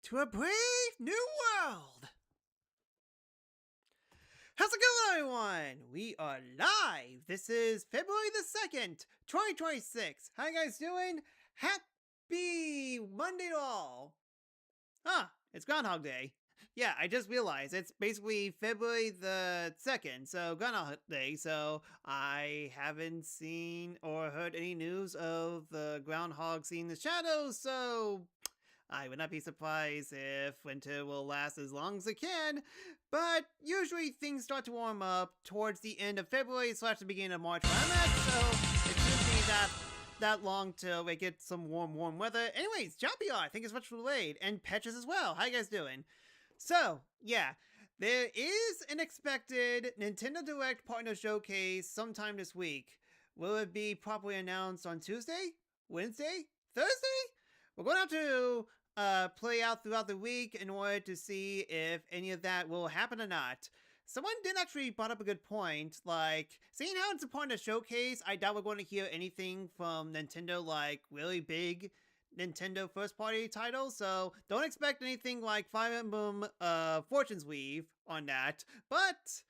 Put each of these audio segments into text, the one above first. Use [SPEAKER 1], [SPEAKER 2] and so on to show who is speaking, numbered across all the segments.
[SPEAKER 1] to a brave new world. How's it going, everyone? We are live. This is February the 2nd, 2026. How you guys doing? Happy Monday to all. It's Groundhog Day. Yeah, I just realized it's basically February the 2nd, so Groundhog Day, so I haven't seen or heard any news of the groundhog seeing the shadows, so I would not be surprised if winter will last as long as it can, but usually things start to warm up towards the end of February / the beginning of March where I'm at, so it shouldn't be that long till we get some warm weather. Anyways, JoppyR, thank you so much for the raid, and Petrus as well. How you guys doing? So, yeah, there is an expected Nintendo Direct Partner Showcase sometime this week. Will it be properly announced on Tuesday? Wednesday? Thursday? We're going to have to play out throughout the week in order to see if any of that will happen or not. Someone did actually brought up a good point, like, seeing how it's a partner showcase, I doubt we're going to hear anything from Nintendo, like, really big Nintendo first-party titles, so don't expect anything like Fire Emblem Fortune's Weave on that, but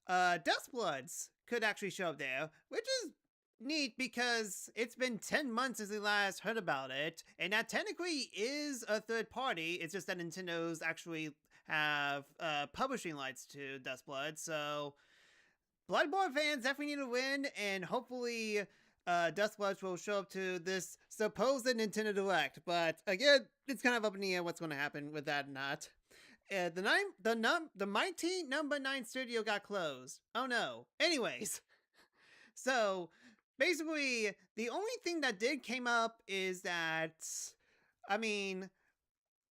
[SPEAKER 1] Dustbloods could actually show up there, which is neat because it's been 10 months since we last heard about it, and that technically is a third party. It's just that Nintendo's actually have publishing rights to Dustblood, so Bloodborne fans definitely need to win, and hopefully Dustbloods will show up to this supposed Nintendo Direct, but again, it's kind of up in the air what's going to happen with that or not. The mighty number 9 studio got closed. Oh no. Anyways, so basically, the only thing that did came up is that, I mean,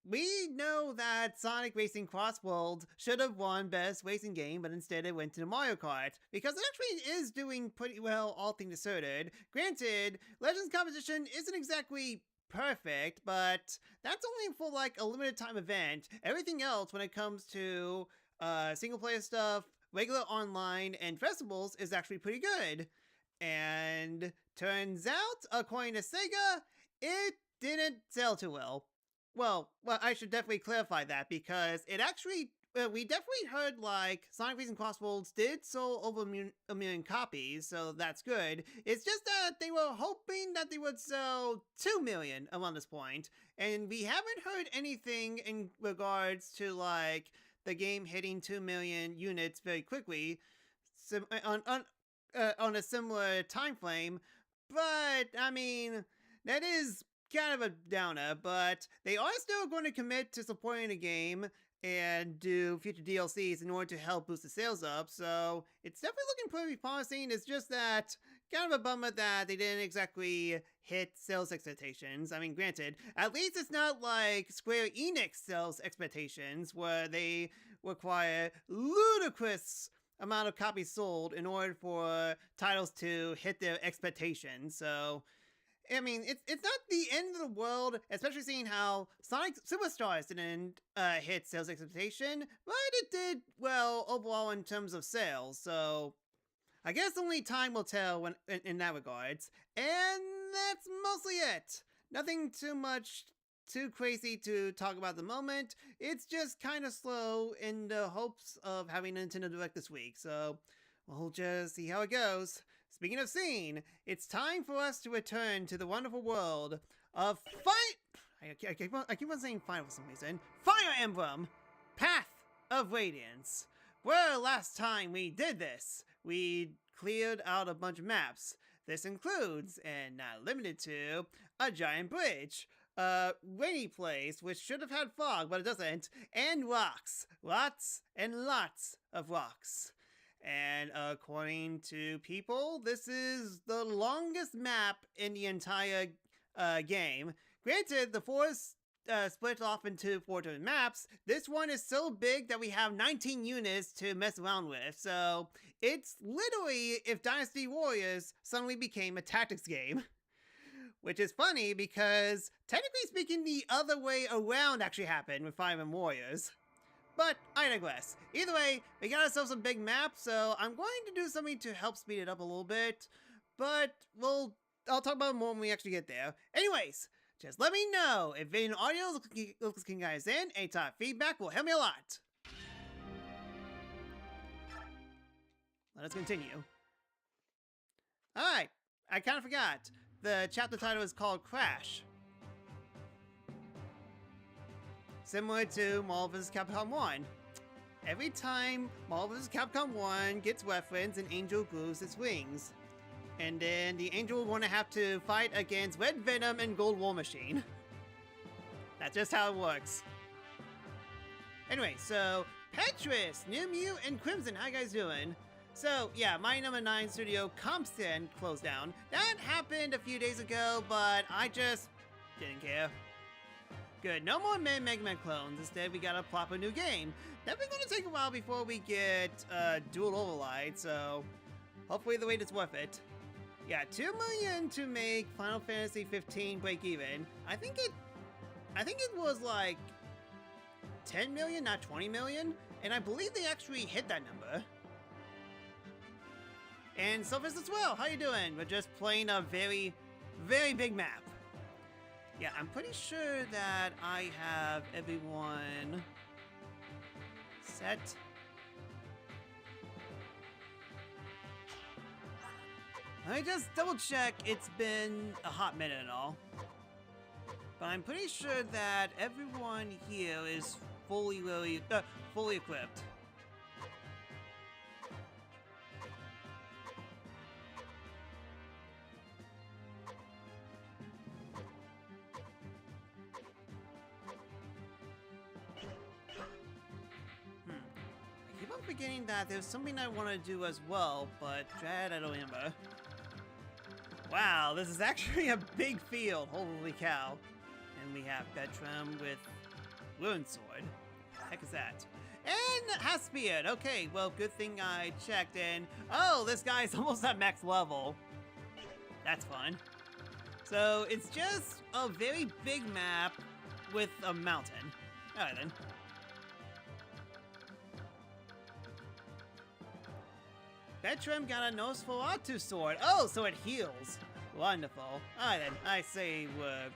[SPEAKER 1] we know that Sonic Racing Crossworld should have won Best Racing Game, but instead it went to Mario Kart, because it actually is doing pretty well, all things asserted. Granted, Legends competition isn't exactly perfect, but that's only for like a limited time event. Everything else, when it comes to single player stuff, regular online, and festivals, is actually pretty good. And turns out, according to Sega, it didn't sell too well. Well, I should definitely clarify that, because it actually, we definitely heard, like, Sonic Racing Crossworlds did sell over a million copies, so that's good. It's just that they were hoping that they would sell 2 million around this point, and we haven't heard anything in regards to, like, the game hitting 2 million units very quickly, on a similar time frame, but, I mean, that is kind of a downer, but they are still going to commit to supporting the game and do future DLCs in order to help boost the sales up, so it's definitely looking pretty promising. It's just that kind of a bummer that they didn't exactly hit sales expectations. I mean, granted, at least it's not like Square Enix sales expectations, where they require ludicrous amount of copies sold in order for titles to hit their expectations. So I mean, it's not the end of the world, especially seeing how Sonic Superstars didn't hit sales expectation, but it did well overall in terms of sales, so I guess only time will tell when in that regards. And that's mostly it. Nothing too crazy to talk about at the moment. It's just kind of slow in the hopes of having Nintendo Direct this week, so we'll just see how it goes. Speaking of seeing, it's time for us to return to the wonderful world of I keep on saying Final for some reason. Fire Emblem, Path of Radiance. Where last time we did this, we cleared out a bunch of maps. This includes, and not limited to, a giant bridge, a rainy place which should have had fog, but it doesn't, and rocks. Lots and lots of rocks. And according to people, this is the longest map in the entire game. Granted, the forest split off into 4 different maps. This one is so big that we have 19 units to mess around with. So it's literally if Dynasty Warriors suddenly became a tactics game. Which is funny because, technically speaking, the other way around actually happened with Fire Emblem Warriors. But I digress. Either way, we got ourselves a big map, so I'm going to do something to help speed it up a little bit. But I'll talk about it more when we actually get there. Anyways, Just let me know if any audio looks like guys in. Any type of feedback will help me a lot. Let us continue. Alright, I kind of forgot. The chapter title is called Crash. Similar to Marvel vs. Capcom 1. Every time Marvel vs. Capcom 1 gets referenced, an angel grows its wings. And then the angel will want to have to fight against Red Venom and Gold War Machine. That's just how it works. Anyway, so Petrus, New Mew, and Crimson, how you guys doing? So, yeah, my number 9 studio, Compton, closed down. That happened a few days ago, but I just didn't care. Good, no more Mega Man clones. Instead, we gotta plop a new game. Definitely gonna take a while before we get dual override, so hopefully the wait is worth it. Yeah, $2 million to make Final Fantasy 15 break even. I think it was like 10 million, not 20 million, and I believe they actually hit that number. And Sylphus as well, how you doing? We're just playing a very, very big map. Yeah, I'm pretty sure that I have everyone set. Let me just double check. It's been a hot minute and all. But I'm pretty sure that everyone here is fully equipped. I keep on forgetting that there's something I want to do as well, but Dread, I don't remember. Wow, this is actually a big field. Holy cow. And we have Bertram with Ruin Sword. Heck is that? And Haspian. Okay, well, good thing I checked in. Oh, this guy's almost at max level. That's fun. So, it's just a very big map with a mountain. Alright then. Bertram got a Nosferatu sword. Oh, so it heals. Wonderful. Alright then, I say we're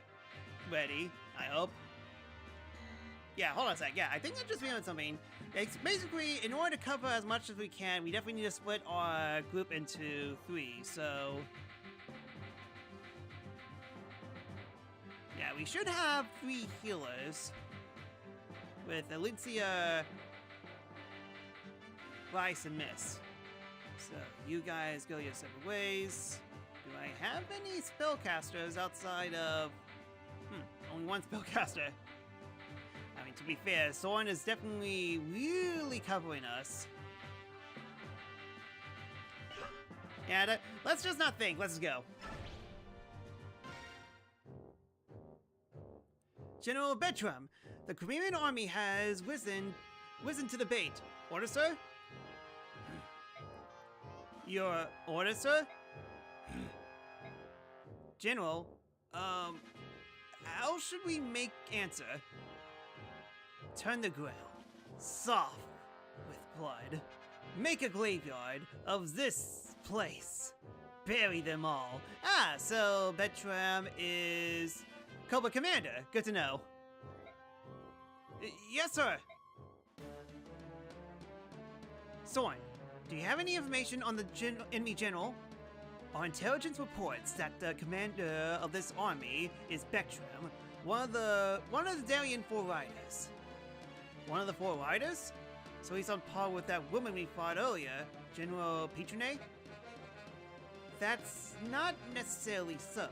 [SPEAKER 1] ready, I hope. Yeah, hold on a sec. Yeah, I think I just remembered something. It's basically, in order to cover as much as we can, we definitely need to split our group into 3, so... yeah, we should have 3 healers. With Alicia, Rice, and Miss. So, you guys go your separate ways. Do I have any spellcasters outside of... only one spellcaster. I mean, to be fair, Soren is definitely really covering us. Yeah, let's just not think. Let's go. General Bertram, the Crimean army has risen to the bait. Order, sir? Your order, sir? General, how should we make answer? Turn the ground soft with blood. Make a graveyard of this place. Bury them all. Ah, so Bertram is Cobra Commander. Good to know. Yes, sir. Soren, do you have any information on the enemy general? Our intelligence reports that the commander of this army is Bertram, one of the Darien Four Riders. One of the Four Riders? So he's on par with that woman we fought earlier, General Petrone? That's not necessarily so.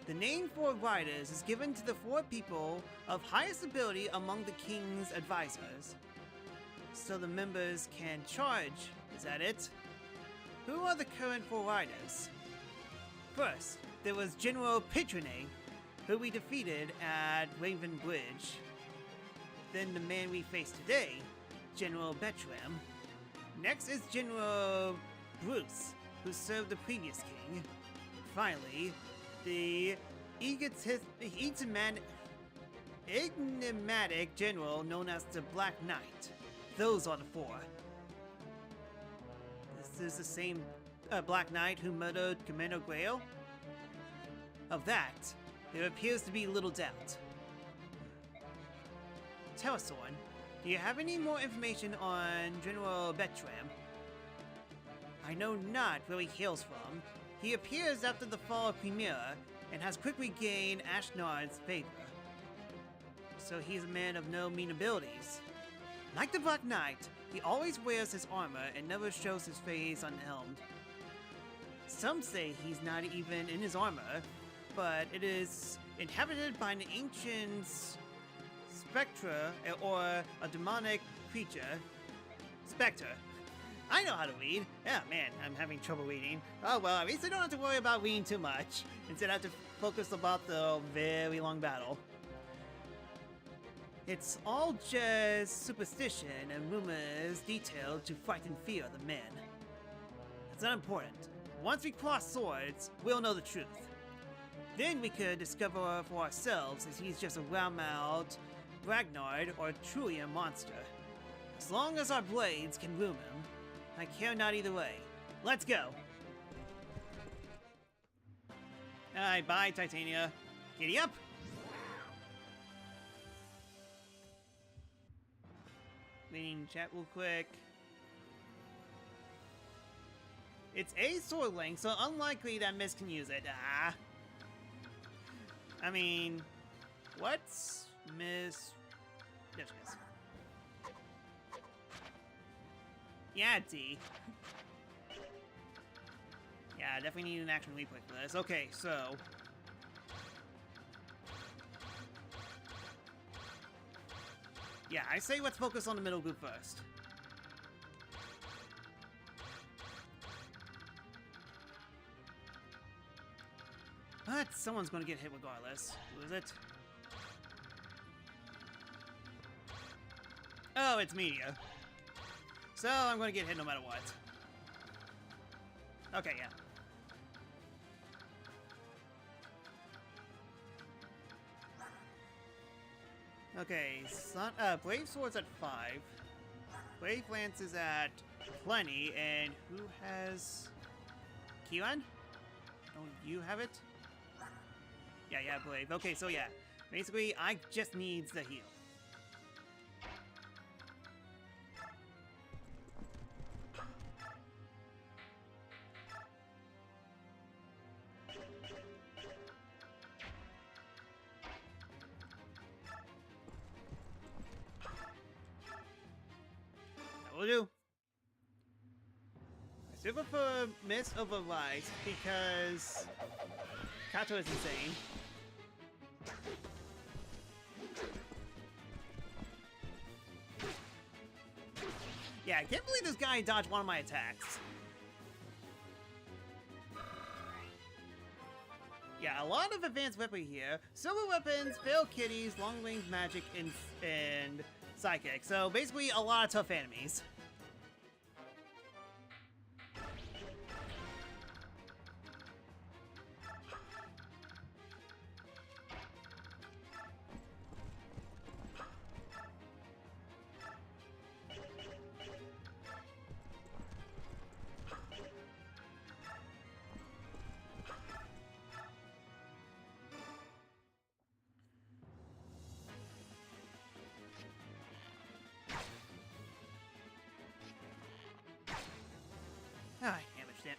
[SPEAKER 1] The name Four Riders is given to the 4 people of highest ability among the king's advisors. So the members can charge, is that it? Who are the current 4 riders? First, there was General Petrone, who we defeated at Raven Bridge. Then the man we face today, General Bertram. Next is General Bruce, who served the previous king. Finally, the enigmatic general known as the Black Knight. Those are the 4. This is the same Black Knight who murdered Commander Grail? Of that, There appears to be little doubt. Tell us, Soren, do you have any more information on General Bertram? I know not where he hails from. He appears after the fall of Crimea and has quickly gained Ashnard's favor. So he's a man of no mean abilities. Like the Black Knight, he always wears his armor and never shows his face unhelmed. Some say he's not even in his armor, but it is inhabited by an ancient spectre or a demonic creature. Spectre. I know how to read. Yeah, man, I'm having trouble reading. Oh well, at least I don't have to worry about reading too much. Instead I have to focus about the very long battle. It's all just superstition and rumors detailed to frighten fear of the men. That's not important. Once we cross swords, we'll know the truth. Then we could discover for ourselves if he's just a round-mouthed Ragnard or truly a monster. As long as our blades can wound him, I care not either way. Let's go! Alright, bye, Titania. Giddy up! Reading chat real quick. It's a sword length, so unlikely that Miss can use it. Ah. I mean, what's Miss? There's Miss. Yeah, D. Yeah, I definitely need an action replay for this. Okay, so. Yeah, I say let's focus on the middle group first. But someone's gonna get hit regardless. Who is it? Oh, it's Media. So I'm gonna get hit no matter what. Okay, yeah. Okay, Brave Sword's at 5. Brave Lance is at plenty, and who has... Kieran? Don't you have it? Yeah, Brave. Okay, so yeah. Basically, I just needs the heal. That will do. I still prefer Miss over Rise because Kato is insane. Yeah, I can't believe this guy dodged one of my attacks. Yeah, a lot of advanced weaponry here. Silver weapons, failed kitties, long-range magic, and psychic. So basically, a lot of tough enemies.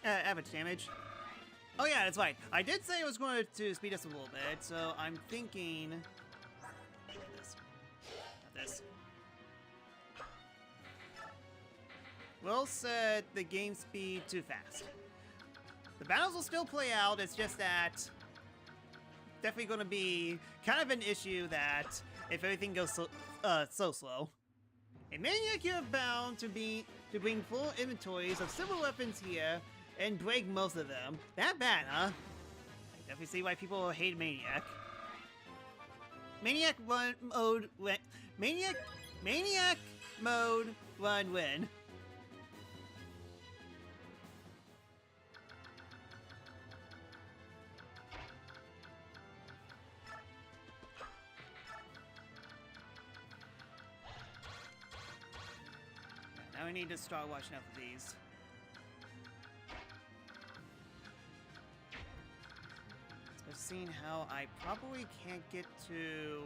[SPEAKER 1] Average damage. Oh yeah, that's right. I did say I was going to speed us a little bit, so I'm thinking... This. We'll set the game speed too fast. The battles will still play out, it's just that... Definitely going to be kind of an issue that if everything goes so slow. In Maniac, you're bound to bring full inventories of silver weapons here and break most of them. That bad, huh? I definitely see why people hate Maniac. Maniac mode run win. Now we need to start watching out for these. seeing how I probably can't get to...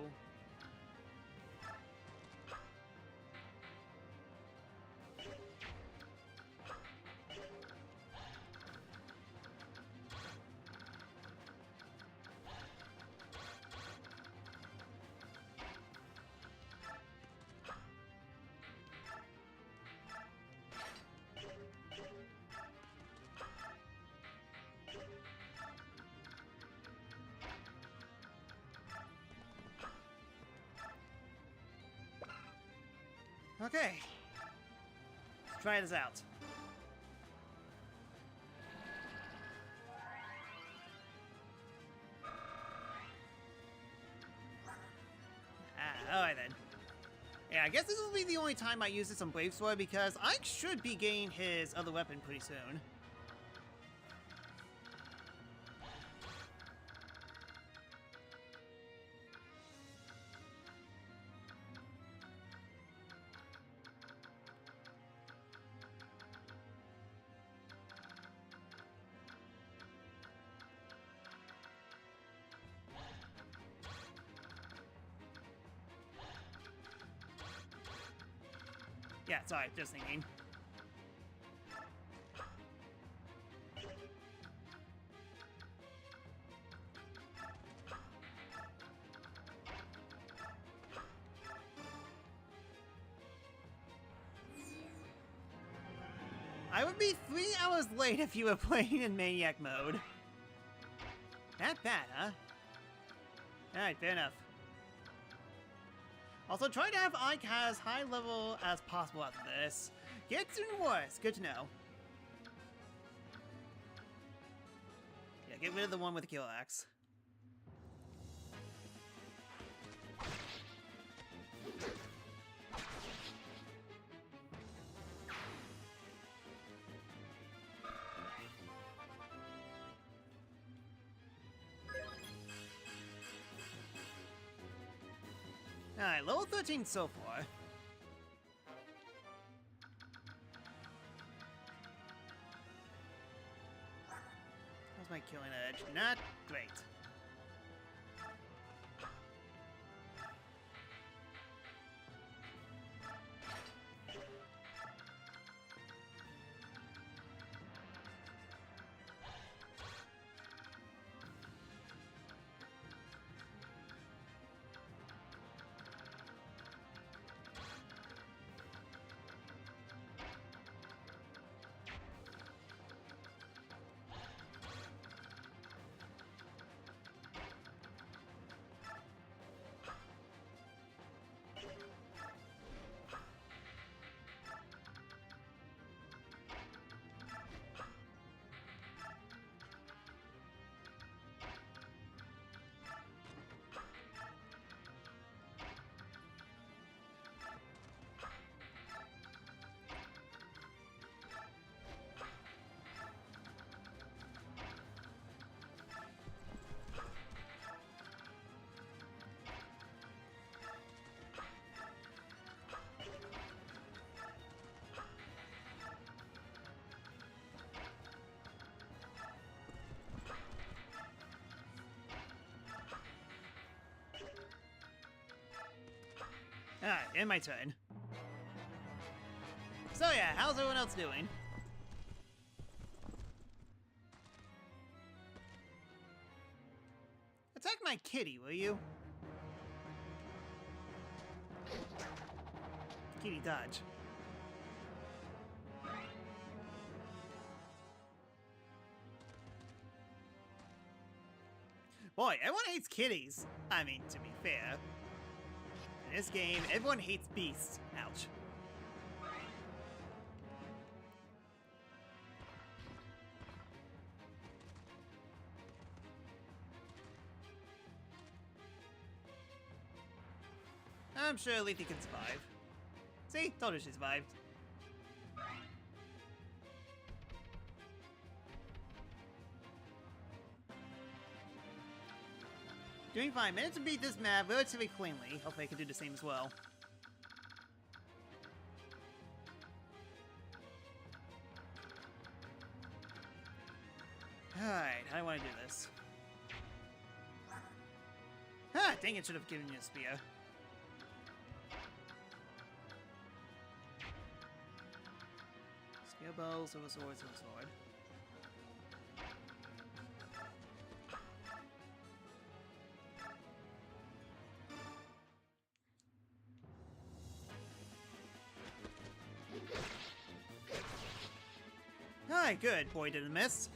[SPEAKER 1] Okay, let's try this out. Alright then. Yeah, I guess this will be the only time I use this on Brave Sword because I should be getting his other weapon pretty soon. Yeah, sorry, just thinking. I would be 3 hours late if you were playing in Maniac mode. That bad, huh? Alright, fair enough. Also, try to have Ike as high level as possible after this. Gets even worse. Good to know. Yeah, get rid of the one with the kill axe. Alright, level 13 so far. How's my killing edge? Not great. Alright, and my turn. So yeah, how's everyone else doing? Attack my kitty, will you? Kitty dodge. Boy, everyone hates kitties. I mean, to be fair. In this game, everyone hates beasts. Ouch. I'm sure Lethe can survive. See? Told her she survived. Doing fine. Managed to beat this map relatively cleanly. Hopefully I can do the same as well. Alright, how do I want to do this? dang it, should have given you a spear. Spear bow, silver sword, silver sword. Alright, good. Boy didn't miss.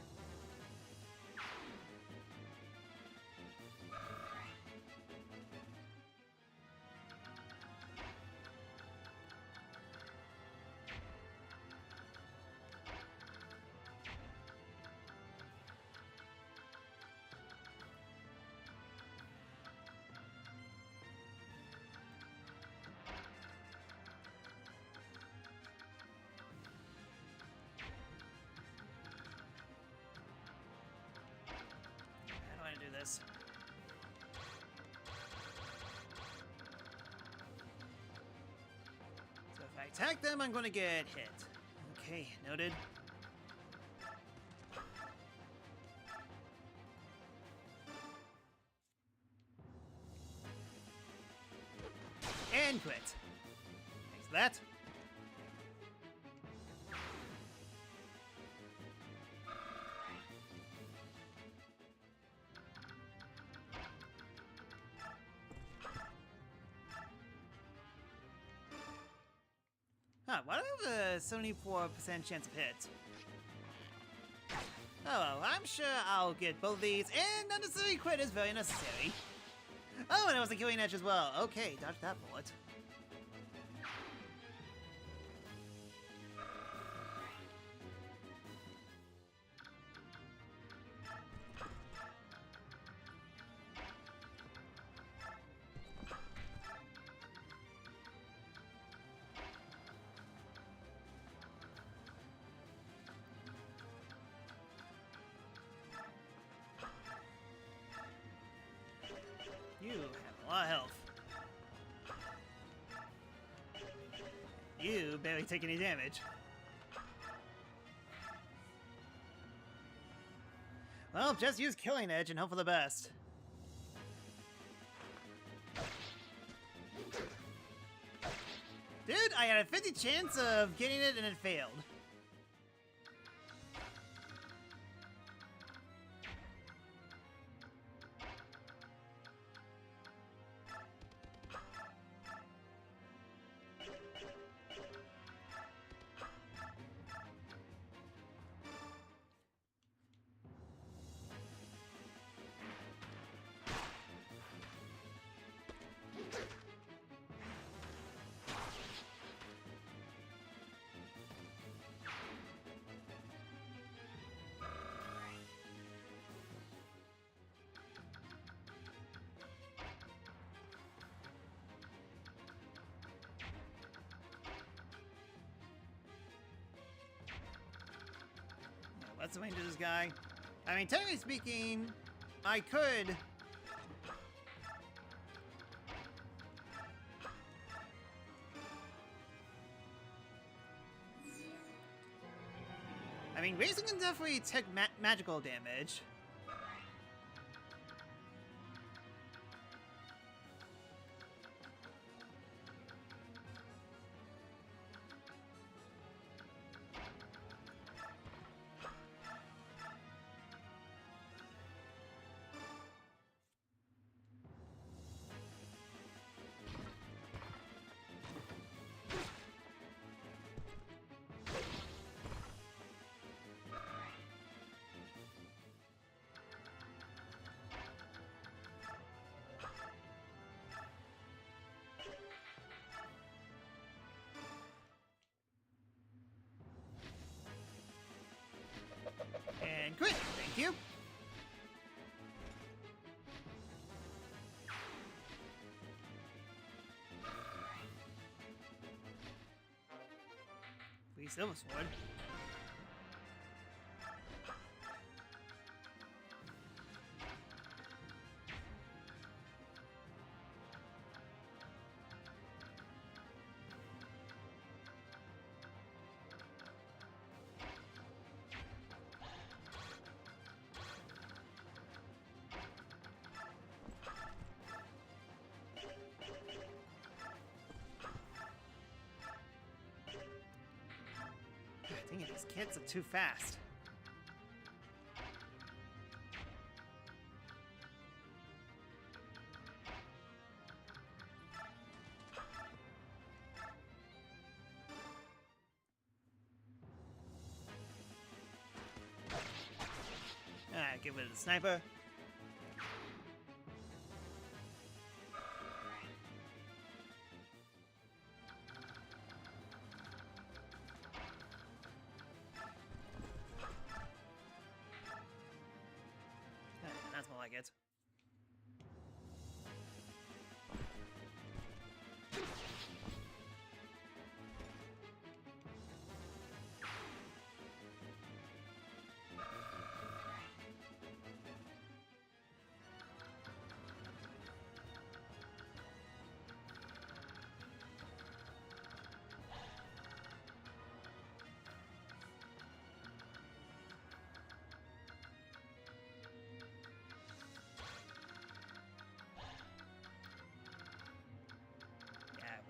[SPEAKER 1] This. So if I attack them, I'm going to get hit. Okay, noted. And quit. Thanks for that. Huh, why do I have a 74% chance of hit? Oh well, I'm sure I'll get both of these, and unnecessary quit is very necessary. Oh, and it was a killing edge as well. Okay, dodge that bullet. You have a lot of health. You barely take any damage. Well, just use Killing Edge and hope for the best. Dude, I had a 50 chance of getting it and it failed. What's the way to this guy? I mean, technically speaking, I could... I mean, Racing can definitely take magical damage. And quit. Thank you. Please, Silver Sword. Dang it, these kids are too fast. Alright, get rid of the sniper. That's more like it.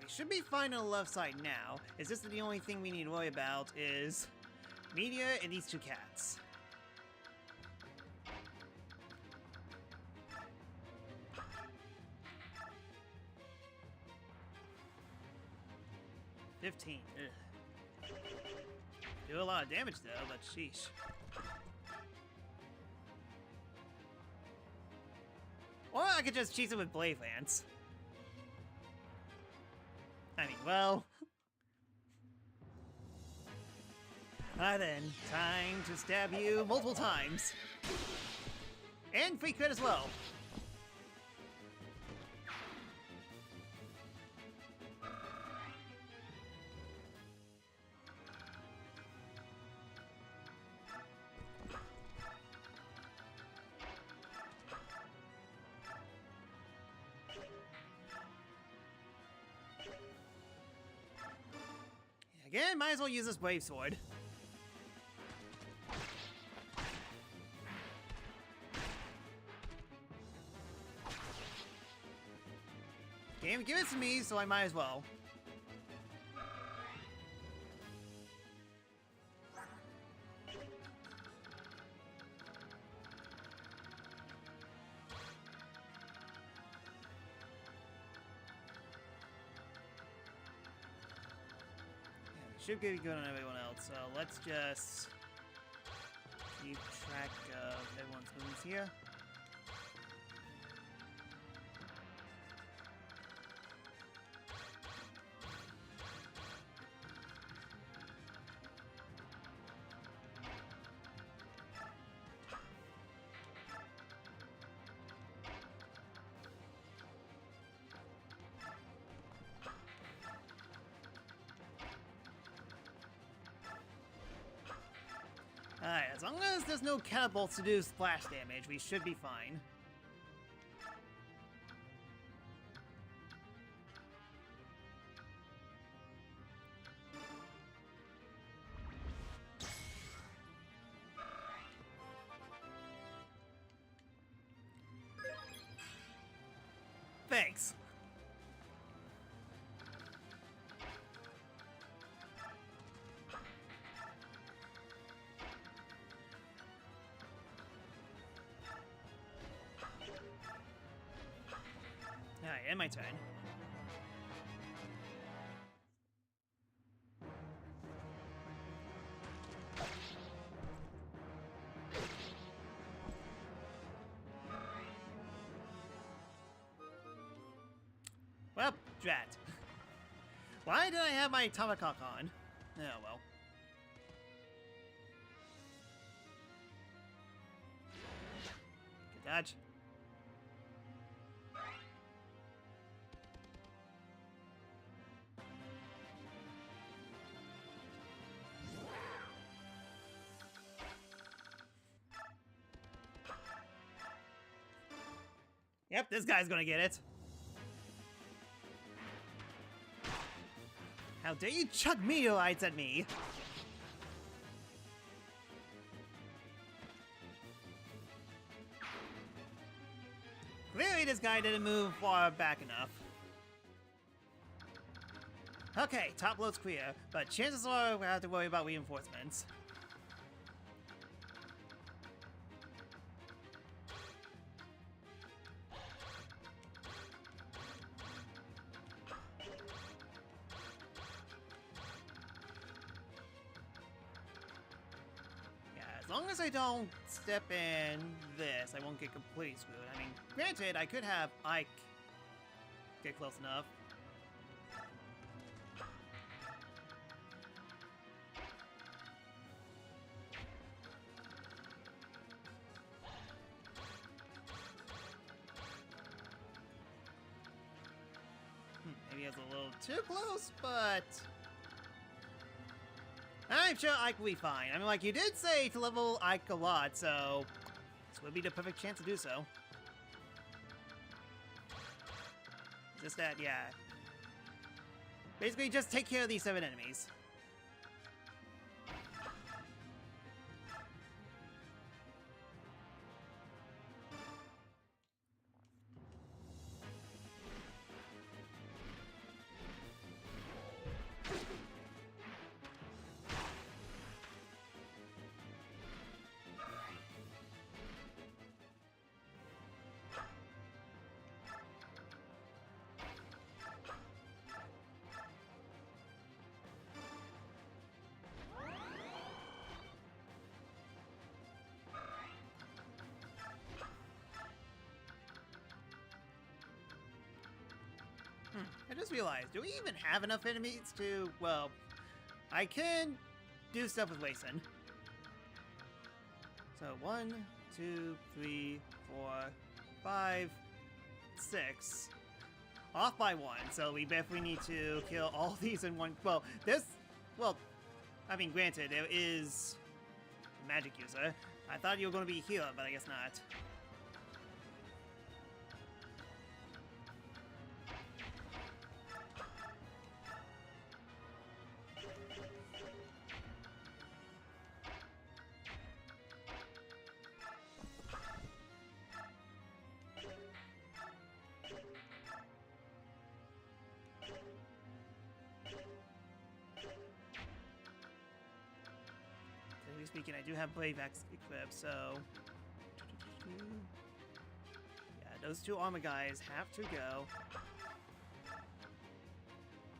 [SPEAKER 1] Should be fine on the left side now. It's just that the only thing we need to worry about is Meteor and these two cats. $15. Ugh. Do a lot of damage though, but sheesh. Or I could just cheese it with Blade Lance. I mean, well... then, time to stab you multiple times. And free crit as well. Again, might as well use this Brave Sword. Game, give it to me, so I might as well. Should be good on everyone else, so let's just keep track of everyone's moves here. Alright, as long as there's no catapults to do splash damage, we should be fine. Thanks. Alright, and my turn. Well, drat. Why did I have my Tomahawk on? Oh well. Good dodge. Yep, this guy's gonna get it. How dare you chuck meteorites at me? Clearly this guy didn't move far back enough. Okay, top load's clear, but chances are we'll have to worry about reinforcements. As long as I don't step in this, I won't get completely screwed. I mean, granted, I could have Ike get close enough. Maybe it's a little too close, but I'm sure Ike will be fine. I mean, like, you did say to level Ike a lot, so this would be the perfect chance to do so. Just that, yeah. Basically, just take care of these 7 enemies. I just realized, do we even have enough enemies to, well, I can do stuff with Wason. So 1, 2, 3, 4, 5, 6. Off by 1, so we definitely need to kill all these in one. Well, I mean, granted, there is a magic user. I thought you were going to be a healer, but I guess not. Speaking, I do have Brave Axe equipped, so yeah, those 2 armor guys have to go.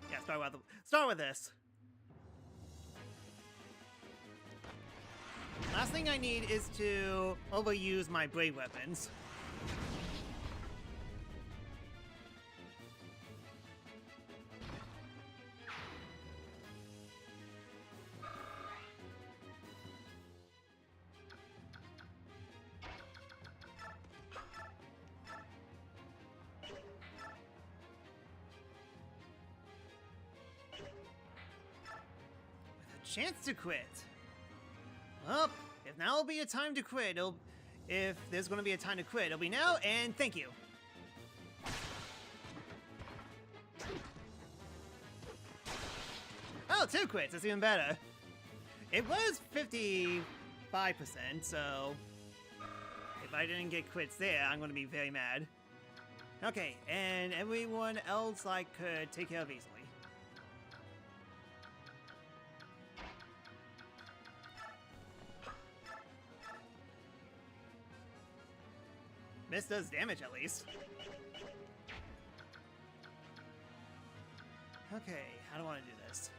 [SPEAKER 1] Yeah, start with this. Last thing I need is to overuse my Brave weapons. Chance to quit. Well, if now will be a time to quit, if there's going to be a time to quit, it'll be now, and thank you. Oh, 2 quits, that's even better. It was 55%, so if I didn't get quits there, I'm going to be very mad. Okay, and everyone else I could take care of easily. This does damage, at least. Okay, how do I want to do this?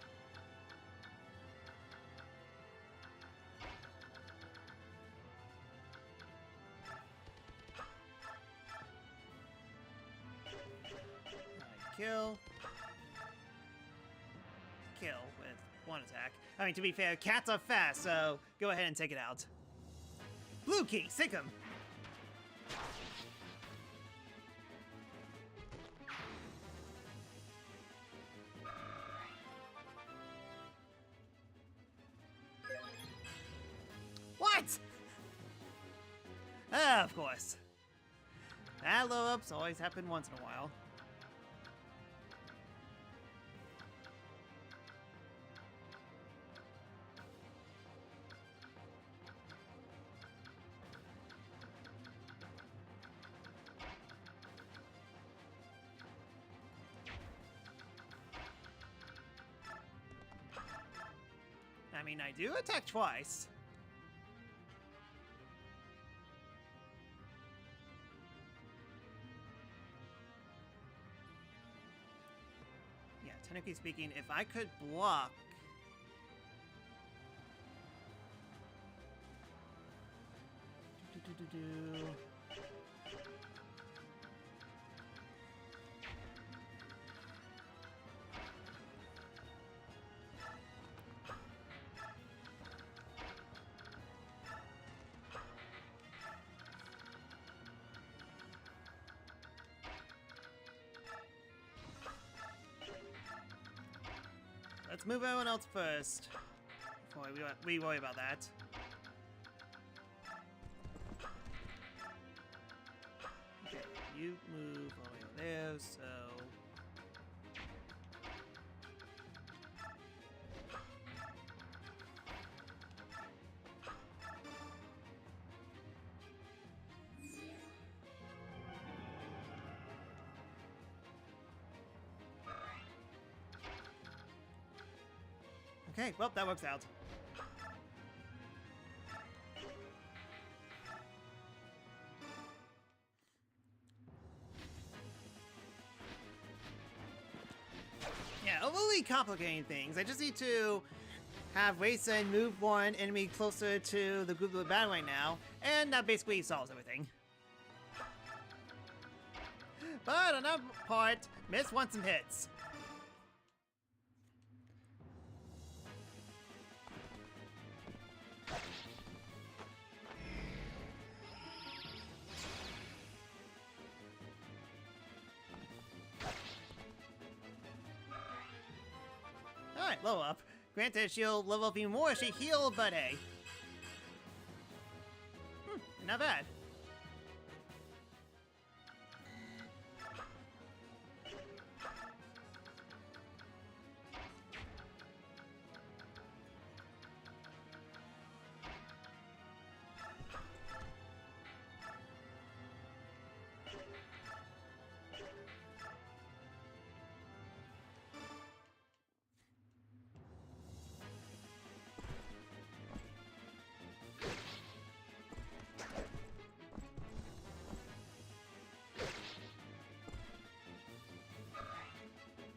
[SPEAKER 1] Kill. Kill with 1 attack. I mean, to be fair, cats are fast, so go ahead and take it out. Blue key, sick him. What? Ah, of course. That low ups always happen once in a while. mean, I do attack twice. Yeah, technically speaking, if I could block... Let's move everyone else first. Before we worry about that. Okay, you move all the way over there, so... Okay, well, that works out. Yeah, overly complicating things. I just need to have Rayson move one enemy closer to the group of the battle right now, and that basically solves everything. But on that part, Miss wants some hits. Alright, level up. Granted, she'll level up even more if she healed, but hey. Not bad.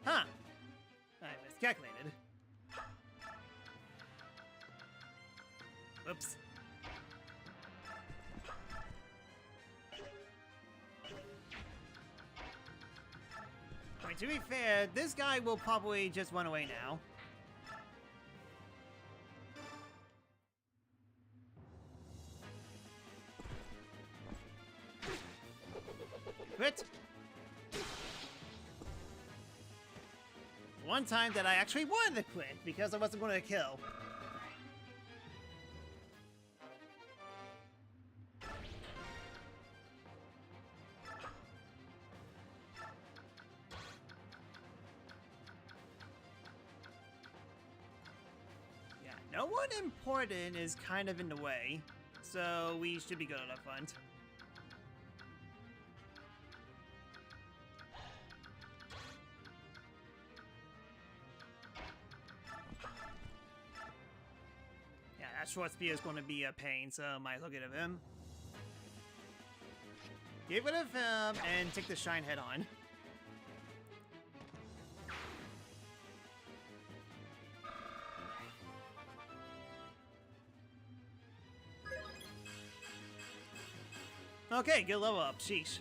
[SPEAKER 1] Huh. I miscalculated. Oops. I mean, to be fair, this guy will probably just run away now. Quit. One time that I actually wanted to quit because I wasn't going to kill. Yeah, no one important is kind of in the way, so we should be good on that front. That short spear is going to be a pain, so might as well get rid of him. Get rid of him and take the shine head on. Okay, good level up. Sheesh.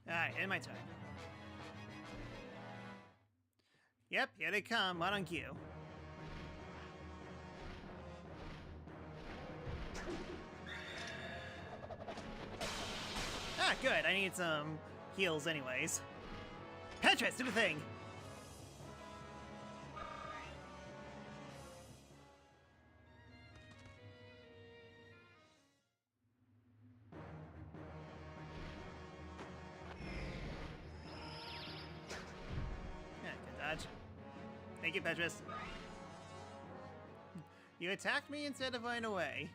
[SPEAKER 1] Alright, end my turn. Yep, here they come, right on cue. Ah, good, I need some heals anyways. Petrus, do the thing! Thank you, Petrus. You attacked me instead of running away.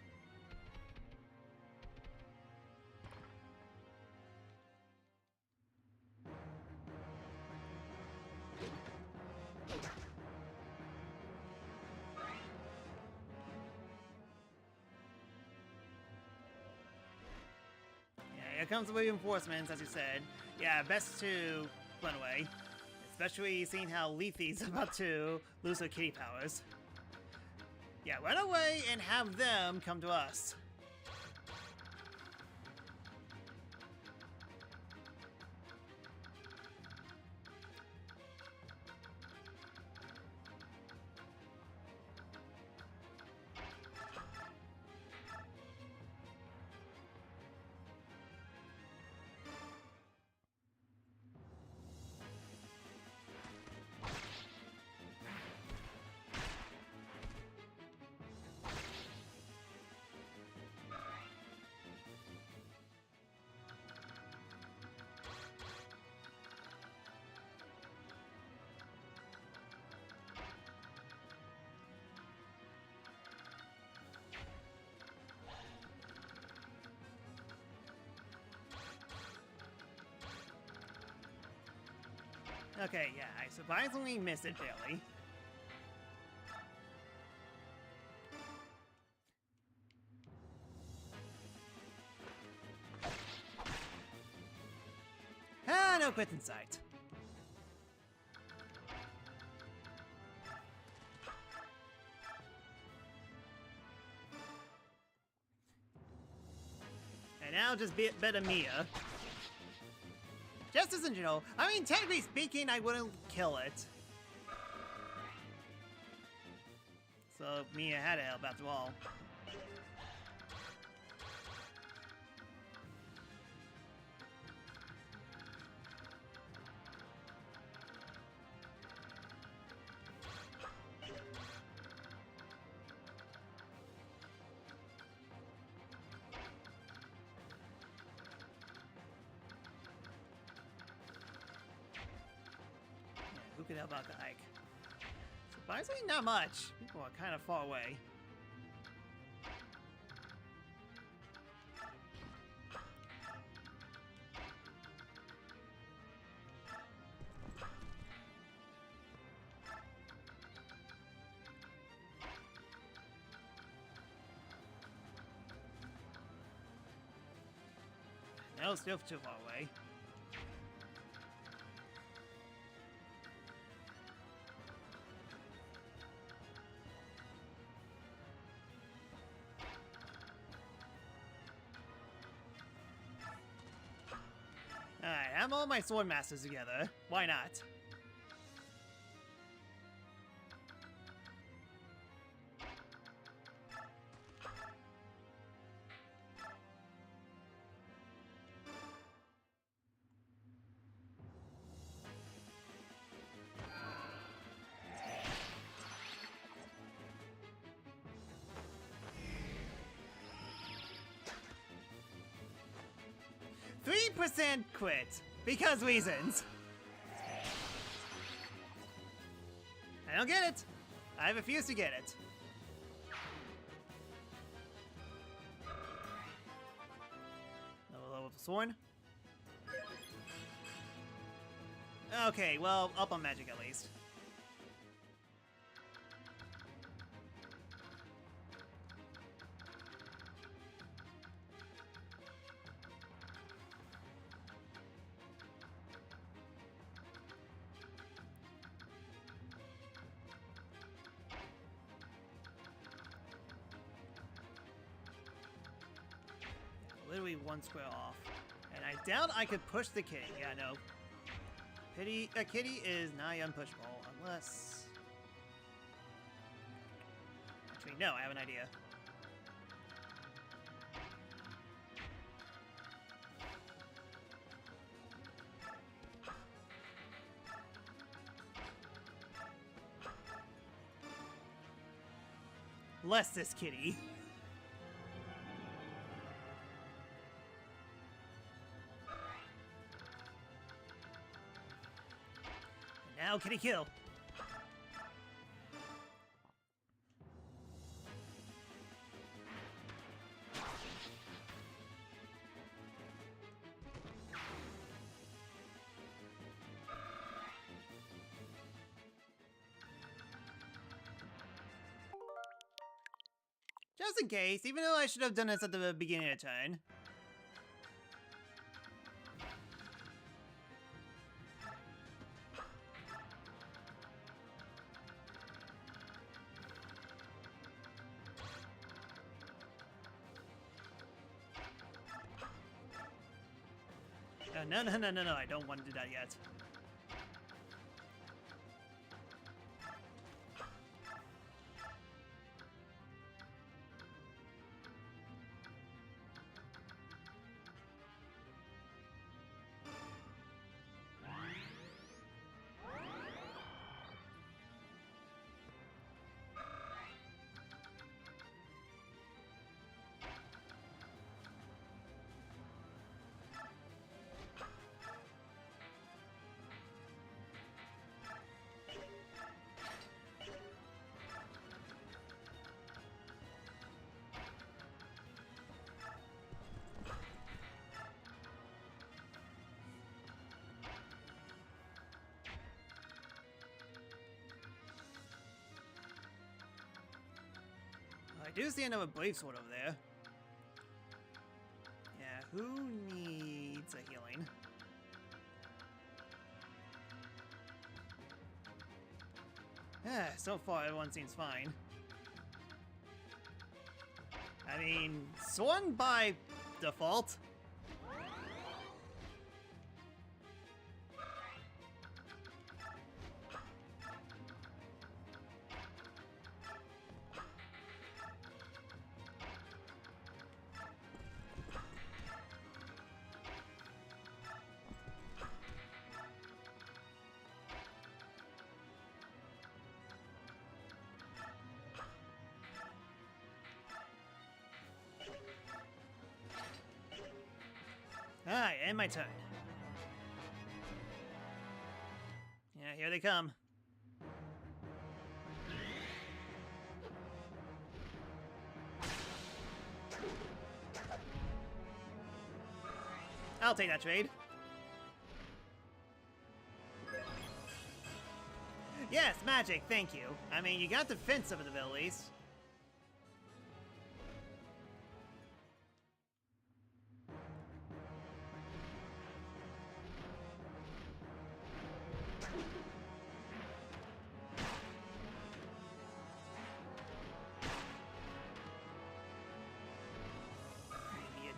[SPEAKER 1] Here comes the reinforcements, as you said. Yeah, best to run away. Especially seeing how Leafy's about to lose her kitty powers. Yeah, run away and have them come to us. Okay, yeah, I surprisingly missed it barely. Ah, no quit in sight. And now just better Mia. Just as in general, I mean, technically speaking, I wouldn't kill it. So Mia had to help after all. Who could help out the hike? Surprisingly, not much. People are kind of far away. No, still too far away. Alright, have all my sword masters together. Why not? %, quit. Because reasons. I don't get it. I refuse to get it. Level of sword. Okay, well, up on magic at least. Literally one square off. And I doubt I could push the kitty. Yeah, no. A kitty is nigh unpushable, unless... Actually, no, I have an idea. Bless this kitty. Now kitty kill. Just in case, even though I should have done this at the beginning of the turn. No, I don't want to do that yet. I do see another Brave Sword over there. Yeah, who needs a healing? So far everyone seems fine. I mean, Sworn by default. Alright, and my turn. Yeah, here they come. I'll take that trade. Yes, magic, thank you. I mean, you got defensive abilities.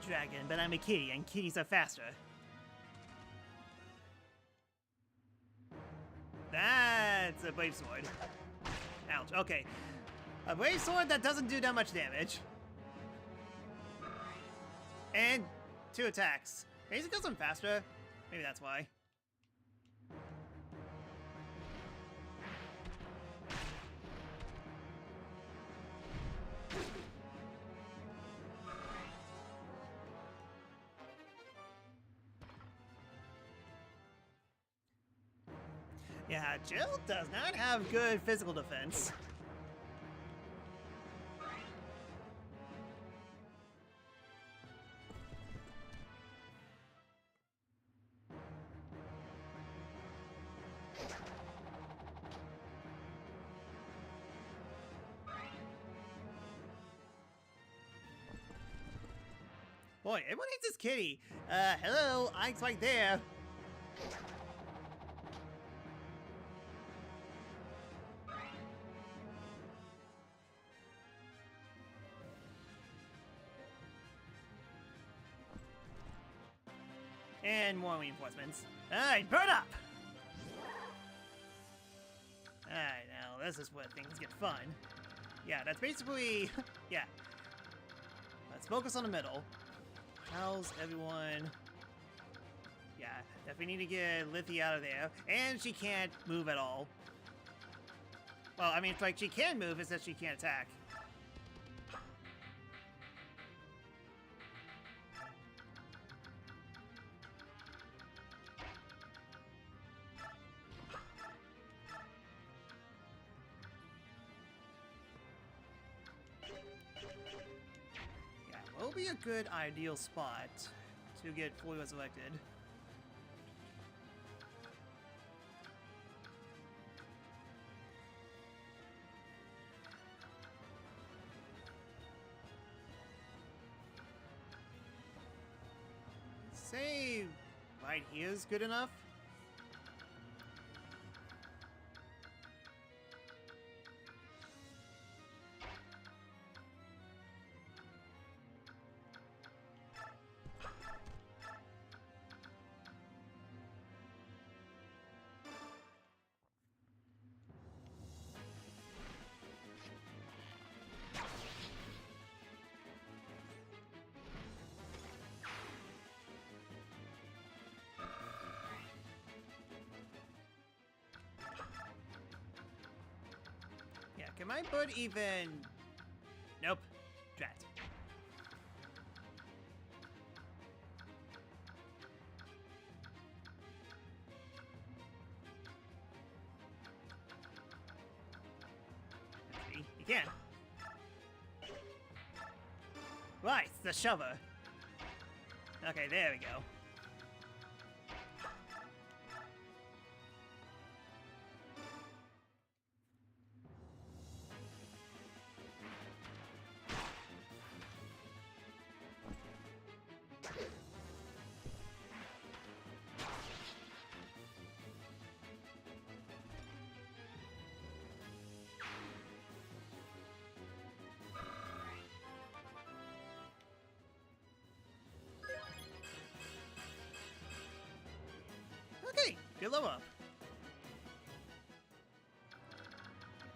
[SPEAKER 1] Dragon, but I'm a kitty, and kitties are faster. That's a Brave Sword. Ouch, okay. A Brave Sword that doesn't do that much damage. And 2 attacks. Maybe because I'm faster. Maybe that's why. Yeah, Jill does not have good physical defense. Boy, everyone hates this kitty. Hello, Ike's right there. And more reinforcements. Alright, burn up! Alright, now this is where things get fun. Yeah, that's basically... yeah. Let's focus on the middle. How's everyone... Yeah, definitely need to get Lithy out of there. And she can't move at all. Well, I mean, it's like she can move, it's that she can't attack. Will be a good ideal spot to get fully resurrected. right here is good enough. Yeah, can my butt even... Nope. Drat. See, you can. Right, the shover. Okay, there we go. Okay, good level up.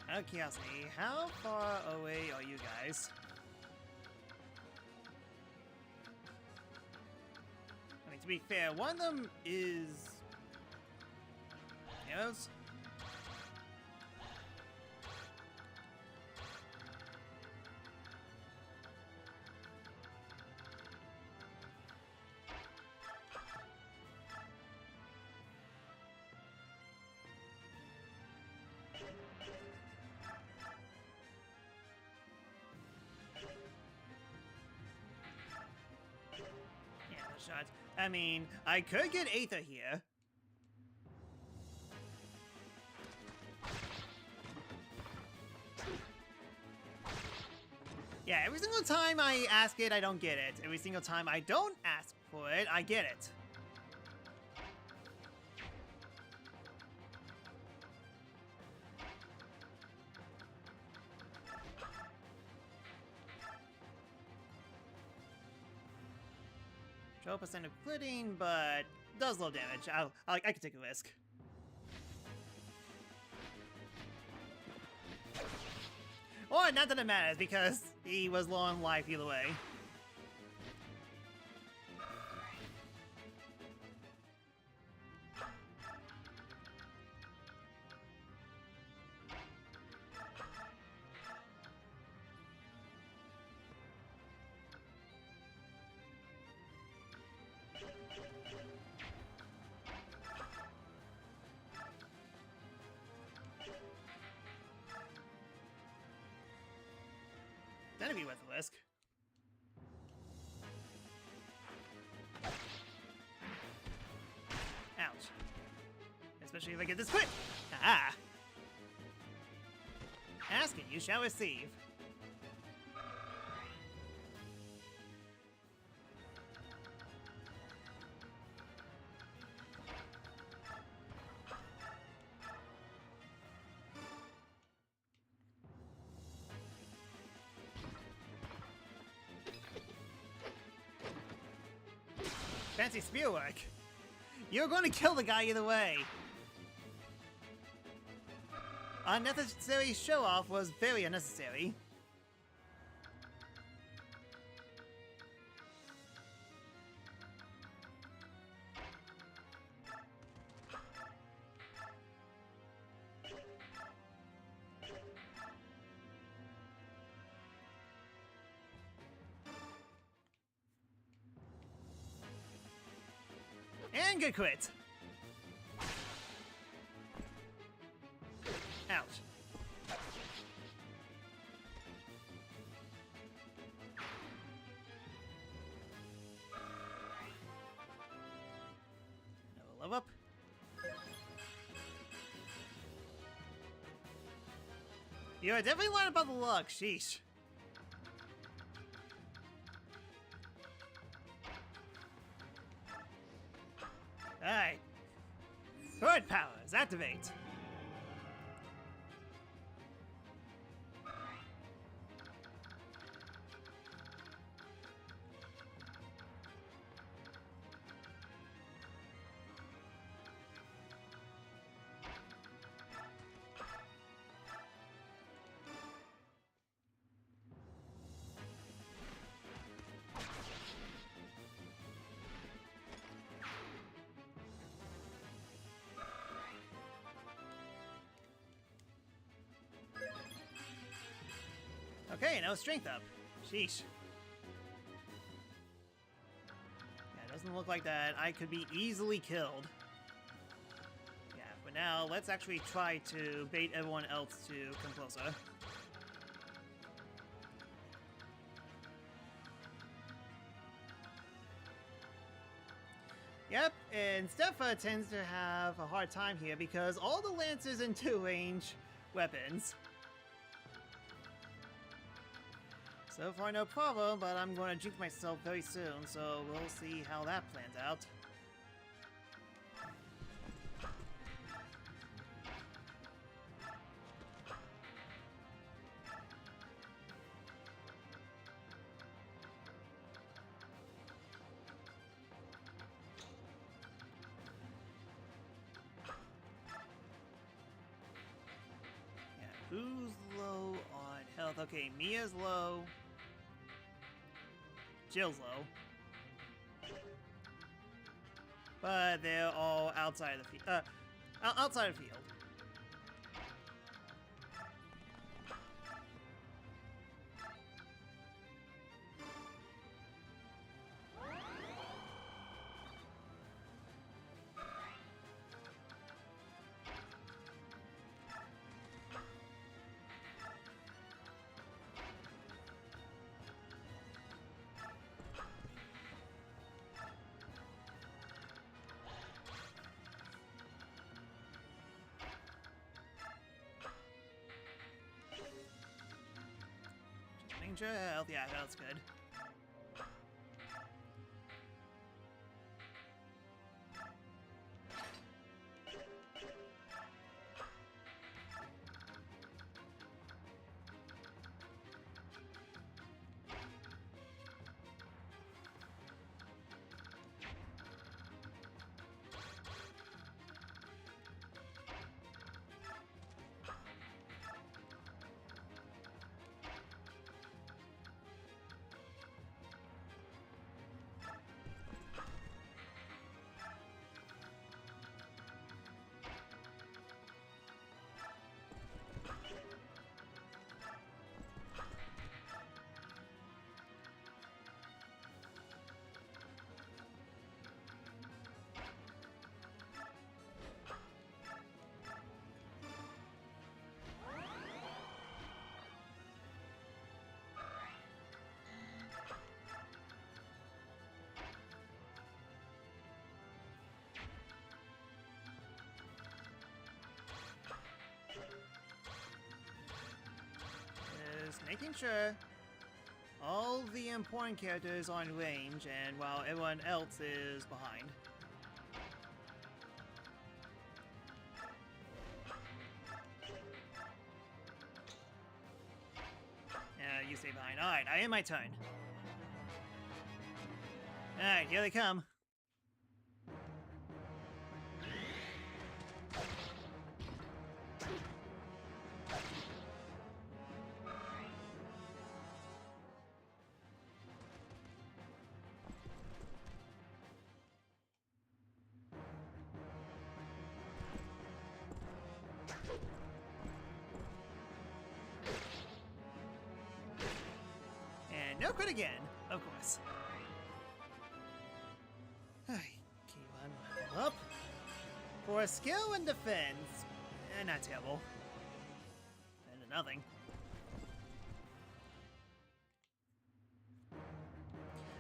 [SPEAKER 1] Out of curiosity, how far away are you guys? I mean, to be fair, one of them is... Yes? Yeah, no shot. I mean, I could get Aether here. Yeah, every single time I ask it, I don't get it. Every single time I don't ask for it, I get it. Twelve percent of critting, but does low damage. I can take a risk. Or not that it matters, because he was low on life either way. That'd be worth a risk. Ouch. Especially if I get this crit! Ah! Ask it, you shall receive. Fancy spear work. You're going to kill the guy either way. Unnecessary show-off was very unnecessary. And good quit. Ouch. Another level up. You're definitely lying about the luck, sheesh. Alright. Sword powers, activate. Okay, no strength up. Sheesh. Yeah, it doesn't look like that I could be easily killed. Yeah, but now let's actually try to bait everyone else to come closer. Yep, and Stefa tends to have a hard time here because all the Lancers are two-range weapons. So far, no problem, but I'm going to jinx myself very soon, so we'll see how that plans out. Yeah, who's low on health? Okay, Mia's low. Jill's low. But they're all outside of the field. Outside of the field. Danger health, yeah, that's good. Making sure all the important characters are in range, and while everyone else is behind. Yeah, you stay behind. Alright, I am my turn. Alright, here they come. No crit again, of course. Keep on up. For skill and defense, not terrible. And nothing.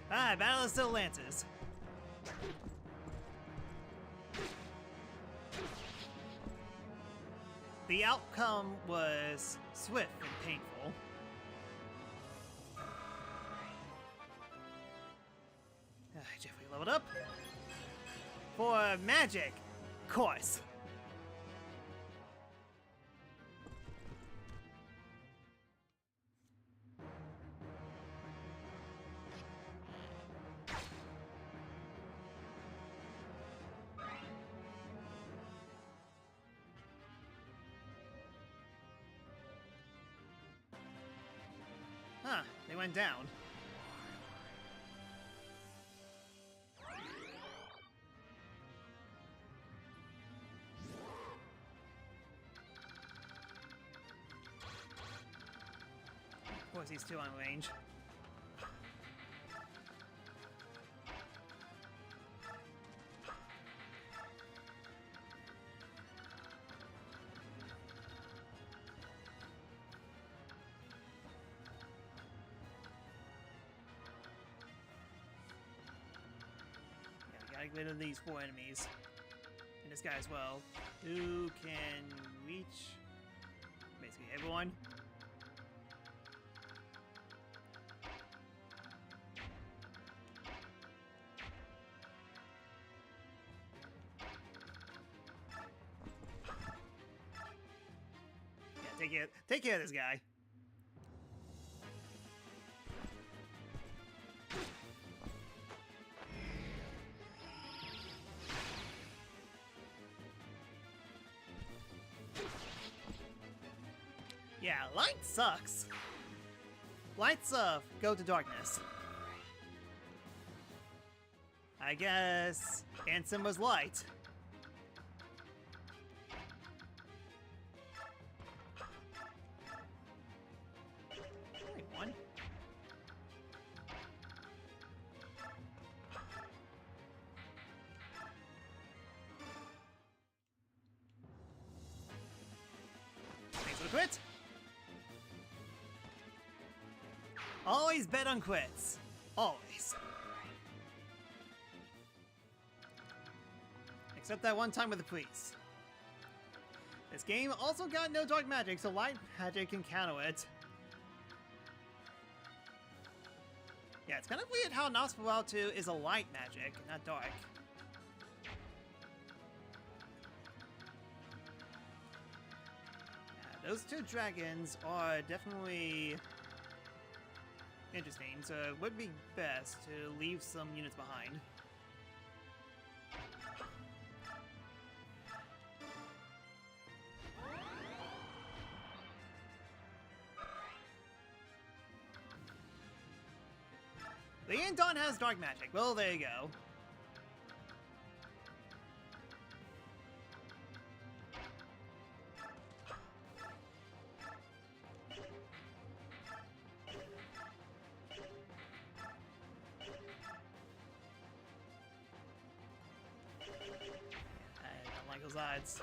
[SPEAKER 1] Battle of Still Lances. The outcome was swift and painful. Jeffrey leveled up. for magic course. Huh, they went down. Of course, he's too on range. Gotta get rid of these 4 enemies. And this guy as well. Who can reach basically everyone. Yeah, take care of this guy. Yeah, light sucks. Lights go to darkness. I guess Ansem was light. One. Thanks for the quit. Always bet on quits. Always. Except that one time with the priest. This game also got no dark magic, so light magic can counter it. Yeah, it's kind of weird how Nosferatu is a light magic, not dark. Yeah, those 2 dragons are definitely interesting, so it would be best to leave some units behind. The Andon has dark magic. Well, there you go. Those odds.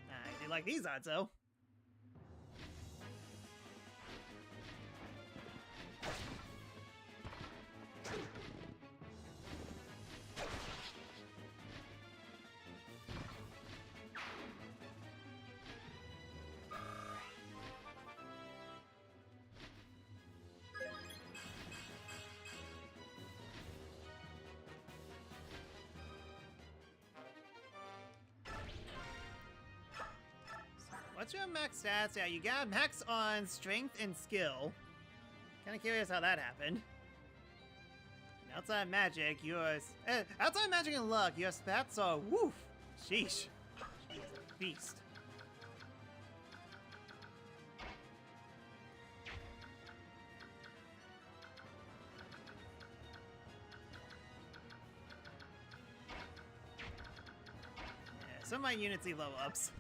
[SPEAKER 1] I do like these odds, though. What's your max stats? Yeah, you got max on strength and skill. Kinda curious how that happened. And outside magic, outside magic and luck, your stats are woof. Sheesh. She's a beast. Yeah, some of my units need level ups.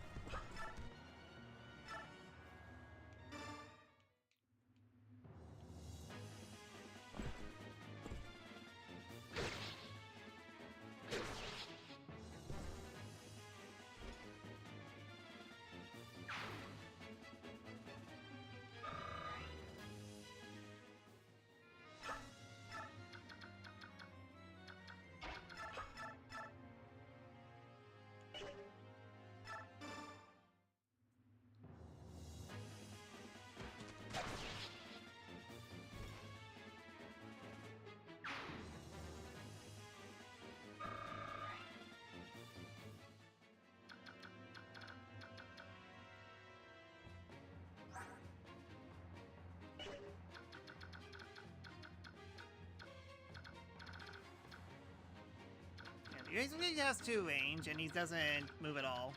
[SPEAKER 1] He has 2 range, and he doesn't move at all.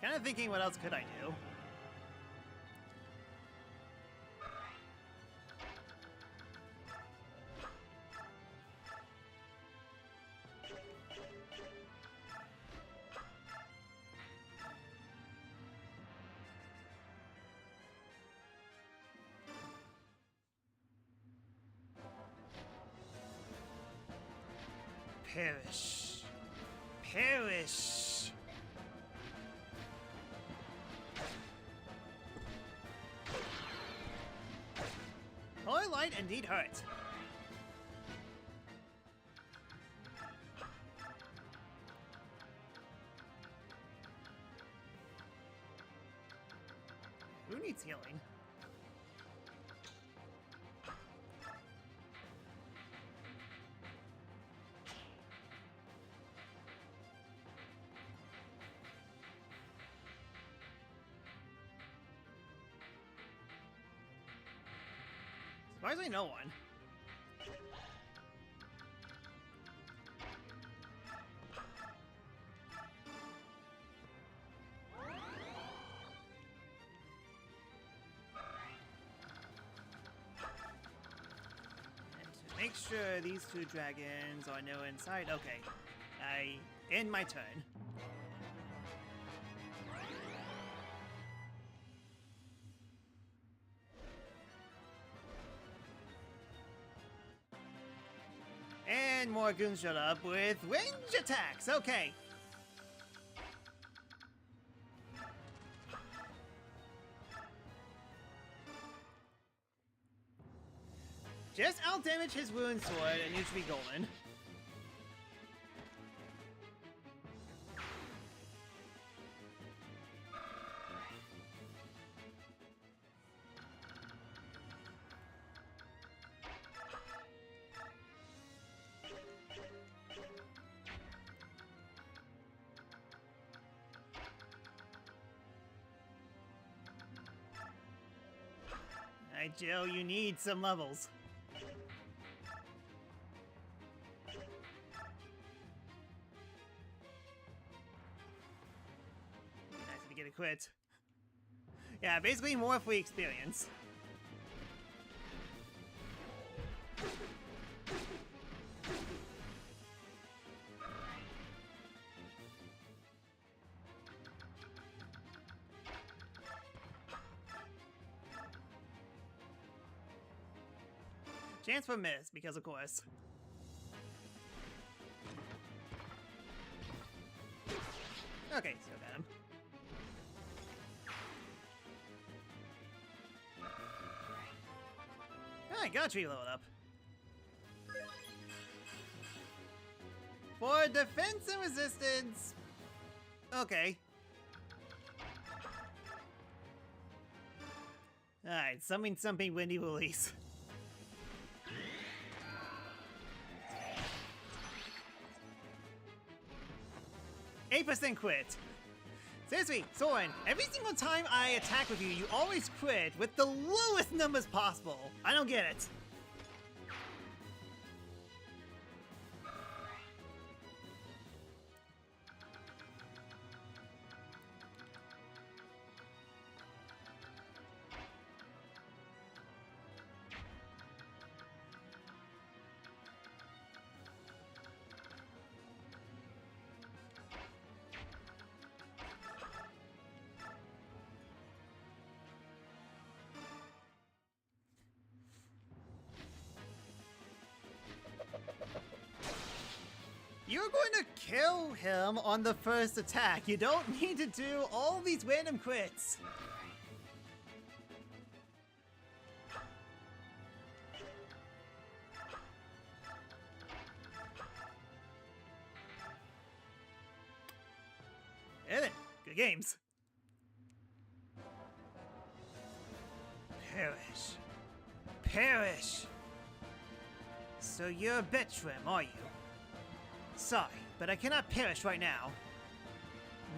[SPEAKER 1] Kind of thinking, what else could I do? Perish. Perish. Holy light indeed hurt. Who needs healing? Surprisingly, no one. And to make sure these 2 dragons are no inside. Okay, I end my turn. And more goons showed up with range attacks. Okay. Just out-damage his wound sword and you should be golden. Joe, you need some levels. Nice to get a crit. Yeah, basically more free experience. Chance for miss, because of course. Okay, still got him. Alright, got tree leveled up. For defense and resistance. Okay. Alright, something windy release. 8% crit. Seriously, Soren, every single time I attack with you, you always crit with the lowest numbers possible. I don't get it. You're going to kill him on the first attack. You don't need to do all these random crits. Good games. Perish. Perish! So you're a bit trim, are you? Sorry, but I cannot perish right now.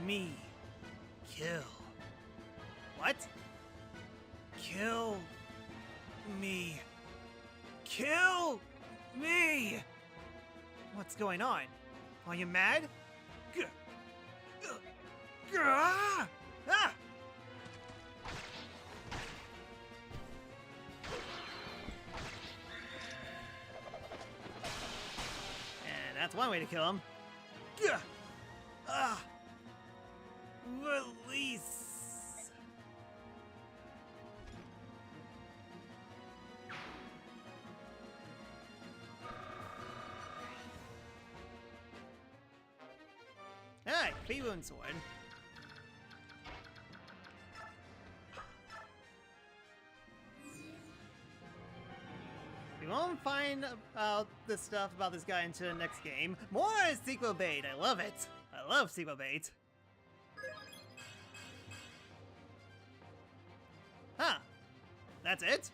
[SPEAKER 1] Me. Kill. What? Kill me. Kill me! What's going on? Are you mad? Ah! And that's one way to kill him. Release. Alright, Wound Sword. We won't find out the stuff about this guy until the next game. More sequel bait. I love it. I love sequel bait. Huh. That's it?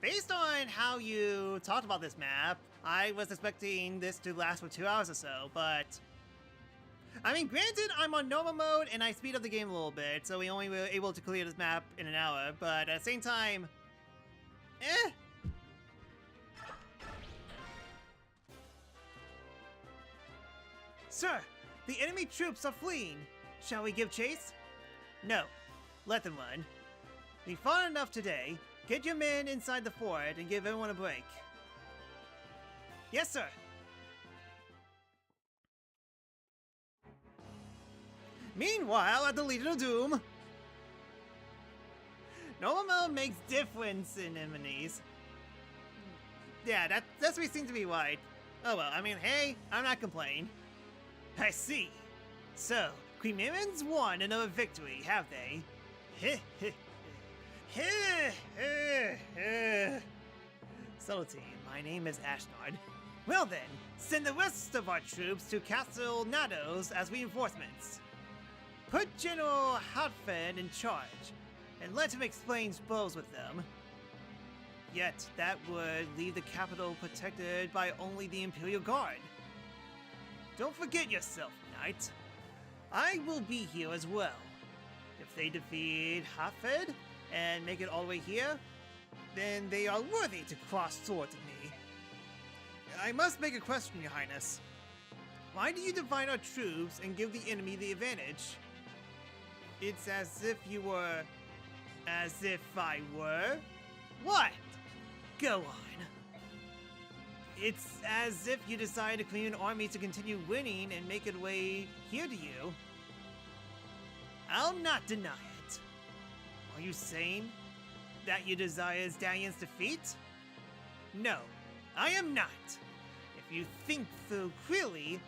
[SPEAKER 1] Based on how you talked about this map, I was expecting this to last for 2 hours or so, but... I mean, granted, I'm on normal mode and I speed up the game a little bit, so we only were able to clear this map in an hour, but at the same time... Sir, the enemy troops are fleeing. Shall we give chase? No. Let them run. We fought enough today. Get your men inside the fort and give everyone a break. Yes, sir. Meanwhile, at the Legion of Doom, normal mode makes difference in enemies. Yeah, that's what seems to be right. Oh well, I mean, hey, I'm not complaining. I see. So, Crimeans won another victory, have they? Subtlety, my name is Ashnard. Well then, send the rest of our troops to Castle Nados as reinforcements. Put General Hartford in charge, and let him exchange blows with them. Yet, that would leave the capital protected by only the Imperial Guard. Don't forget yourself, Knight. I will be here as well. If they defeat Hartford and make it all the way here, then they are worthy to cross swords with me. I must make a question, Your Highness. Why do you divide our troops and give the enemy the advantage? It's as if you were... As if I were? What? Go on. It's as if you decided to clean an army to continue winning and make it way here to you. I'll not deny it. Are you saying that you desire Radiance's defeat? No, I am not. If you think through clearly,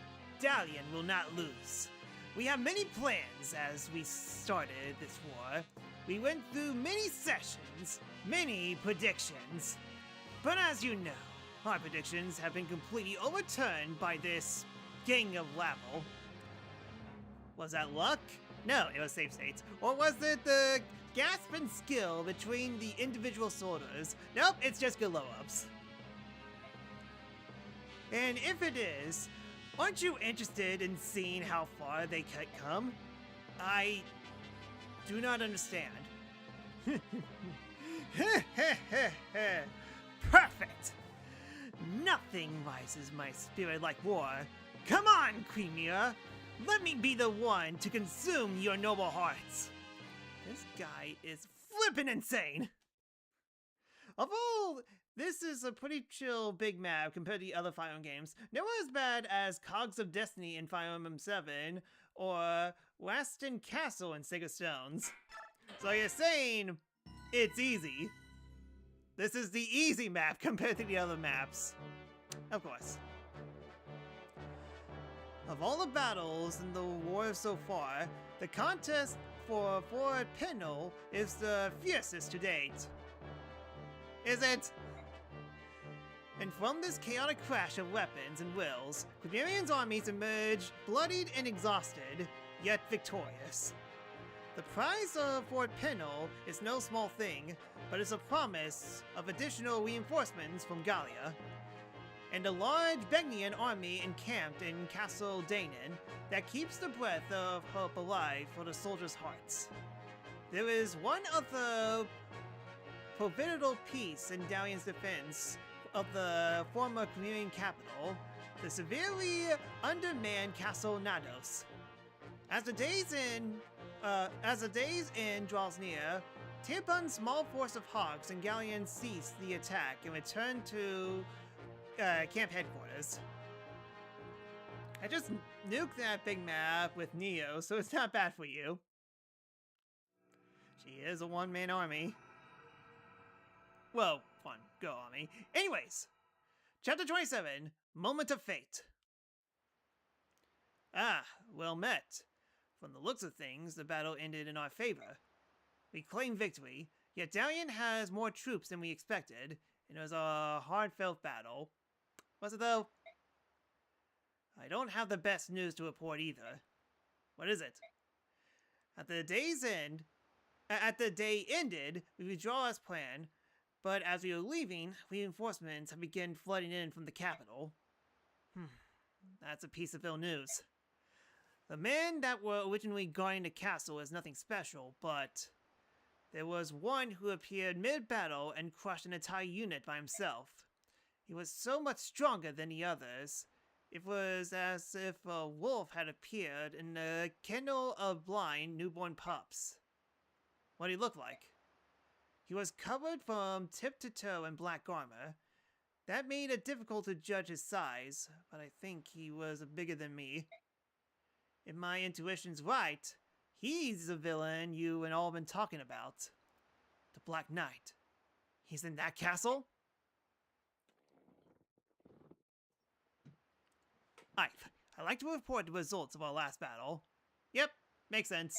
[SPEAKER 1] Dalian will not lose. We have many plans as we started this war. We went through many sessions, many predictions. But as you know, our predictions have been completely overturned by this gang of rabble. Was that luck? No, it was safe states. Or was it the gasp and skill between the individual soldiers? Nope, it's just good low-ups. And if it is, aren't you interested in seeing how far they could come? I do not understand. Perfect! Nothing rises my spirit like war. Come on, Crimea! Let me be the one to consume your noble hearts. This guy is flippin' insane! Although this is a pretty chill big map compared to the other Fire Emblem games, never as bad as Cogs of Destiny in Fire Emblem 7 or Waston Castle in Sacred Stones. So you're saying it's easy. This is the easy map compared to the other maps. Of course. Of all the battles in the war so far, the contest for Fort Pinel is the fiercest to date. Is it? And from this chaotic crash of weapons and wills, Bavarian's armies emerge bloodied and exhausted, yet victorious. The prize of Fort Pennell is no small thing, but is a promise of additional reinforcements from Gallia, and a large Begnian army encamped in Castle Danon that keeps the breath of hope alive for the soldiers' hearts. There is one other provisional piece in Dalian's defense of the former Crimean capital, the severely undermanned Castle Nados. As the day's end draws near, Tirpun's small force of Hogs and Galleons cease the attack and return to camp headquarters. I just nuked that big map with Neo, so it's not bad for you. She is a one-man army. Well, one go army. Anyways, Chapter 27, Moment of Fate. Ah, well met. From the looks of things, the battle ended in our favor. We claimed victory, yet Dalian has more troops than we expected, and it was a hard-fought battle. Was it though? I don't have the best news to report either. What is it? At the day ended, we withdraw as planned, but as we were leaving, reinforcements have begun flooding in from the capital. That's a piece of ill news. The men that were originally guarding the castle is nothing special, but there was one who appeared mid-battle and crushed an entire unit by himself. He was so much stronger than the others. It was as if a wolf had appeared in a kennel of blind newborn pups. What did he look like? He was covered from tip to toe in black armor. That made it difficult to judge his size, but I think he was bigger than me. If my intuition's right, he's the villain you and all been talking about. The Black Knight. He's in that castle? I'd like to report the results of our last battle. Yep, makes sense.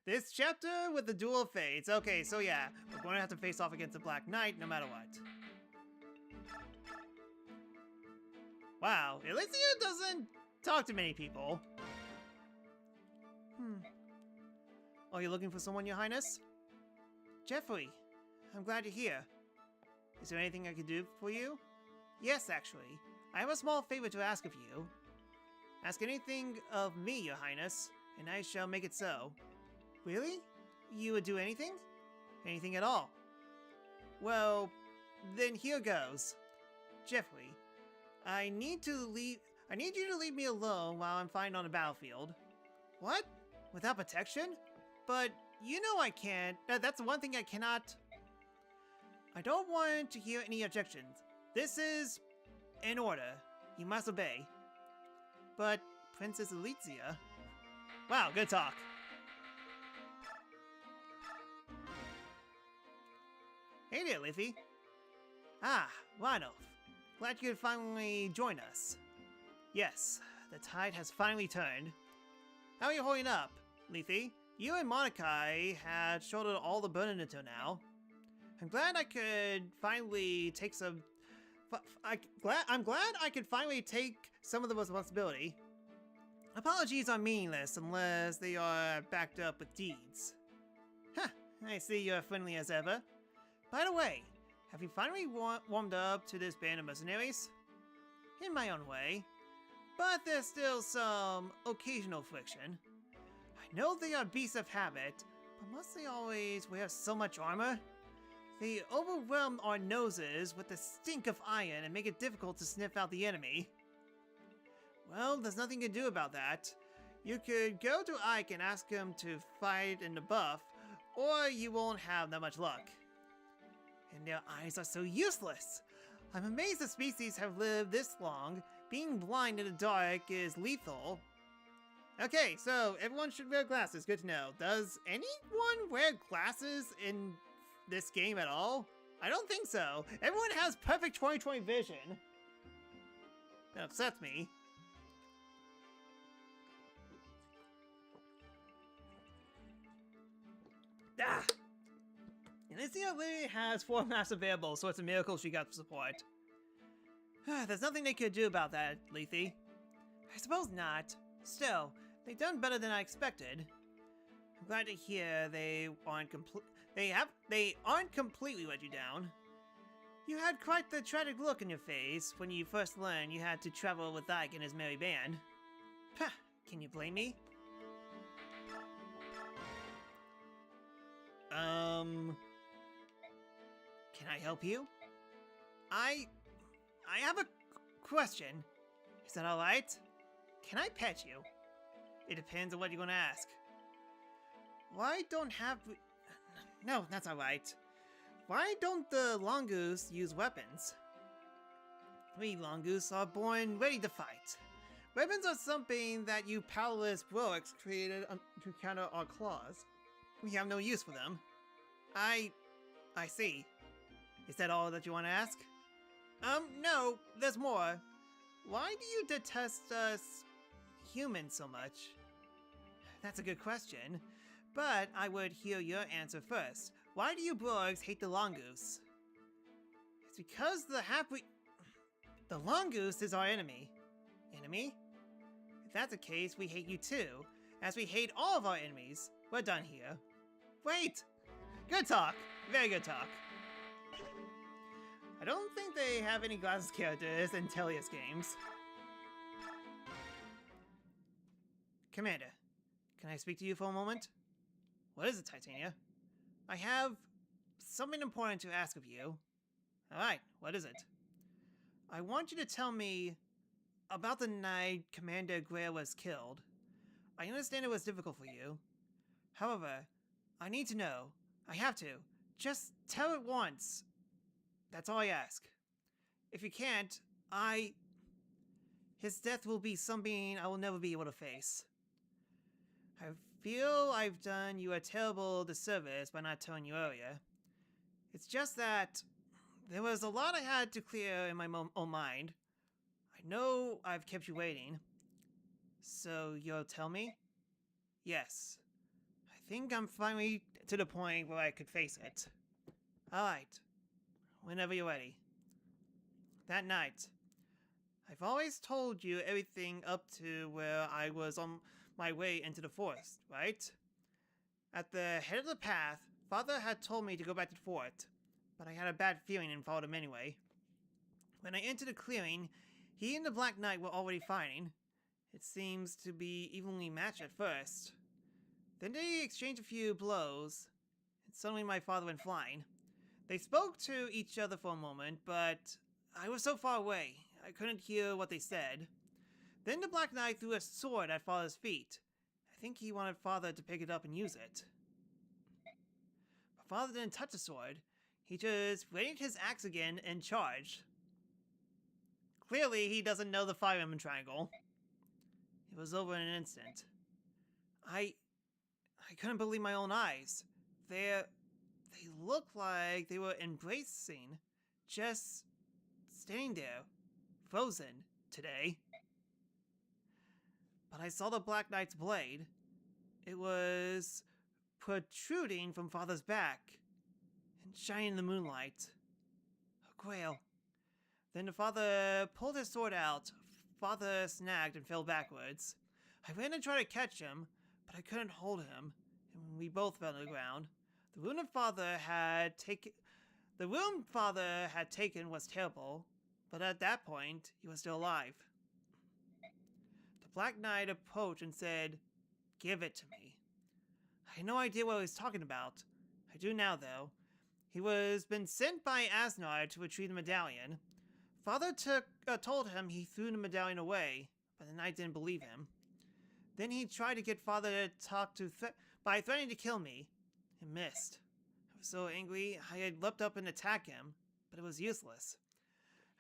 [SPEAKER 1] This chapter with the Duel of Fates. Okay, so yeah, we're going to have to face off against the Black Knight no matter what. Wow, Elysia doesn't talk to many people. Are you looking for someone, Your Highness? Jeffrey, I'm glad you're here. Is there anything I could do for you? Yes, actually. I have a small favor to ask of you. Ask anything of me, Your Highness, and I shall make it so. Really? You would do anything? Anything at all? Well, then here goes. Jeffrey, I need you to leave me alone while I'm fighting on the battlefield. What? Without protection? But you know I can't. That's the one thing I cannot. I don't want to hear any objections. This is an order. You must obey. But Princess Elysia. Wow, good talk. Hey there, Liffy. Ah, Ranulf. Glad you could finally join us. Yes, the tide has finally turned. How are you holding up, Leafy? You and Monokai had shouldered all the burden until now. I'm glad I could finally take some... I'm glad I could finally take some of the responsibility. Apologies are meaningless unless they are backed up with deeds. Huh, I see you're friendly as ever. By the way, have you finally warmed up to this band of mercenaries? In my own way, but there's still some occasional friction. I know they are beasts of habit, but must they always wear so much armor? They overwhelm our noses with the stink of iron and make it difficult to sniff out the enemy. Well, there's nothing you can do about that. You could go to Ike and ask him to fight in the buff, or you won't have that much luck. And their eyes are so useless. I'm amazed the species have lived this long. Being blind in the dark is lethal. Okay, so everyone should wear glasses. Good to know. Does anyone wear glasses in this game at all? I don't think so. Everyone has perfect 20/20 vision. That upsets me. Ah! Elysia literally has 4 maps available, so it's a miracle she got support. There's nothing they could do about that, Lethe. I suppose not. Still, they've done better than I expected. I'm glad to hear they aren't completely let you down. You had quite the tragic look in your face when you first learned you had to travel with Ike and his merry band. Pah, can you blame me? Can I help you? I have a question. Is that alright? Can I pet you? It depends on what you're gonna ask. Why don't have... No, that's alright. Why don't the Longoose use weapons? We Longoose are born ready to fight. Weapons are something that you powerless Broics created to counter our claws. We have no use for them. I see. Is that all that you want to ask? No, there's more. Why do you detest us humans so much? That's a good question, but I would hear your answer first. Why do you Broics hate the Longoose? It's because the Longoose is our enemy. Enemy? If that's the case, we hate you too, as we hate all of our enemies. We're done here. Wait! Good talk! Very good talk. I don't think they have any glasses characters in Tellius games. Commander, can I speak to you for a moment? What is it, Titania? I have something important to ask of you. Alright, what is it? I want you to tell me about the night Commander Greer was killed. I understand it was difficult for you. However, I need to know. I have to. Just tell it once. That's all I ask. If you can't, his death will be something I will never be able to face. I feel I've done you a terrible disservice by not telling you earlier. It's just that there was a lot I had to clear in my own mind. I know I've kept you waiting. So you'll tell me? Yes. I think I'm finally to the point where I could face it. Alright. Whenever you're ready. That night, I've always told you everything up to where I was on my way into the forest, right? At the head of the path, Father had told me to go back to the fort, but I had a bad feeling and followed him anyway. When I entered the clearing, he and the Black Knight were already fighting. It seems to be evenly matched at first. Then they exchanged a few blows, and suddenly my father went flying. They spoke to each other for a moment, but I was so far away, I couldn't hear what they said. Then the Black Knight threw a sword at Father's feet. I think he wanted Father to pick it up and use it. But Father didn't touch the sword. He just raised his axe again and charged. Clearly, he doesn't know the Fire Emblem Triangle. It was over in an instant. I couldn't believe my own eyes. They looked like they were embracing, just standing there, frozen, today. But I saw the Black Knight's blade. It was protruding from Father's back and shining in the moonlight. A grail. Then the Father pulled his sword out. Father snagged and fell backwards. I ran to try to catch him, but I couldn't hold him, and we both fell to the ground. The wound Father had taken was terrible, but at that point, he was still alive. The Black Knight approached and said, "Give it to me." I had no idea what he was talking about. I do now, though. He was been sent by Asnar to retrieve the medallion. Father told him he threw the medallion away, but the knight didn't believe him. Then he tried to get Father to talk by threatening to kill me. It missed. I was so angry, I had leapt up and attacked him, but it was useless.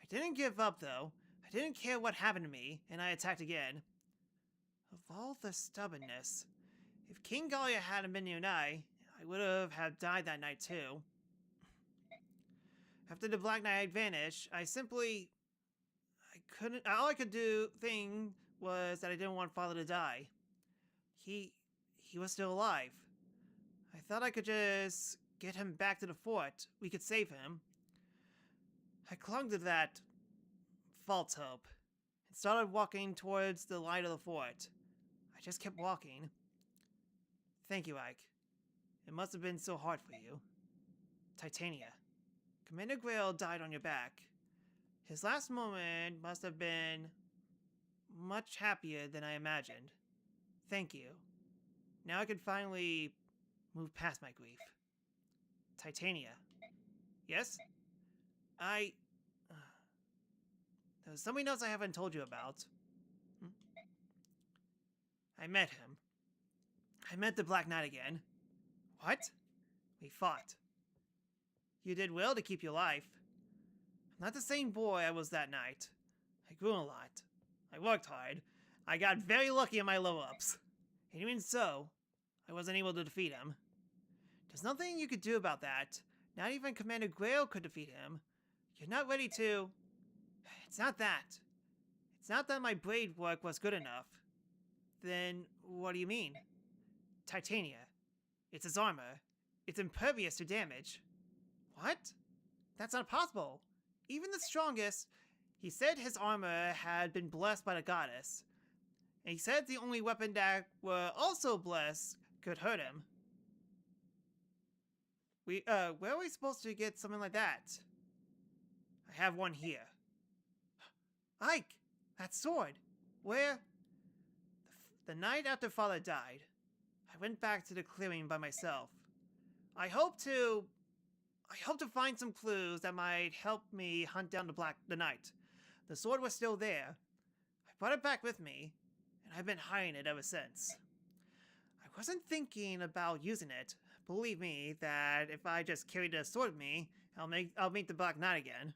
[SPEAKER 1] I didn't give up, though. I didn't care what happened to me, and I attacked again. Of all the stubbornness. If King Galia hadn't been nearby, I would have died that night, too. After the Black Knight had vanished, all I could think was that I didn't want Father to die. He was still alive. I thought I could just get him back to the fort. We could save him. I clung to that false hope and started walking towards the light of the fort. I just kept walking. Thank you, Ike. It must have been so hard for you. Titania. Commander Grail died on your back. His last moment must have been much happier than I imagined. Thank you. Now I can finally move past my grief. Titania. Yes? There's something else I haven't told you about. I met him. I met the Black Knight again. What? We fought. You did well to keep your life. I'm not the same boy I was that night. I grew a lot. I worked hard. I got very lucky in my level-ups. And even so, I wasn't able to defeat him. There's nothing you could do about that. Not even Commander Grail could defeat him. You're not ready to... It's not that. It's not that my blade work was good enough. Then, what do you mean? Titania. It's his armor. It's impervious to damage. What? That's not possible. Even the strongest... He said his armor had been blessed by the goddess. And he said the only weapon that were also blessed could hurt him. Where are we supposed to get something like that? I have one here. Ike! That sword! Where? The night after Father died, I went back to the clearing by myself. I hope to find some clues that might help me hunt down the Knight. The sword was still there. I brought it back with me, and I've been hiding it ever since. I wasn't thinking about using it. Believe me that if I just carried the sword with me, I'll meet the Black Knight again.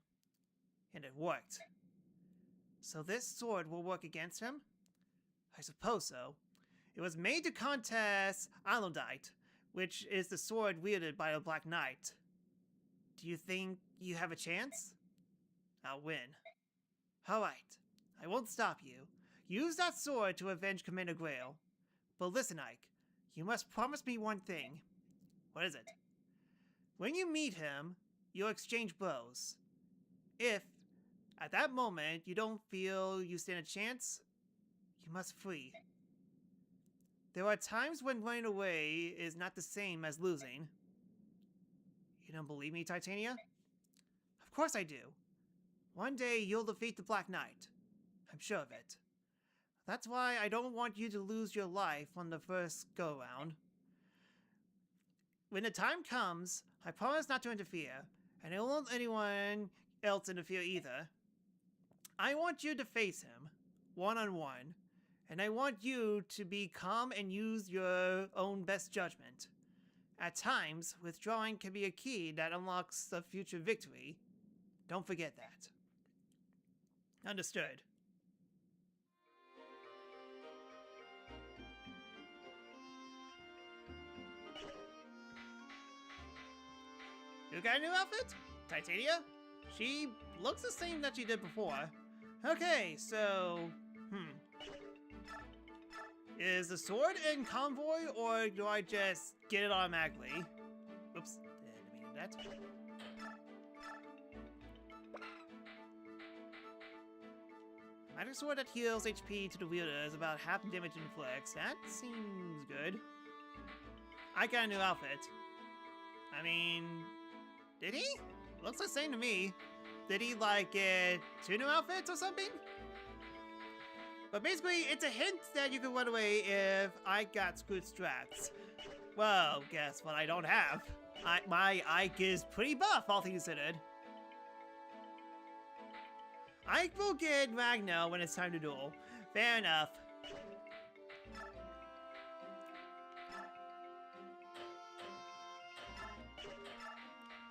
[SPEAKER 1] And it worked. So this sword will work against him? I suppose so. It was made to contest Alodite, which is the sword wielded by the Black Knight. Do you think you have a chance? I'll win. Alright, I won't stop you. Use that sword to avenge Commander Grail. But listen, Ike, you must promise me one thing. What is it? When you meet him, you'll exchange blows. If, at that moment, you don't feel you stand a chance, you must flee. There are times when running away is not the same as losing. You don't believe me, Titania? Of course I do. One day you'll defeat the Black Knight. I'm sure of it. That's why I don't want you to lose your life on the first go-round. When the time comes, I promise not to interfere, and I won't let anyone else interfere either. I want you to face him, one-on-one, and I want you to be calm and use your own best judgment. At times, withdrawing can be a key that unlocks the future victory. Don't forget that. Understood. You got a new outfit? Titania? She looks the same that she did before. Okay, so... Is the sword in convoy, or do I just get it automatically? Oops, didn't mean that. Magic sword that heals HP to the wielder is about half the damage inflicts. That seems good. I got a new outfit. I mean... Did he? Looks the same to me. Did he, like, get 2 new outfits or something? But basically, it's a hint that you can run away if I got screwed strats. Well, guess what I don't have. My Ike is pretty buff, all things considered. Ike will get Ragnar when it's time to duel. Fair enough.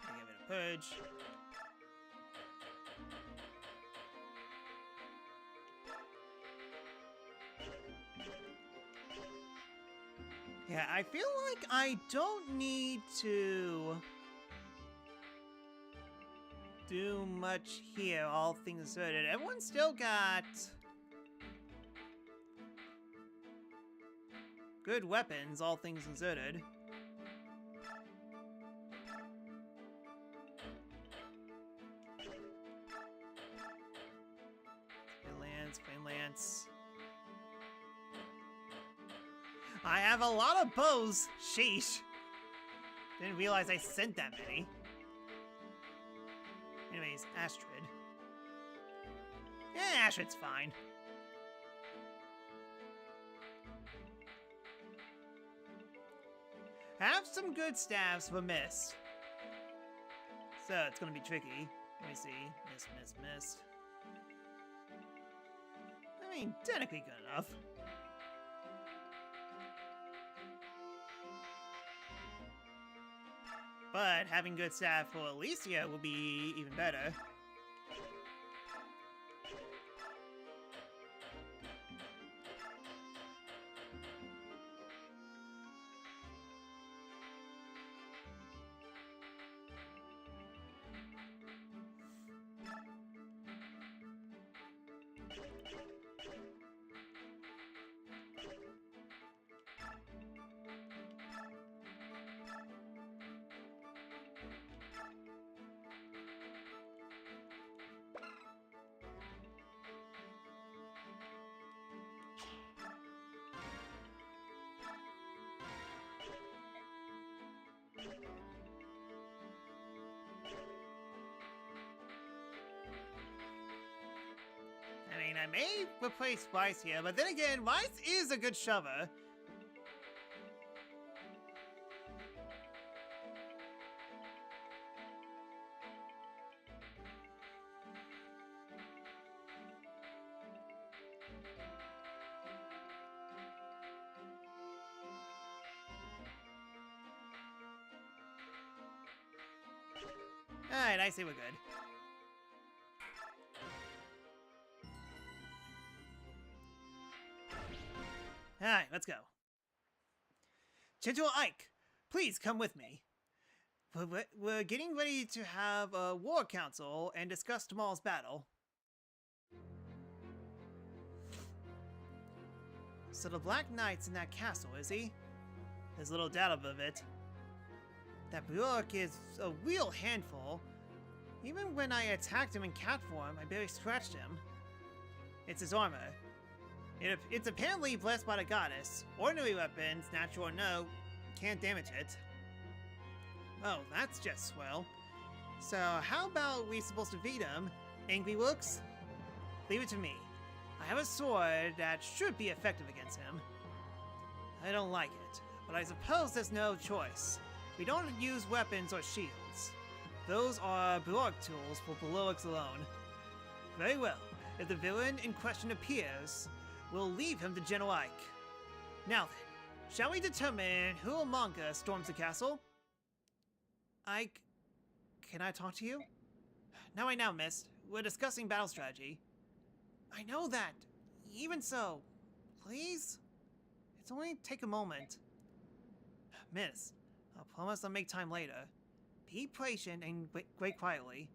[SPEAKER 1] I give it a purge. Yeah, I feel like I don't need to do much here, all things considered. Everyone's still got good weapons, all things considered. I have a lot of bows. Sheesh. Didn't realize I sent that many. Anyways, Astrid. Yeah, Astrid's fine. Have some good staffs for Mist. So it's gonna be tricky. Let me see. Mist. I mean, technically good enough. But having good staff for Alicia will be even better. I mean, I may replace Rice here, but then again, Rice is a good shover. Alright, I say we're good. Alright, let's go. Gentle Ike, please come with me. We're getting ready to have a war council and discuss tomorrow's battle. So the Black Knight's in that castle, is he? There's little doubt of it. That Bjork is a real handful. Even when I attacked him in cat form, I barely scratched him. It's his armor. It's apparently blessed by the goddess. Ordinary weapons, natural or no, can't damage it. Oh, that's just swell. So how about we supposed to beat him? Angry looks? Leave it to me. I have a sword that should be effective against him. I don't like it, but I suppose there's no choice. We don't use weapons or shields. Those are Bjork tools for Beloix alone. Very well. If the villain in question appears, we'll leave him to Gentle Ike. Now then, shall we determine who among us storms the castle? Ike, can I talk to you? No, right now, miss. We're discussing battle strategy. I know that. Even so, please? It's only take a moment. Miss, I'll promise I'll make time later. Be patient and wait quietly.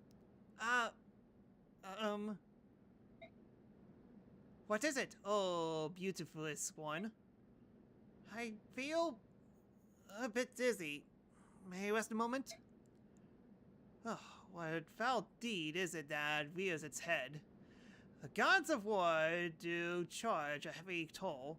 [SPEAKER 1] What is it? Oh, beautifulest one. I feel a bit dizzy. May I rest a moment? Oh, what foul deed is it that rears its head? The gods of war do charge a heavy toll.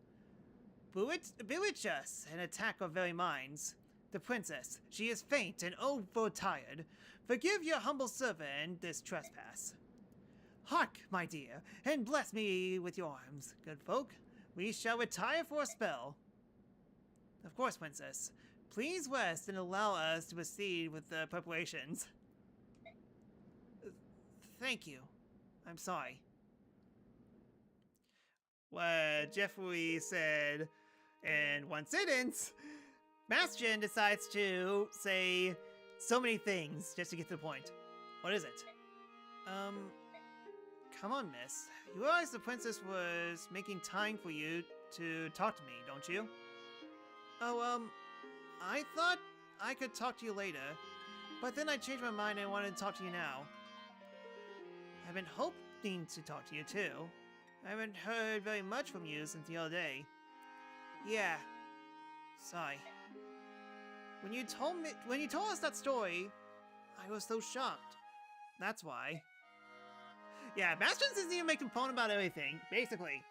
[SPEAKER 1] Bewitch us and attack our very minds. The princess, she is faint and overtired. Forgive your humble servant this trespass. Hark, my dear, and bless me with your arms, good folk. We shall retire for a spell. Of course, princess. Please rest and allow us to proceed with the preparations. Thank you. I'm sorry. What Jeffrey said in one sentence, Bastion decides to say so many things just to get to the point. What is it? Come on, miss. You realize the princess was making time for you to talk to me, don't you? Oh, I thought I could talk to you later, but then I changed my mind and wanted to talk to you now. I've been hoping to talk to you too. I haven't heard very much from you since the other day. Yeah. Sigh. When you told us that story, I was so shocked. That's why. Yeah, Bastion doesn't even make a point about everything, basically.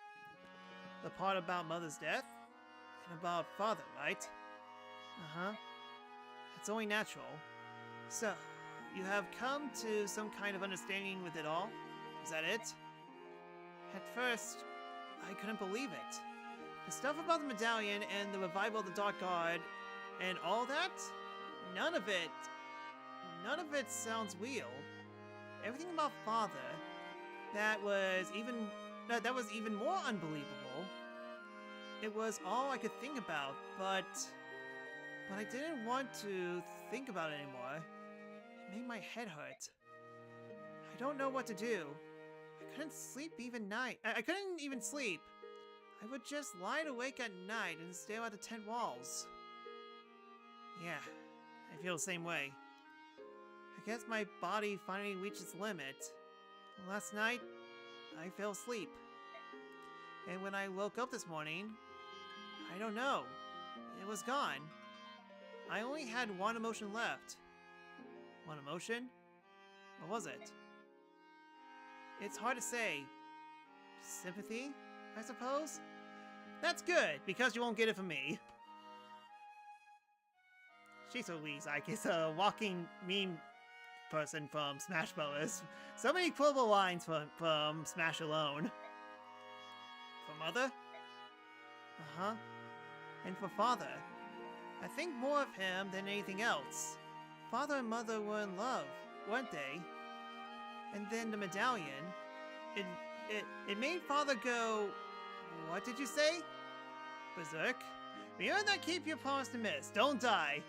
[SPEAKER 1] The part about Mother's death? Thinking about father, right? Uh-huh. It's only natural. So, you have come to some kind of understanding with it all? Is that it? At first, I couldn't believe it. The stuff about the medallion and the revival of the Dark God and all that? None of it sounds real. Everything about father, that was even more unbelievable. It was all I could think about, but I didn't want to think about it anymore. It made my head hurt. I don't know what to do. I couldn't sleep even night. I couldn't even sleep. I would just lie awake at night and stare at the tent walls. Yeah, I feel the same way. I guess my body finally reached its limit. Last night, I fell asleep. And when I woke up this morning, I don't know. It was gone. I only had one emotion left. One emotion? What was it? It's hard to say. Sympathy, I suppose? That's good, because you won't get it from me. Shiso Weezak is a walking meme person from Smash Bros. So many quotable lines from Smash alone. For mother? Uh-huh. And for father. I think more of him than anything else. Father and mother were in love, weren't they? And then the medallion. It made father go... What did you say? Berserk? Remember that keep your promise to miss. Don't die.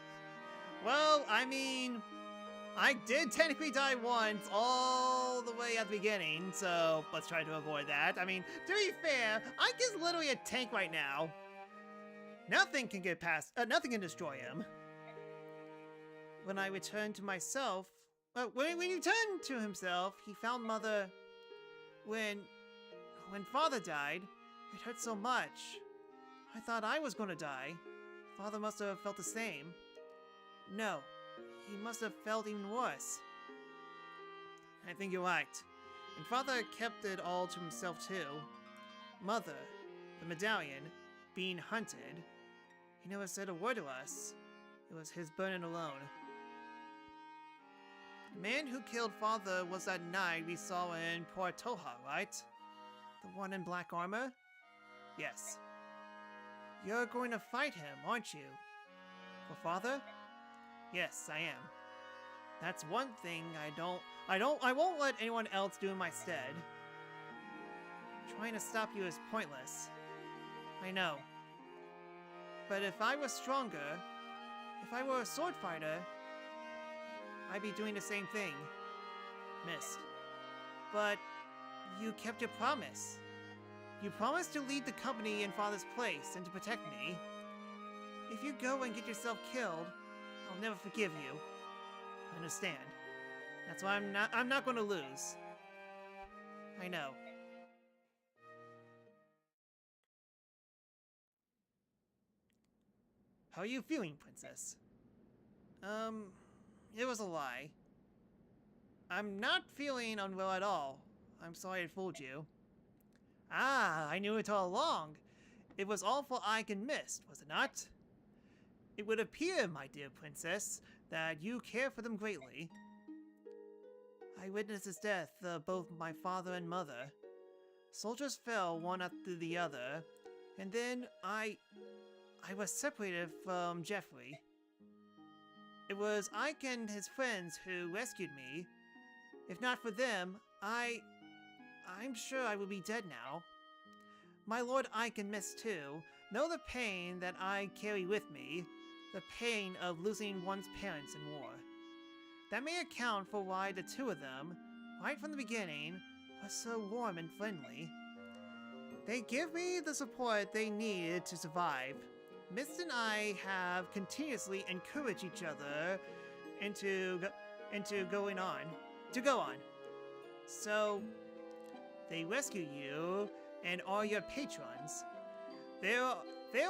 [SPEAKER 1] Well, I mean... I did technically die once, all the way at the beginning, so let's try to avoid that. I mean, to be fair, Ike is literally a tank right now. Nothing can get past, nothing can destroy him. When I returned to myself, when he returned to himself, he found mother. When father died, it hurt so much. I thought I was gonna die. Father must have felt the same. No. He must have felt even worse. I think you're right. And father kept it all to himself too. Mother, the medallion, being hunted, he never said a word to us. It was his burden alone. The man who killed father was that knight we saw in Port Toha, right? The one in black armor? Yes. You're going to fight him, aren't you? For father? Yes, I am. That's one thing I won't let anyone else do in my stead. Trying to stop you is pointless. I know. But if I was stronger, if I were a sword fighter, I'd be doing the same thing. Missed. But you kept your promise. You promised to lead the company in Father's place and to protect me. If you go and get yourself killed, I'll never forgive you. I understand. That's why I'm not going to lose. I know. How are you feeling, Princess? It was a lie. I'm not feeling unwell at all. I'm sorry I fooled you. Ah, I knew it all along. It was all for Ike and Mist, was it not? It would appear, my dear princess, that you care for them greatly. I witnessed his death of both my father and mother. Soldiers fell one after the other, and then I was separated from Jeffrey. It was Ike and his friends who rescued me. If not for them, I'm sure I would be dead now. My lord Ike and Miss too know the pain that I carry with me. The pain of losing one's parents in war. That may account for why the two of them, right from the beginning, were so warm and friendly. They give me the support they needed to survive. Mist and I have continuously encouraged each other to go on. So, they rescue you and are your patrons. There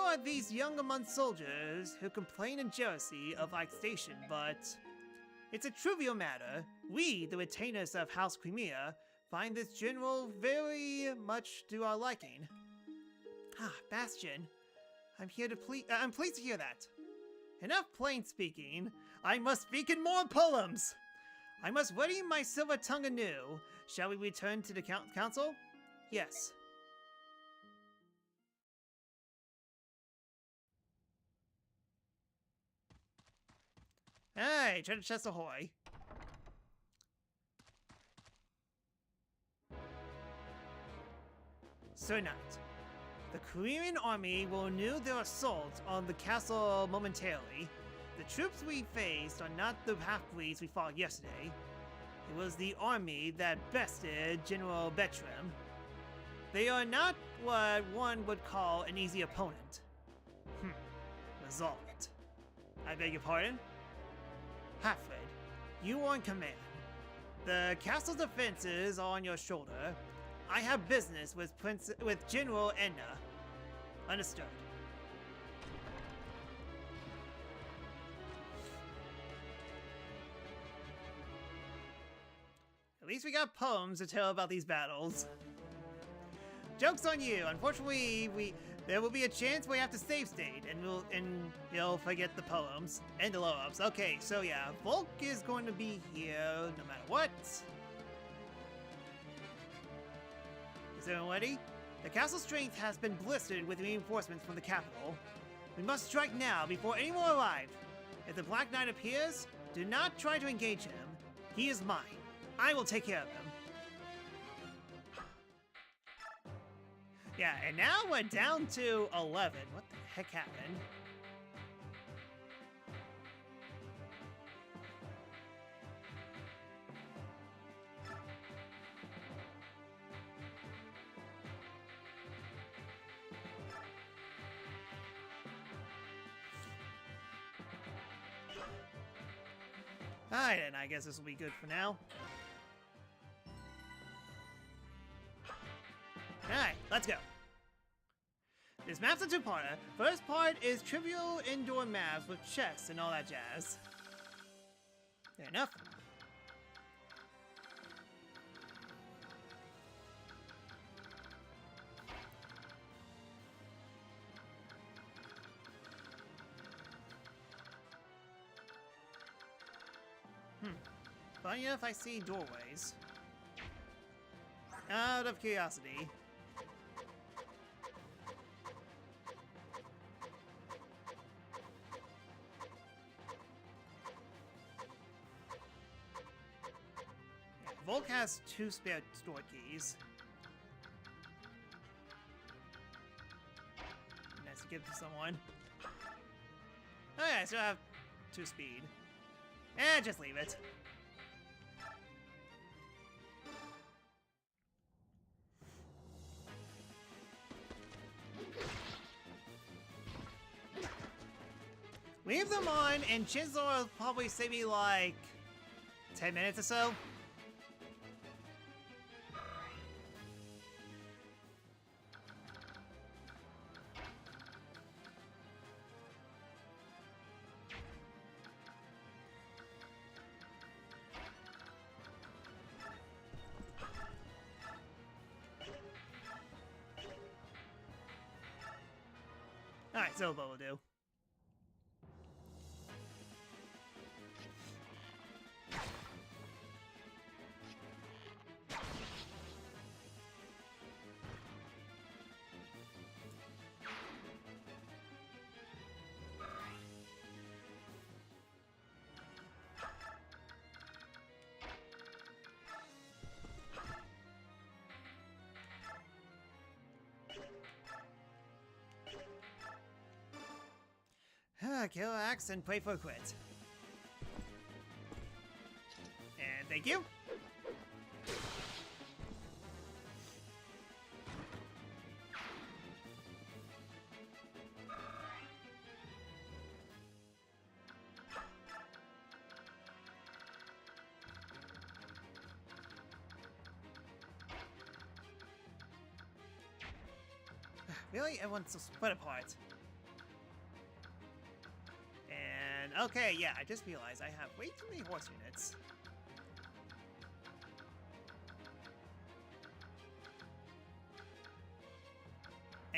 [SPEAKER 1] are these young among soldiers who complain in jealousy of Ike's station, but it's a trivial matter. We, the retainers of House Crimea, find this general very much to our liking. Ah, Bastion. I'm pleased to hear that. Enough plain speaking. I must speak in more poems. I must ready my silver tongue anew. Shall we return to the council? Yes. Hey, treasure chest ahoy. Sir Knight, the Korean army will renew their assault on the castle momentarily. The troops we faced are not the half-breeds we fought yesterday. It was the army that bested General Bertram. They are not what one would call an easy opponent. Resolve it. I beg your pardon? Halfred, you are in command. The castle's defenses are on your shoulder. I have business with General Edna. Understood. At least we got poems to tell about these battles. Joke's on you. Unfortunately, there will be a chance we have to save state, and you'll forget the poems and the low-ups. Okay, so yeah, Volk is going to be here no matter what. Is everyone ready? The castle's strength has been blistered with reinforcements from the capital. We must strike now before any more arrive. If the Black Knight appears, do not try to engage him. He is mine. I will take care of him. Yeah, and now we're down to 11. What the heck happened? Alright, and I guess this will be good for now. Alright, let's go. This map's a two-parter. First part is trivial indoor maps with chess and all that jazz. Fair enough. Funny enough, I see doorways. Out of curiosity. Yeah, Volk has 2 spare store keys. Nice to give to someone. Oh yeah, I still have 2 speed. Just leave it. Leave them on, and chances are it'll probably save me like 10 minutes or so. Alright, Zobo will do. Kill axe and pray for a quit. And thank you. Really? Everyone's so split apart. Okay, yeah, I just realized I have way too many horse units.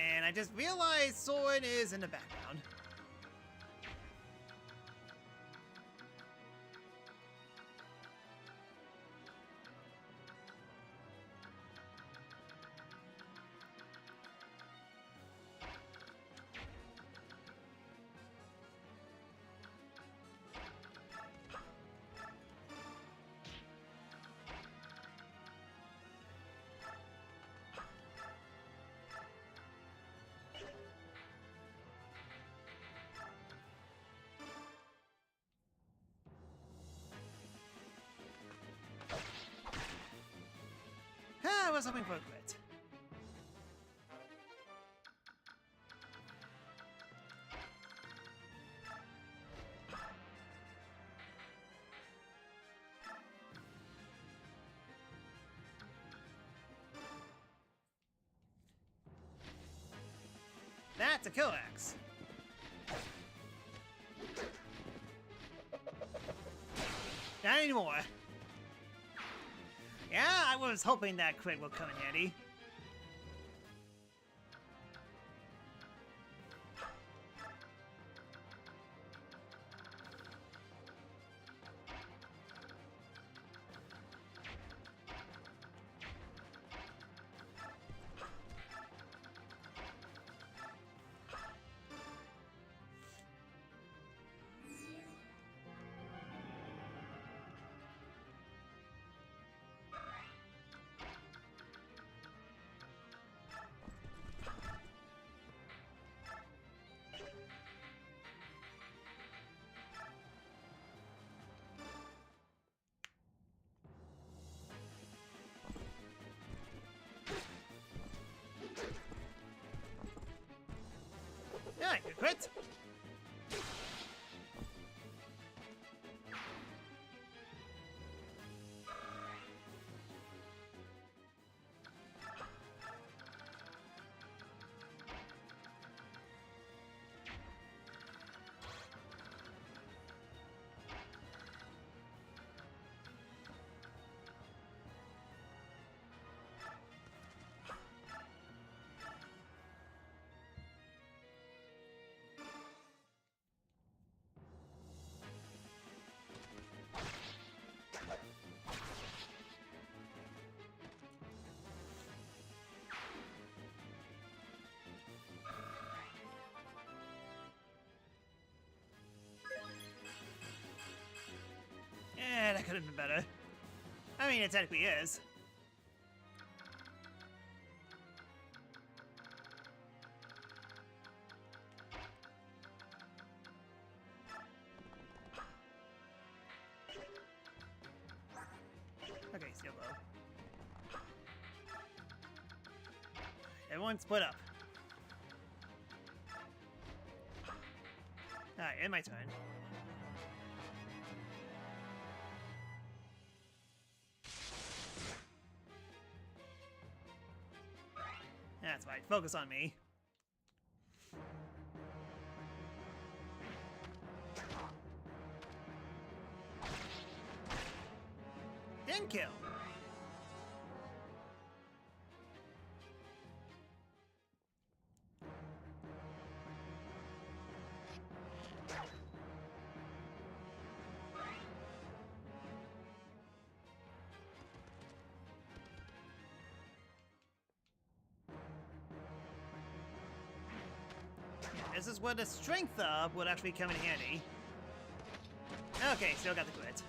[SPEAKER 1] And I just realized Soren is in the background. I was hoping for a crit. That's a kill axe. Not anymore. Yeah, I was hoping that crit would come in handy. Yeah, good crit. Yeah, that could have been better. I mean, it technically is. Okay, still low. Everyone split up. Alright, and my turn. That's fine. Focus on me. Then kill. This is where the strength up would actually come in handy. Okay, still got the crit.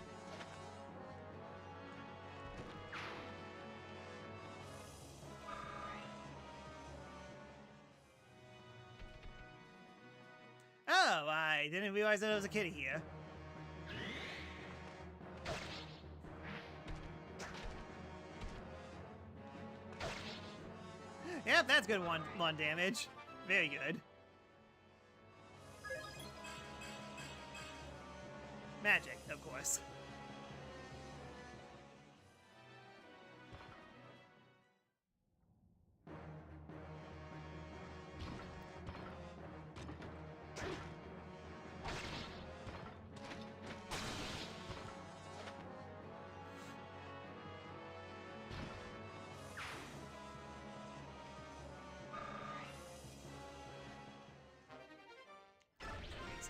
[SPEAKER 1] Oh, I didn't realize that there was a kitty here. Yep, that's good one damage. Very good. Magic, of course.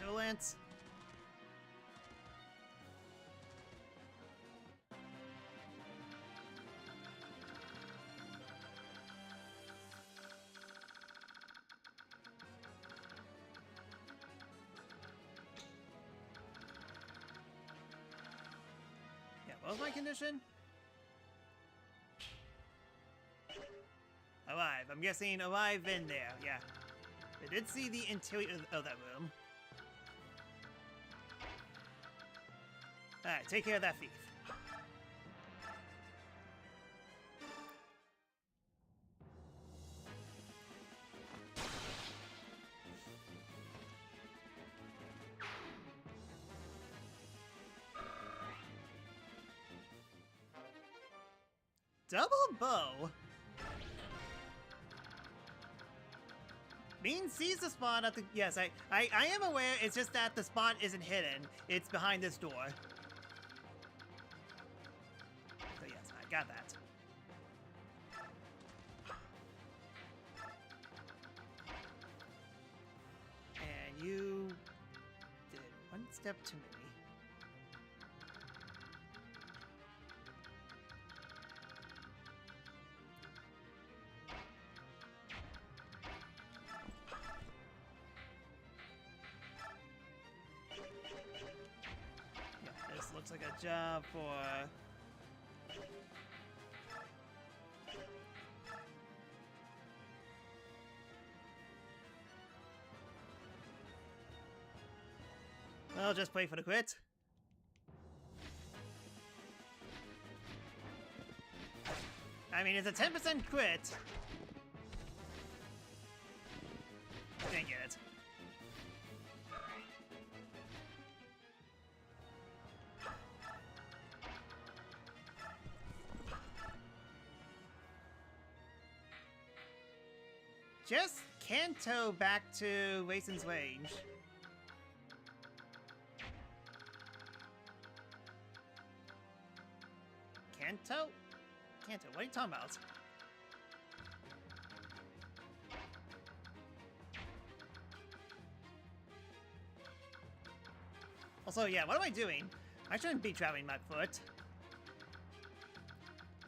[SPEAKER 1] Turtle Lance. Yeah, what was my condition? Alive. I'm guessing alive in there. Yeah. I did see the interior of that room. Alright, take care of that thief. Double bow? Bean sees the spot at the... Yes, I am aware, it's just that the spot isn't hidden. It's behind this door. So yes, I got that. And you did one step too many. Looks like a job for... Well, just play for the crit. I mean, it's a 10% crit. Didn't get it. Just Kanto back to Wayson's range. Kanto? Kanto, what are you talking about? Also, yeah, what am I doing? I shouldn't be traveling my foot.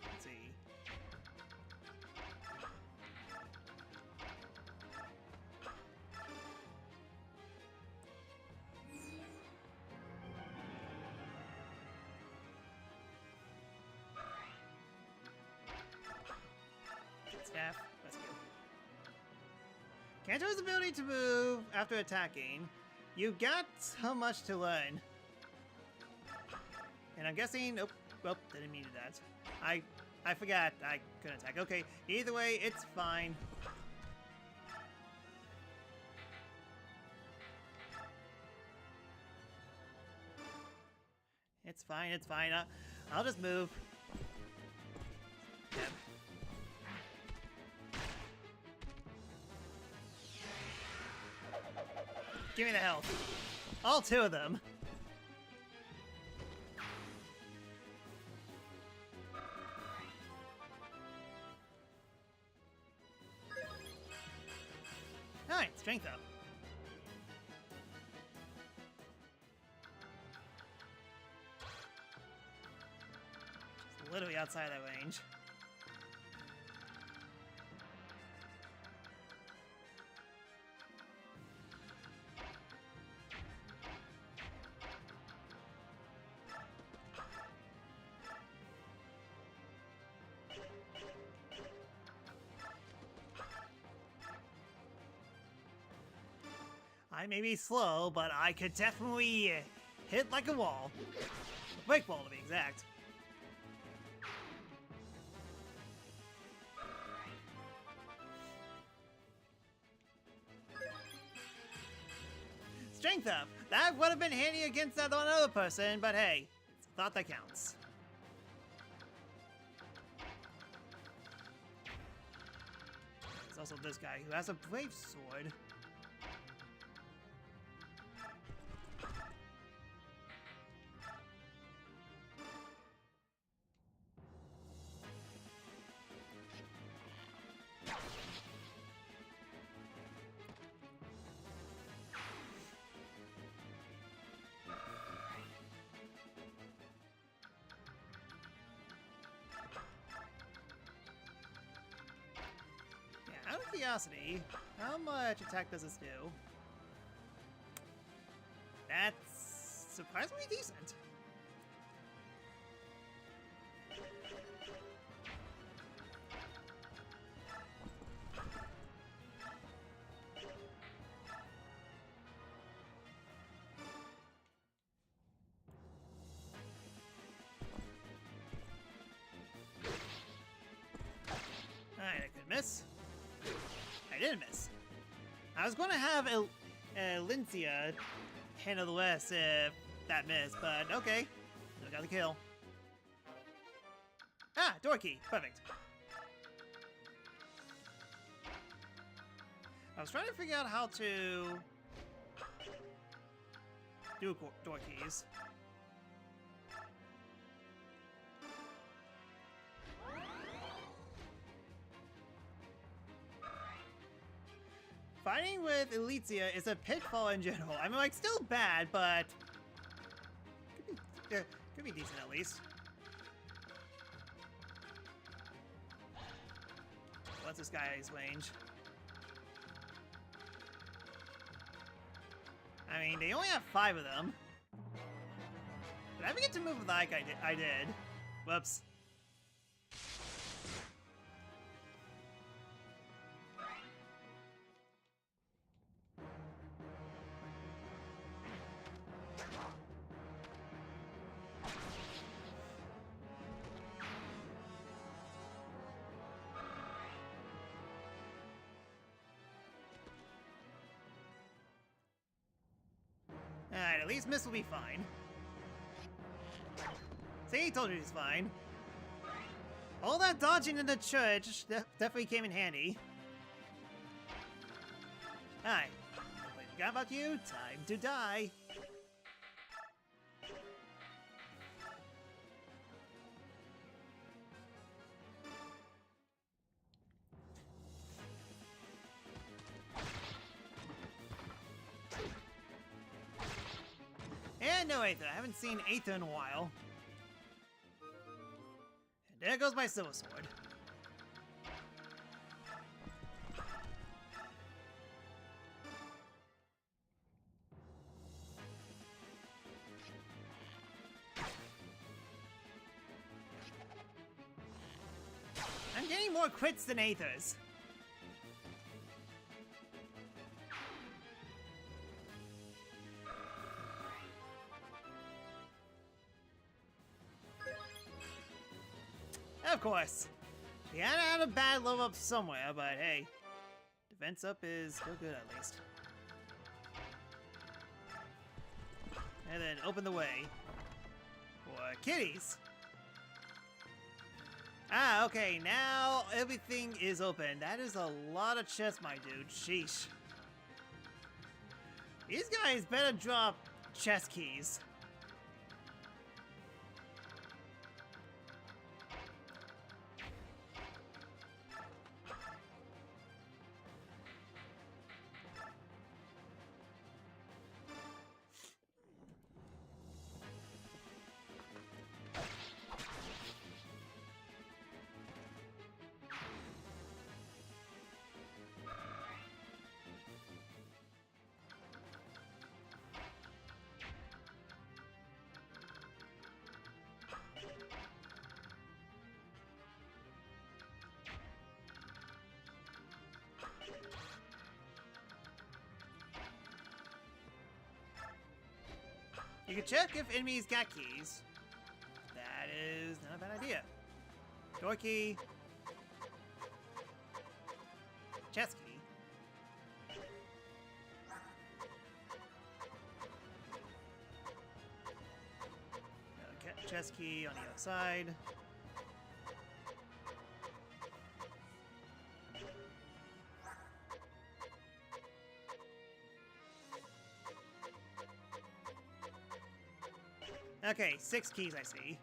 [SPEAKER 1] Let's see. Staff. Let's go. Kanto's ability to move after attacking. You got so much to learn. And I'm guessing... Oh, well, didn't mean to do that. I forgot I couldn't attack. Okay, either way, it's fine. It's fine, it's fine. I'll just move. Yeah. Give me the health. All two of them. Alright, strength up. Just literally outside that range. I may be slow, but I could definitely hit like a wall. A brick wall, to be exact. Strength up. That would have been handy against that one other person, but hey, it's a thought that counts. There's also this guy who has a brave sword. Out of curiosity, how much attack does this do? That's surprisingly decent. Alright, I could miss. I didn't miss. I was going to have Lincia handle the rest if that missed, but okay. Still got the kill. Ah, door key. Perfect. I was trying to figure out how to do door keys. Fighting with Elitzia is a pitfall in general. I mean, like, still bad, but could be decent at least. What's this guy's range? I mean, they only have 5 of them. Did I ever get to move like I did? Whoops. Alright, at least Miss will be fine. See, he told you he's fine. All that dodging in the church definitely came in handy. Alright, forgot about you. Time to die. And no Aether. I haven't seen Aether in a while. And there goes my Silver Sword. I'm getting more crits than Aethers. Of course. He had a bad level up somewhere, but hey. Defense up is still good at least. And then open the way for kitties. Ah, okay, now everything is open. That is a lot of chests, my dude. Sheesh. These guys better drop chest keys. You can check if enemies got keys. That is not a bad idea. Door key. Chest key. Chest key on the other side. Okay, 6 keys I see.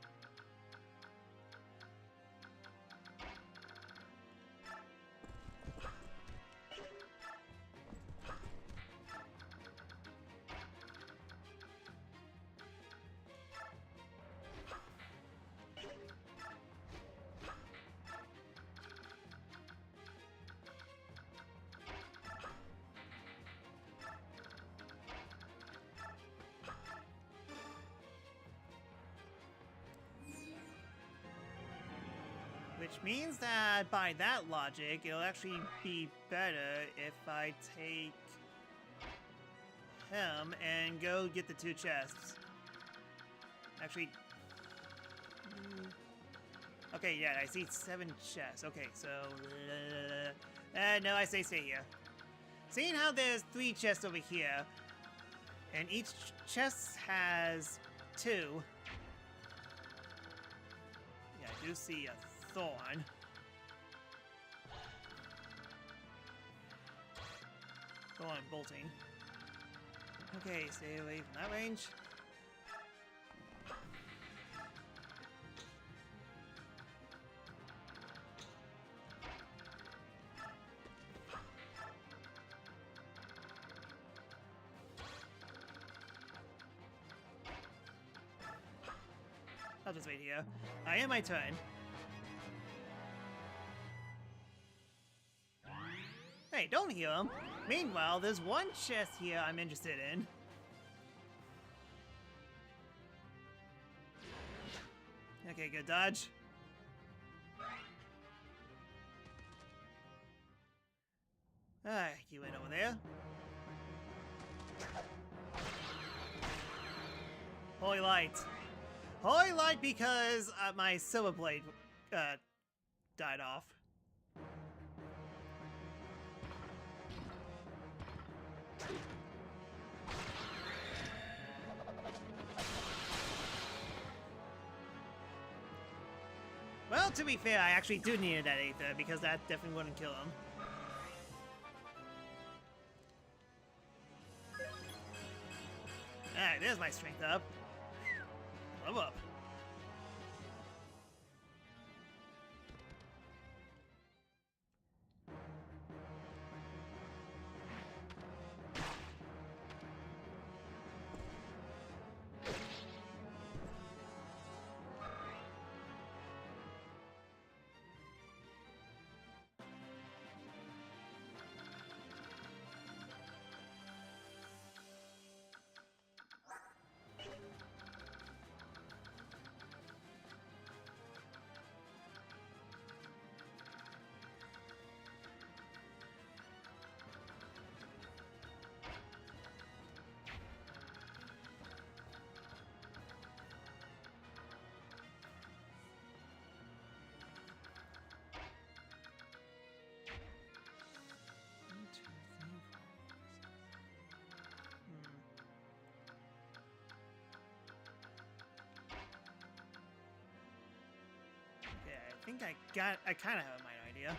[SPEAKER 1] Which means that by that logic, it'll actually be better if I take him and go get the 2 chests. Actually... Okay, yeah, I see 7 chests. Okay, so... no, I say stay here. Seeing how there's 3 chests over here, and each chest has 2. Yeah, I do see a thorn. Thorn bolting. Okay, stay away from that range. I'll just wait here. I am my turn. Hey, don't heal him. Meanwhile, there's 1 chest here I'm interested in. Okay, good dodge. Alright, you went over there. Holy light. Holy light because my silver blade died off. Well, to be fair, I actually do need that Aether because that definitely wouldn't kill him. Alright, there's my strength up. Level up. I think I kind of have my idea.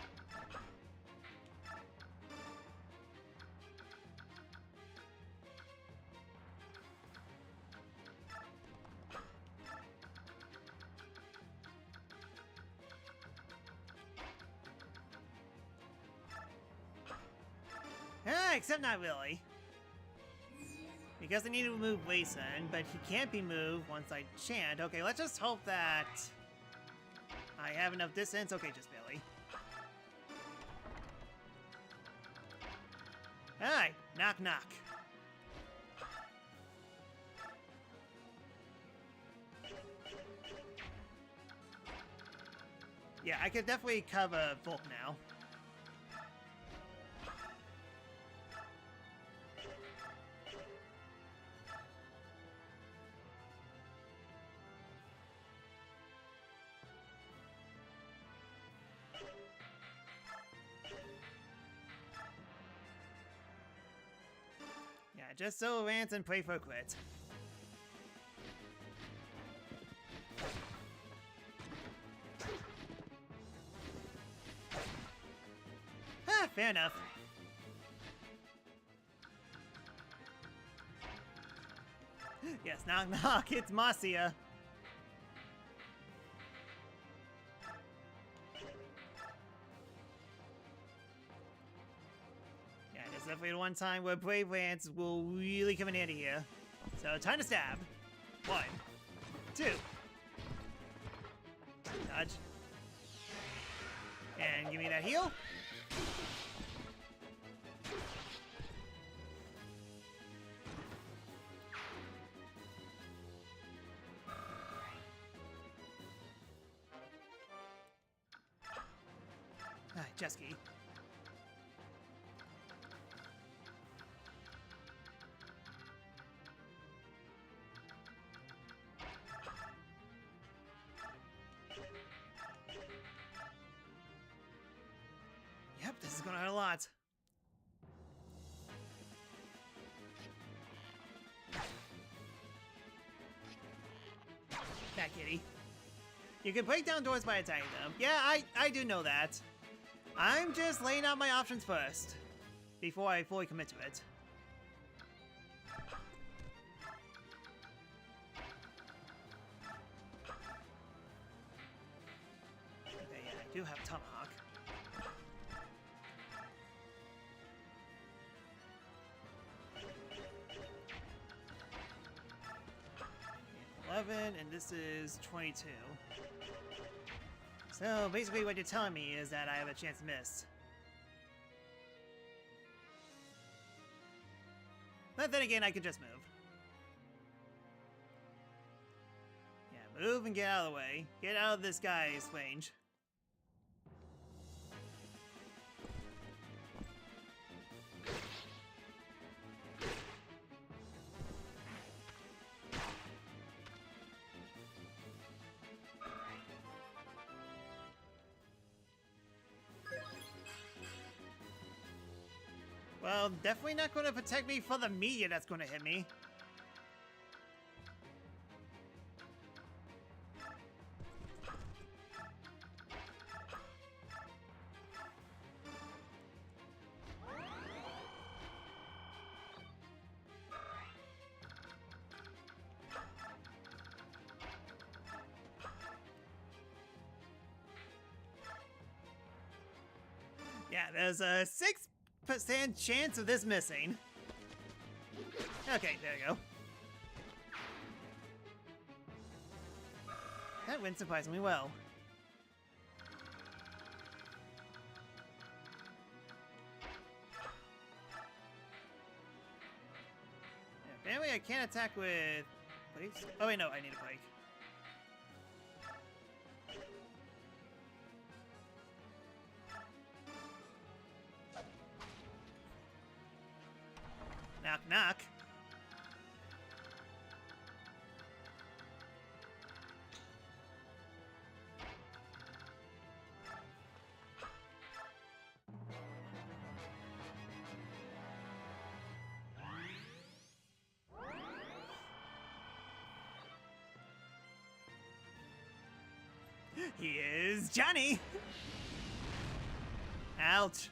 [SPEAKER 1] Except not really. Because I need to move Wason, but he can't be moved once I chant. Okay, let's just hope that I have enough distance. Okay, just barely. Hi, knock knock. Yeah, I could definitely cover Volk now. Yeah, just so rants and pray for a crit. Ah, fair enough. Yes, knock knock, it's Marcia. Yeah, there's definitely one time where Brave Lance will really come in handy here. So, time to stab. 1, 2. Dodge. And give me that heal. chest key. Yep, this is gonna hurt a lot. That kitty. You can break down doors by attacking them. Yeah, I do know that. I'm just laying out my options first, before I fully commit to it. Okay, yeah, I do have Tomahawk. And this is 22. So basically what you're telling me is that I have a chance to miss. But then again, I could just move. Yeah, move and get out of the way. Get out of this guy's range. Well, definitely not going to protect me from the meteor that's going to hit me. Yeah, there's a 6% chance of this missing. Okay, there you go. That went surprisingly well. Yeah, apparently I can't attack with... Please? Oh wait, no, I need a quake. Knock, knock. He is Johnny! Ouch.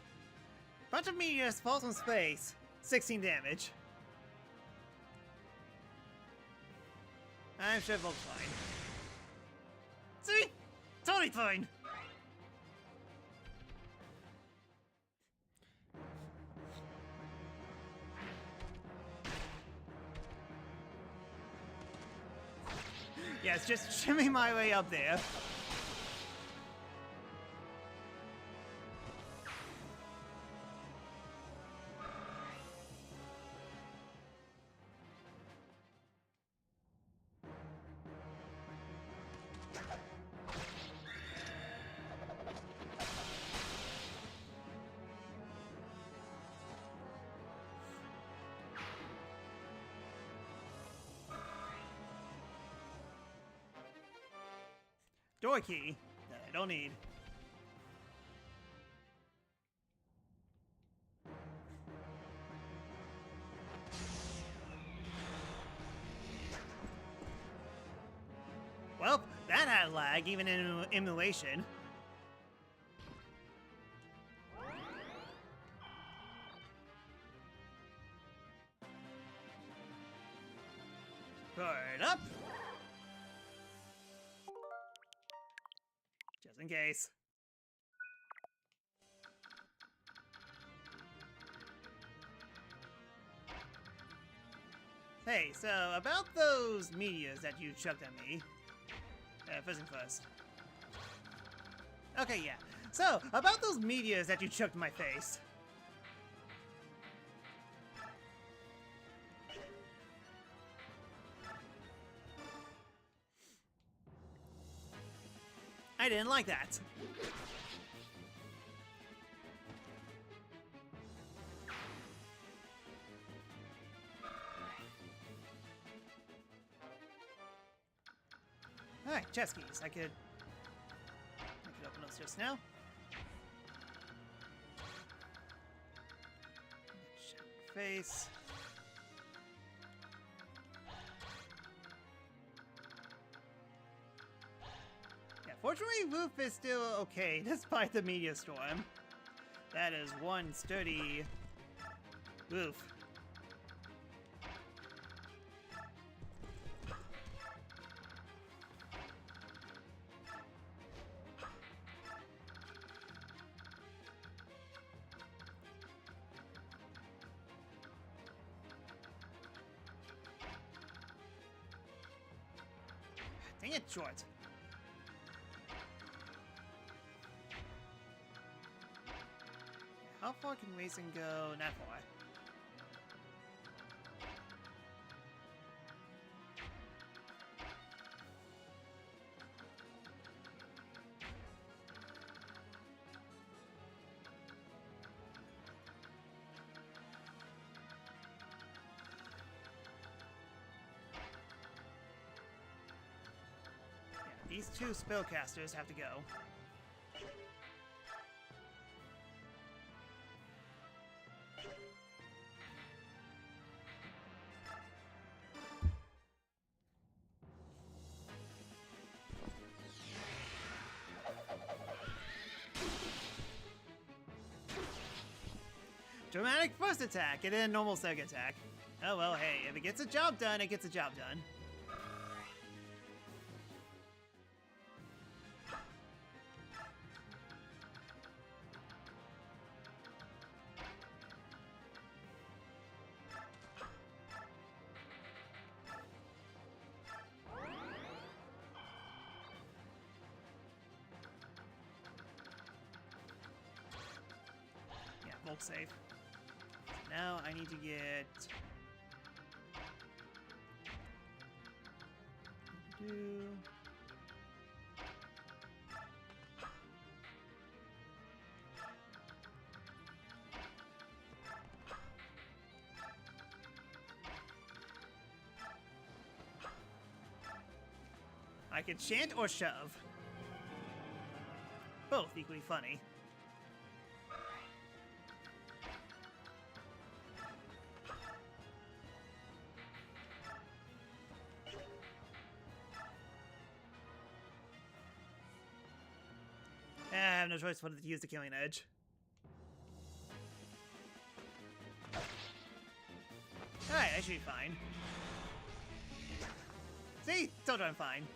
[SPEAKER 1] Bunch of meteors falls from space. 16 damage. I'm sure Volk's fine. See? Totally fine! Yeah, it's just shimming my way up there. Door key that I don't need. Well, that had lag, even in emulation. Guard up! Just in case. Hey, so about those meteors that you chucked at me. First things first. Okay, yeah. So, about those meteors that you chucked in my face. I didn't like that. Alright, chest keys. I could open those just now. Check face. Yeah, fortunately, Woof is still okay despite the meteor storm. That is one sturdy Woof. Dang it, short. How far can Mason go? Not far. Yeah, these two spellcasters have to go. Dramatic first attack, and then normal second attack. Oh well, hey, if it gets a job done, it gets a job done. Yeah, bulk save. Now I need to get... I can chant or shove. Both equally funny. I have no choice but to use the Killing Edge. Alright, I should be fine. See? Told you I'm fine.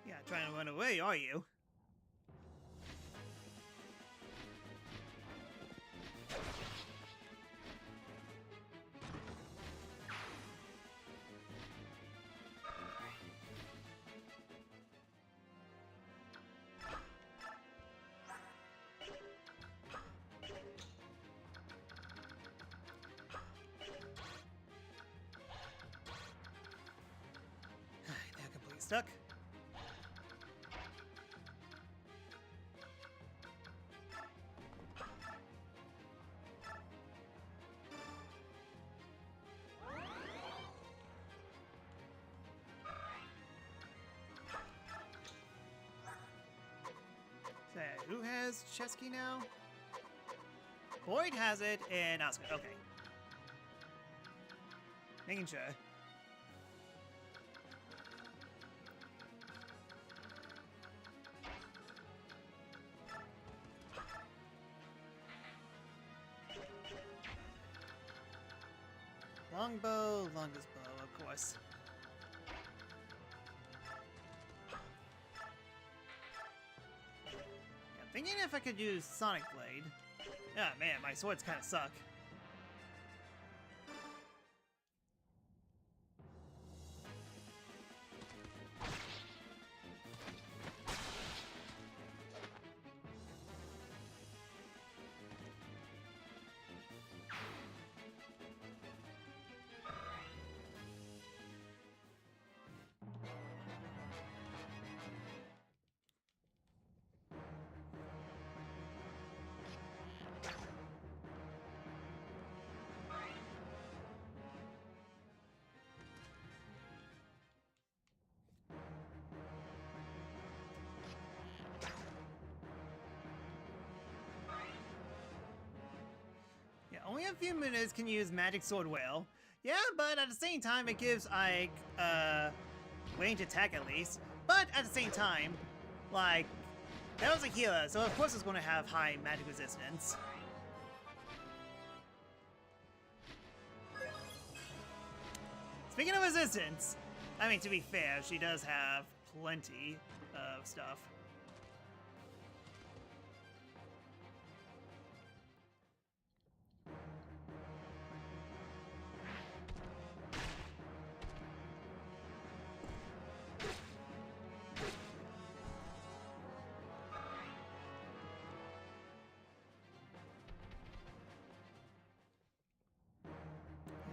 [SPEAKER 1] Yeah, trying to run away, are you? They're completely stuck. So, who has Chesky now? Boyd has it, and Oscar. Okay. Making sure. Longbow, longest bow, of course. Yeah, I'm thinking if I could use Sonic Blade. Ah, man, my swords kind of suck. only a few minutes can use Magic Sword Whale. Yeah, but at the same time, it gives Ike, range attack at least. But at the same time, like, that was a healer, so of course it's going to have high magic resistance. Speaking of resistance, I mean, to be fair, she does have plenty of stuff.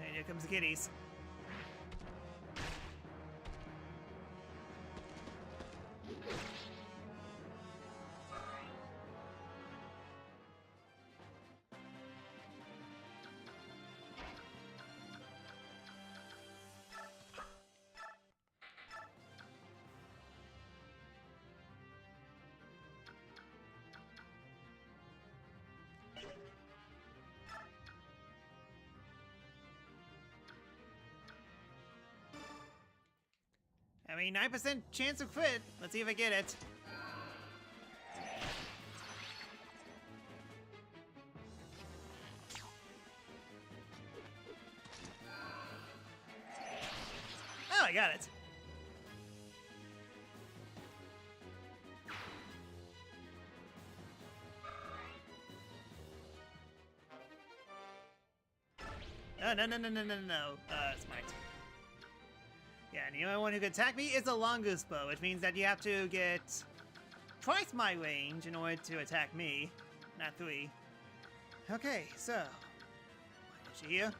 [SPEAKER 1] And here comes the kitties. I mean, 9% chance of crit. Let's see if I get it. Oh, I got it. Oh, no, smite. Yeah, and the only one who can attack me is a Longus Bow, which means that you have to get twice my range in order to attack me, not 3. Okay, so, is she here?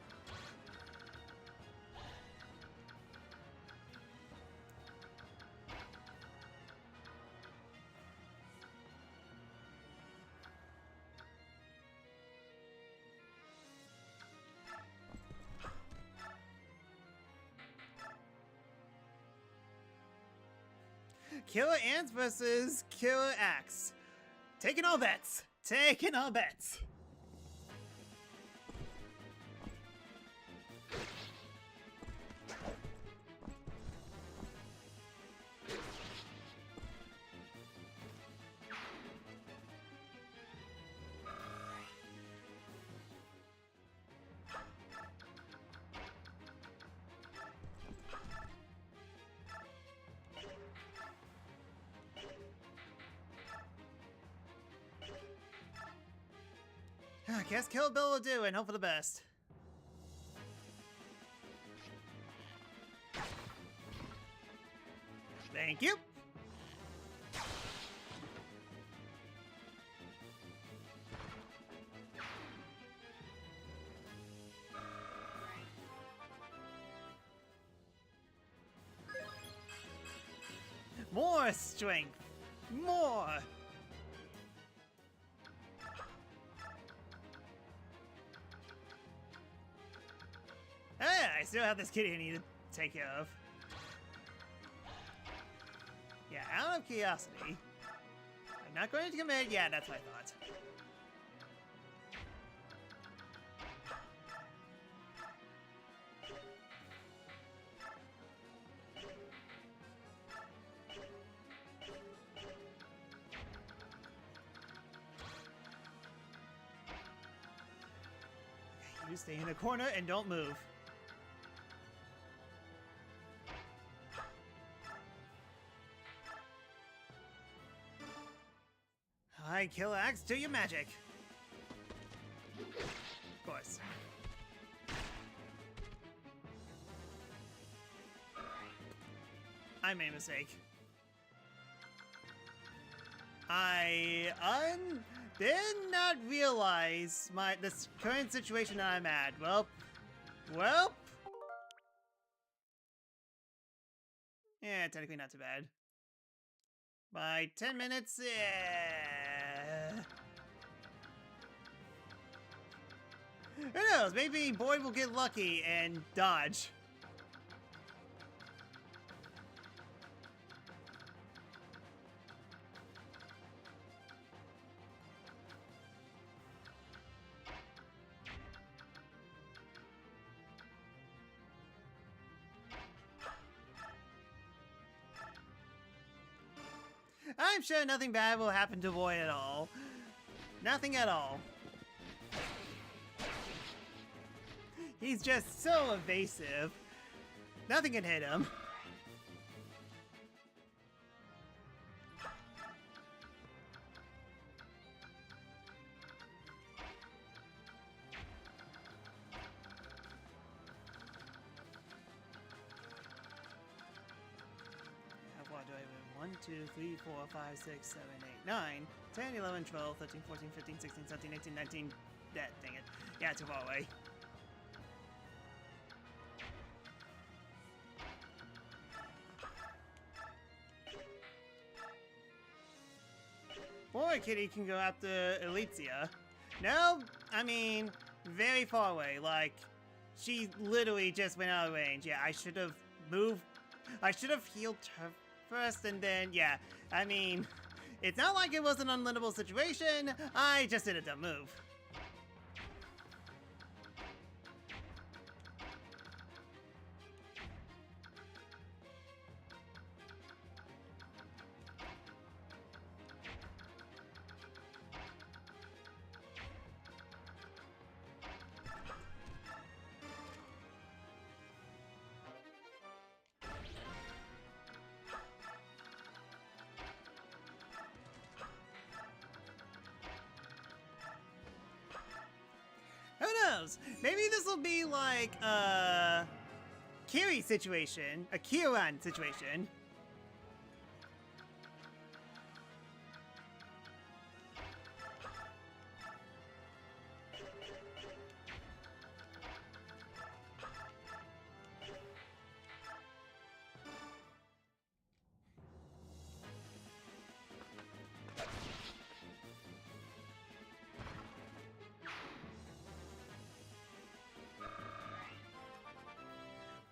[SPEAKER 1] Killer Ants versus Killer Axe. Taking all bets. Taking all bets. I guess Kill Bill will do and hope for the best. Thank you. More strength. More. I still have this kitty I need to take care of. Yeah, out of curiosity. I'm not going to commit. Yeah, that's what I thought. Okay, you stay in the corner and don't move. Hi, Kill Axe, do your magic. Of course. I made a mistake. I did not realize this current situation that I'm at. Well. Yeah, technically not too bad. By 10 minutes, yeah. Who knows? Maybe Boyd will get lucky and dodge. I'm sure nothing bad will happen to Boy at all. Nothing at all. He's just so evasive. Nothing can hit him. What do I have? 1, 2, 3, 4, 5, 6, 7, 8, 9, 10, 11, 12, 13, 14, 15, 16, 17, 18, 19. Dang it. Yeah, too far away. Boy, Kitty can go after Elizia. No, I mean, very far away. Like, she literally just went out of range. Yeah, I should have moved. I should have healed her first, and then, yeah. I mean, it's not like it was an unwinnable situation. I just did a dumb move. Who knows? Maybe this will be like a Kiri situation, a Kiran situation.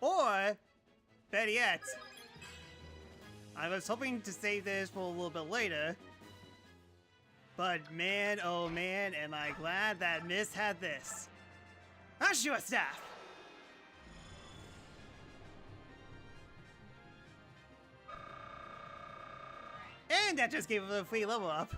[SPEAKER 1] Or, better yet, I was hoping to save this for a little bit later, but man, oh man, am I glad that Miss had this. Ashua Staff! And that just gave her a free level up.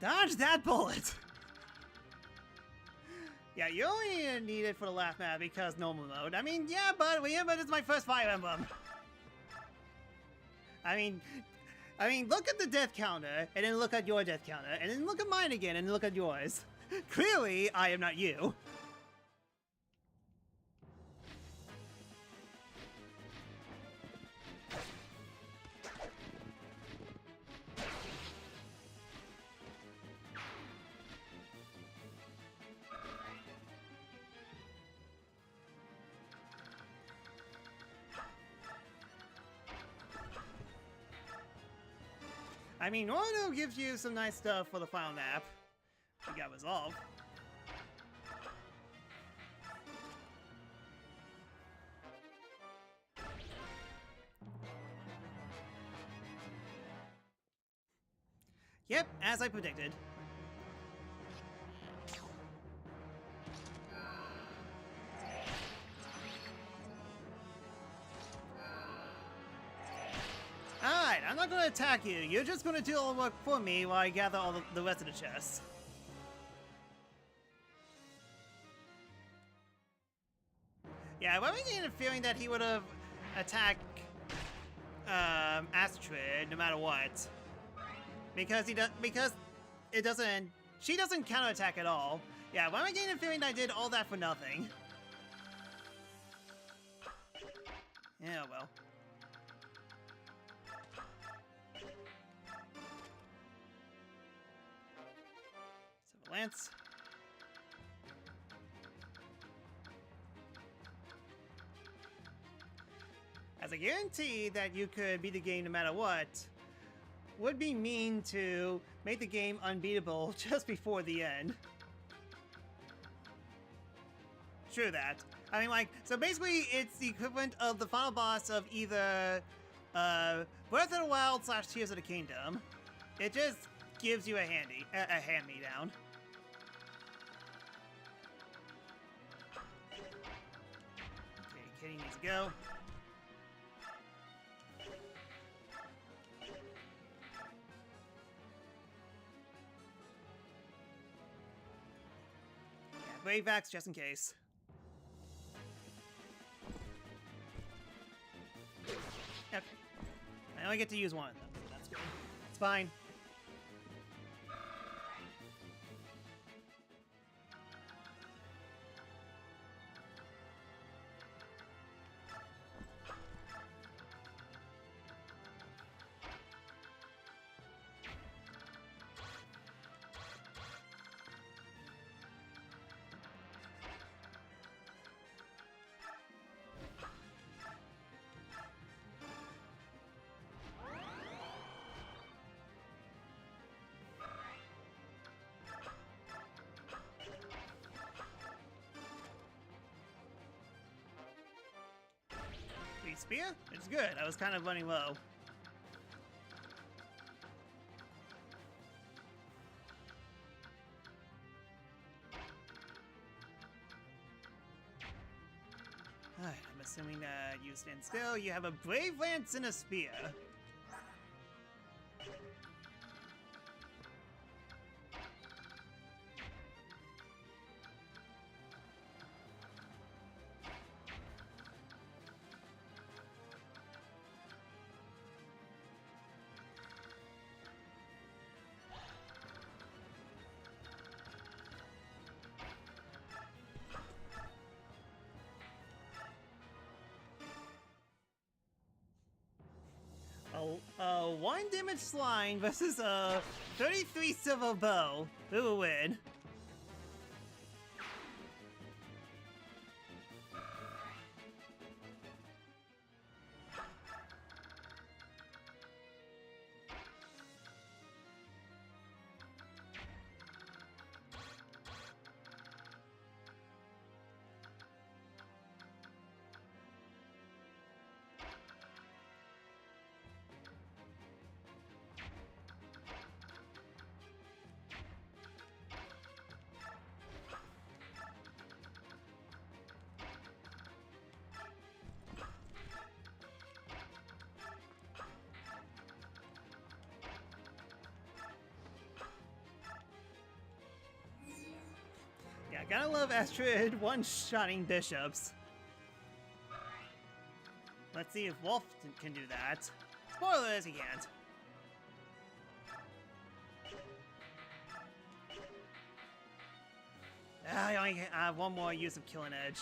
[SPEAKER 1] Dodge that bullet! Yeah, you only need it for the laugh map because normal mode. I mean, yeah, but it's my first Fire Emblem. I mean, look at the death counter, and then look at your death counter, and then look at mine again, and then look at yours. Clearly, I am not you. I mean, Naruto gives you some nice stuff for the final map. We got Resolve. Yep, as I predicted. Alright, I'm not gonna attack you. You're just gonna do all the work for me while I gather all the rest of the chests. Yeah, I wasn't getting a feeling that he would have attacked Astrid no matter what. Because she doesn't counterattack at all. Yeah, why am I getting a feeling that I did all that for nothing? Yeah, well. So, Lance. As a guarantee that you could beat the game no matter what, would be mean to make the game unbeatable just before the end. True that. I mean, like, so basically it's the equivalent of the final boss of either Breath of the Wild / Tears of the Kingdom. It just gives you a hand-me-down. Okay, Kitty needs to go. Brave Axe just in case. Okay. I only get to use one of them, so that's good. It's fine. Spear? It's good. I was kind of running low. Alright, I'm assuming you stand still. You have a Brave Lance and a Spear. A 1 damage slime versus a 33 silver bow. Who will win? I gotta love Astrid one-shotting bishops. Let's see if Wolf can do that. Spoilers, he can't. I only have one more use of Killing Edge.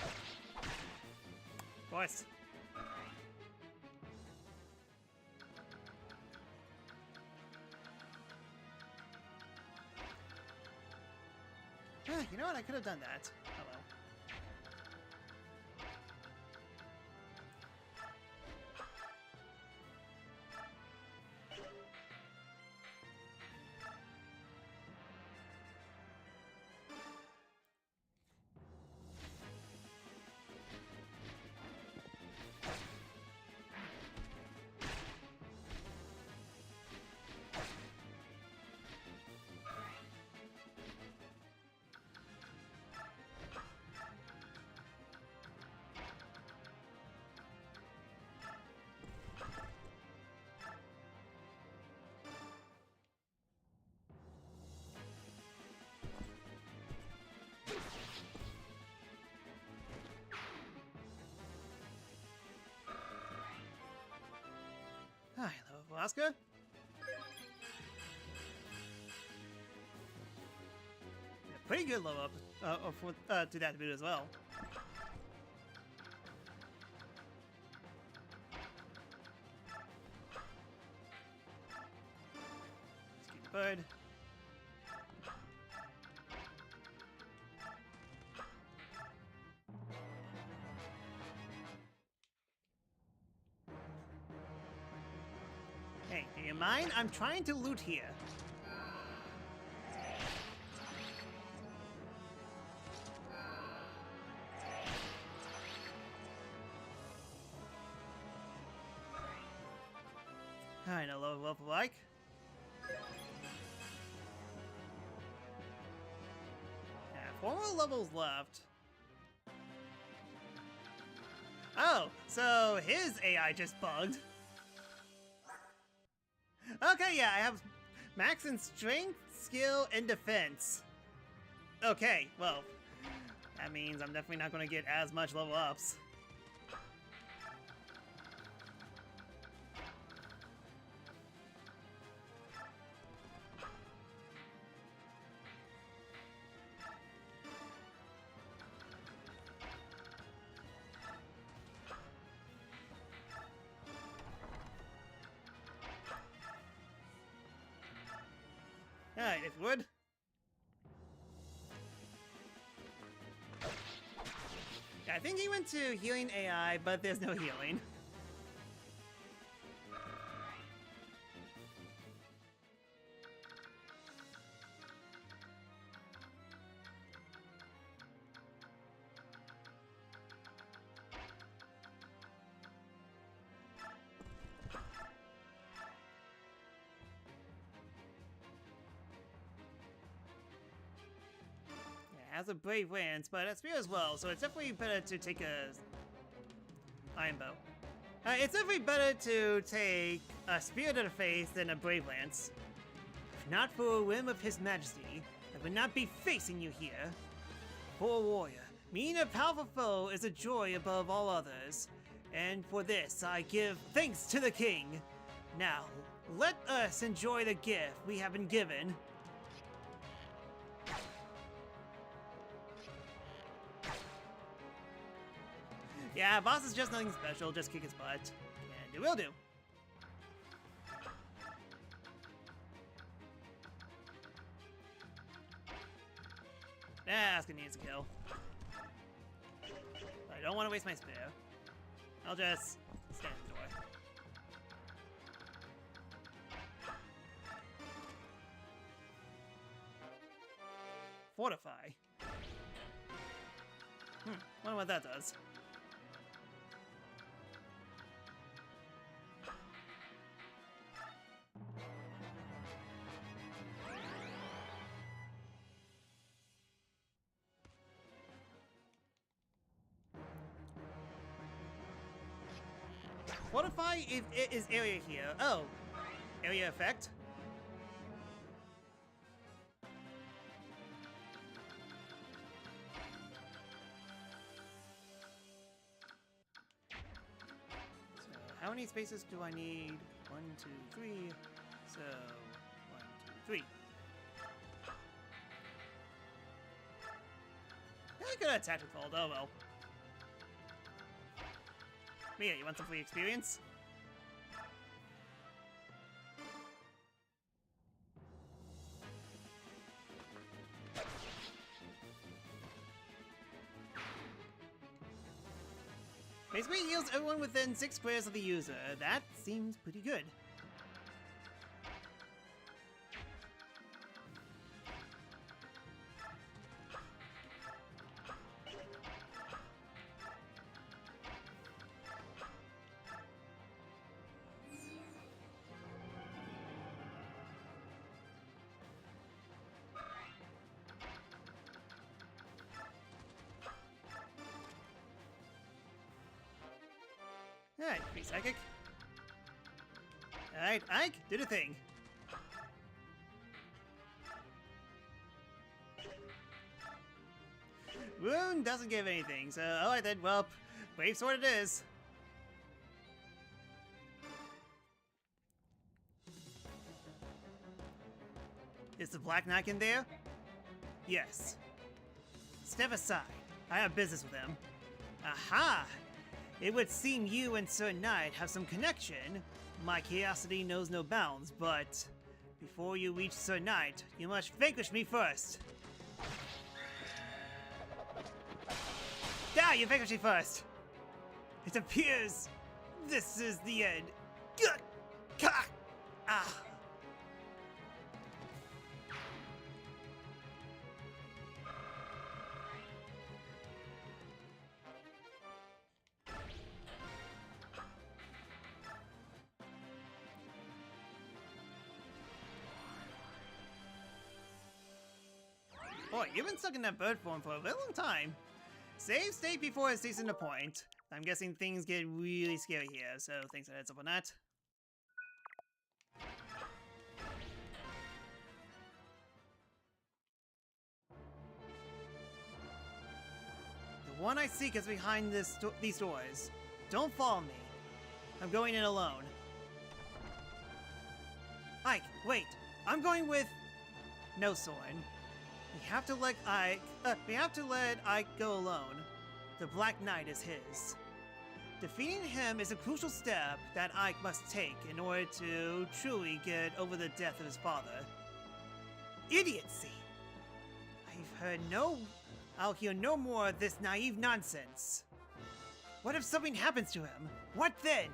[SPEAKER 1] Of course. You know what? I could have done that. Oh well. Hi, hello, Oscar. Pretty good low up to that boot as well. Let's keep the bird. Hey, do you mind? I'm trying to loot here. Alright, a low level like. Yeah, 4 more levels left. Oh, so his AI just bugged. Okay, yeah, I have max in strength, skill, and defense. Okay, well, that means I'm definitely not going to get as much level ups. Alright, if you would. Yeah, I think he went to healing AI, but there's no healing. Has a brave lance, but a spear as well, so it's definitely better to take a iron bow. It's definitely better to take a spear to the face than a brave lance. If not for a whim of His Majesty, I would not be facing you here. For a warrior, meeting a powerful foe is a joy above all others, and for this I give thanks to the king. Now, let us enjoy the gift we have been given. Yeah, boss is just nothing special, just kick his butt. And it will do. That's gonna need a kill. I don't want to waste my spear. I'll just stand in the door. Fortify. Wonder what that does. Fortify is area here. Oh, area effect. So how many spaces do I need? 1, 2, 3. So 1, 2, 3. I could have tactical, oh well. Mia, you want some free experience? Basically heals everyone within 6 squares of the user. That seems pretty good. Alright, free psychic. Alright, Ike, do the thing. Wound doesn't give anything, so alright then, well, brave sword it is. Is the Black Knight in there? Yes. Step aside. I have business with him. Aha! It would seem you and Sir Knight have some connection. My curiosity knows no bounds, but before you reach Sir Knight, you must vanquish me first. Ah, you vanquished me first. It appears this is the end. Ah. you've been stuck in that bird form for a very long time. Save state before a season to point. I'm guessing things get really scary here, so thanks for the heads up on that. The one I seek is behind these doors. Don't follow me. I'm going in alone. Ike, wait. I'm going with... No, Soren. We have to let Ike go alone. The Black Knight is his. Defeating him is a crucial step that Ike must take in order to truly get over the death of his father. Idiocy! I'll hear no more of this naive nonsense. What if something happens to him? What then?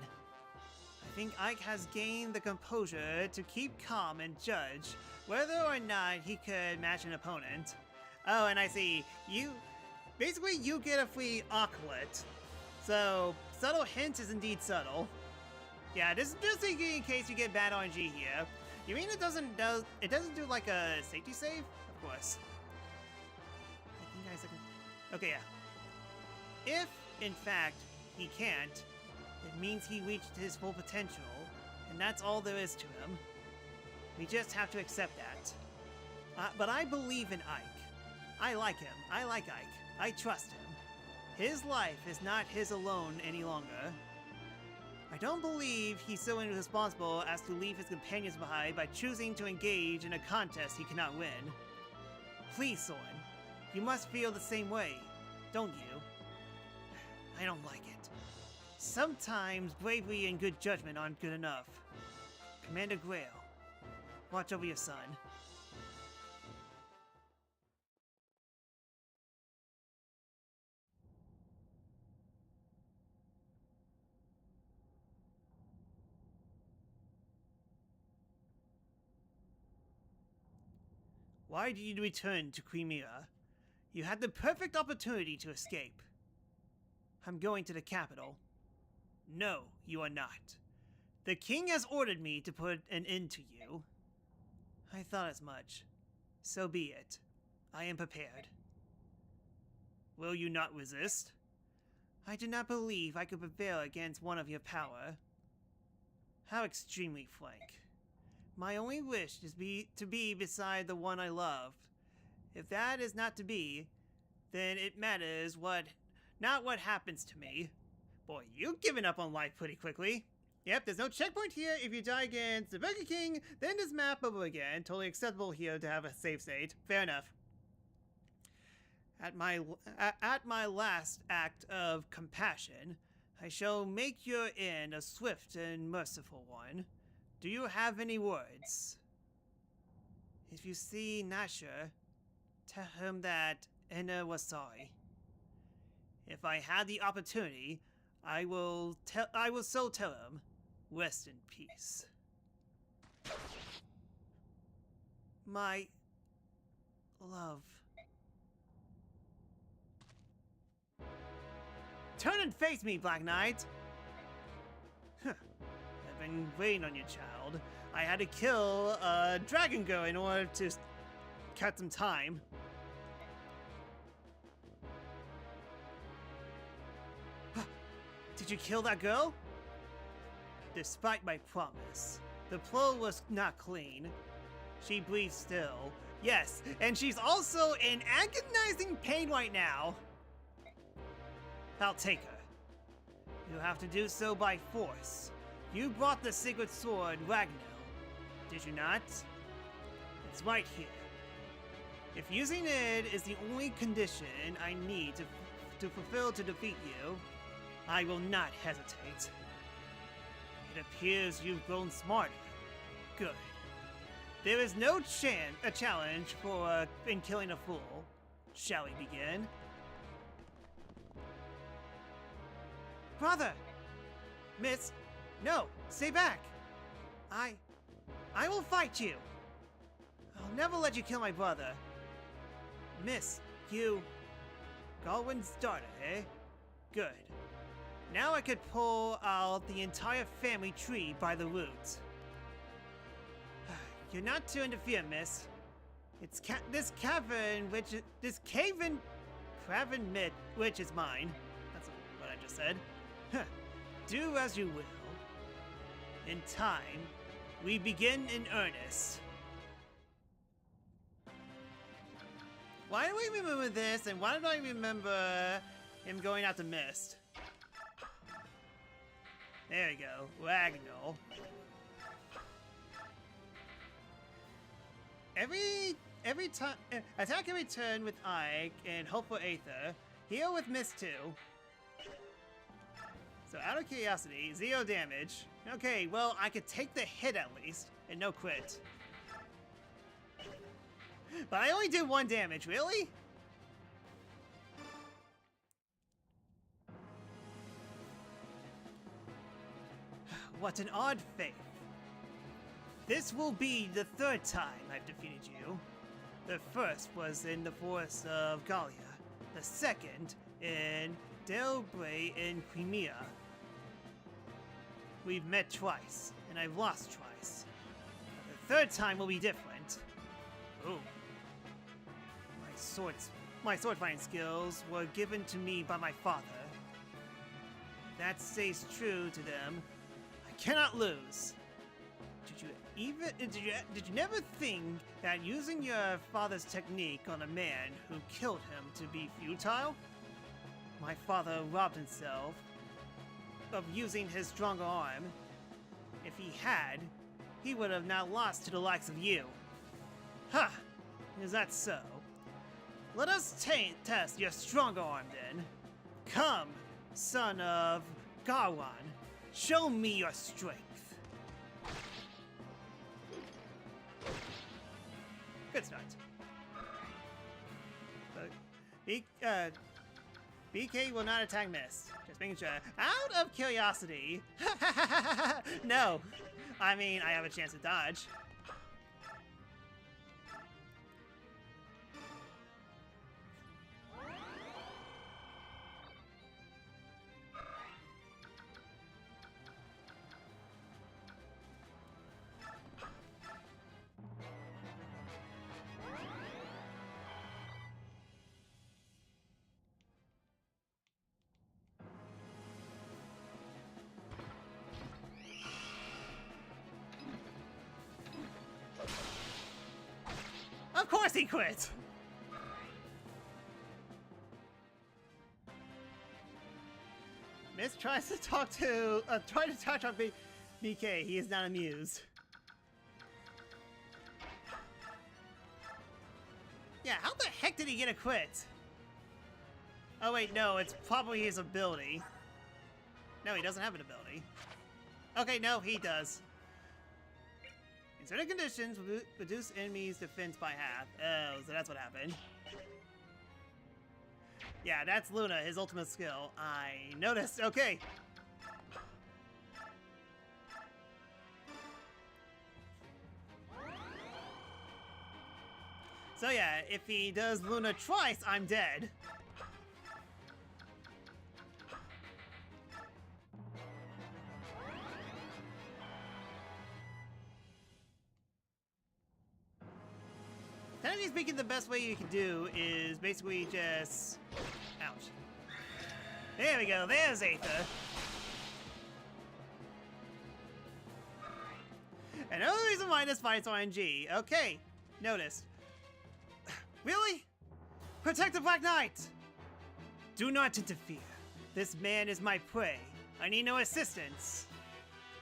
[SPEAKER 1] I think Ike has gained the composure to keep calm and judge whether or not he could match an opponent. Oh, and I see, basically you get a free Ocklet. So, subtle hint is indeed subtle. Yeah, just in case you get bad RNG here. You mean it doesn't do like a safety save? Of course. Okay, yeah. If, in fact, he can't, it means he reached his full potential, and that's all there is to him. We just have to accept that. But I believe in Ike. I like him. I like Ike. I trust him. His life is not his alone any longer. I don't believe he's so irresponsible as to leave his companions behind by choosing to engage in a contest he cannot win. Please, Soren. You must feel the same way, don't you? I don't like it. Sometimes bravery and good judgment aren't good enough. Commander Grail, watch over your son. Why did you return to Crimea? You had the perfect opportunity to escape. I'm going to the capital. No, you are not. The king has ordered me to put an end to you. I thought as much. So be it. I am prepared. Will you not resist? I do not believe I could prevail against one of your power. How extremely frank. My only wish is to be beside the one I love. If that is not to be, then it matters not what happens to me. Boy, you've given up on life pretty quickly. Yep, there's no checkpoint here. If you die against the Burger King, then this map over again. Totally acceptable here to have a save state. Fair enough. At my last act of compassion, I shall make your end a swift and merciful one. Do you have any words? If you see Nasher, tell him that Enna was sorry. If I had the opportunity, I will so tell him. Rest in peace. My love. Turn and face me, Black Knight! I've been waiting on you, child. I had to kill a dragon girl in order to cut some time. Did you kill that girl? Despite my promise, the blow was not clean. She breathes still. Yes, and she's also in agonizing pain right now. I'll take her. You have to do so by force. You brought the sacred sword, Ragnar, did you not? It's right here. If using it is the only condition I need to fulfill to defeat you, I will not hesitate. It appears you've grown smarter. Good. There is no challenge in killing a fool. Shall we begin? Brother! Miss, no, stay back! I will fight you! I'll never let you kill my brother. Miss, you... Galwin's daughter, eh? Good. Now I could pull out the entire family tree by the roots. You're not to interfere, miss. It's this cavern, cavern mid, which is mine. That's what I just said. Huh. Do as you will. In time, we begin in earnest. Why do we remember this, and why do I remember him going out to Mist? There we go, Ragnall. Every time, attack every turn with Ike and hope for Aether. Heal with Mist too. So out of curiosity, 0 damage. Okay, well I could take the hit at least, and no crit. But I only did 1 damage, really? What an odd fate. This will be the 3rd time I've defeated you. The first was in the forest of Gallia. The second in Liberate in Crimea. We've met twice, and I've lost twice. The 3rd time will be different. Ooh. My sword fighting skills were given to me by my father. That stays true to them. I cannot lose. Did you never think that using your father's technique on a man who killed him to be futile? My father robbed himself of using his stronger arm. If he had, he would have not lost to the likes of you. Ha! Is that so? Let us test your stronger arm then. Come, son of Garwan, show me your strength. Good start. BK will not attack Mist. Just making sure. Out of curiosity. No. I mean, I have a chance to dodge. Of course he quit! Mist tries to touch on BK. He is not amused. Yeah, how the heck did he get a quit? Oh wait, no, it's probably his ability. No, he doesn't have an ability. Okay, no, he does. In certain conditions, reduce enemies' defense by half. Oh, so that's what happened. Yeah, that's Luna, his ultimate skill. I noticed. Okay. So yeah, if he does Luna twice, I'm dead. Technically speaking, the best way you can do is basically just... Ouch. There we go, there's Aether. Another reason why this fight's RNG. Okay, noticed. Really? Protect the Black Knight! Do not interfere. This man is my prey. I need no assistance.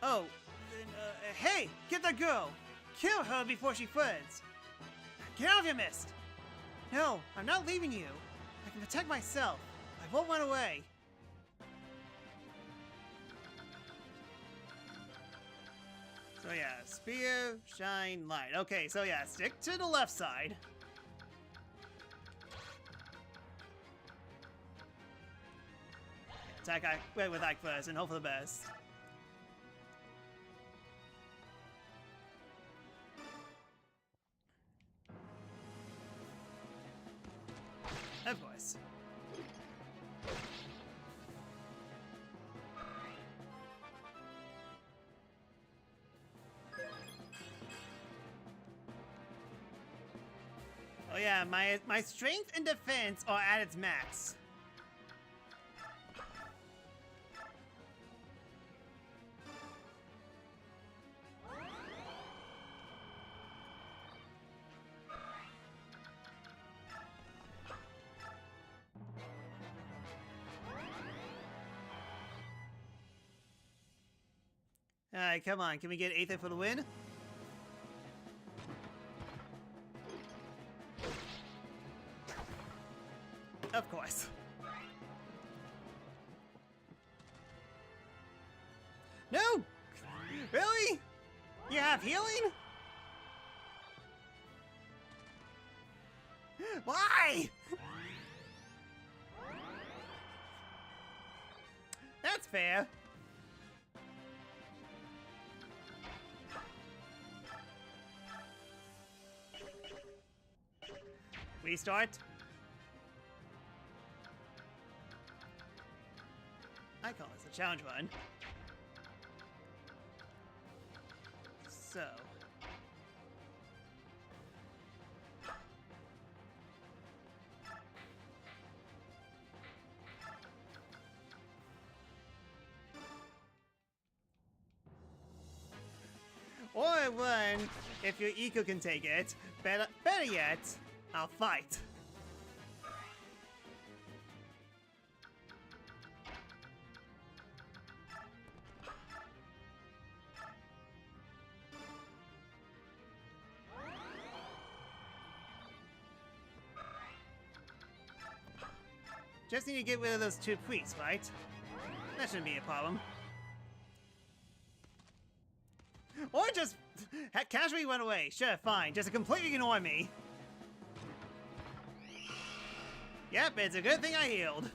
[SPEAKER 1] Oh, then, hey, get that girl! Kill her before she fleds. Get out of here, Mist! No, I'm not leaving you. I can protect myself. I won't run away. So yeah, spear, shine, light. Okay, so yeah, stick to the left side. Attack with Ike first and hope for the best. Of course. Oh yeah, my strength and defense are at its max. Alright, come on. Can we get Aether for the win? Of course. No! Really? You have healing? Why? That's fair. Restart. I call this a challenge run. So. Or I run if your eco can take it. Better yet, I'll fight. Just need to get rid of those two priests, right? That shouldn't be a problem. Or just casually run away. Sure, fine. Just completely ignore me. Yep, it's a good thing I healed.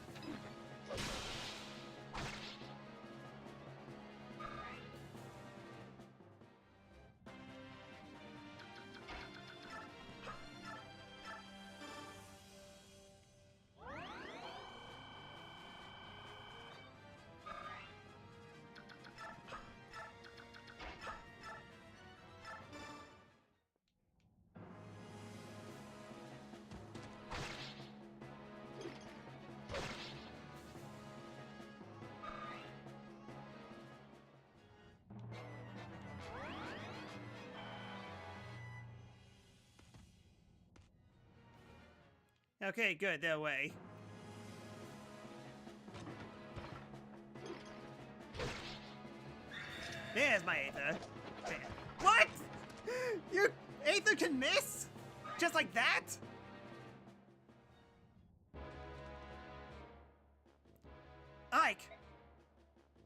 [SPEAKER 1] Okay, good, they're away. There's my Aether. There. What? Your Aether can miss? Just like that? Ike!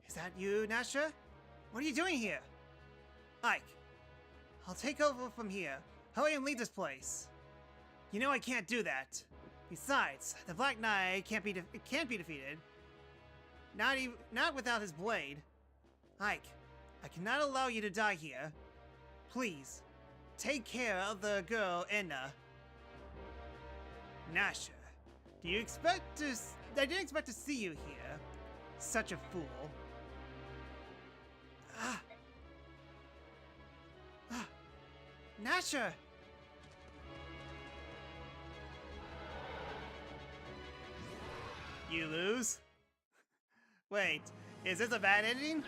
[SPEAKER 1] Is that you, Nasha? What are you doing here? Ike, I'll take over from here. Hurry and leave this place. You know I can't do that. Besides, the Black Knight can't be defeated. Not without his blade. Ike, I cannot allow you to die here. Please, take care of the girl, Enna. Nasha, I didn't expect to see you here. Such a fool. Nasha! You lose? Wait, is this a bad ending?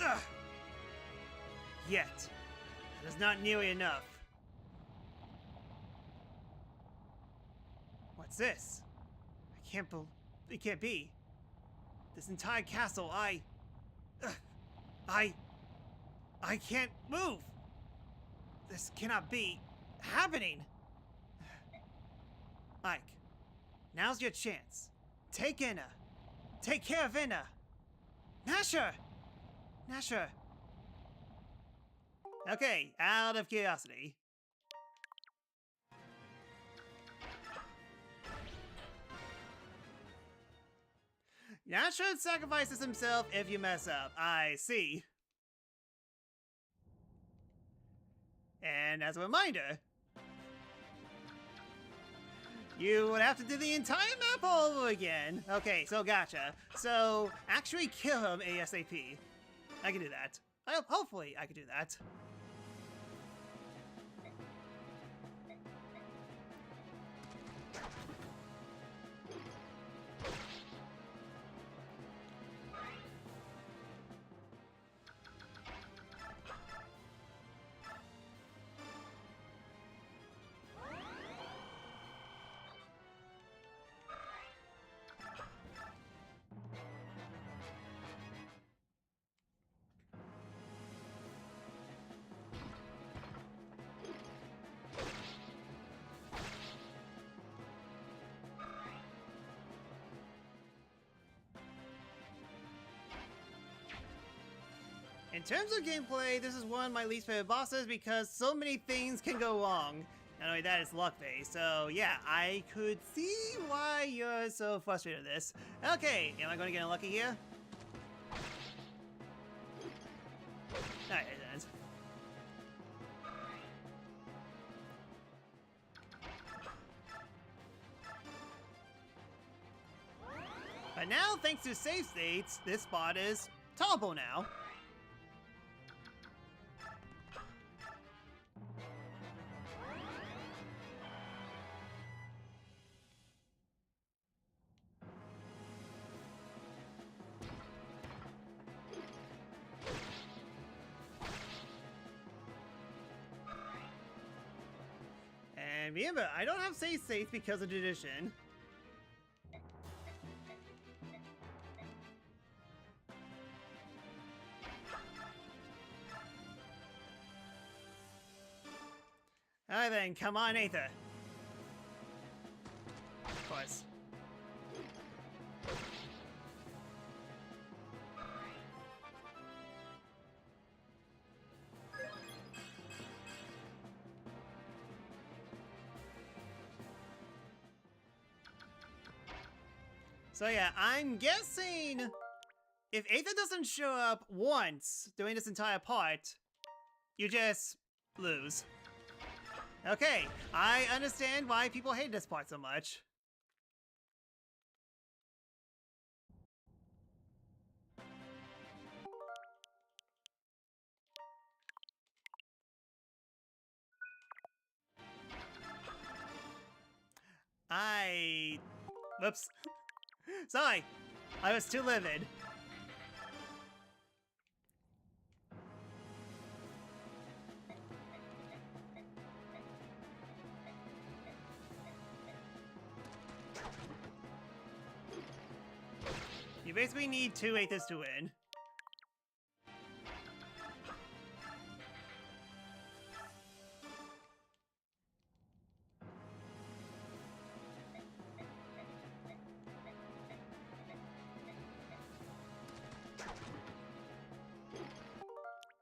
[SPEAKER 1] Ugh. Yet, that is not nearly enough. What's this? It can't be. This entire castle, I can't move. This cannot be happening. Ike, now's your chance. Take Enna. Take care of Enna. Nasha! Nasha. Okay, out of curiosity. Nasha sacrifices himself if you mess up. I see. And as a reminder, You would have to do the entire map all over again. Okay, so gotcha. So, actually kill him ASAP. I can do that. Hopefully, I can do that. In terms of gameplay, this is one of my least favorite bosses because so many things can go wrong. Not only that, it's luck-based, so yeah, I could see why you're so frustrated with this. Okay, am I going to get unlucky here? Alright, it ends. But now, thanks to save states, this spot is tolerable now. And remember, I don't have save states because of tradition. Alright then, come on, Aether. Of course. So yeah, I'm guessing if Aether doesn't show up once during this entire part, you just lose. Okay, I understand why people hate this part so much. Whoops. Sorry, I was too livid. You basically need 2 Aethers to win.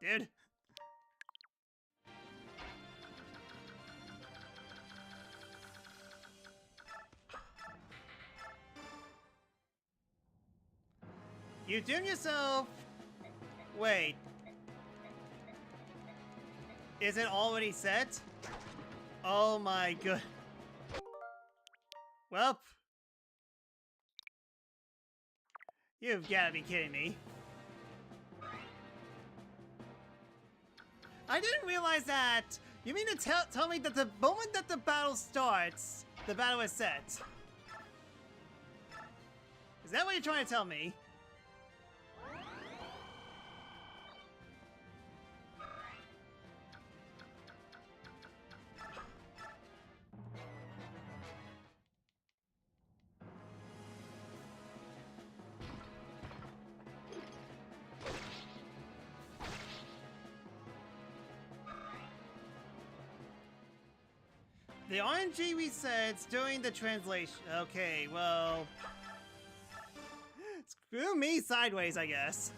[SPEAKER 1] Dude. You doomed yourself. Wait. Is it already set? Oh my god. Well. You've gotta be kidding me. I didn't realize that! You mean to tell me that the moment that the battle starts, the battle is set? Is that what you're trying to tell me? The RNG resets during the translation. Okay, well... Screw me sideways, I guess.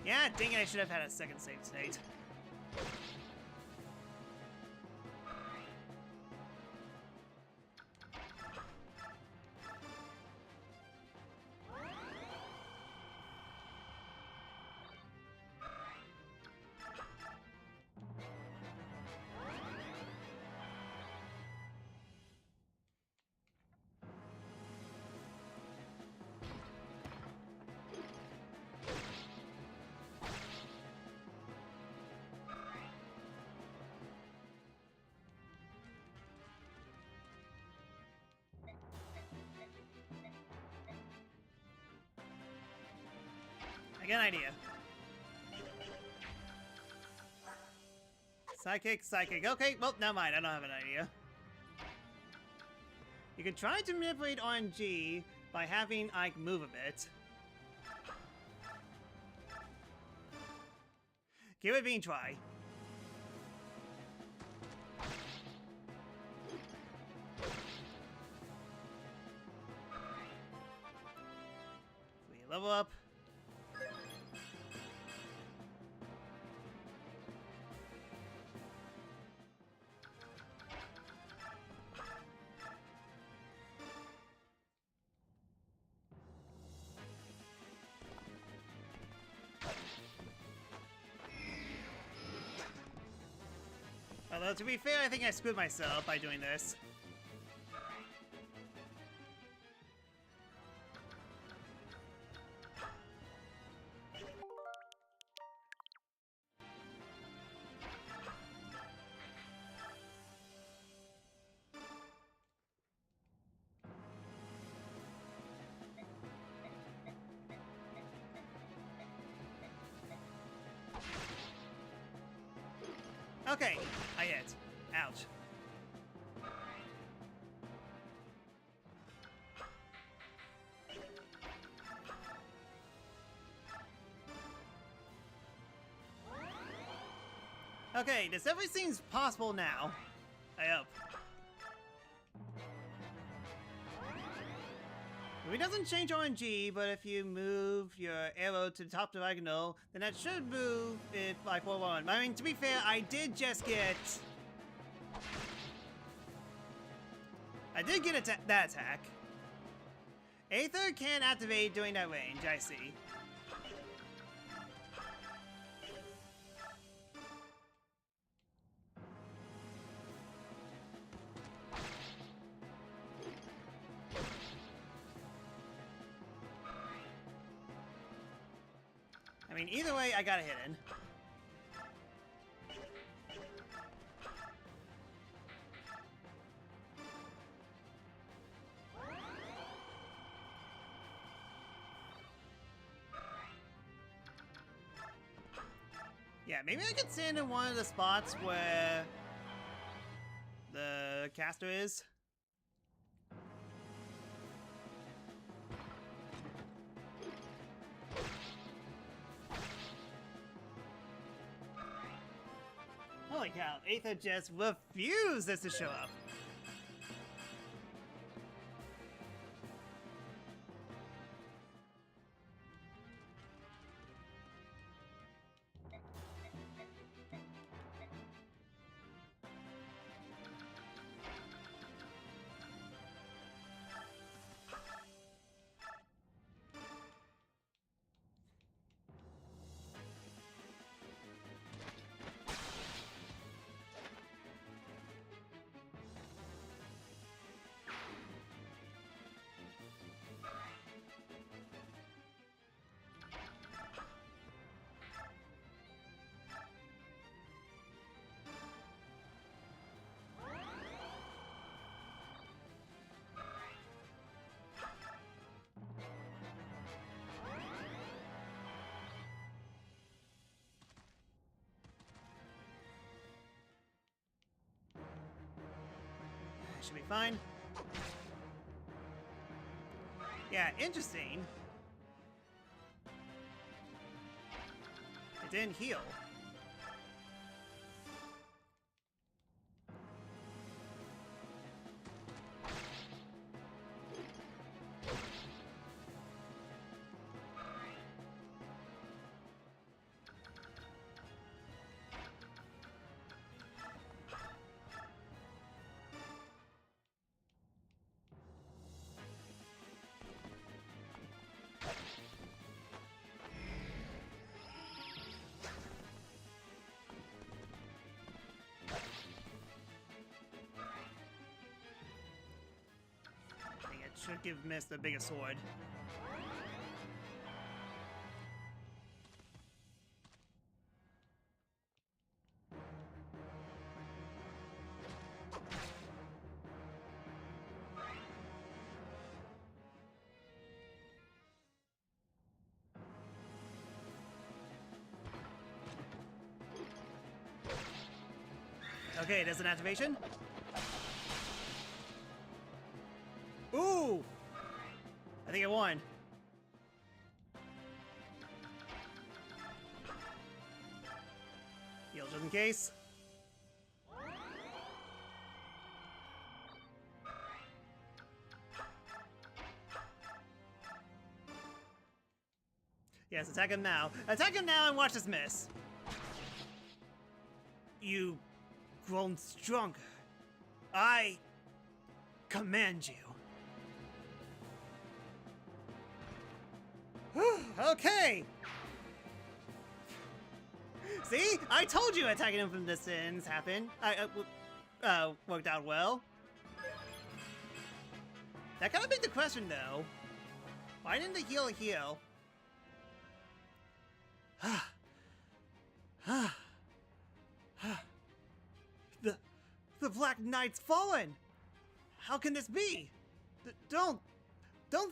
[SPEAKER 1] Yeah, dang it, I should have had a second save state. I got an idea. Psychic, psychic. Okay, well, never mind. I don't have an idea. You can try to manipulate RNG by having Ike move a bit. Give it a bean try. We level up. Although, to be fair, I think I screwed myself by doing this. Okay, I hit. Ouch. Okay, this definitely seems possible now. I hope. It doesn't change RNG, but if you move your arrow to the top diagonal, then that should move it by 4-1. I mean, to be fair, I did just get... I did get that attack. Aether can activate during that range, I see. I mean, either way, I got a hit in. Yeah, maybe I could stand in one of the spots where the caster is. Holy cow, Aether just refuses to show up. Should be fine. Yeah, interesting. It didn't heal. Should give Mist the biggest sword. Okay, there's an activation. Ooh! I think I won. Heal just in case. Yes, attack him now. Attack him now and watch us miss. You've grown stronger. I command you. Okay! See? I told you attacking him from distance happened. Worked out well. That kind of begs the question, though. Why didn't the healer heal? The Black Knight's fallen! How can this be? Don't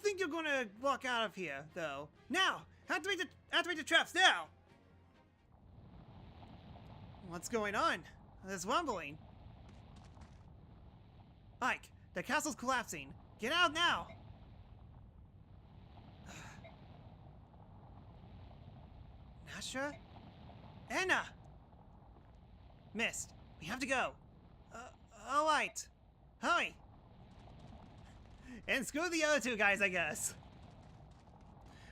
[SPEAKER 1] think you're gonna walk out of here, though. Now! Activate the traps now! What's going on? There's rumbling. Ike, the castle's collapsing. Get out now! Nasha? Anna! Missed. We have to go. Alright. Hurry! And screw the other two guys, I guess.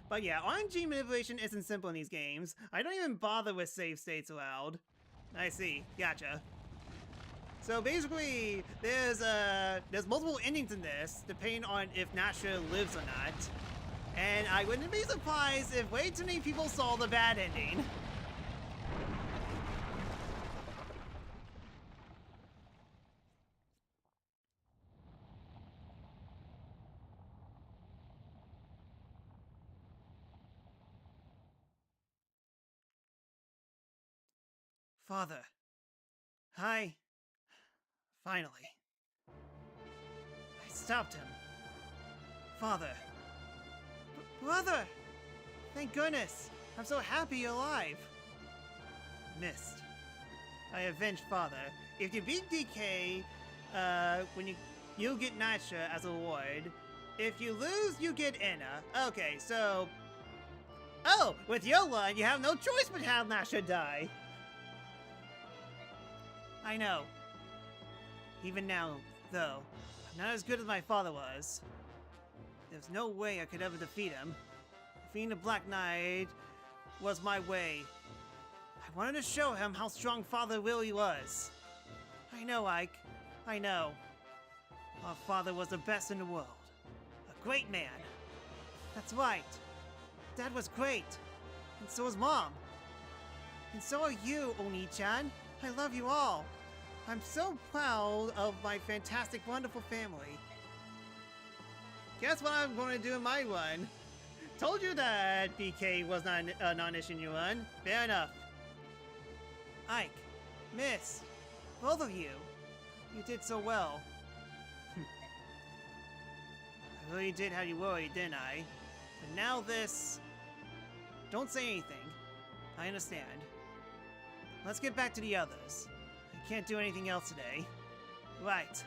[SPEAKER 1] But yeah, RNG manipulation isn't simple in these games. I don't even bother with save states allowed. I see. Gotcha. So basically, there's multiple endings in this, depending on if Nasha lives or not. And I wouldn't be surprised if way too many people saw the bad ending. Father. Hi. Finally. I stopped him. Father. Brother! Thank goodness! I'm so happy you're alive! Missed. I avenged Father. If you beat DK, you'll get Nasha as a reward. If you lose, you get Anna. Okay, so... Oh! With your line, you have no choice but have Nasha die! I know. Even now, though, I'm not as good as my father was. There's no way I could ever defeat him. Defeating the Black Knight was my way. I wanted to show him how strong Father really was. I know, Ike. I know. Our father was the best in the world. A great man. That's right. Dad was great. And so was Mom. And so are you, Oni-chan. I love you all. I'm so proud of my fantastic, wonderful family. Guess what I'm going to do in my run? Told you that BK was not a non-issue in your run. Fair enough. Ike, Miss, both of you. You did so well. I really did have you worried, didn't I? But now this... Don't say anything. I understand. Let's get back to the others. I can't do anything else today. Right.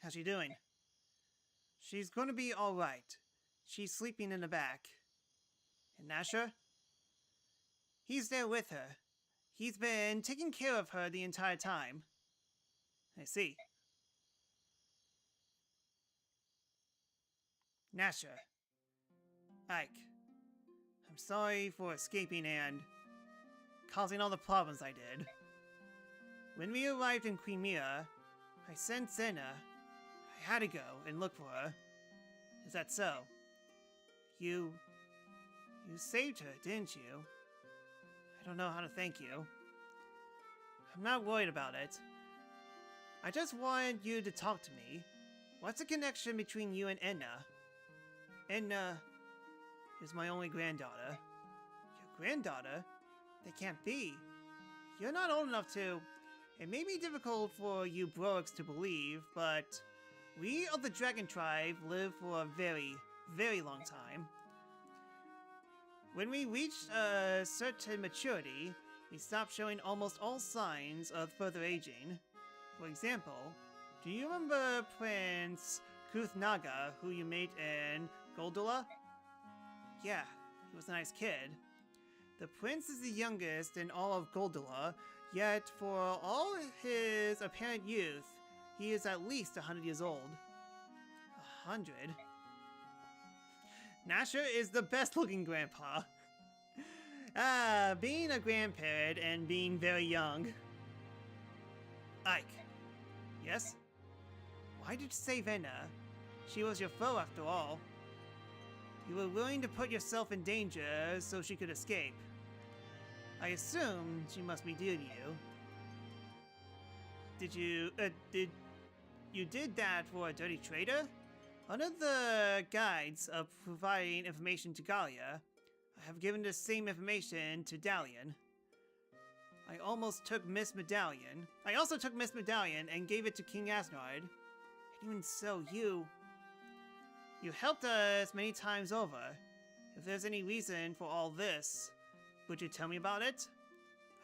[SPEAKER 1] How's she doing? She's gonna be alright. She's sleeping in the back. And Nasha? He's there with her. He's been taking care of her the entire time. I see. Nasha. Ike. I'm sorry for escaping and causing all the problems I did. When we arrived in Crimea, I sent Senna. I had to go and look for her. Is that so? You saved her, didn't you? I don't know how to thank you. I'm not worried about it. I just wanted you to talk to me. What's the connection between you and Edna? Edna is my only granddaughter. Your granddaughter? That can't be. You're not old enough to... It may be difficult for you Broics to believe, but we of the Dragon Tribe live for a very, very long time. When we reach a certain maturity, we stop showing almost all signs of further aging. For example, do you remember Prince Kuthnaga, who you met in Goldola? Yeah, he was a nice kid. The prince is the youngest in all of Goldola, yet for all his apparent youth, he is at least 100 years old. 100? Nasher is the best looking grandpa. Being a grandparent and being very young. Ike. Yes? Why did you save Enna? She was your foe after all. You were willing to put yourself in danger so she could escape. I assume she must be dear to you. You did that for a dirty traitor? Under the guides of providing information to Galia, I have given the same information to Dalian. I also took Miss Medallion and gave it to King Asnard. And even so, you helped us many times over. If there's any reason for all this, would you tell me about it?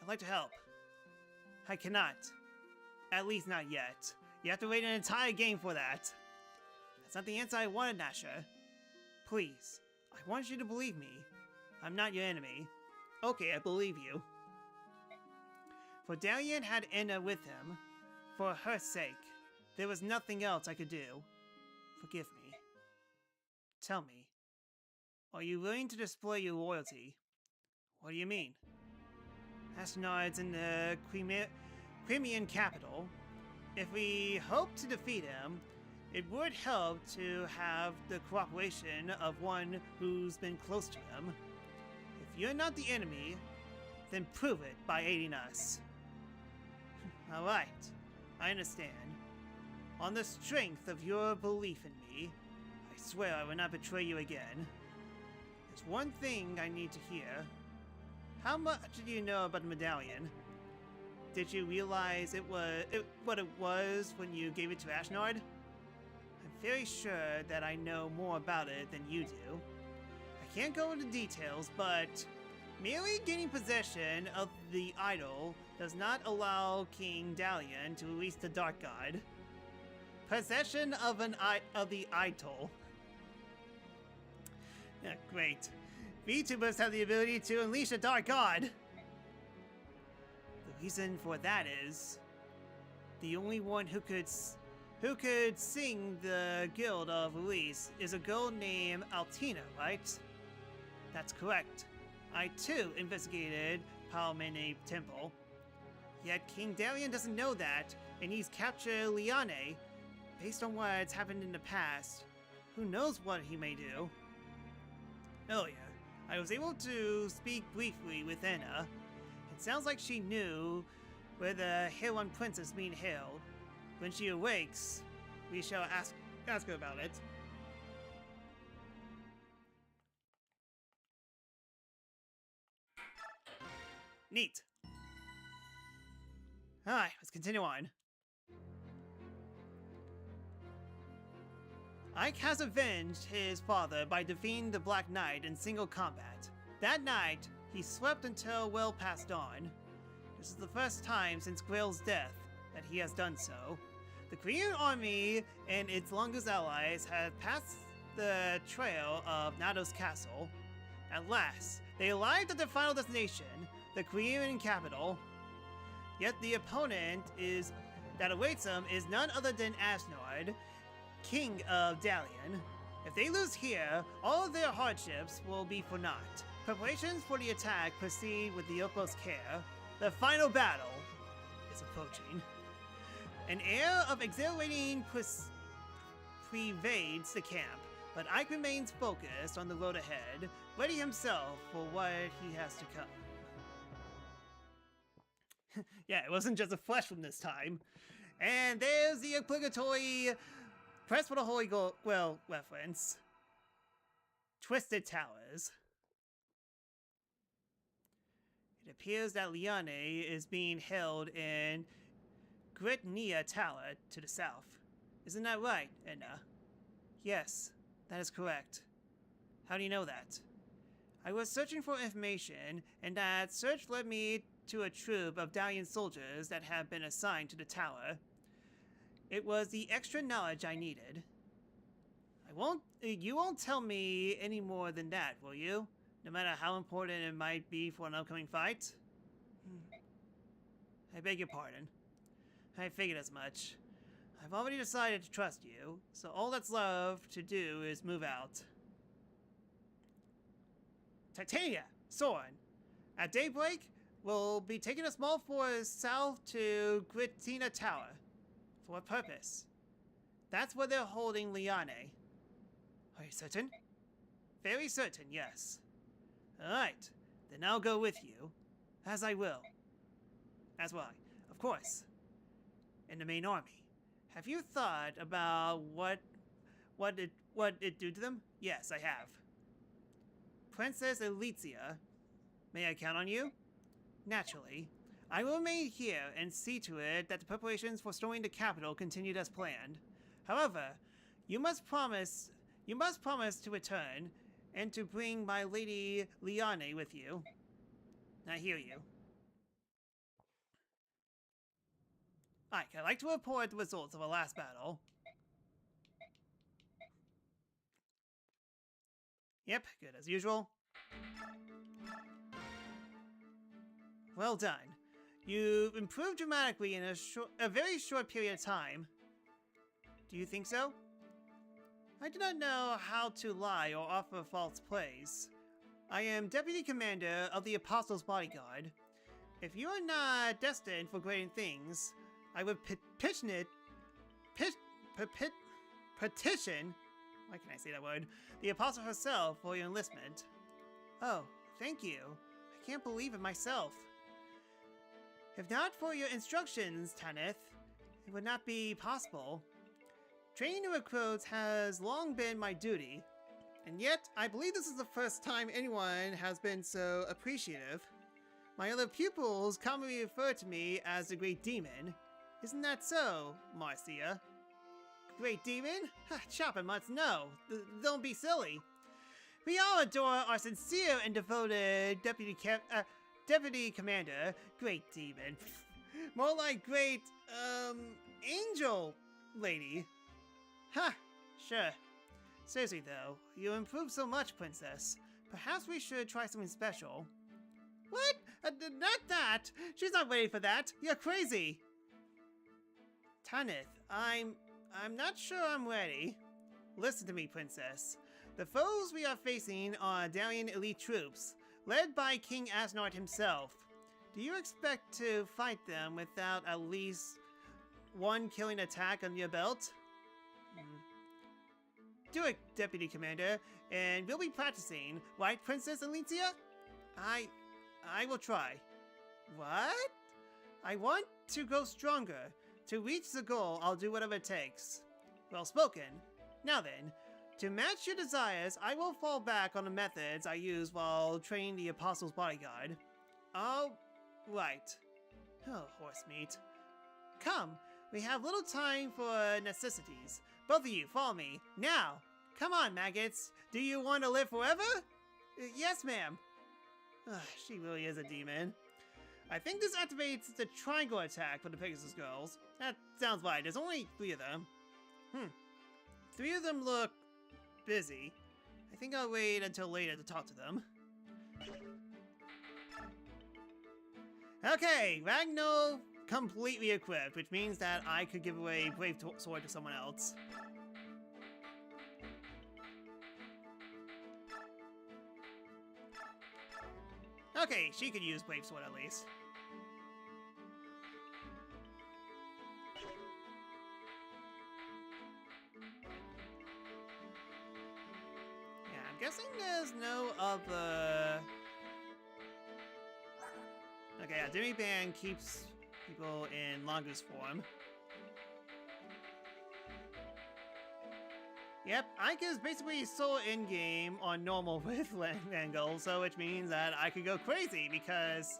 [SPEAKER 1] I'd like to help. I cannot. At least not yet. You have to wait an entire game for that. That's not the answer I wanted, Nasher. Please, I want you to believe me. I'm not your enemy. Okay, I believe you. For Dalian had Enna with him. For her sake, there was nothing else I could do. Forgive me. Tell me, are you willing to display your loyalty? What do you mean? Asnard's in the Crimean capital. If we hope to defeat him, it would help to have the cooperation of one who's been close to him. If you're not the enemy, then prove it by aiding us. Alright, I understand. On the strength of your belief in me, I swear I will not betray you again. There's one thing I need to hear. How much do you know about the medallion? Did you realize what it was when you gave it to Asnard? I'm very sure that I know more about it than you do. I can't go into details, but merely gaining possession of the idol does not allow King Dalian to release the Dark God. Possession of the idol. Yeah, great. VTubers have the ability to unleash a Dark God. The reason for that is the only one who could sing the Guild of Release is a girl named Altina, right? That's correct. I too investigated Palmene Temple. Yet King Dalian doesn't know that, and he's captured Liane. Based on what's happened in the past, who knows what he may do? Earlier, I was able to speak briefly with Enna. It sounds like she knew where the Heron Princess being held. When she awakes, we shall ask her about it. Neat. Alright, let's continue on. Ike has avenged his father by defeating the Black Knight in single combat. That night, he slept until well past dawn. This is the first time since Grail's death that he has done so. The Korean army and its longest allies have passed the trail of Nado's castle. At last, they arrived at their final destination, the Korean capital. Yet the opponent that awaits them is none other than Asnard, King of Dalian. If they lose here, all of their hardships will be for naught. Preparations for the attack proceed with the utmost care. The final battle is approaching. An air of exhilarating pervades the camp, but Ike remains focused on the road ahead, ready himself for what he has to come. Yeah, it wasn't just a flesh from this time. And there's the obligatory press for the Holy reference. Twisted Towers. It appears that Liane is being held in Crimea Tower to the south. Isn't that right, Enna? Yes, that is correct. How do you know that? I was searching for information, and that search led me to a troop of Dalian soldiers that have been assigned to the tower. It was the extra knowledge I needed. You won't tell me any more than that, will you? No matter how important it might be for an upcoming fight? I beg your pardon. I figured as much. I've already decided to trust you, so all that's left to do is move out. Titania! Soren! At daybreak, we'll be taking a small force south to Gritina Tower. For what purpose? That's where they're holding Liane. Are you certain? Very certain, yes. Alright, then I'll go with you, as I will. As will I, of course. In the main army. Have you thought about what it do to them? Yes, I have. Princess Elizia, may I count on you? Naturally. I will remain here and see to it that the preparations for storming the capital continued as planned. However, you must promise to return and to bring my lady Liane with you. I hear you. Alright, I'd like to report the results of our last battle. Yep, good as usual. Well done. You've improved dramatically in a very short period of time. Do you think so? I do not know how to lie or offer false praise. I am Deputy Commander of the Apostles' Bodyguard. If you are not destined for great things, I would petition, why can I say that word, the Apostle herself for your enlistment. Oh, thank you. I can't believe it myself. If not for your instructions, Tanith, it would not be possible. Training new recruits has long been my duty, and yet I believe this is the first time anyone has been so appreciative. My other pupils commonly refer to me as the Great Demon. Isn't that so, Marcia? Great Demon? Chopper must know. Don't be silly. We all adore our sincere and devoted Deputy Commander, Great Demon. More like Great, Angel Lady. Ha! Sure. Seriously though, you improved so much, Princess. Perhaps we should try something special. What? Not that! She's not ready for that! You're crazy! Tanith, I'm not sure I'm ready. Listen to me, Princess. The foes we are facing are Dalian elite troops, led by King Asnard himself. Do you expect to fight them without at least one killing attack on your belt? Do it, Deputy Commander, and we'll be practicing, right, Princess Alicia? I will try. What? I want to grow stronger. To reach the goal, I'll do whatever it takes. Well spoken. Now then, to match your desires, I will fall back on the methods I used while training the Apostles' Bodyguard. Oh, right. Oh, horse meat. Come, we have little time for necessities. Both of you, follow me, now! Come on, maggots! Do you want to live forever? Yes, ma'am. She really is a demon. I think this activates the triangle attack for the Pegasus girls. That sounds right, there's only 3 of them. 3 of them look busy. I think I'll wait until later to talk to them. Okay, Ragnar completely equipped, which means that I could give away Brave Sword to someone else. Okay, she could use Brave Sword at least. Yeah, I'm guessing there's no other... Okay, yeah, Demi Band keeps people in Longus form. Yep, Ika's basically so in-game on normal with Langle, so which means that I could go crazy because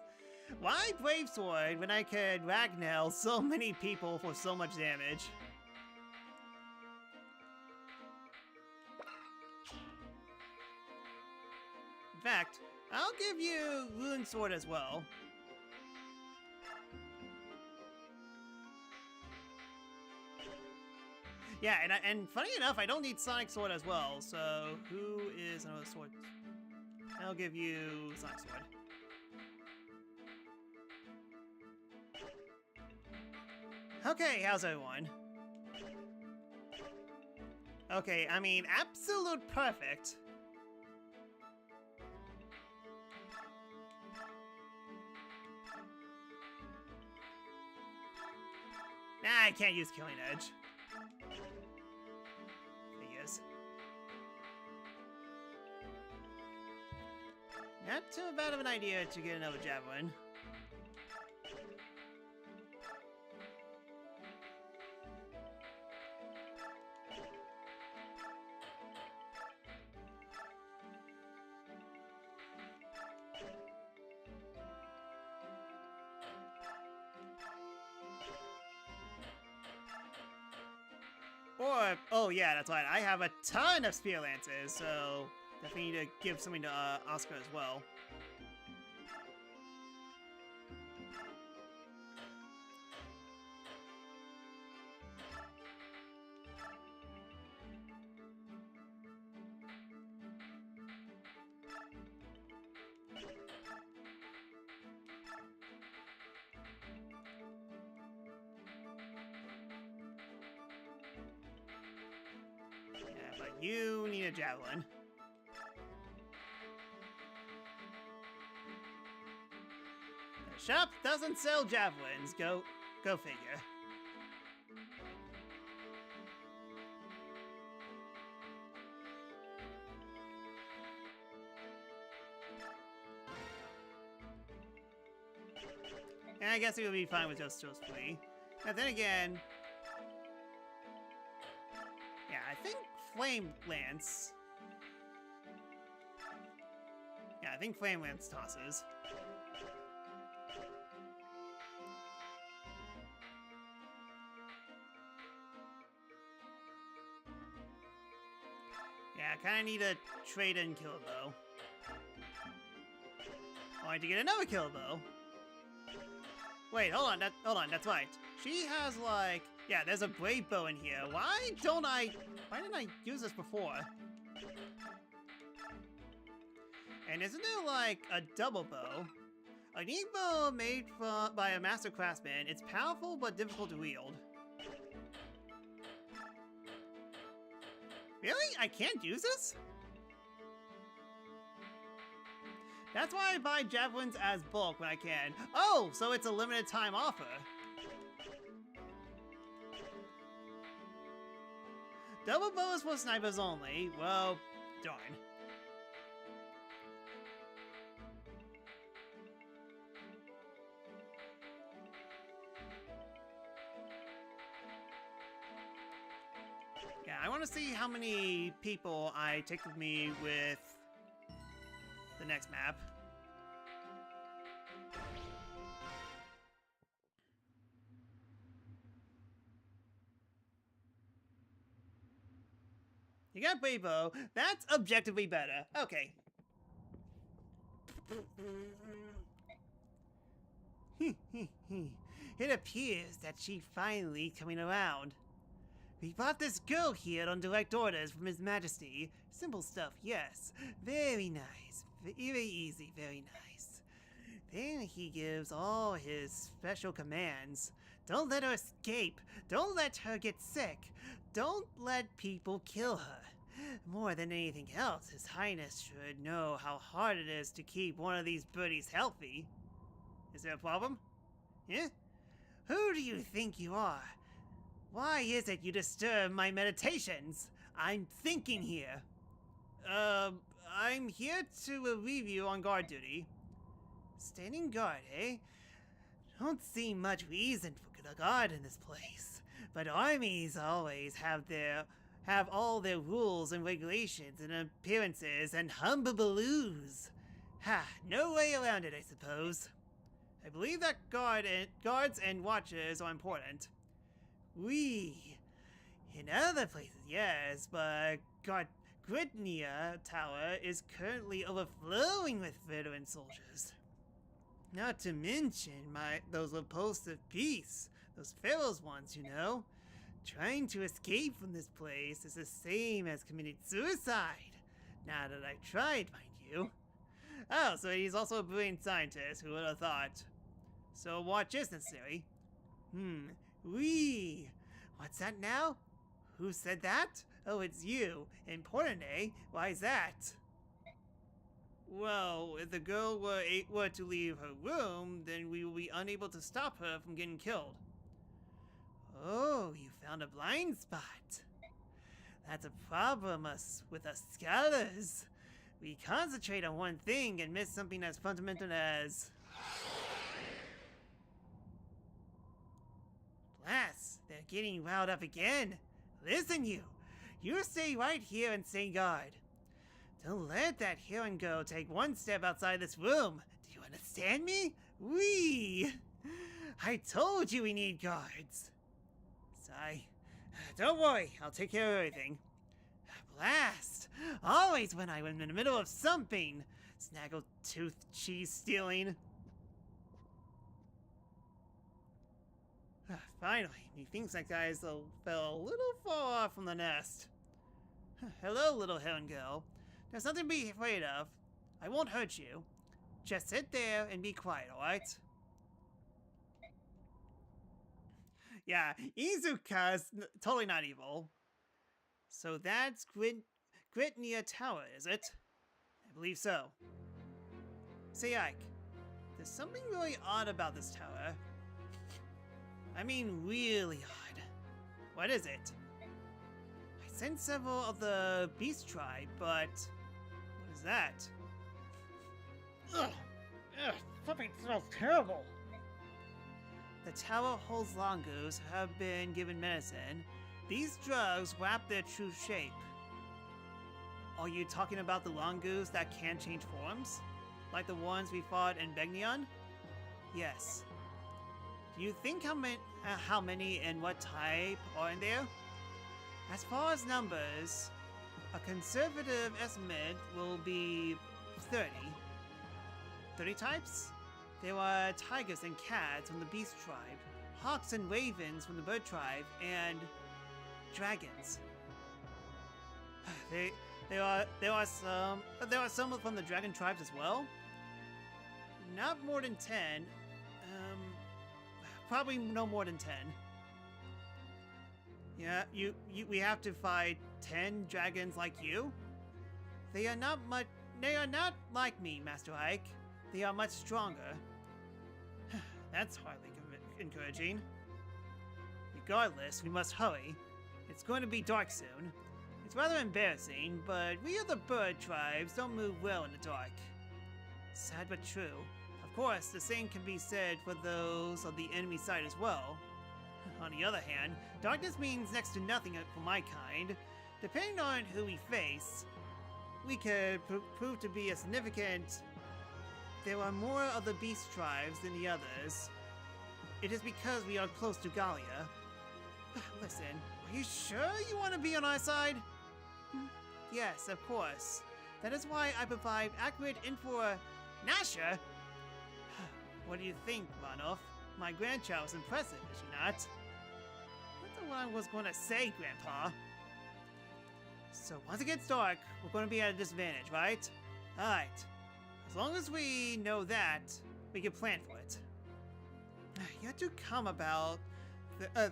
[SPEAKER 1] why Brave Sword when I could Ragnell so many people for so much damage? fact, I'll give you Rune Sword as well. Yeah, and funny enough, I don't need Sonic Sword as well, so who is another sword? I'll give you Sonic Sword. Okay, how's everyone? Okay, I mean, absolute perfect. Nah, I can't use Killing Edge. Figures. Not too bad of an idea to get another Javelin. Or, oh yeah, that's right, I have a ton of Spear Lances, so definitely need to give something to Oscar as well. You need a Javelin. The shop doesn't sell Javelins. Go figure. And I guess it would be fine with just those three. And then again, yeah, I think Flame Lance. Yeah, I think Flame Lance tosses. Yeah, I kind of need a trade in Kill Bow. I want to get another Kill Bow. Wait, hold on, that's right. She has like, yeah, there's a Brave Bow in here. Why didn't I use this before? And isn't there like a double bow? A unique bow made by a master craftsman. It's powerful but difficult to wield. Really? I can't use this? That's why I buy javelins as bulk when I can. Oh, so it's a limited time offer. Double bows for snipers only. Well, darn. Yeah, I want to see how many people I take with me with the next map. You got Bravo. That's objectively better. Okay. It appears that she's finally coming around. We brought this girl here on direct orders from His Majesty. Simple stuff, yes. Very nice. Very easy, very nice. Then he gives all his special commands. Don't let her escape. Don't let her get sick. Don't let people kill her. More than anything else, His Highness should know how hard it is to keep one of these birdies healthy. Is there a problem? Yeah? Who do you think you are? Why is it you disturb my meditations? I'm thinking here. I'm here to relieve you on guard duty. Standing guard, eh? Don't see much reason for the guard in this place. But armies always have all their rules and regulations and appearances and humbubaloo's. Ha, no way around it, I suppose. I believe that guards and watchers are important. In other places, yes, but Crimea Tower is currently overflowing with veteran soldiers. Not to mention those repulsive beasts, those pharaoh's ones, you know. Trying to escape from this place is the same as committing suicide. Now that I tried, mind you. Oh, so he's also a brilliant scientist, who would have thought? So watch is necessary. Wee! What's that now? Who said that? Oh, it's you. Important, eh? Why is that? Well, if the girl were to leave her room, then we will be unable to stop her from getting killed. Oh, you found a blind spot. That's a problem with us scholars. We concentrate on one thing and miss something as fundamental as... Blast! They're getting riled up again. Listen, you stay right here and stay guard. Don't let that heron girl take one step outside this room. Do you understand me? Wee! I told you we need guards. Sigh. Don't worry, I'll take care of everything. Blast! Always when I'm in the middle of something. Snaggletooth cheese stealing. Finally, methinks that guy fell a little far off from the nest. Hello, little heron girl. There's nothing to be afraid of. I won't hurt you. Just sit there and be quiet, alright? Yeah, Izuka's totally not evil. So that's Crimea Tower, is it? I believe so. Say, Ike, there's something really odd about this tower. I mean, really odd. What is it? I sent several of the Beast Tribe, but... what is that? Ugh! Something smells terrible! The tower holds Longus who have been given medicine. These drugs wrap their true shape. Are you talking about the Longus that can change forms? Like the ones we fought in Begnion? Yes. Do you think how many and what type are in there? As far as numbers, a conservative estimate will be 30. 30 types? There are tigers and cats from the beast tribe, hawks and ravens from the bird tribe, and dragons. There are some from the dragon tribes as well. Not more than 10. Probably no more than 10. Yeah, we have to fight 10 dragons like you? They are not like me, Master Ike. They are much stronger. That's hardly encouraging. Regardless, we must hurry. It's going to be dark soon. It's rather embarrassing, but we of the bird tribes don't move well in the dark. Sad but true. Of course, the same can be said for those of the enemy side as well. On the other hand, darkness means next to nothing for my kind. Depending on who we face, we could prove to be a significant... There are more of the beast tribes than the others. It is because we are close to Gallia. Listen, are you sure you want to be on our side? Yes, of course. That is why I provide accurate info. Nasha? What do you think, Vanoff? My grandchild is impressive, is she not? That's what I was going to say, Grandpa. So once it gets dark, we're going to be at a disadvantage, right? Alright. As long as we know that, we can plan for it. You have to come about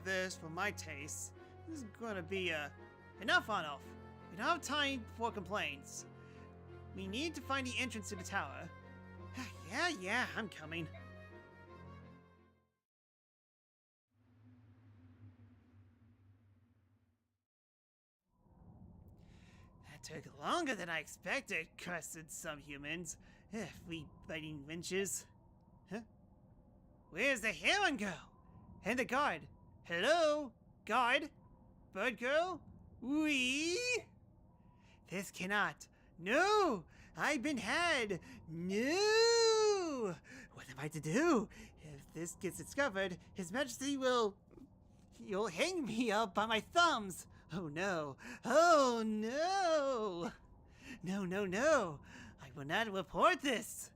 [SPEAKER 1] this for my taste. This is going to be enough on off. We don't have time for complaints. We need to find the entrance to the tower. Yeah, I'm coming. That took longer than I expected, cursed some humans. Flea biting wrenches. Huh? Where's the heron girl? And the guard. Hello? Guard? Bird girl? Wee? This cannot. No! I've been had. No! What am I to do? If this gets discovered, His Majesty will... He'll hang me up by my thumbs. Oh no! Oh no! No, no, no! I will not report this!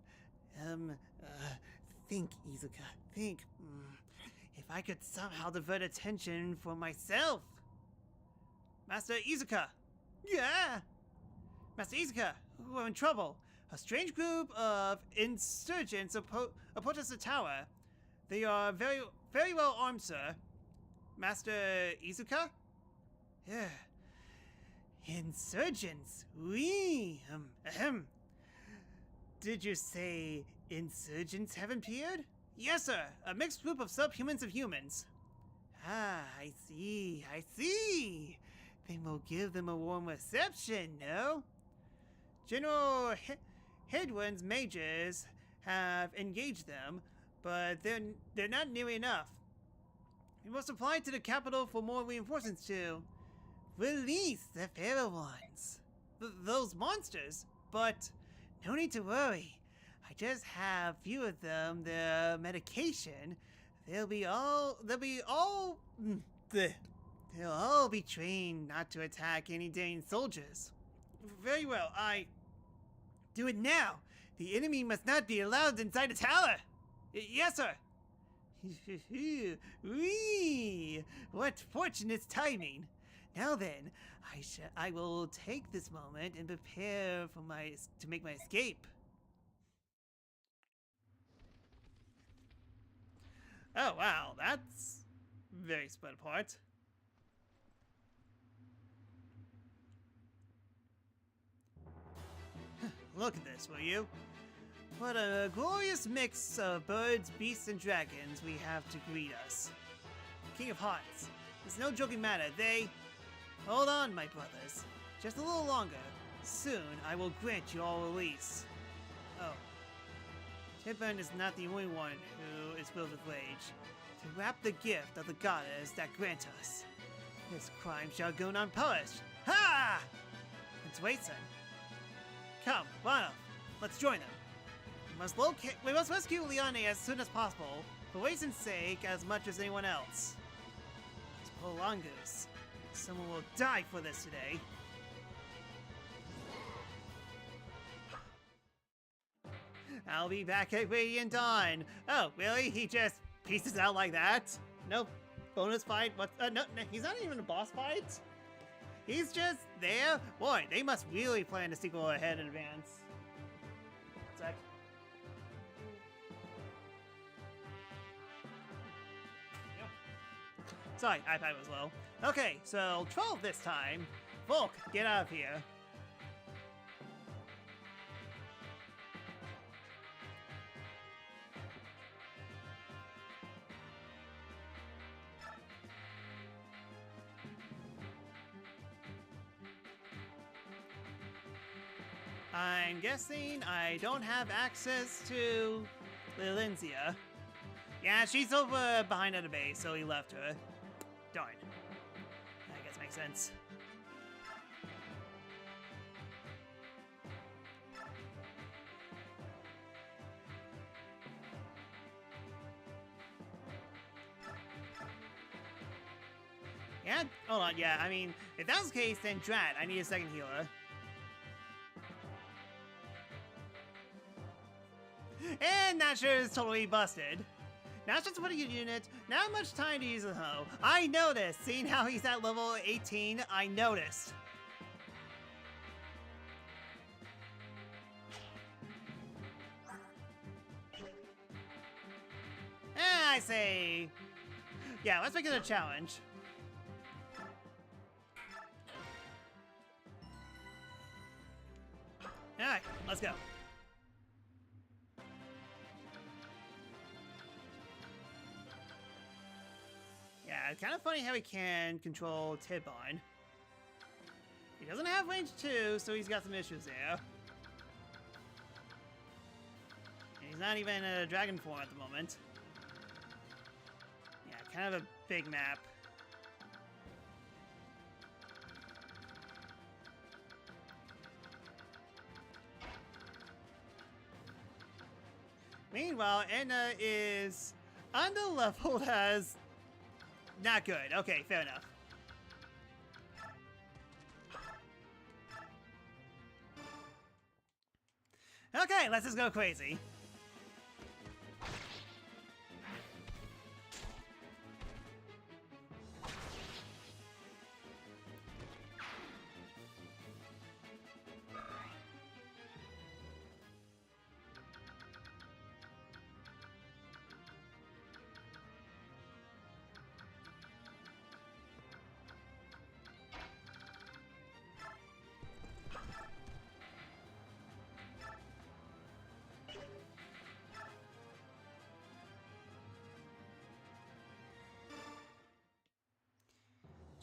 [SPEAKER 1] Think, Izuka, think. If I could somehow divert attention for myself! Master Izuka! Yeah! Master Izuka, we're in trouble. A strange group of insurgents approached the tower. They are very, very well armed, sir. Master Izuka? Yeah. Insurgents? Oui. Ahem. Did you say insurgents have appeared? Yes, sir. A mixed group of subhumans and humans. Ah, I see. I see. Then we'll give them a warm reception, no? General Headwind's mages have engaged them, but they're not near enough. We must apply to the capital for more reinforcements to release the fairer ones. Those monsters, but no need to worry. I just have few of them their medication. They'll all be trained not to attack any Dane soldiers. Very well, I do it now. The enemy must not be allowed inside the tower. Yes, sir. Whee! What fortunate timing. Now then, I will take this moment and prepare for to make my escape. Oh wow, that's very split apart. Look at this, will you? What a glorious mix of birds, beasts, and dragons we have to greet us. King of Hearts, it's no joking matter. Hold on, my brothers. Just a little longer. Soon, I will grant you all release. Oh. Tidburn is not the only one who is filled with rage. To wrap the gift of the goddess that grant us. This crime shall go unpunished. Ha! Let's wait, son. Come, Wano, let's join them. We must rescue Leone as soon as possible, for Waitson's sake as much as anyone else. This poor Longoose. Someone will die for this today. I'll be back at Radiant Dawn. Oh, really? He just pieces out like that? No bonus fight? No, he's not even a boss fight? He's just there? Boy, they must really plan the sequel ahead in advance. Sec. Yep. Sorry, iPad was low. Okay, so 12 this time. Volk, get out of here. I'm guessing I don't have access to Lilenzia. Yeah, she's over behind at a base, so he left her. Darn. I guess makes sense. Yeah, hold on, yeah, I mean, if that's the case, then drat, I need a second healer. And Nasher is totally busted. Now just putting a unit, not much time to use the hoe. I noticed, seeing how he's at level 18, I noticed. I say, yeah, let's make it a challenge. Alright, let's go. Yeah, it's kind of funny how he can control Tidbon. He doesn't have range 2, so he's got some issues there. And he's not even a dragon form at the moment. Yeah, kind of a big map. Meanwhile, Enna is under-leveled as... not good. Okay, fair enough. Okay, let's just go crazy.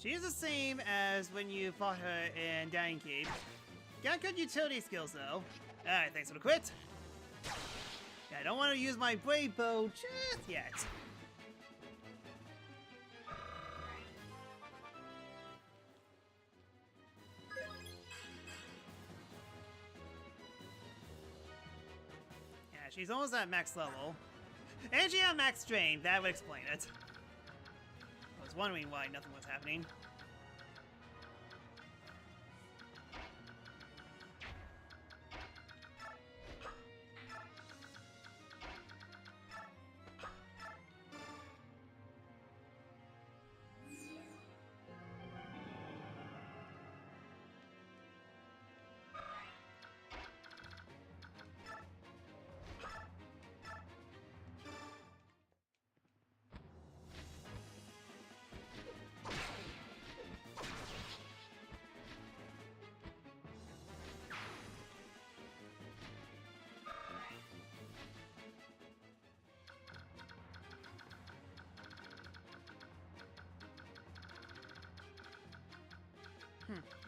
[SPEAKER 1] She's the same as when you fought her in Dying Keep. Got good utility skills though. Alright, thanks for the quit. Yeah, I don't want to use my Brave Bow just yet. Yeah, she's almost at max level. And she had max strength, that would explain it. I was wondering why nothing was happening.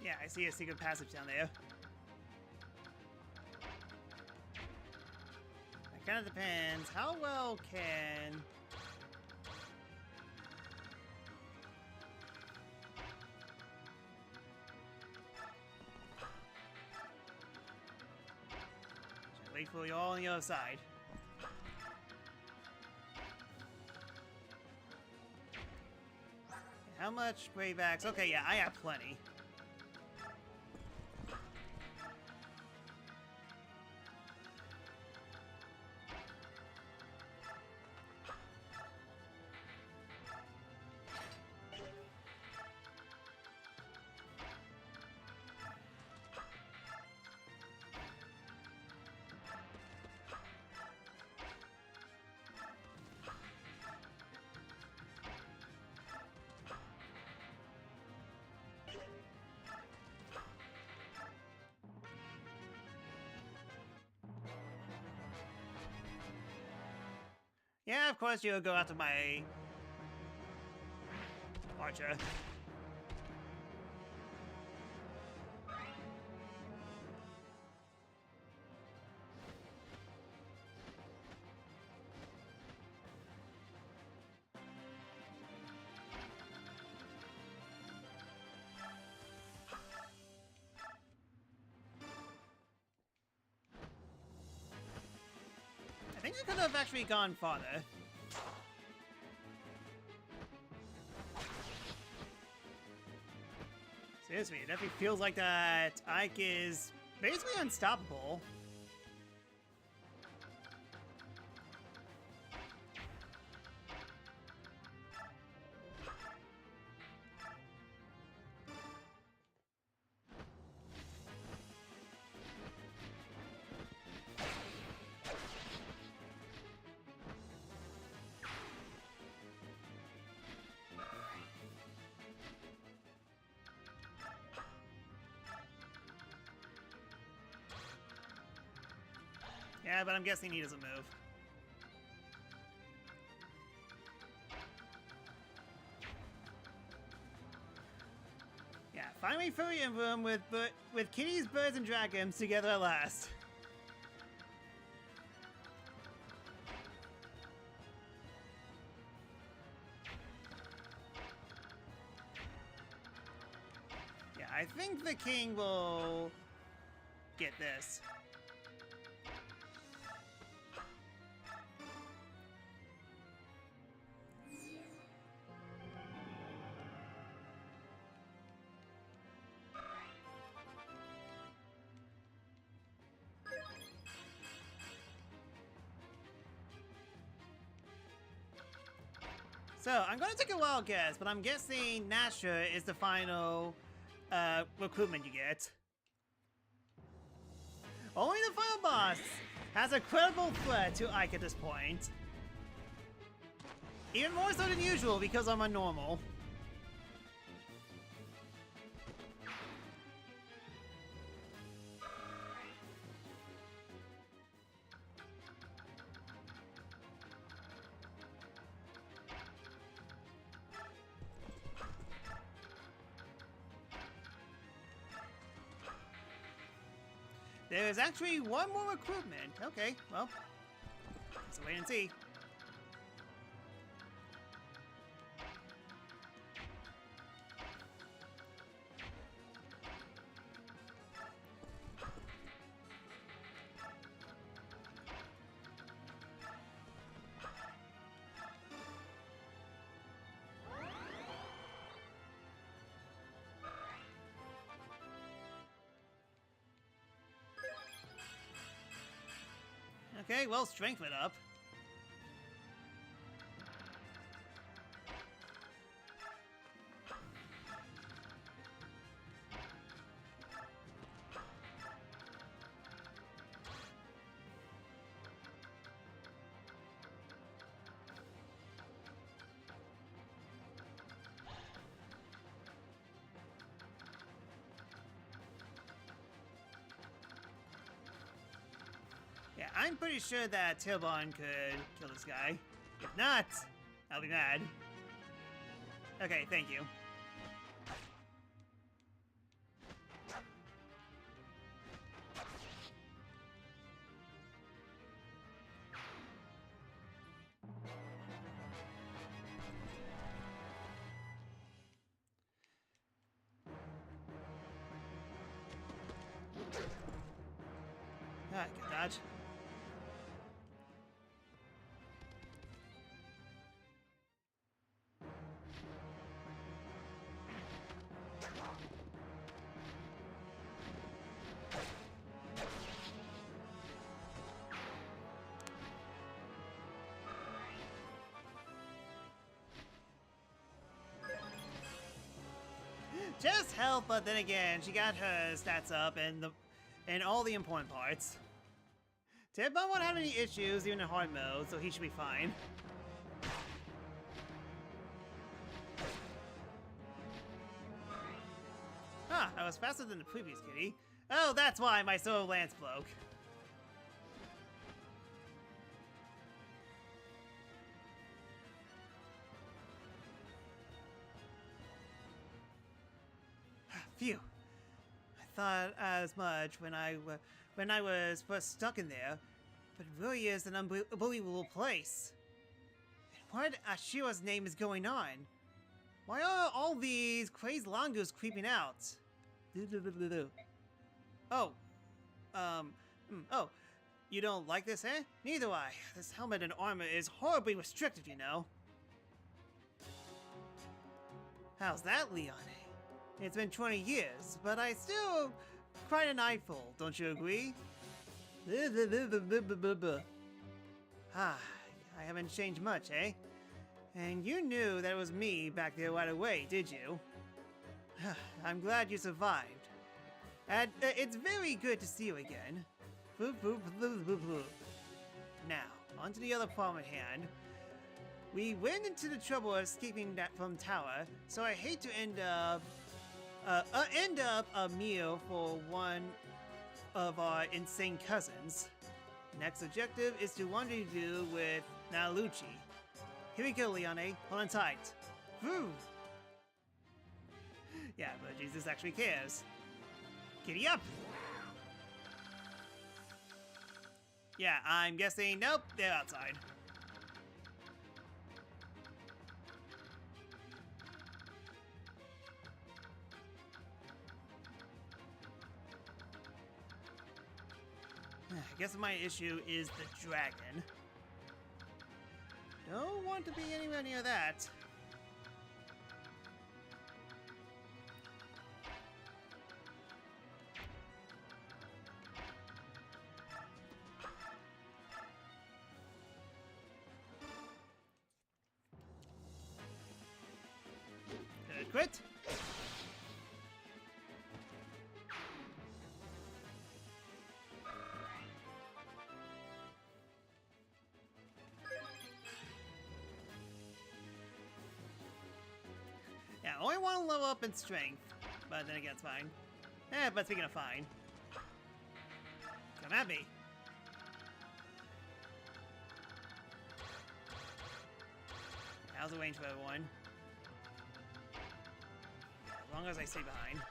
[SPEAKER 1] Yeah, I see a secret passage down there. It kind of depends. How well can... Should I wait for you all on the other side? How much Brave Axe? Okay, yeah, I have plenty. Yeah, of course you'll go after my archer. I think I could have actually gone farther. Seriously, it definitely feels like that Ike is basically unstoppable. Yeah, but I'm guessing he doesn't move. Yeah, finally fully Emblem with kitties, birds, and dragons together at last. Yeah, I think the king will get this. So, I'm gonna take a wild guess, but I'm guessing Nasha is the final recruitment you get. Only the final boss has a credible threat to Ike at this point. Even more so than usual because I'm a normal. There's actually one more recruitment. Okay, well, let's wait and see. Okay, well, strength it up. Yeah, I'm pretty sure that Tilbon could kill this guy. If not, I'll be mad. Okay, thank you. Ah, good dodge. Just help, but then again, she got her stats up and all the important parts. Tilbon won't have any issues even in hard mode, so he should be fine. Huh, I was faster than the previous kitty. Oh, that's why my solo lance broke. Phew. I thought as much when I was first stuck in there, but it really is an unbelievable place. And what Ashira's name is going on? Why are all these crazed Longus creeping out? Oh. Oh. You don't like this, eh? Neither do I. This helmet and armor is horribly restrictive, you know. How's that, Leon? It's been 20 years, but I still quite an eyeful, don't you agree? Ah, I haven't changed much, eh? And you knew that it was me back there right away, did you? I'm glad you survived. And it's very good to see you again. Now, on to the other problem at hand. We went into the trouble of escaping from Tower, so I hate to end up a meal for one of our insane cousins. Next objective is to rendezvous with Nalucci. Here we go, Leone. Hold on tight. Woo! Yeah, but Jesus actually cares. Giddy up! Yeah, I'm guessing, nope, they're outside. I guess my issue is the dragon. Don't want to be anywhere near that. crit. Yeah, I only want to level up in strength, but then again, it's fine. But speaking of fine, come at me. How's the range for everyone? As long as I stay behind.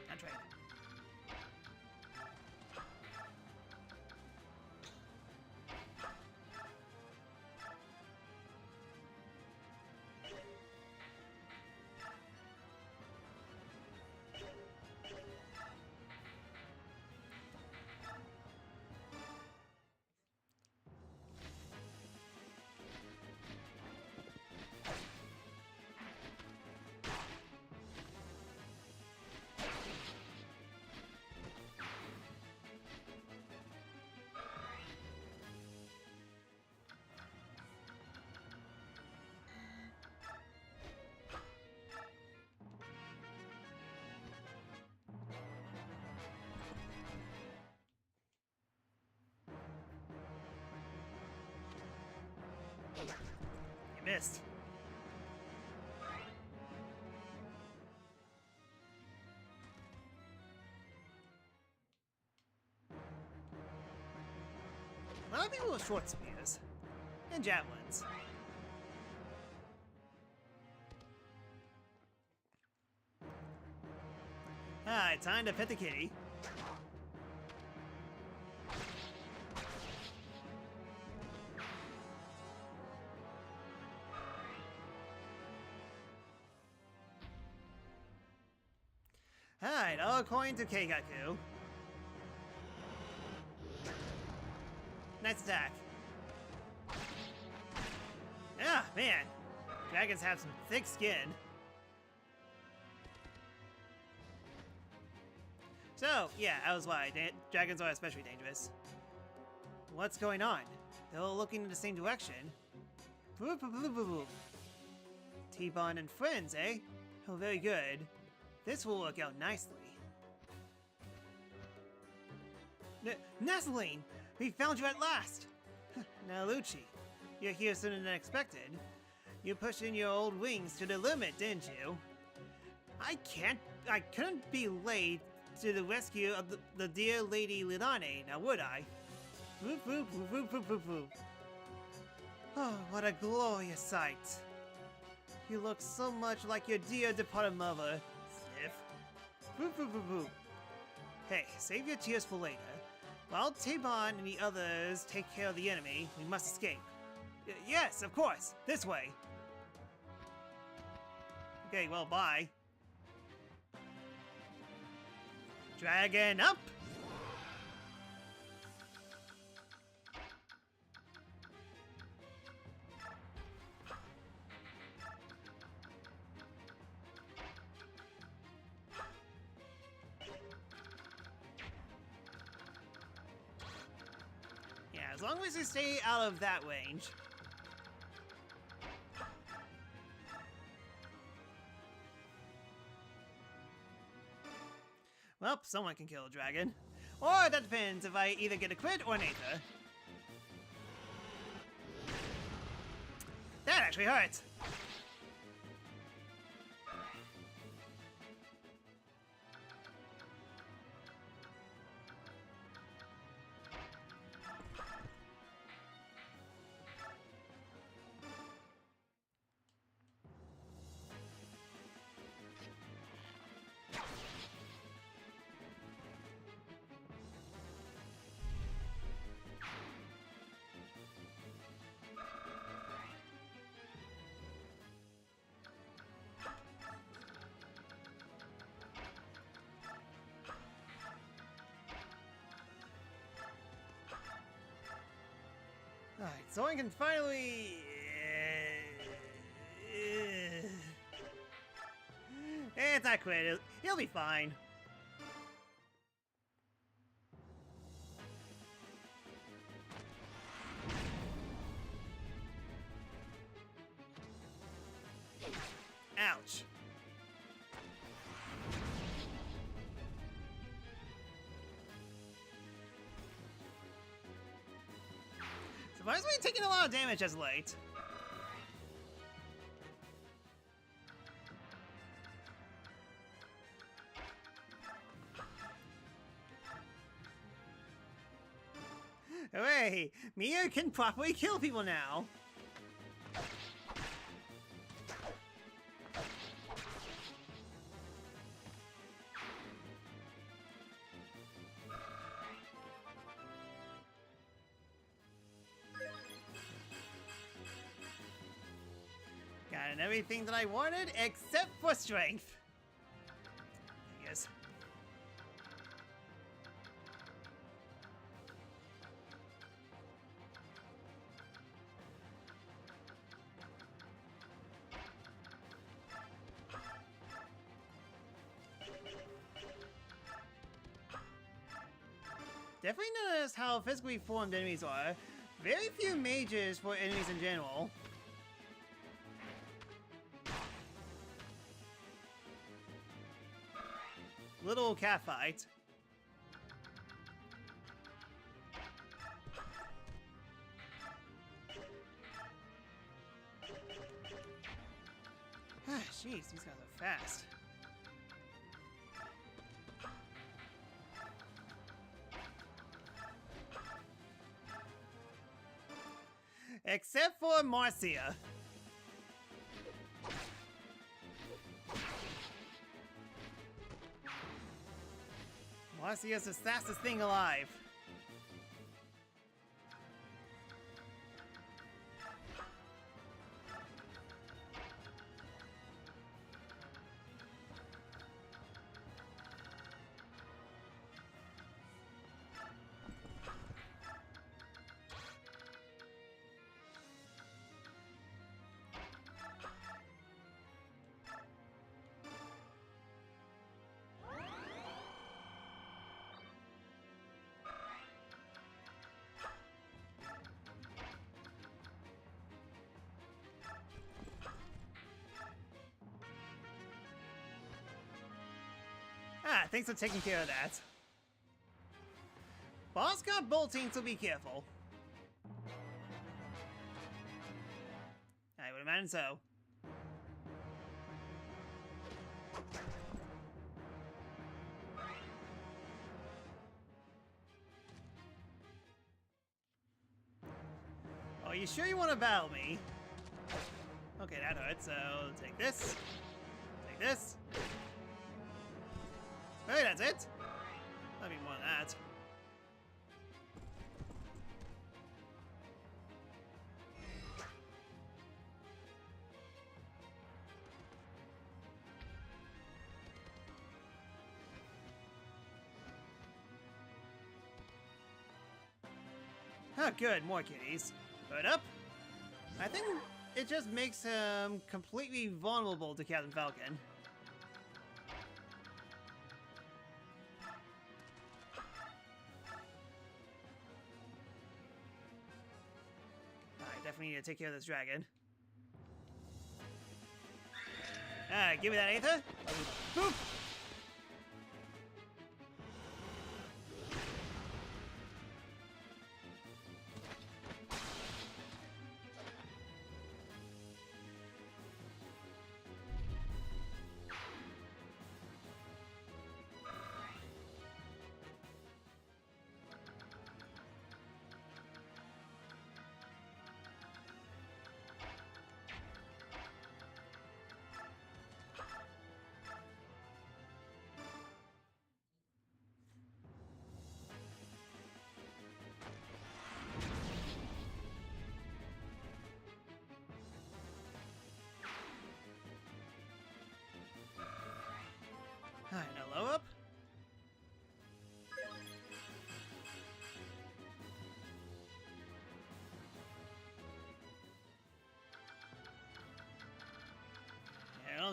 [SPEAKER 1] That's right. You missed. Well, I think with short spears and javelins. Alright, time to pet the kitty. Alright, all according to Keikaku. Nice attack. Ah, man. Dragons have some thick skin. So, yeah, I was right. Dragons are especially dangerous. What's going on? They're all looking in the same direction. T-Bond and friends, eh? Oh, very good. This will work out nicely. Nasaline! We found you at last! Now, Lucci, you're here sooner than expected. You pushed in your old wings to the limit, didn't you? I couldn't be late to the rescue of the dear Lady Lidane, now would I? Oh, what a glorious sight. You look so much like your dear departed mother. Sniff. Hey, save your tears for later. While T-Bond and the others take care of the enemy, we must escape. Yes, of course. This way. Okay, well, bye. Dragon up! Yeah, as long as you stay out of that range. Well, someone can kill a dragon. Or that depends if I either get a crit or an Aether. That actually hurts. Alright, so I can finally... It's not quit. He'll be fine. Ouch. Surprisingly taking a lot of damage as late. Hooray! Mia can properly kill people now! Got everything that I wanted except for strength. Yes. Definitely notice how physically formed enemies are. Very few mages for enemies in general. Little cat fight. Jeez, these guys are fast. Except for Marcia. Marcia's the fastest thing alive. Ah, thanks for taking care of that. Boss got bolting, so be careful. I would imagine so. Oh, you sure you want to battle me? Okay, that hurt, so take this. Take this. Hey, that's it? Might be more than that. Oh, good, more kitties. Put up. I think it just makes him completely vulnerable to Captain Falcon. Definitely need to take care of this dragon. Alright, give me that Aether. Boop!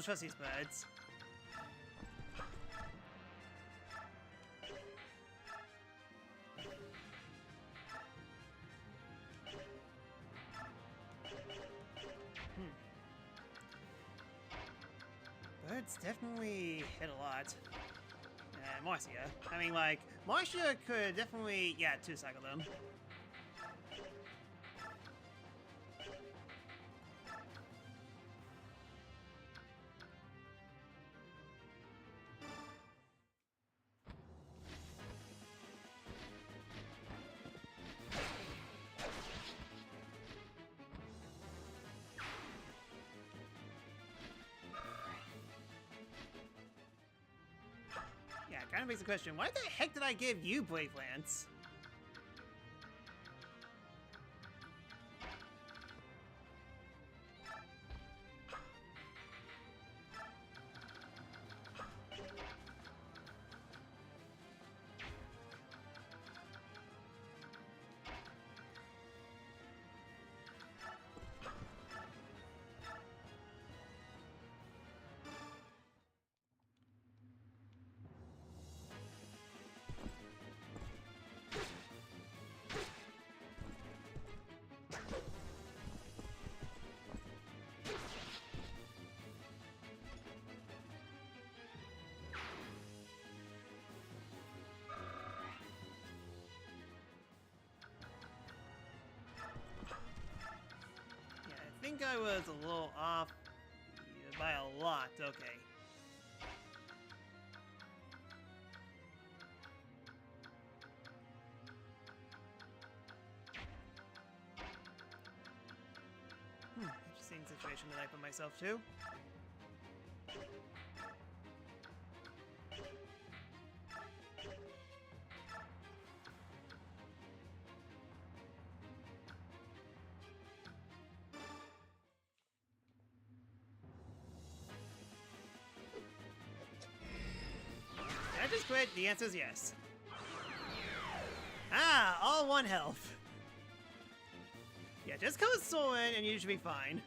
[SPEAKER 1] don't trust these birds. Birds definitely hit a lot. Marcia. I mean, like, Marcia could definitely, yeah, two-cycle them. Kind of makes the question, why the heck did I give you Brave Lance? I think I was a little off by a lot. Okay. Interesting situation that I put myself to. Just quit? The answer is yes. Ah, all 1 health. Yeah, just go with Soren and you should be fine.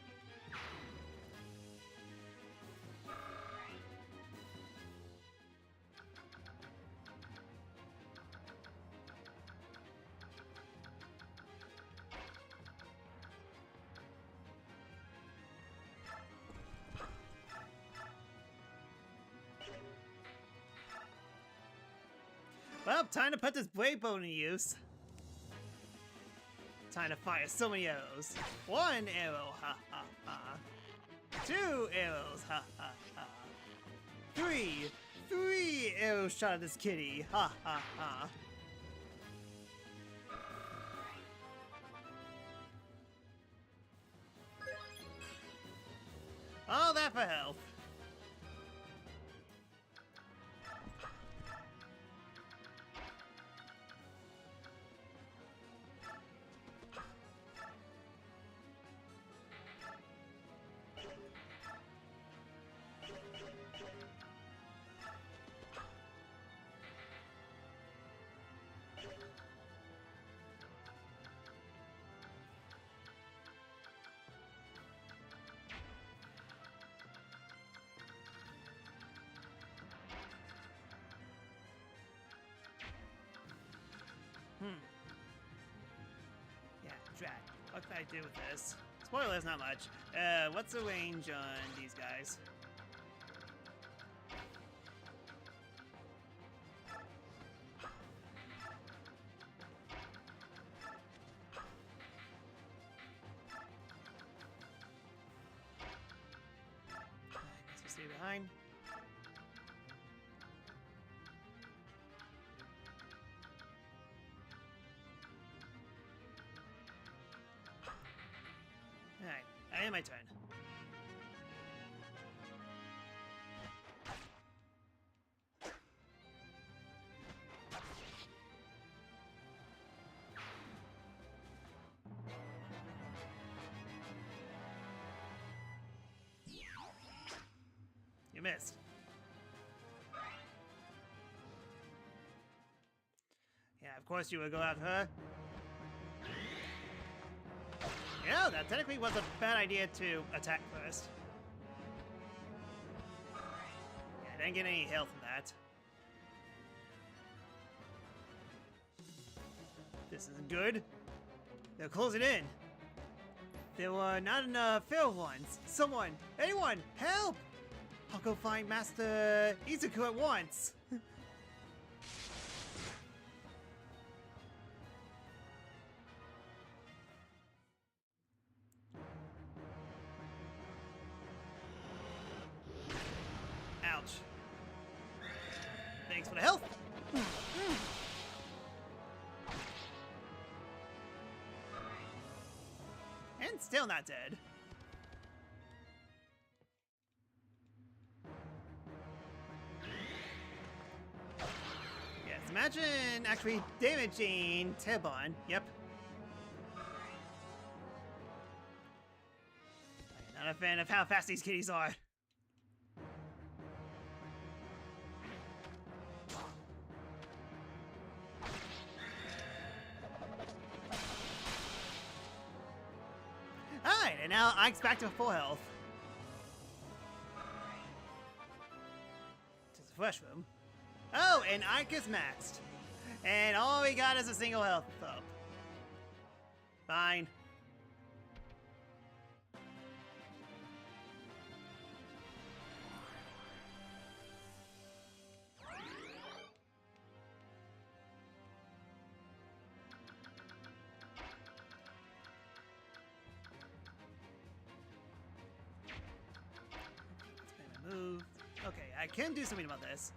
[SPEAKER 1] Well, time to put this blade bow into use. Time to fire so many arrows. 1 arrow, ha ha ha. 2 arrows, ha ha ha. 3 arrows shot at this kitty, ha ha ha. All that for health. Yeah, drag. What can I do with this? Spoilers, not much. What's the range on these guys? Let's stay behind. Alright, I am my turn. You missed. Yeah, of course you would go after her. Yeah, that technically was a bad idea to attack first. I didn't get any health from that. This isn't good. They're closing in. There were not enough failed ones. Someone, anyone, help! I'll go find Master Izuku at once. Ouch. Thanks for the health. And still not dead. Yes, imagine actually damaging Tebon. Yep. I'm not a fan of how fast these kitties are. Alright, and now Ike's back to full health. To the fresh room. Oh, and Ike is maxed. And all we got is a single health up. Fine. Move. Okay, I can do something about this.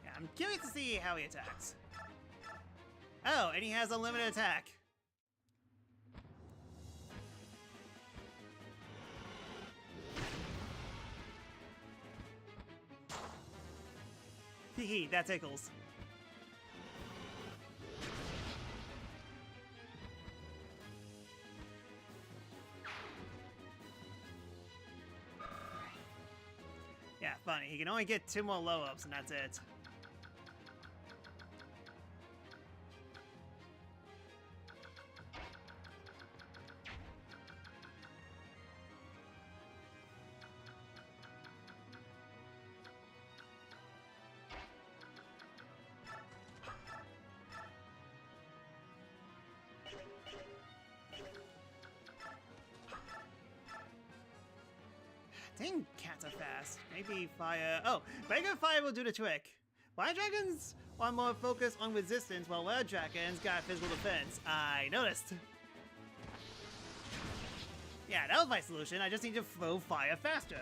[SPEAKER 1] Yeah, I'm curious to see how he attacks. Oh, and he has unlimited attack. Hee, that tickles. Yeah, funny. He can only get 2 more low-ups, and that's it. Dang, cats are fast. Maybe fire. Oh, regular fire will do the trick. Fire dragons are more focused on resistance, while red dragons got physical defense. I noticed. Yeah, that was my solution. I just need to throw fire faster.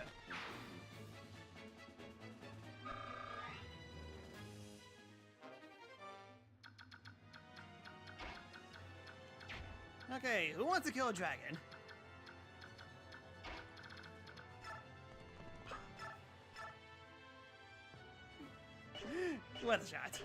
[SPEAKER 1] Okay, who wants to kill a dragon? What a shot.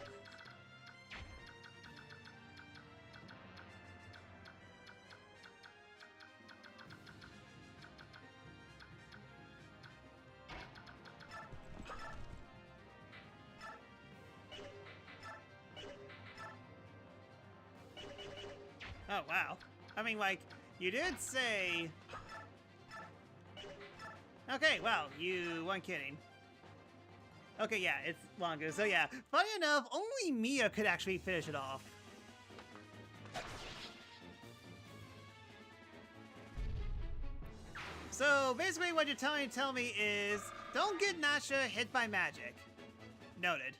[SPEAKER 1] Oh, wow. I mean, like, you did say... Okay, well, you weren't kidding. Okay, yeah, it's longer. So yeah, funny enough, only Mia could actually finish it off. So basically what you're trying to tell me is, don't get Nasha hit by magic. Noted.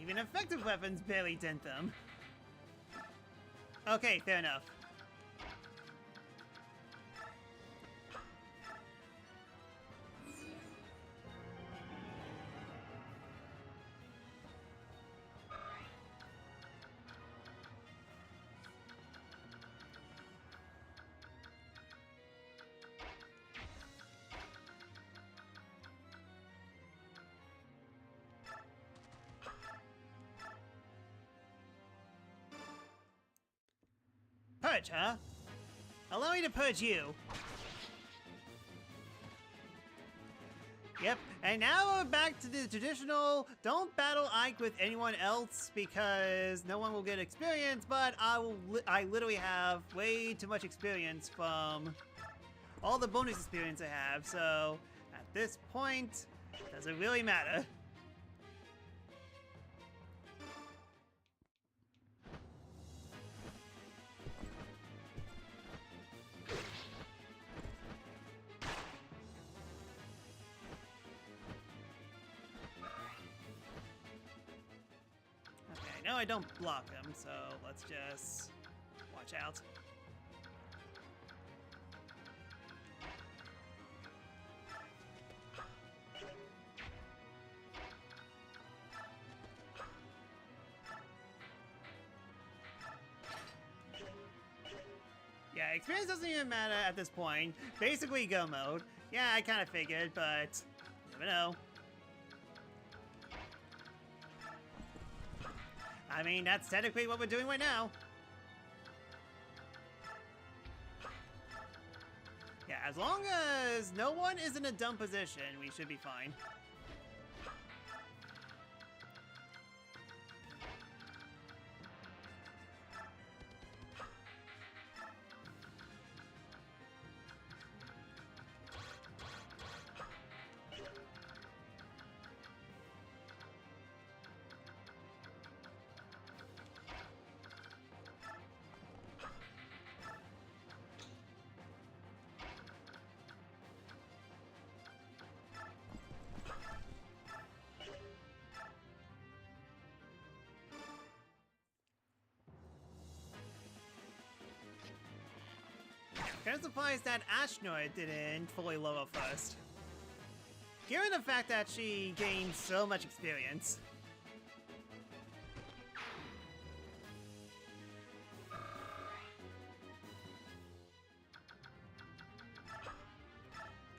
[SPEAKER 1] Even effective weapons barely dent them. Okay, fair enough. Purge, huh? Allow me to purge you. Yep, and now we're back to the traditional don't battle Ike with anyone else because no one will get experience, but I literally have way too much experience from all the bonus experience I have, so at this point, does it really matter? No, I don't block him, so let's just watch out. Yeah, experience doesn't even matter at this point. Basically go mode. Yeah, I kind of figured, but never know. I mean, that's technically what we're doing right now. Yeah, as long as no one is in a dumb position, we should be fine. Kind of surprised that Ashnoid didn't fully level first. Given the fact that she gained so much experience.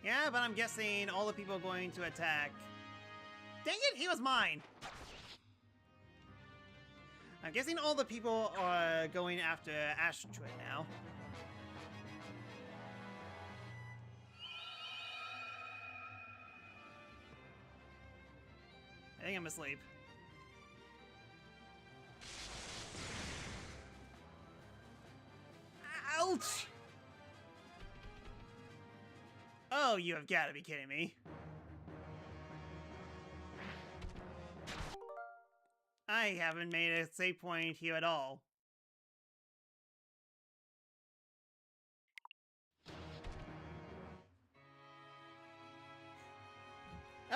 [SPEAKER 1] Yeah, but I'm guessing all the people are going to attack. Dang it, he was mine! I'm guessing all the people are going after Ashnoid now. I think I'm asleep. Ouch! Oh, you have got to be kidding me. I haven't made a save point here at all.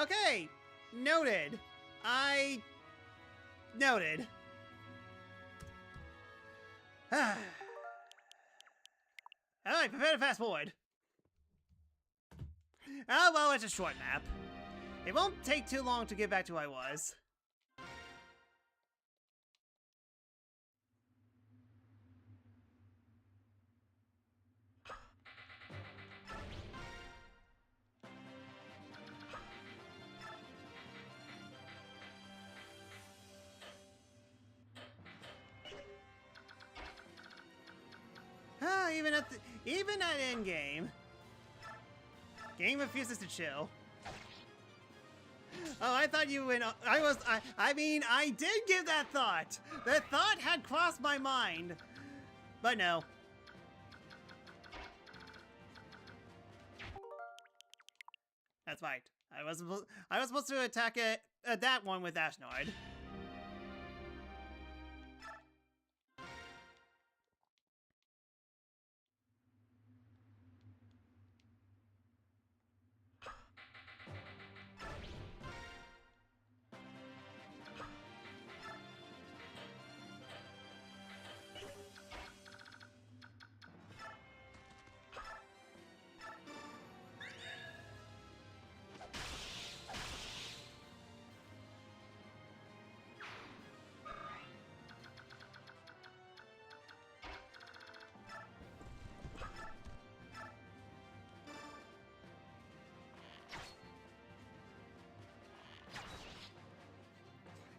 [SPEAKER 1] Okay, noted. Noted. Alright, prepare to fast forward. Oh, well, it's a short map. It won't take too long to get back to where I was. Even at endgame, game refuses to chill. Oh, I thought you went. I mean, I did give that thought. The thought had crossed my mind, but no. That's right. I was supposed to attack it that one with Ashnoid.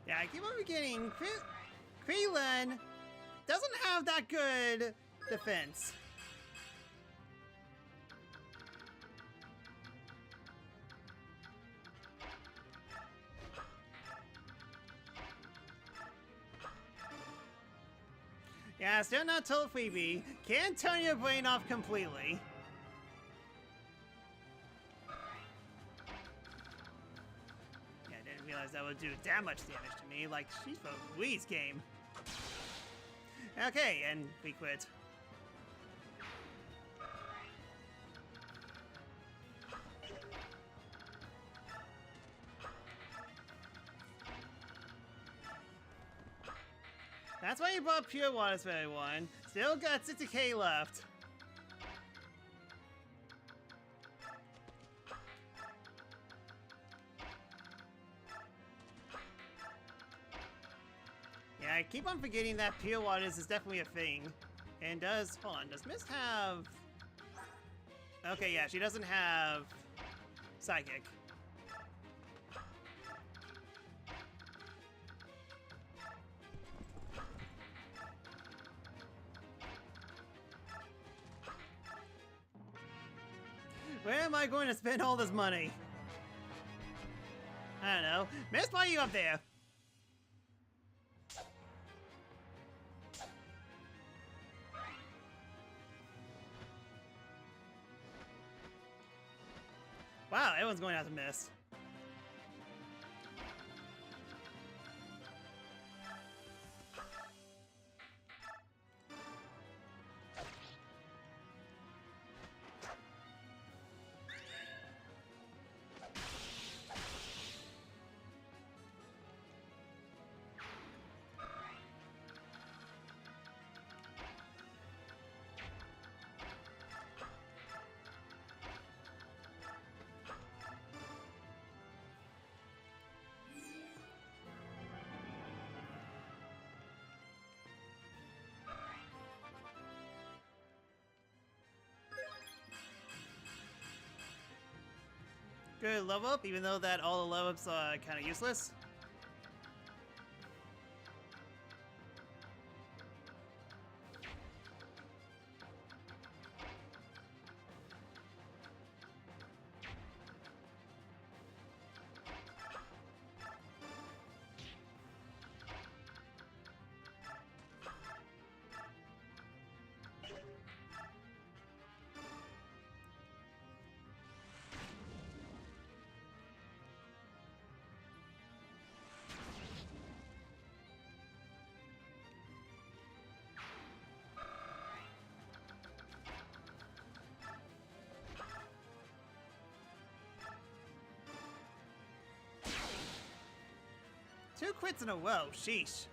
[SPEAKER 1] Yeah, I keep on forgetting. Krillin doesn't have that good defense. Yeah, still not told Phoebe. Can't turn your brain off completely. Yeah, I didn't realize that would do that much damage to me. Like, she's from Louise game. Okay, and we quit. That's why you bought Pure Waters for everyone. Still got 60k left. Yeah, I keep on forgetting that Pure Waters is definitely a thing. And does, hold on, does Mist have... Okay, yeah, she doesn't have Psychic. Where am I going to spend all this money? I don't know. Mist, why are you up there? Wow, everyone's going out to Mist. Good level up, even though that all the level ups are kind of useless. Two quits in a row, sheesh.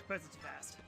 [SPEAKER 1] But it's too fast.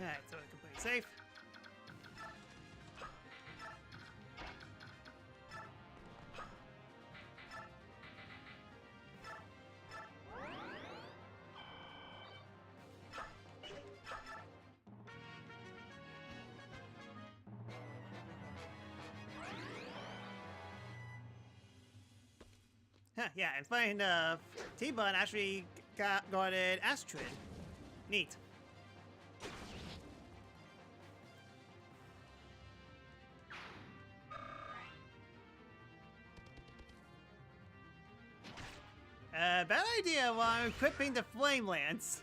[SPEAKER 1] Alright, so we're completely safe. Huh, yeah, and fine, T-Bun actually got an Astrid. Neat. Bad idea while I'm equipping the Flame Lance.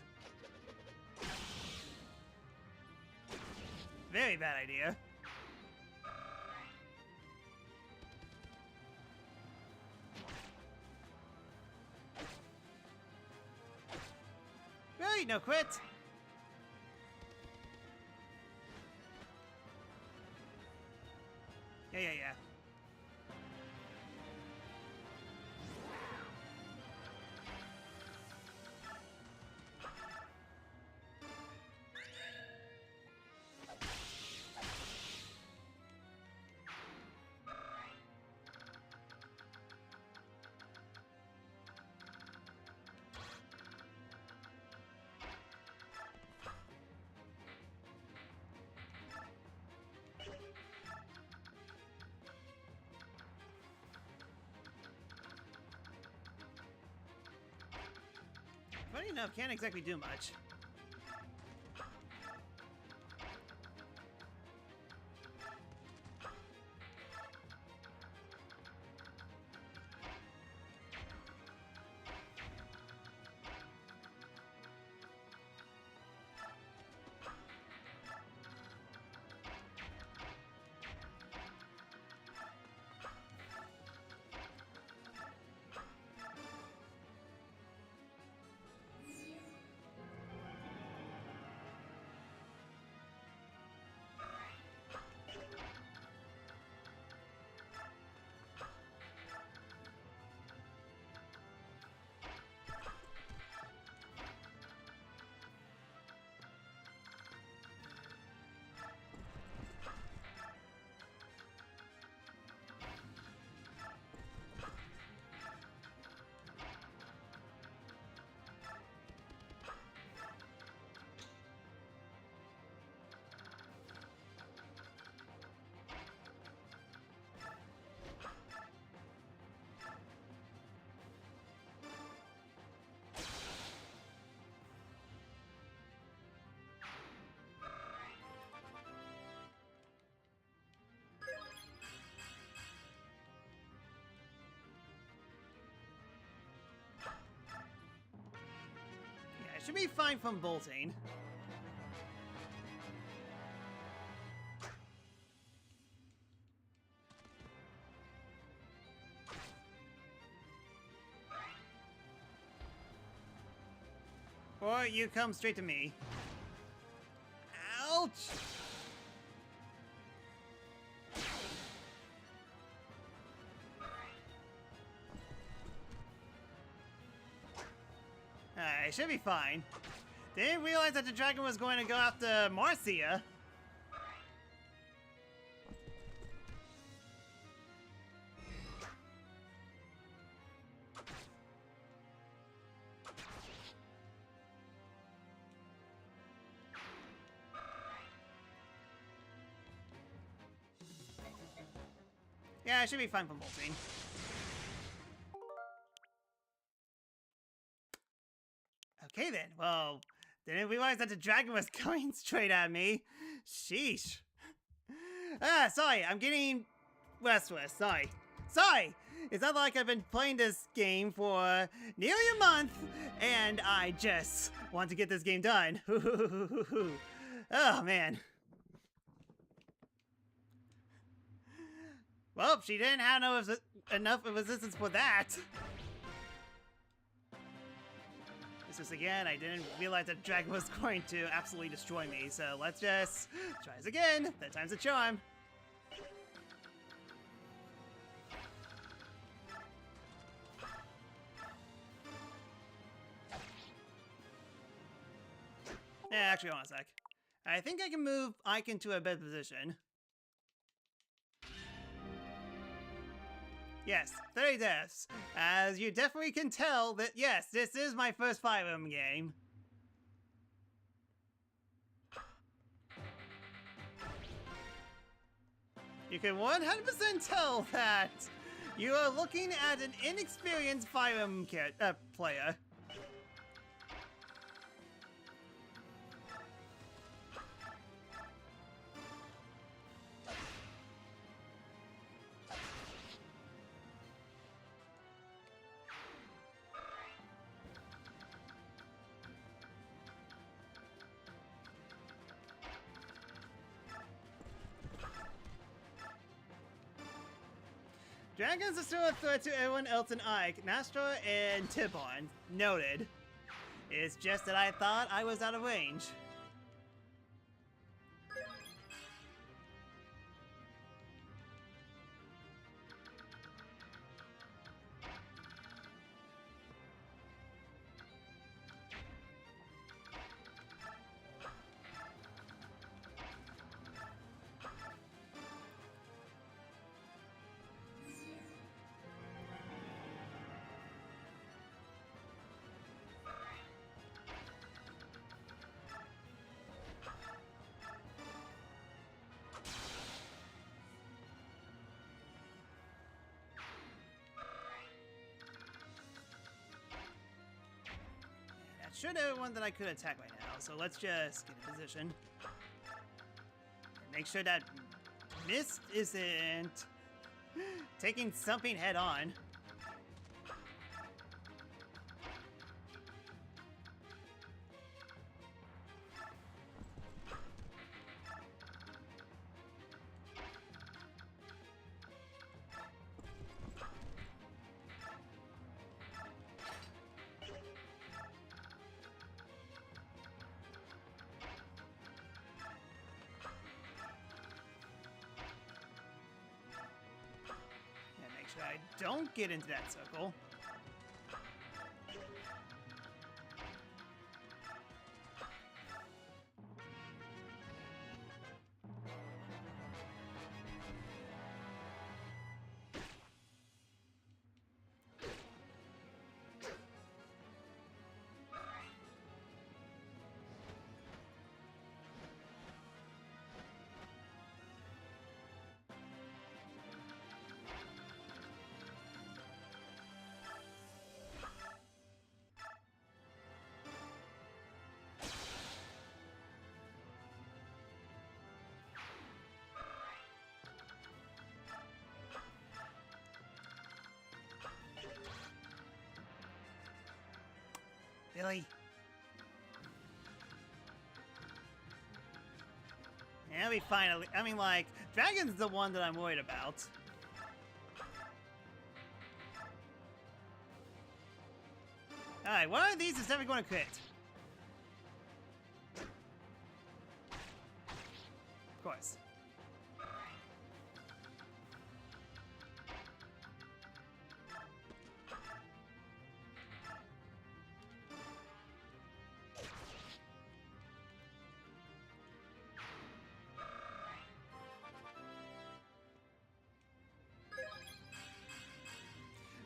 [SPEAKER 1] Very bad idea. Right, no quit. Yeah. Funny enough, can't exactly do much. Should be fine from bolting. Or you come straight to me. Ouch! Alright, should be fine. Didn't realize that the dragon was going to go after Marcia. Yeah, I should be fine from bolting. Okay then, well, didn't realize that the dragon was coming straight at me. Sheesh. Sorry, I'm getting restless, sorry. It's not like I've been playing this game for nearly a month, and I just want to get this game done. Oh, man. Well, she didn't have enough resistance for that. This again, I didn't realize that dragon was going to absolutely destroy me, so let's just try this again. That time's a charm. Yeah, actually, hold on a sec. I think I can move Ike into a better position. Yes, 30 deaths. As you definitely can tell that, yes, this is my first Fire Emblem game. You can 100% tell that you are looking at an inexperienced Fire Emblem player. Dragons are still a threat to everyone else in Ike, Nastra, and Tibbon. Noted. It's just that I thought I was out of range. Should have one that I could attack right now, so let's just get in position. And make sure that Mist isn't taking something head on. I don't get into that circle. Really? Yeah, we finally. I mean, like, Dragon's the one that I'm worried about. Alright, one of these is definitely going to crit. Of course.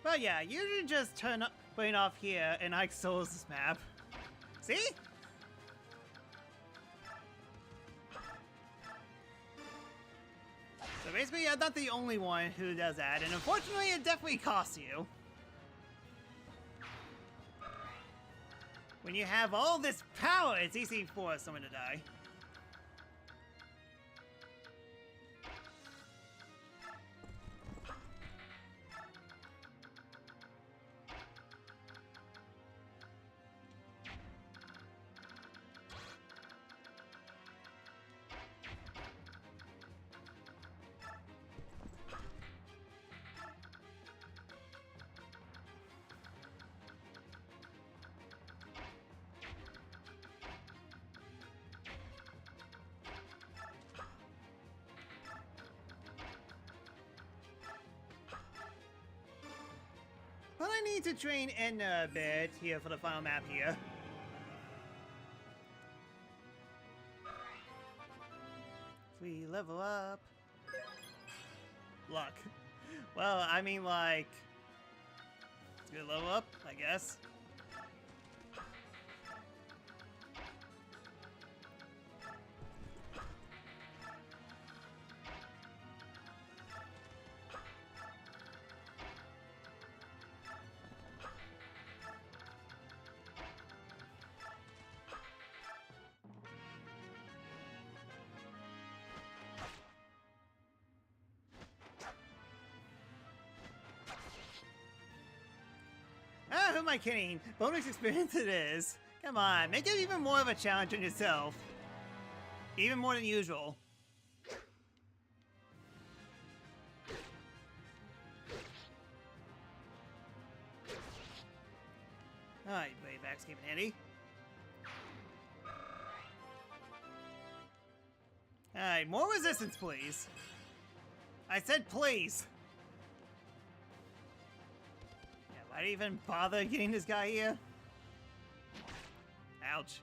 [SPEAKER 1] But yeah, usually just turn off here and Ike souls this map. See? So basically, I'm not the only one who does that, and unfortunately, it definitely costs you. When you have all this power, it's easy for someone to die. But I need to train Edna a bit here for the final map here. If we level up... Luck. Well, I mean, like... It's good level up, I guess. Ah, who am I kidding? Bonus experience it is. Come on, make it even more of a challenge on yourself. Even more than usual. Alright, wave axe came in handy. Alright, more resistance, please. I said please. Yeah, why even bother getting this guy here? Ouch.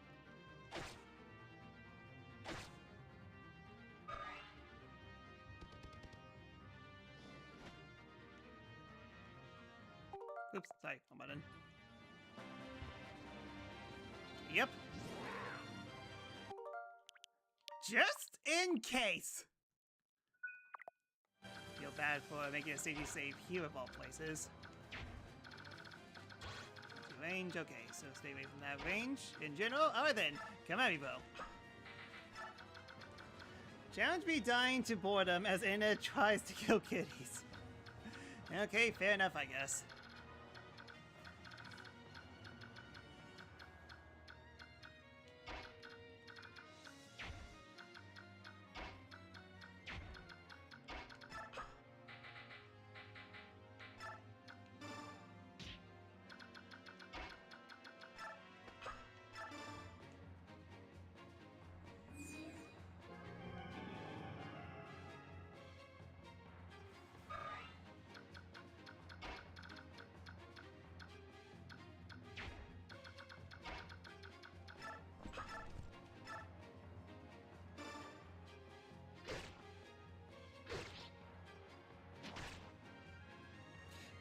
[SPEAKER 1] Oops, sorry, wrong button. Yep. Just in case. Feel bad for making a safety save here of all places. Range, okay, so stay away from that range. In general, alright then, come at me, bro. Challenge me dying to boredom as Anna tries to kill kitties. Okay, fair enough, I guess.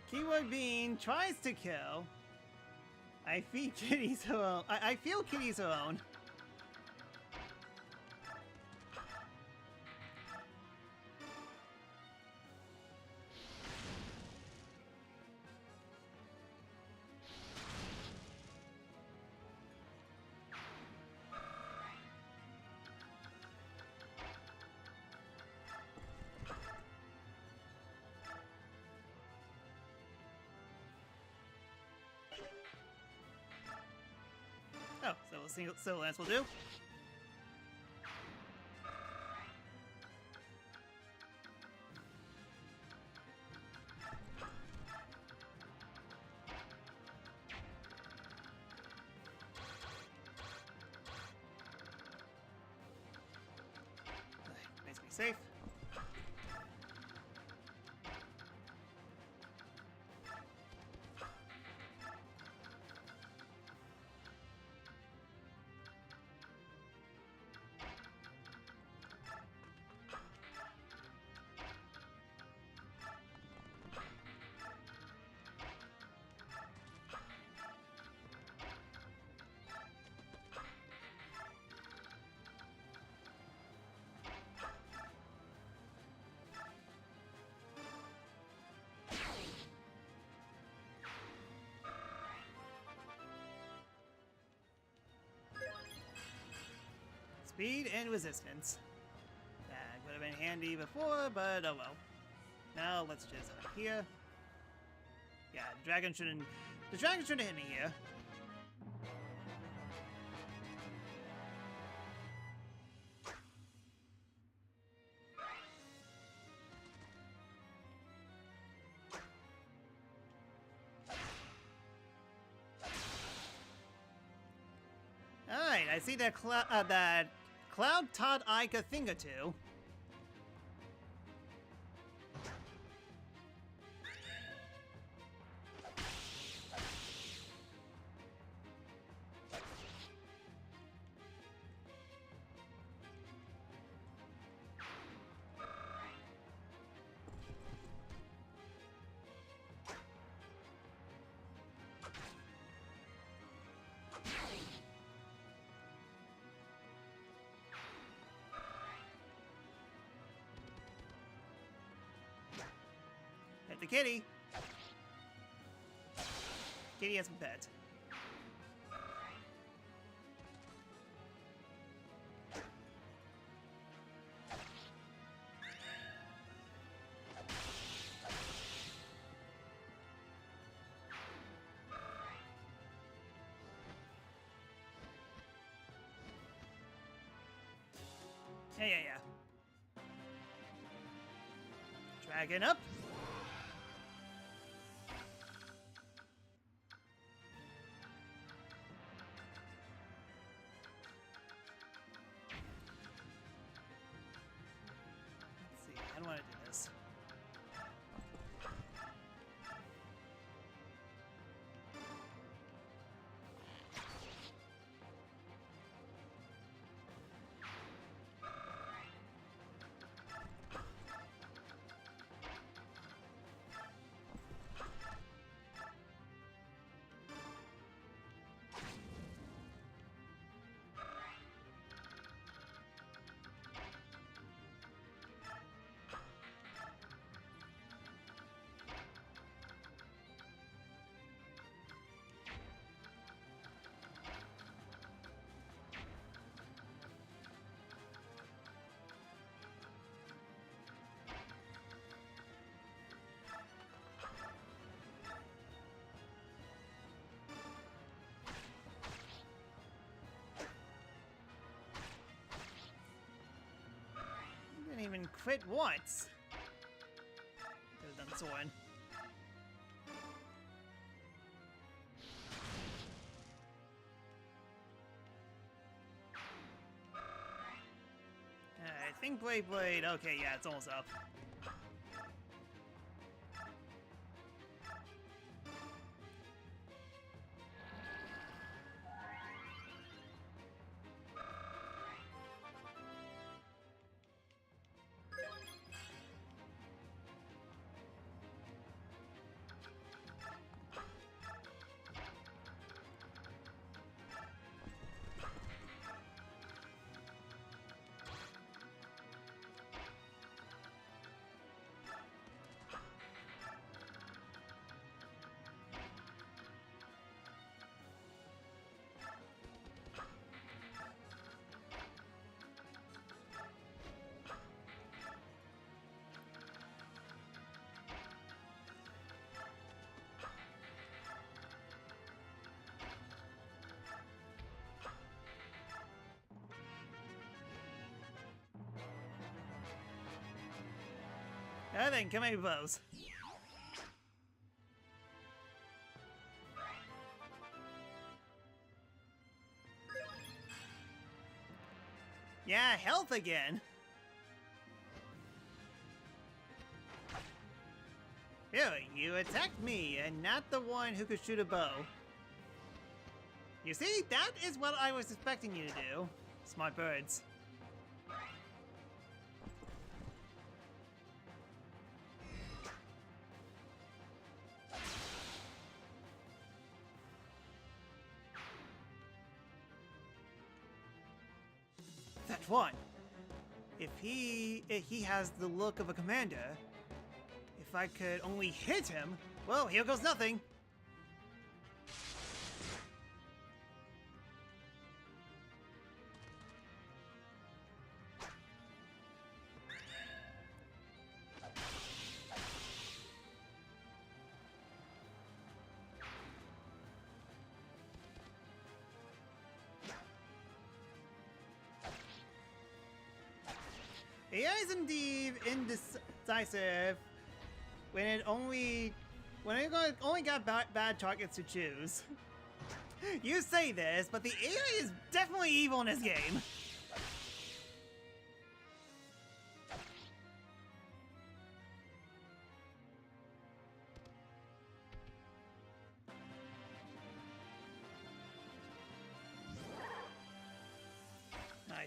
[SPEAKER 1] Keyword being tries to kill. I feel kitties alone. I feel kitties alone. Oh, so a single lance will do. Makes me safe. Speed and resistance. That would have been handy before, but oh well. Now let's just hunt here. Yeah, the dragon shouldn't hit me here. Alright, I see that Cloud taught Ike a thing or two. Hit the kitty. Kitty has been pet. Yeah. Dragon up. crit once. Could have done Soren. I think Blade. Okay, yeah, it's almost up. I think Crimea blows. Yeah, health again. Really, you attacked me and not the one who could shoot a bow. You see, that is what I was expecting you to do. Smart birds. That one. If he has the look of a commander, if I could only hit him, well, here goes nothing. AI is indeed indecisive when it only got bad targets to choose. You say this, but the AI is definitely evil in this game.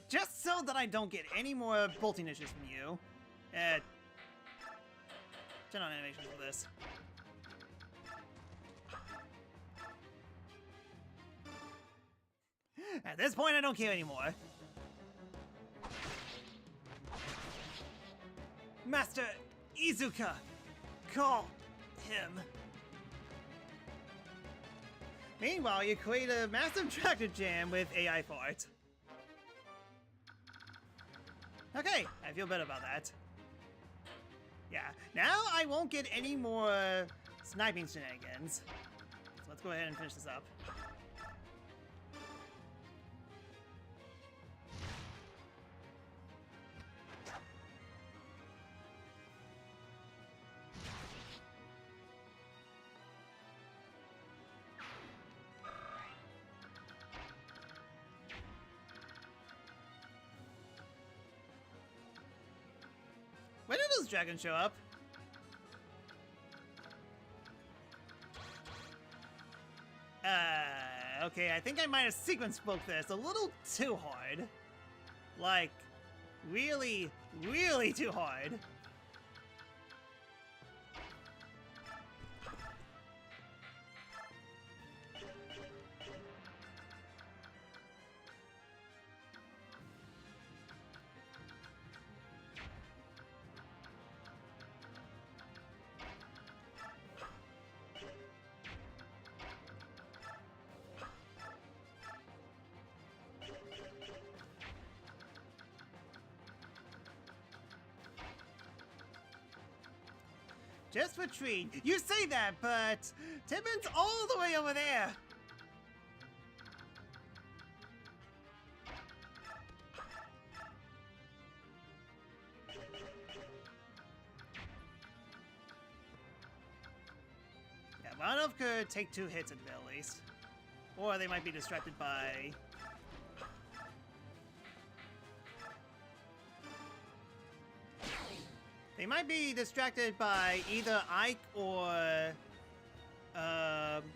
[SPEAKER 1] Just so that I don't get any more bolting issues from you. Turn on animations for this. At this point, I don't care anymore. Master Izuka, call him. Meanwhile, you create a massive tractor jam with AI fart. Okay, I feel better about that. Yeah, now I won't get any more sniping shenanigans. So let's go ahead and finish this up. When did those dragons show up? Okay, I think I might have sequence spoke this a little too hard. Like, really, really too hard. Just retreat. You say that, but Tibbin's all the way over there. One of could take 2 hits at the very least. Or they might be distracted by... They might be distracted by either Ike or...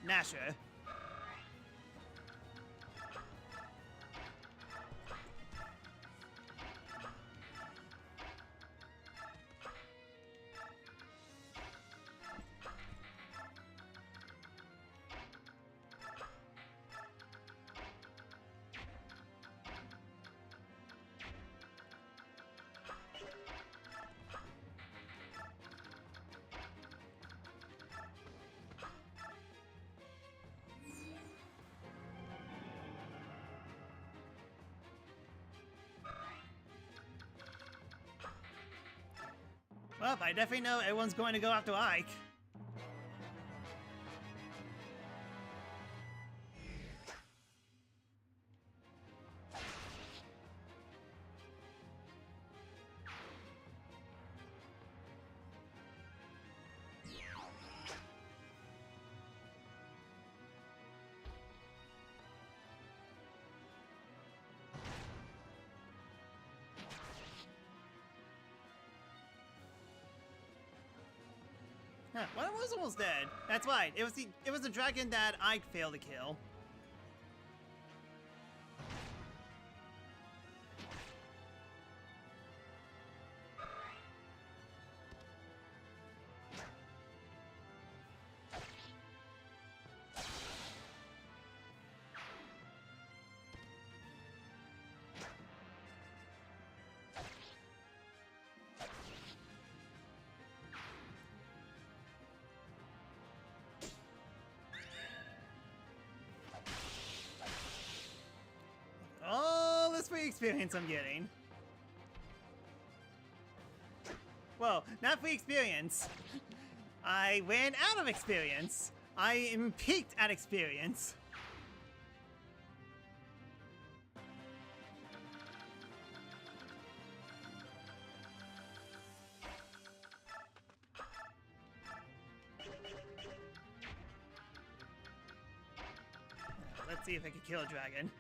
[SPEAKER 1] Nasher. Well, I definitely know everyone's going to go after Ike. Huh, well, I was almost dead. That's right. It was the dragon that Ike failed to kill. All this free experience I'm getting. Well, not free experience. I ran out of experience. I am peaked at experience. Let's see if I can kill a dragon.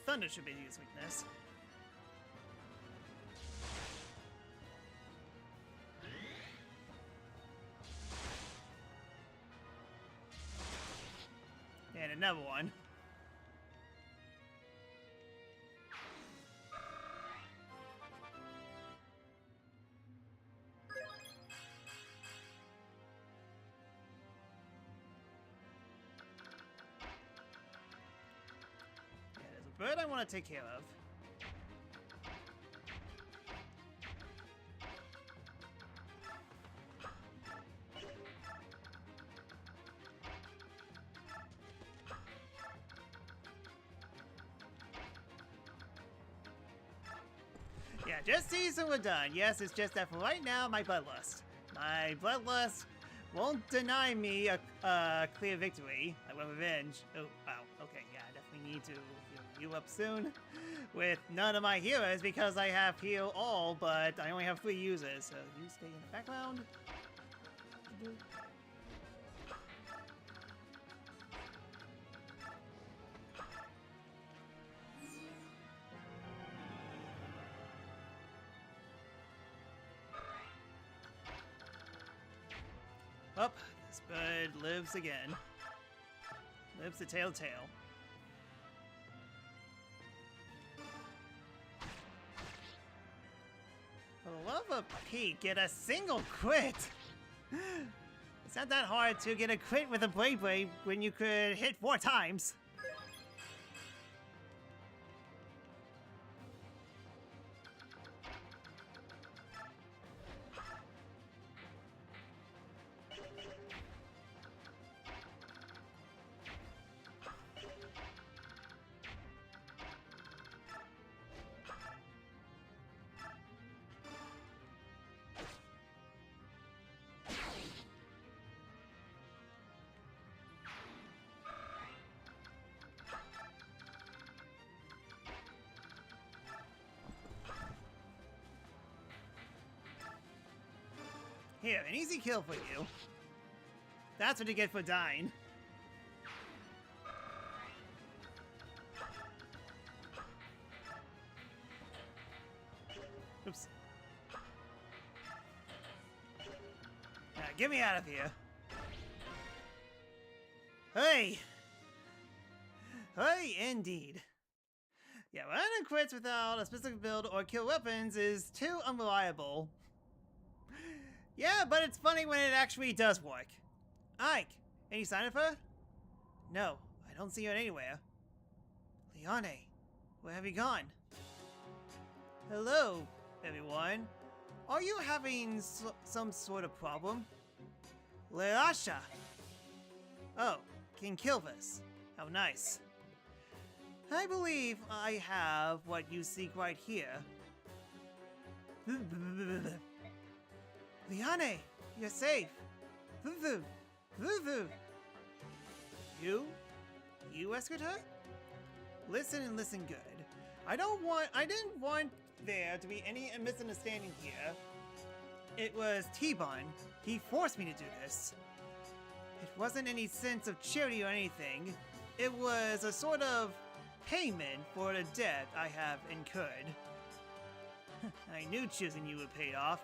[SPEAKER 1] Thunder should be his weakness. And another one. Bird I want to take care of. Yeah, just season we're done. Yes, it's just that for right now, my bloodlust. My bloodlust won't deny me a clear victory. I want revenge. Oh, wow. Okay, yeah, I definitely need to heal you up soon with none of my healers because I have heal all, but I only have 3 users, so you stay in the background. Oh, this bird lives again. Lives to telltale. For the love of Pete, get a single crit! It's not that hard to get a crit with a Blade Blade when you could hit 4 times. Here, an easy kill for you. That's what you get for dying. Oops. Now, get me out of here. Hey! Hey, indeed. Yeah, running quits without a specific build or kill weapons is too unreliable. Yeah, but it's funny when it actually does work. Ike, any sign of her? No, I don't see her anywhere. Leone, where have you gone? Hello, everyone. Are you having some sort of problem? Leasha! Oh, King Kilvis. How nice. I believe I have what you seek right here. Leone, you're safe. You rescued her? Listen and listen good. I didn't want there to be any misunderstanding here. It was T-Bun. He forced me to do this. It wasn't any sense of charity or anything. It was a sort of payment for the debt I have incurred. I knew choosing you would pay off.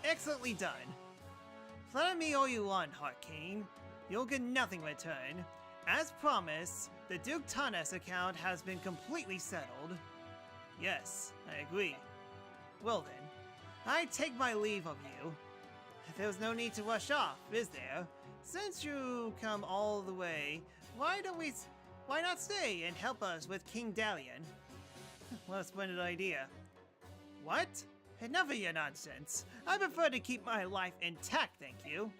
[SPEAKER 1] Excellently done. Flatter me all you want, Heart King. You'll get nothing in return. As promised, the Duke Tanas account has been completely settled. Yes, I agree. Well then, I take my leave of you. There's no need to rush off, is there? Since you come all the way, why not stay and help us with King Dalian? What a splendid idea. What? Enough of your nonsense. I prefer to keep my life intact, thank you.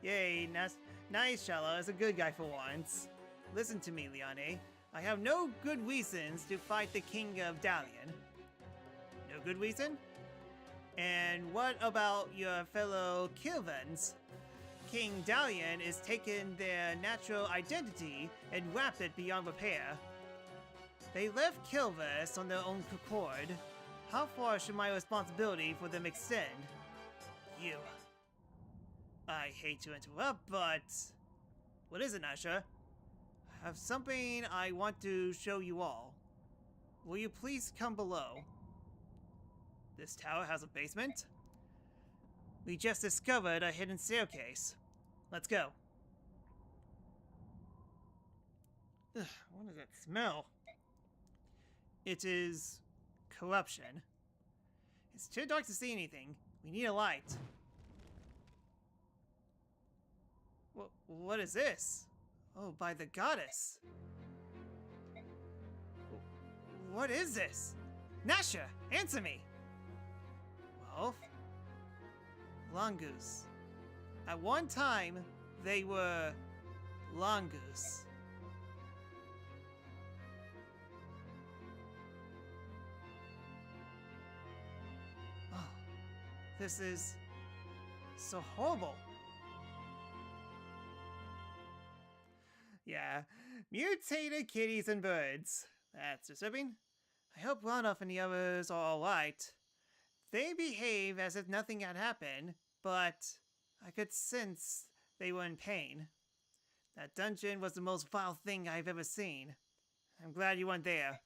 [SPEAKER 1] Yay, nice Shala is a good guy for once. Listen to me, Leone. I have no good reasons to fight the King of Dalian. No good reason? And what about your fellow Kilvans? King Dalian is taking their natural identity and wrapped it beyond repair. They left Kilvis on their own accord. How far should my responsibility for them extend? You. I hate to interrupt, but... What is it, Nasha? I have something I want to show you all. Will you please come below? This tower has a basement? We just discovered a hidden staircase. Let's go. Ugh, what does that smell? It is corruption. It's too dark to see anything. We need a light. What is this? Oh, by the goddess. What is this? Nasha, answer me. Wolf? Longoose. At one time, they were Longoose. Oh, this is so horrible. Yeah, mutated kitties and birds. That's disturbing. I hope Ronov and the others are alright. They behave as if nothing had happened, but I could sense they were in pain. That dungeon was the most vile thing I've ever seen. I'm glad you weren't there.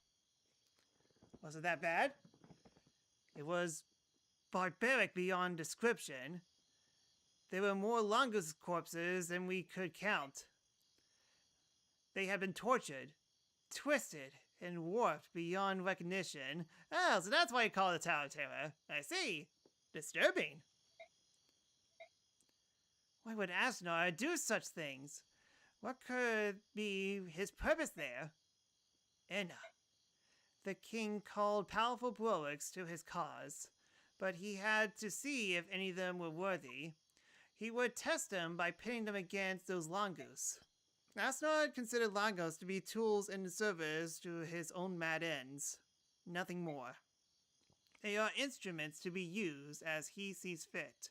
[SPEAKER 1] Was it that bad? It was barbaric beyond description. There were more Longus corpses than we could count. They had been tortured, twisted, and warped beyond recognition. Oh, so that's why you call it the Tower of Terror. I see. Disturbing. Why would Asnar do such things? What could be his purpose there? Enna. The king called powerful Broics to his cause, but he had to see if any of them were worthy. He would test them by pitting them against those Longus. Asnod considered Lagos to be tools in service to his own mad ends. Nothing more. They are instruments to be used as he sees fit.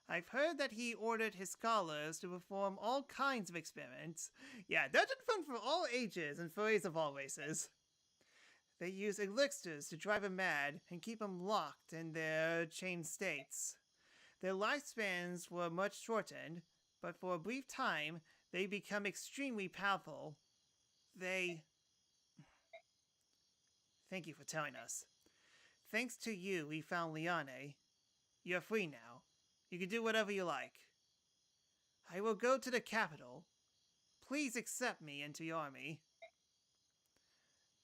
[SPEAKER 1] I've heard that he ordered his scholars to perform all kinds of experiments. Yeah, dungeon fun for all ages and furries of all races. They use elixirs to drive them mad and keep them locked in their chained states. Their lifespans were much shortened, but for a brief time, they become extremely powerful. They... Thank you for telling us. Thanks to you, we found Liane. You're free now. You can do whatever you like. I will go to the capital. Please accept me into your army.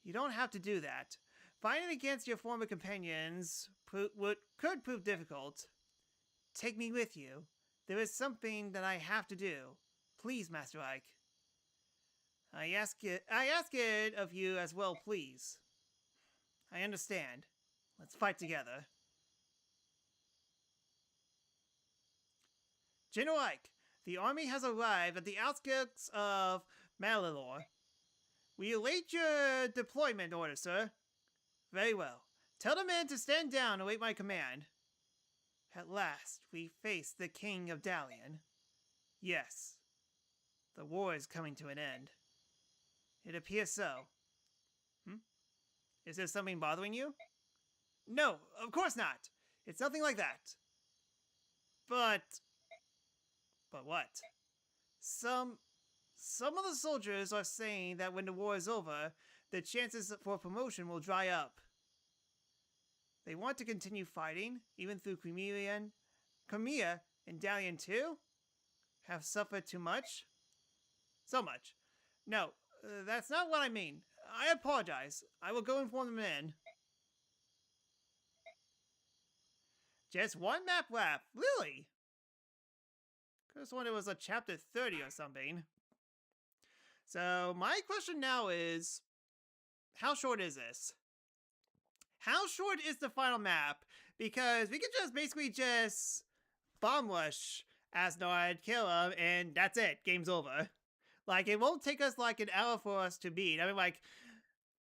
[SPEAKER 1] You don't have to do that. Fighting against your former companions could prove difficult. Take me with you. There is something that I have to do. Please, Master Ike. I ask it of you as well, please. I understand. Let's fight together. General Ike, the army has arrived at the outskirts of Malilor. We await your deployment order, sir. Very well. Tell the men to stand down and await my command. At last, we face the King of Dalian. Yes. The war is coming to an end. It appears so. Is there something bothering you? No, of course not. It's nothing like that. But what? Some of the soldiers are saying that when the war is over, the chances for promotion will dry up. They want to continue fighting, even through Crimea and Dalian too? Have suffered too much? So much. No, that's not what I mean. I apologize. I will go inform the men. Just one map left. Really? Could've sworn it was a chapter 30 or something. So, my question now is, how short is this? How short is the final map? Because we could just basically just bomb rush Asnard, kill him, and that's it. Game's over. Like, it won't take us like an hour for us to beat. I mean, like,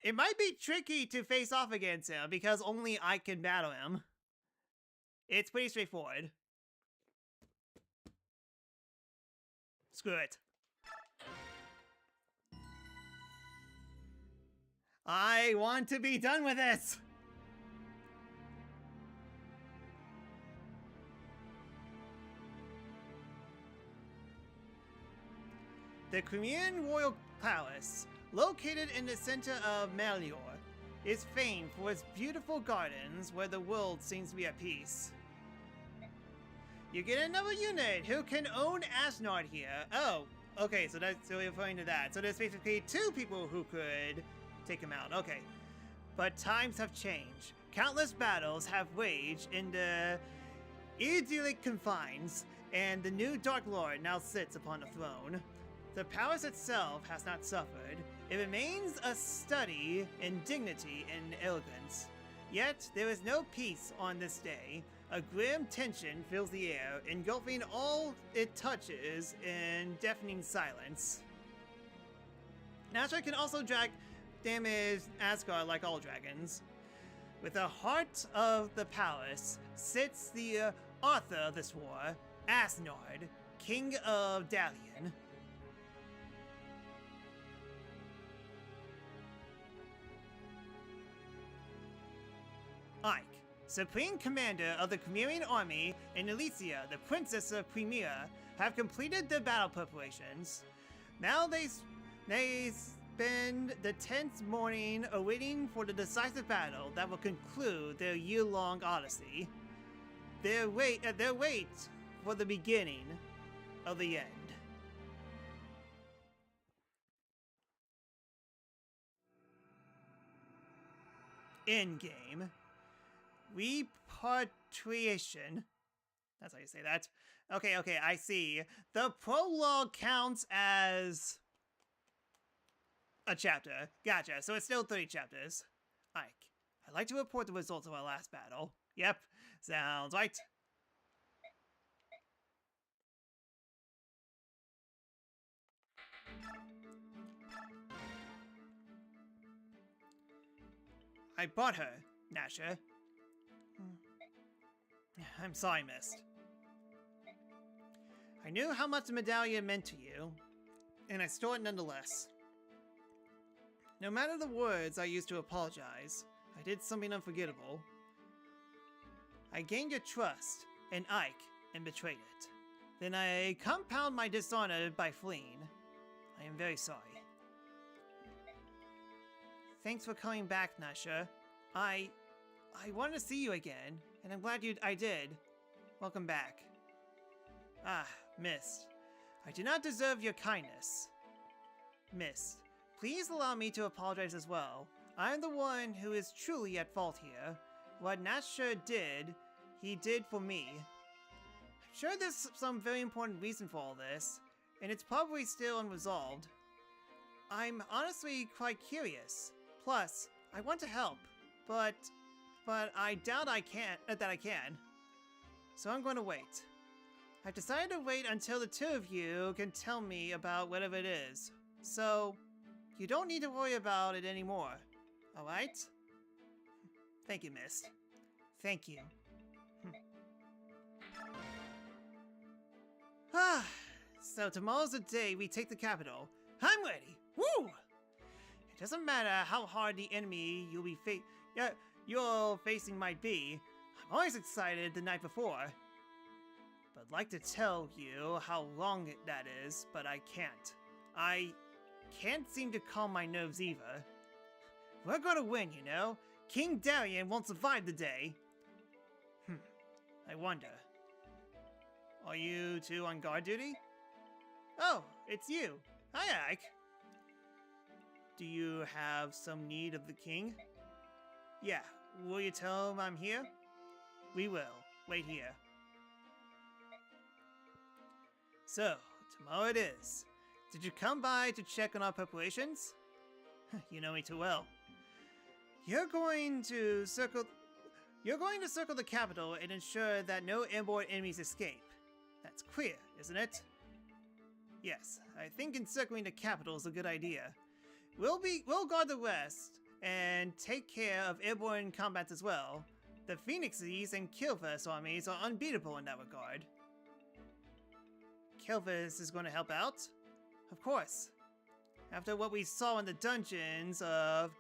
[SPEAKER 1] it might be tricky to face off against him because only I can battle him. It's pretty straightforward. Screw it. I want to be done with this! The Crimean Royal Palace, located in the center of Malilor, is famed for its beautiful gardens where the world seems to be at peace. You get another unit who can own Asnard here. Oh, okay, so we're referring to that. So there's basically two people who could take him out. Okay. But times have changed. Countless battles have waged in the idyllic confines, and the new Dark Lord now sits upon the throne. The palace itself has not suffered. It remains a study in dignity and elegance. Yet, there is no peace on this day. A grim tension fills the air, engulfing all it touches in deafening silence. Asher can also damage Asgard like all dragons. With the heart of the palace sits the author of this war, Asnard, King of Dalian. Ike, Supreme Commander of the Crimean Army, and Alicia, the Princess of Crimea, have completed their battle preparations. Now they spend the tense morning awaiting for the decisive battle that will conclude their year-long odyssey. Their wait for the beginning of the end. Endgame. Repatriation. That's how you say that. Okay, I see. The prologue counts as a chapter. Gotcha, so it's still 30 chapters. Ike, I'd like to report the results of our last battle. Yep, sounds right. I bought her, Nasha. I'm sorry, Mist. I knew how much the medallion meant to you, and I stole it nonetheless. No matter the words I used to apologize, I did something unforgettable. I gained your trust, and Ike, and betrayed it. Then I compound my dishonor by fleeing. I am very sorry. Thanks for coming back, Nasha. I wanted to see you again, and I'm glad I did. Welcome back. Ah, Mist. I do not deserve your kindness. Mist, please allow me to apologize as well. I am the one who is truly at fault here. What Nasha did, he did for me. I'm sure there's some very important reason for all this, and it's probably still unresolved. I'm honestly quite curious. Plus, I want to help, but I doubt I can. So I'm going to wait. I've decided to wait until the two of you can tell me about whatever it is. So, you don't need to worry about it anymore. Alright? Thank you, Mist. Thank you. So tomorrow's the day we take the capital. I'm ready! Woo! It doesn't matter how hard the enemy you're facing might be. I'm always excited the night before. But I'd like to tell you how long that is, but I can't. I can't seem to calm my nerves either. We're gonna win, you know? King Darian won't survive the day. I wonder. Are you two on guard duty? Oh, it's you. Hi, Ike. Do you have some need of the king? Yeah, will you tell him I'm here? We will. Wait here. So, tomorrow it is. Did you come by to check on our preparations? You know me too well. You're going to circle the capital and ensure that no airborne enemies escape. That's clear, isn't it? Yes, I think encircling the capital is a good idea. We'll guard the rest and take care of airborne combats as well. The Phoenixes and Kilvis armies are unbeatable in that regard. Kilvis is going to help out? Of course. After what we saw in the dungeons of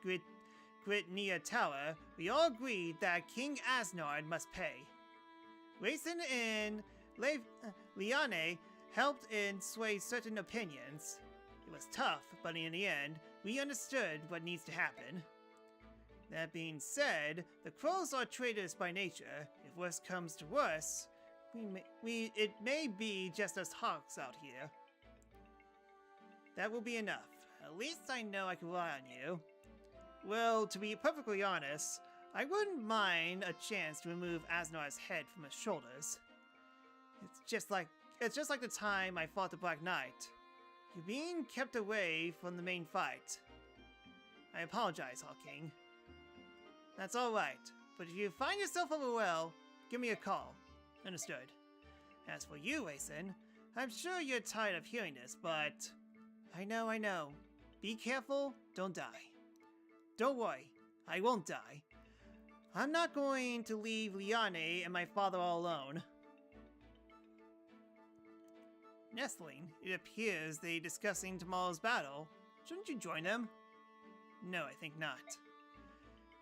[SPEAKER 1] Crimea Tower, we all agreed that King Asnard must pay. Raisin and Liane helped in sway certain opinions. It was tough, but in the end, we understood what needs to happen. That being said, the crows are traitors by nature. If worse comes to worse, it may be just us hawks out here. That will be enough. At least I know I can rely on you. Well, to be perfectly honest, I wouldn't mind a chance to remove Asnar's head from his shoulders. It's just like the time I fought the Black Knight. You're being kept away from the main fight. I apologize, Hawking. That's alright, but if you find yourself overwhelmed, give me a call. Understood. As for you, Raisin, I'm sure you're tired of hearing this, but... I know. Be careful, don't die. Don't worry, I won't die. I'm not going to leave Liane and my father all alone. Nestling, it appears they're discussing tomorrow's battle. Shouldn't you join them? No, I think not.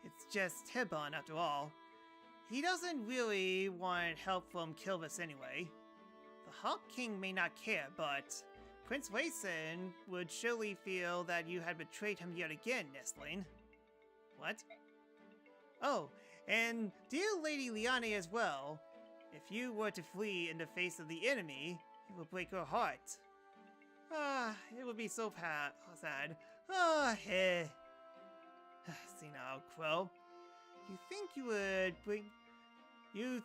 [SPEAKER 1] It's just Hebon after all. He doesn't really want help from Kilvis anyway. The Hawk King may not care, but Prince Raisin would surely feel that you had betrayed him yet again, Nestling. What? Oh, and dear Lady Liane as well. If you were to flee in the face of the enemy, it would break her heart. It would be so sad. See now, Crow. You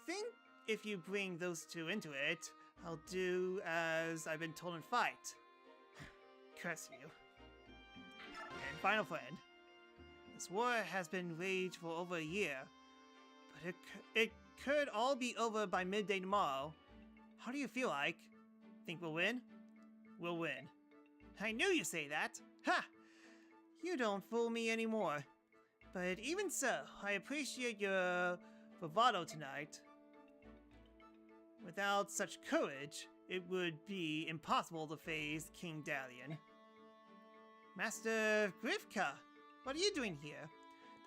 [SPEAKER 1] think if you bring those two into it, I'll do as I've been told in fight. Curse you. And final friend. This war has been raged for over a year, but it could all be over by midday tomorrow. How do you feel, Ike? Think we'll win? We'll win. I knew you'd say that! Ha! You don't fool me anymore. But even so, I appreciate your bravado tonight. Without such courage, it would be impossible to face King Darian. Master Grifka, What are you doing here?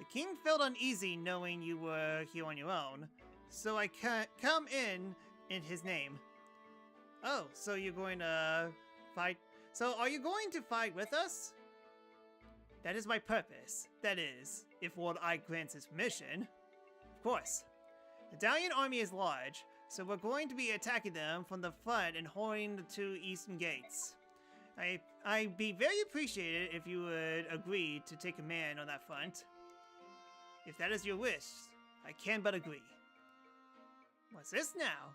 [SPEAKER 1] The king felt uneasy knowing you were here on your own, so I come in his name. Oh, so you're going to fight? So are you going to fight with us? That is my purpose. That is, if Lord I grants his permission. Of course. The Dalian army is large, so we're going to be attacking them from the front and holding the two eastern gates. I'd be very appreciated if you would agree to take command on that front. If that is your wish, I can but agree. What's this now?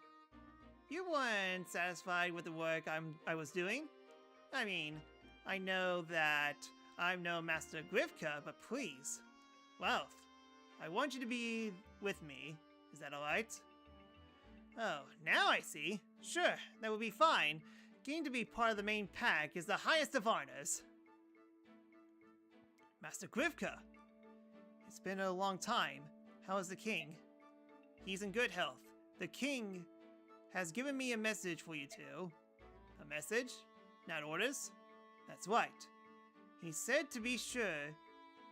[SPEAKER 1] You weren't satisfied with the work I was doing? I mean, I know that I'm no Master Grifka, but please. Well, I want you to be with me. Is that alright? Oh, now I see. Sure, that would be fine. Getting to be part of the main pack is the highest of honors. Master Grifka! It's been a long time. How is the king? He's in good health. The king has given me a message for you two. A message? Not orders? That's right. He said to be sure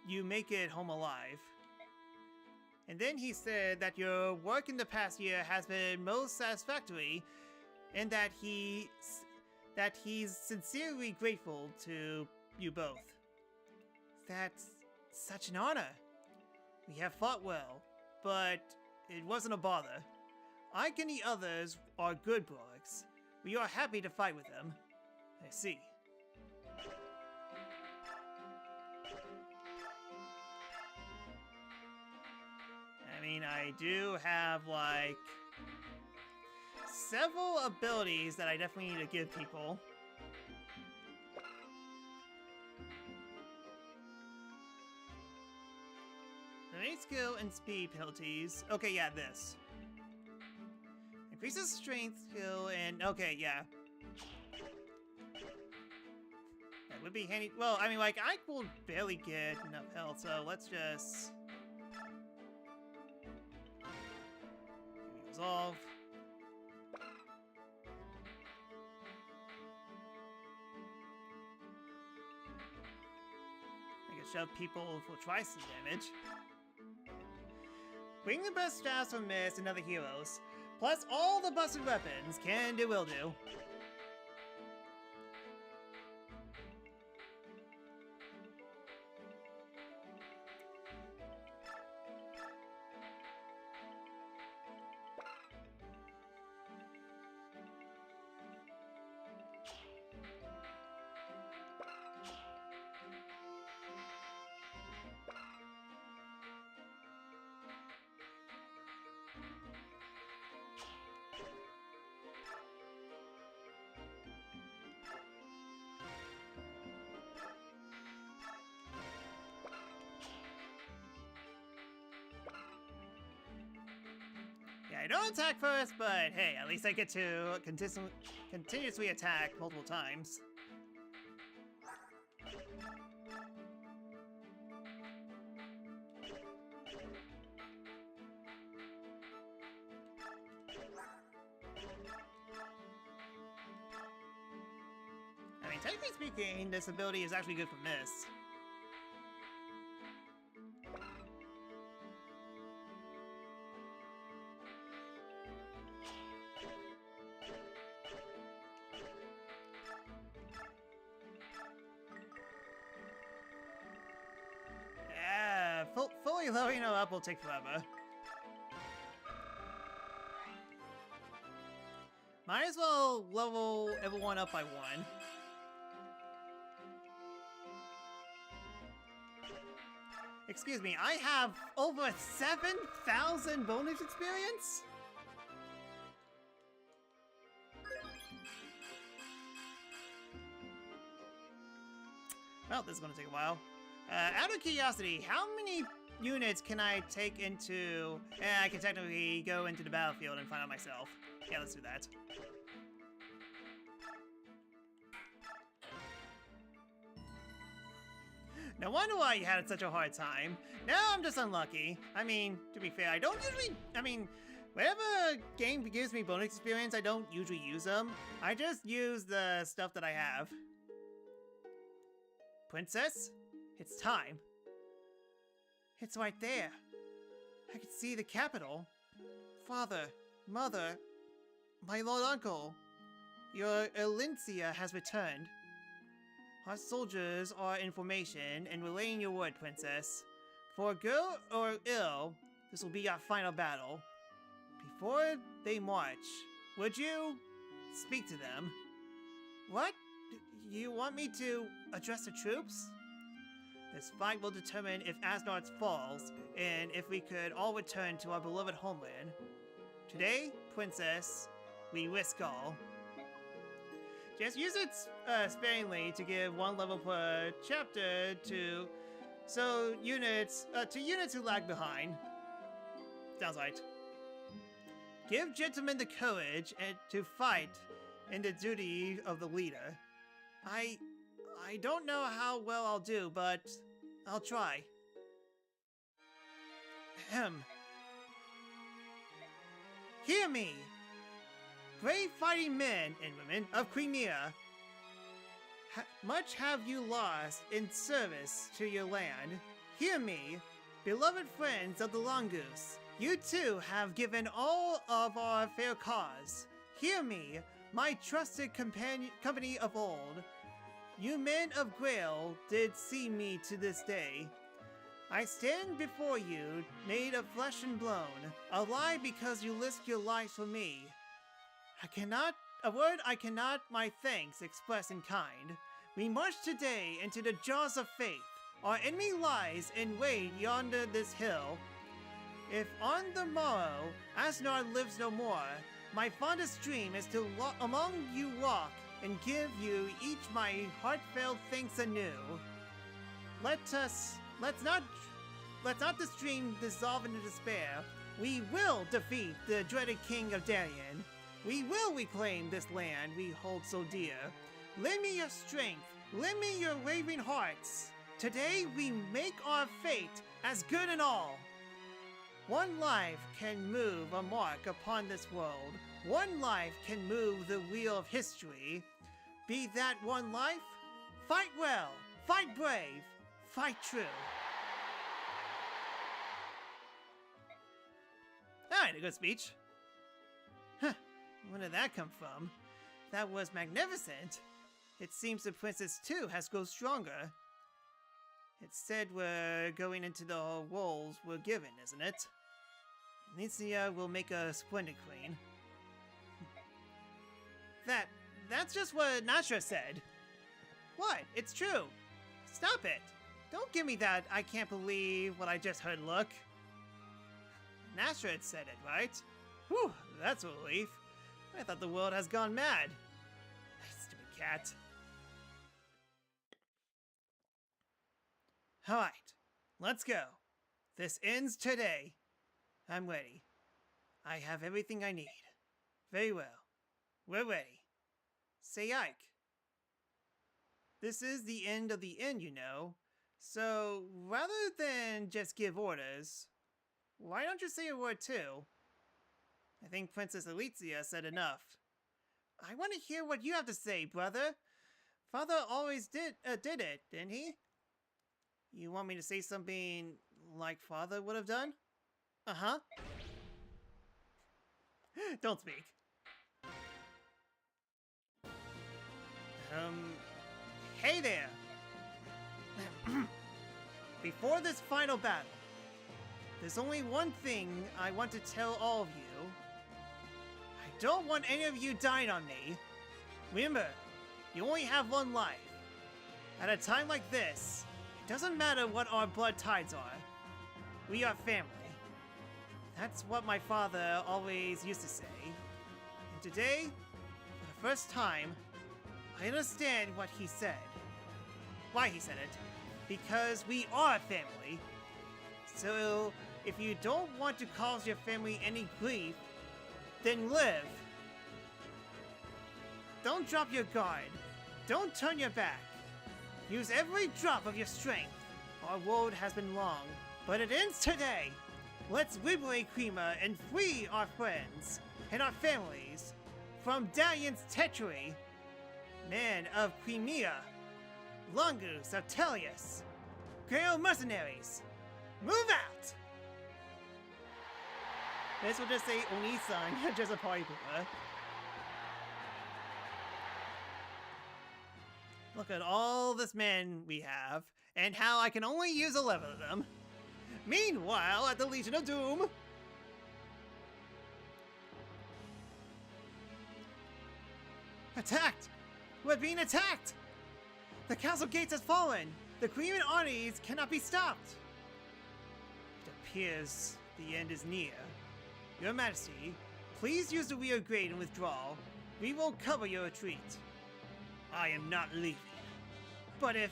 [SPEAKER 1] you make it home alive. And then he said that your work in the past year has been most satisfactory and that he's sincerely grateful to you both. That's such an honor. We have fought well, but it wasn't a bother. Ike and the others are good bullocks. We are happy to fight with them. I see. I mean, I do have, like, several abilities that I definitely need to give people. Any skill and speed penalties. Okay, yeah, this. Increases strength, skill, and... Okay, yeah. That would be handy. Well, I mean, like, I will barely get enough health, so let's just... Resolve. I can shove people for twice the damage. Bring the best stats from Mist and other heroes, plus all the busted weapons can do will do. Yeah, I don't attack first, but hey, at least I get to continuously attack multiple times. I mean, technically speaking, this ability is actually good for Miss. Fully leveling up will take forever. Might as well level everyone up by one. Excuse me, I have over 7,000 bonus experience? Well, this is gonna take a while. Out of curiosity, how many units can I take into... I can technically go into the battlefield and find out myself. Yeah, let's do that. No wonder why you had such a hard time. Now I'm just unlucky. I mean, to be fair, I don't usually... I mean, whenever game gives me bonus experience, I don't usually use them. I just use the stuff that I have. Princess? It's time. It's right there. I can see the capital. Father, mother, my lord uncle, your Elincia has returned. Our soldiers are in formation and relaying your word, princess. For good or ill, this will be our final battle. Before they march, would you speak to them? What? You want me to address the troops? This fight will determine if Asnard falls, and if we could all return to our beloved homeland. Today, princess, we risk all. Just use it sparingly to give 1 level per chapter to units who lag behind. Sounds right. Give gentlemen the courage to fight in the duty of the leader. I don't know how well I'll do, but I'll try. Ahem. Hear me! Brave fighting men and women of Crimea, much have you lost in service to your land. Hear me, beloved friends of the Longoose. You too have given all of our fair cause. Hear me, my trusted company of old. You men of Grail did see me to this day. I stand before you, made of flesh and bone, alive because you risked your lives for me. I cannot my thanks express in kind. We march today into the jaws of faith. Our enemy lies in wait yonder this hill. If on the morrow Asnard lives no more, my fondest dream is to among you walk and give you each my heartfelt thanks anew. Let's not this dream dissolve into despair. We will defeat the dreaded King of Darien. We will reclaim this land we hold so dear. Lend me your strength, lend me your wavering hearts. Today we make our fate as good and all. One life can move a mark upon this world. One life can move the wheel of history. Be that one life, fight well, fight brave, fight true. Alright, a good speech. Huh, where did that come from? That was magnificent. It seems the princess too has grown stronger. It's said we're going into the roles we're given, isn't it? Alicia will make a splendid queen. That's just what Nasha said. What? It's true. Stop it. Don't give me that I can't believe what I just heard look. Nasha had said it, right? Whew, that's a relief. I thought the world has gone mad. Stupid cat. Alright, let's go. This ends today. I'm ready. I have everything I need. Very well. We're ready. Say Ike. This is the end of the end, you know. So, rather than just give orders, why don't you say a word too? I think Princess Alicia said enough. I want to hear what you have to say, brother. Father always did it, didn't he? You want me to say something like Father would have done? Uh-huh. Don't speak. Hey there! Before this final battle, there's only one thing I want to tell all of you. I don't want any of you dying on me. Remember, you only have one life. At a time like this, it doesn't matter what our blood ties are. We are family. That's what my father always used to say. And today, for the first time, I understand what he said. Why he said it. Because we are family. So, if you don't want to cause your family any grief, then live. Don't drop your guard. Don't turn your back. Use every drop of your strength. Our road has been long, but it ends today. Let's liberate Crimea and free our friends and our families from Darien's treachery. Men of Crimea, Longoose of Tellius, Grail mercenaries, Move out! This will just say Oni-san, just a party pooper. Look at all this men we have, and how I can only use 11 of them. Meanwhile, at the Legion of Doom... Attacked! We're being attacked! The castle gates has fallen! The Crimean armies cannot be stopped! It appears the end is near. Your Majesty, please use the Weird Grade and withdraw. We will cover your retreat. I am not leaving. But if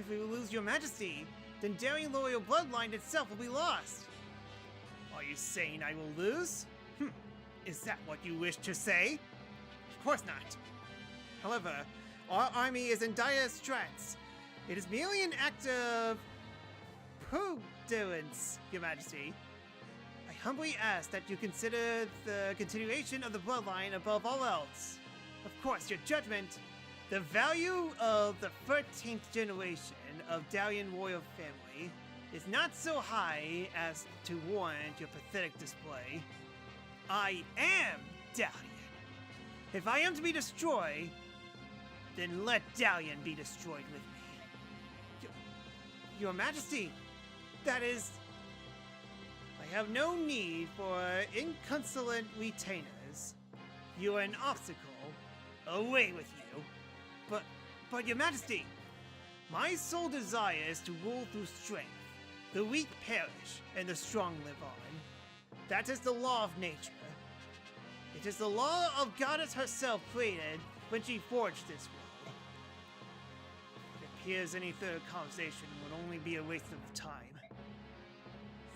[SPEAKER 1] we lose your Majesty, then Darien Loyal Bloodline itself will be lost. Are you saying I will lose? Is that what you wish to say? Of course not. However, our army is in dire straits. It is merely an act of prudence, Your Majesty. I humbly ask that you consider the continuation of the bloodline above all else. Of course, your judgment. The value of the 13th generation of Dalian royal family is not so high as to warrant your pathetic display. I am Dalian. If I am to be destroyed, then let Dalian be destroyed with me. Your Majesty, that is... I have no need for inconsolent retainers. You are an obstacle. Away with you. But Your Majesty, my sole desire is to rule through strength. The weak perish, and the strong live on. That is the law of nature. It is the law of Goddess herself created when she forged this world. It appears any further conversation would only be a waste of time.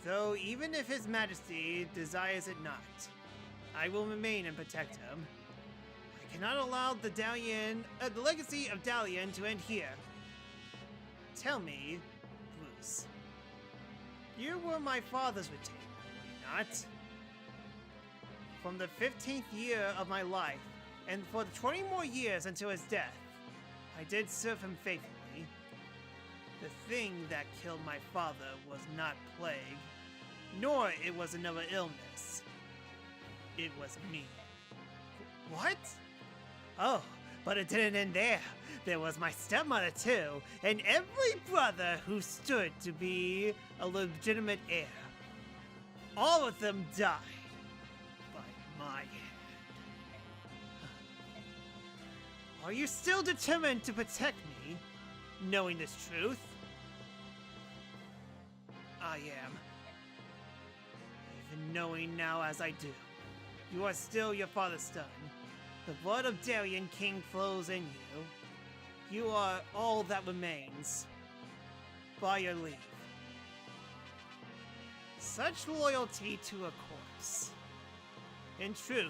[SPEAKER 1] Though even if His Majesty desires it not, I will remain and protect him. I cannot allow the legacy of Dalian to end here. Tell me, Bruce, you were my father's retainer, were you not? From the 15th year of my life, and for the 20 more years until his death, I did serve him faithfully. The thing that killed my father was not plague, nor it was another illness. It was me. What? Oh, but it didn't end there. There was my stepmother too, and every brother who stood to be a legitimate heir. All of them died by my hand. Are you still determined to protect me, knowing this truth? I am. Even knowing now as I do, you are still your father's son. The blood of Darien King flows in you. You are all that remains. By your leave. Such loyalty to a corpse. In truth,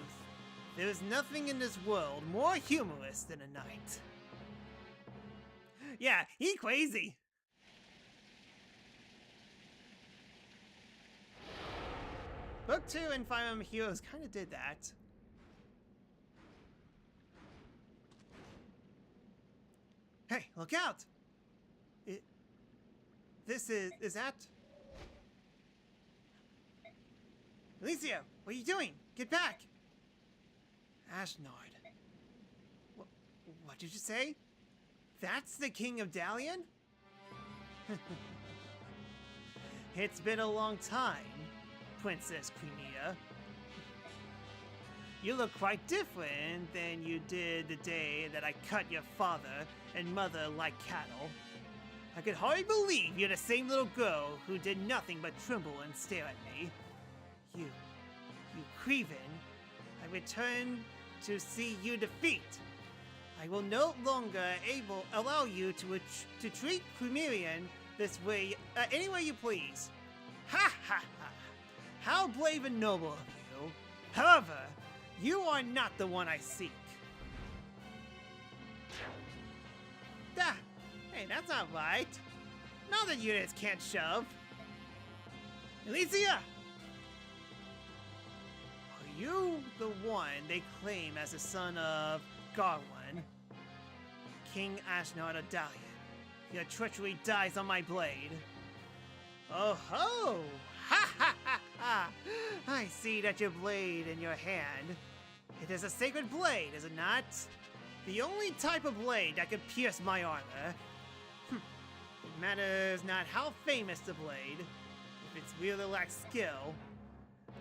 [SPEAKER 1] there is nothing in this world more humorous than a knight. Yeah, he crazy. Book 2 and Fire Emblem Heroes kind of did that. Hey, look out! Is that... Alicia, what are you doing? Get back! Ashnard. What did you say? That's the King of Dalian? It's been a long time, Princess Crimea. You look quite different than you did the day that I cut your father and mother like cattle. I could hardly believe you're the same little girl who did nothing but tremble and stare at me. You Creven, I return to see you defeat. I will no longer allow you to treat Crimean this way, any way you please. Ha ha ha! How brave and noble of you. However, you are not the one I seek. Ah, hey, that's not right. Now that units can't shove. Alicia! Are you the one they claim as the son of Garwin? King Ashnard of Dalian. Your treachery dies on my blade. Oh ho! Ha ha ha ha! I see that your blade in your hand. It is a sacred blade, is it not? The only type of blade that could pierce my armor. It matters not how famous the blade, if its wielder lacks skill.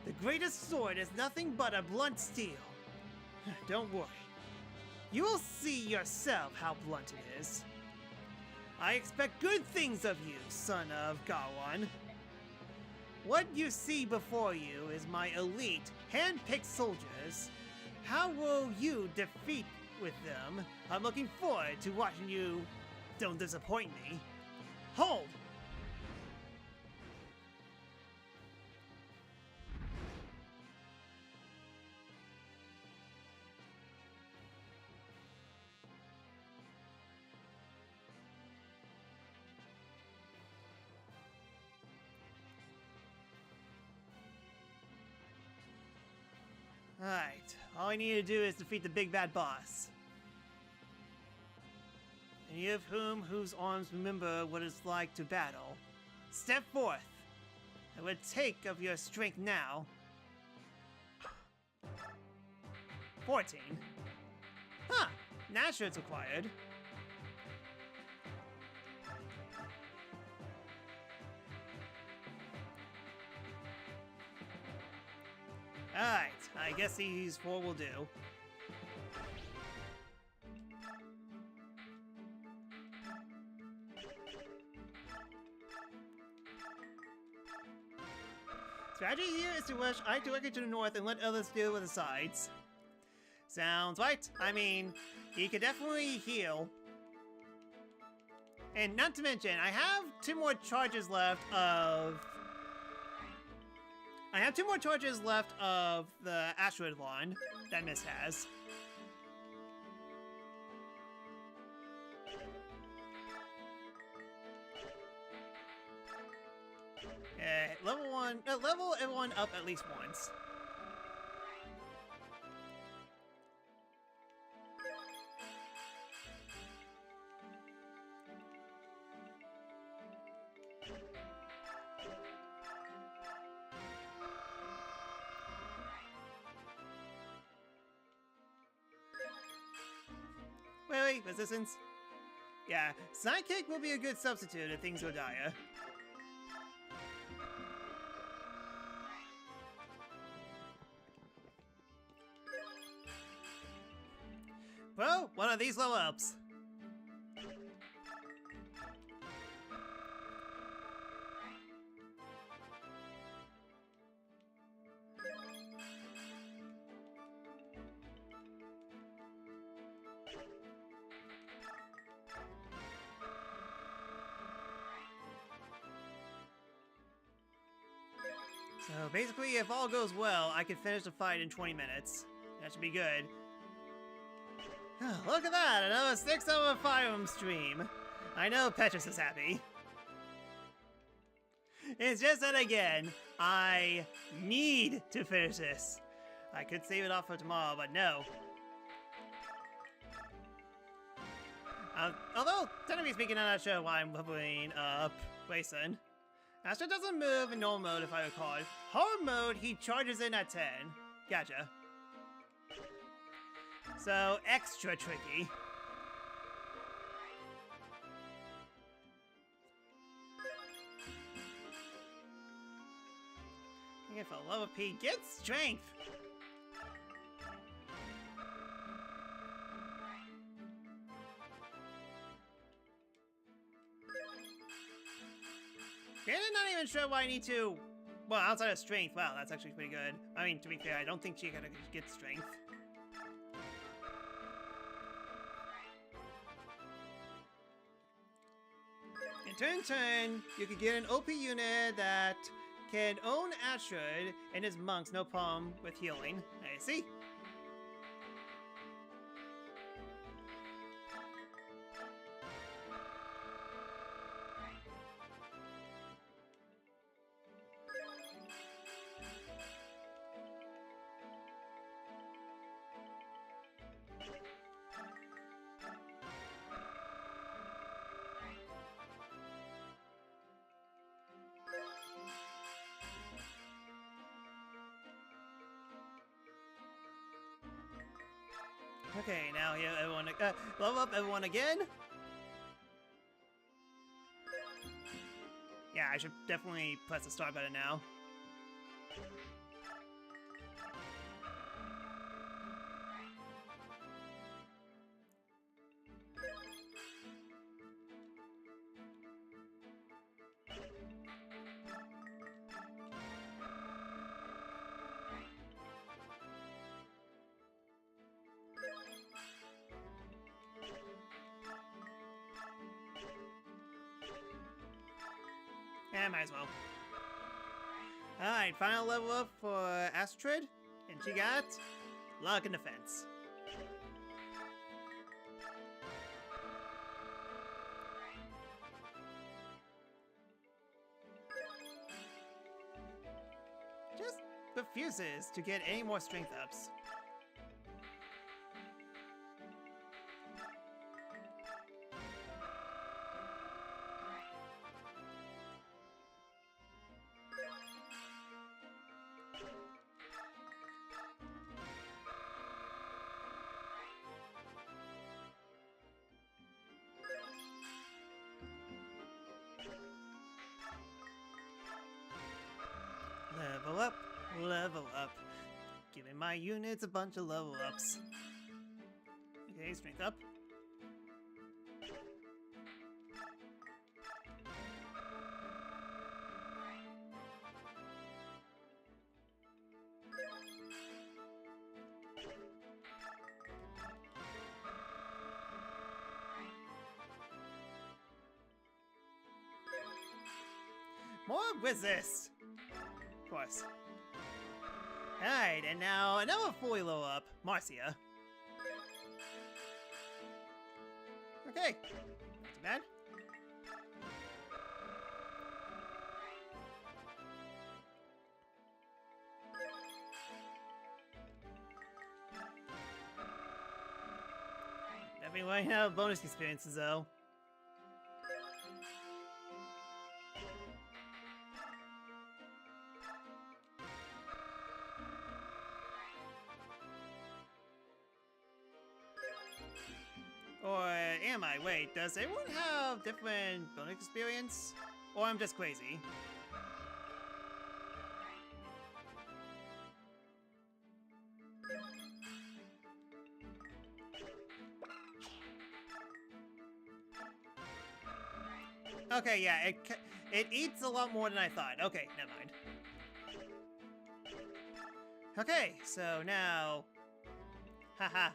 [SPEAKER 1] The greatest sword is nothing but a blunt steel. Don't worry. You will see yourself how blunt it is. I expect good things of you, son of Gawan. What you see before you is my elite, hand-picked soldiers. How will you defeat with them? I'm looking forward to watching you. Don't disappoint me. Hold! Alright, all I need to do is defeat the big bad boss. Any of whose arms remember what it's like to battle. Step forth. I would take of your strength now. 14. Huh, natural it's acquired. Alright, I guess these 4 will do. Strategy here is to rush I directly to the north and let others deal with the sides. Sounds right. I mean, he could definitely heal. And not to mention, I have 2 more charges left of... the Asteroid Wand that Mist has. Level everyone up at least once. Wait, resistance? Yeah, Sidekick will be a good substitute if things go dire. Well, one of these level ups. So basically, if all goes well, I can finish the fight in 20 minutes. That should be good. Look at that! Another 6-hour Fire Emblem stream! I know Petrus is happy. It's just that again, I need to finish this. I could save it off for tomorrow, but no. Although, technically speaking, I'm not sure why I'm leveling up Grayson. Astro doesn't move in normal mode if I recall. Hard mode, he charges in at 10. Gotcha. So, extra tricky. If a level P gets strength. Granted, not even sure why I need to. Well, outside of strength, wow, that's actually pretty good. I mean, to be fair, I don't think she gotta get strength. In turn, you can get an OP unit that can own Ashford and his monks, no problem with healing. I see. Okay, now here everyone level up everyone again. Yeah, I should definitely press the start button now. Yeah, might as well. Alright, final level up for Astrid. And she got Luck and Defense. Just refuses to get any more strength ups. Level up, level up. Giving my units a bunch of level ups. Okay, strength up. More resist! Of course. Alright, and now another fully level up, Marcia. Okay, not too bad. Definitely want to have bonus experiences though. Or am I? Wait, does everyone have different bonus experience? Or I'm just crazy? Okay, yeah, it eats a lot more than I thought. Okay, never mind. Okay, so now... Haha.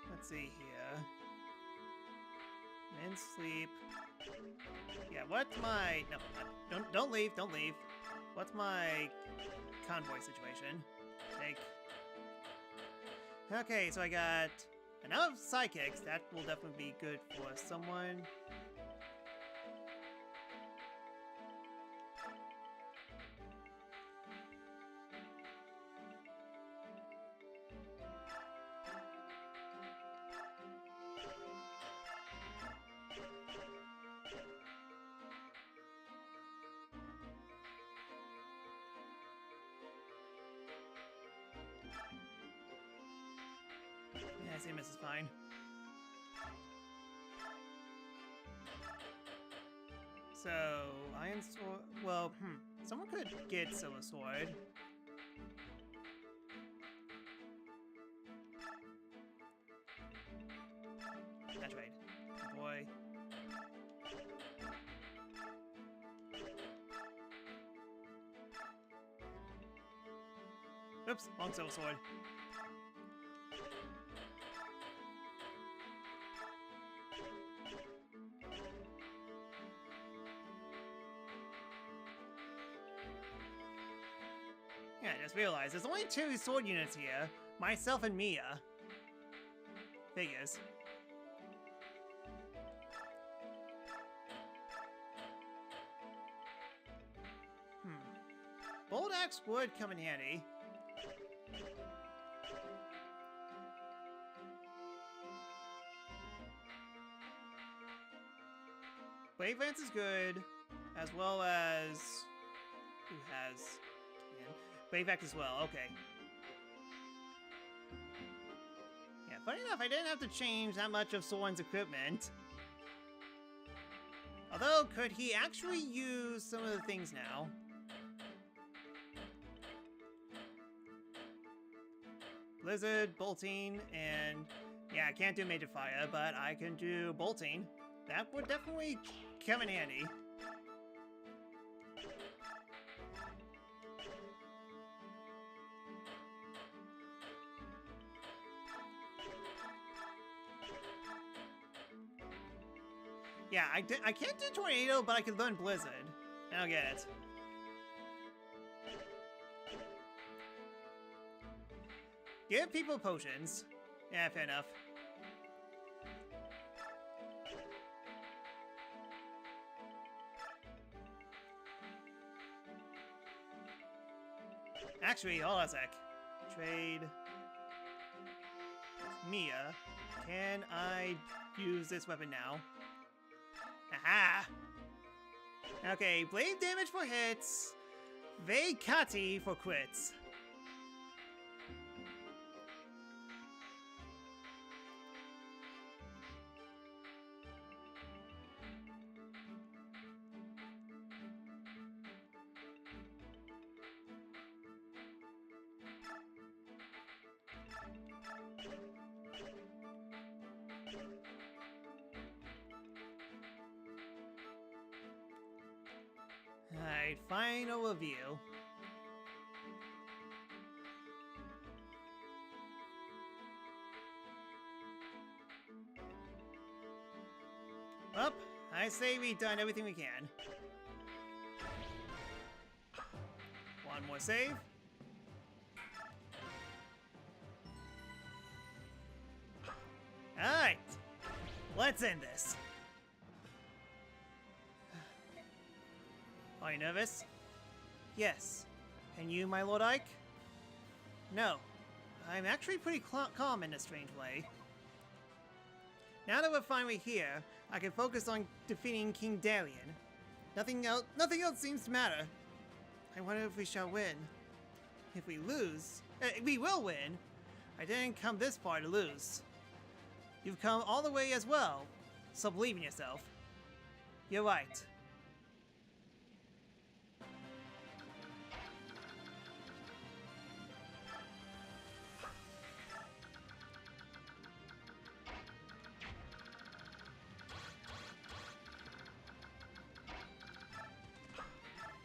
[SPEAKER 1] Let's see here. Men sleep. Yeah, what's my... No, don't leave, don't leave. What's my convoy situation? Take... Okay, so I got enough psychics. That will definitely be good for someone. Yeah, CMS is fine. So, Iron Sword... Well, someone could get Silver Sword. That's right. Boy. Oops, wrong Silver Sword. Yeah, I just realized there's only 2 sword units here. Myself and Mia. Figures. Bold Axe would come in handy. Wave Lance is good, as well as... Who has... Wave Axe as well, okay. funny enough, I didn't have to change that much of Soren's equipment. Although, could he actually use some of the things now? Blizzard, bolting, and yeah, I can't do Major Fire, but I can do bolting. That would definitely come in handy. Yeah, I can't do Tornado, but I can learn Blizzard. I don't get it. Give people potions. Yeah, fair enough. Actually, hold on a sec. Trade with Mia. Can I use this weapon now? Aha! Okay, blade damage for hits. Veikati for crits. Alright, final review. Well, I say we've done everything we can. One more save. Alright, let's end this. Are you nervous? Yes. And you, my Lord Ike? No. I'm actually pretty calm in a strange way. Now that we're finally here, I can focus on defeating King Darian. Nothing else seems to matter. I wonder if we shall win. If we lose, we will win. I didn't come this far to lose. You've come all the way as well, so believe in yourself. You're right.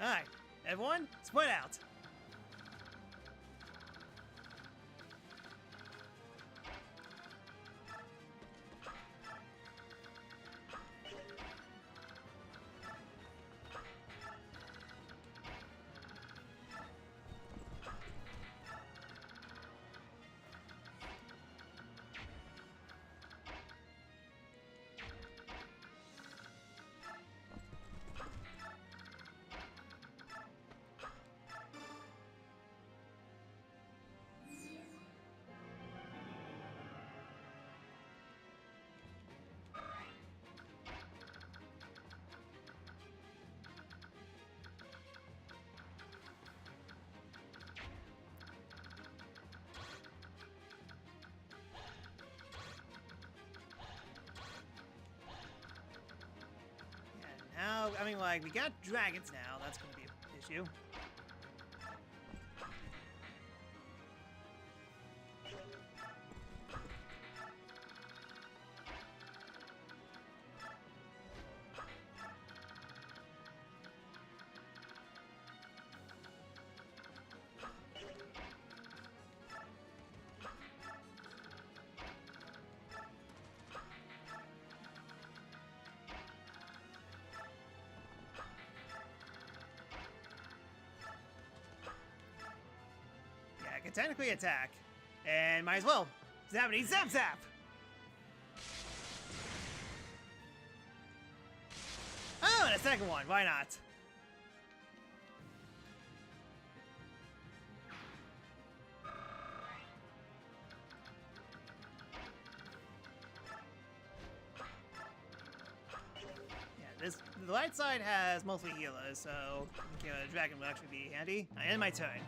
[SPEAKER 1] Alright, everyone, split out. Now, I mean, like, we got dragons now. That's going to be an issue. Can technically attack, and might as well. Zappity zap zap! Oh, and a second one, why not? Yeah, the right side has mostly healers, so okay, a dragon will actually be handy. I end my turn.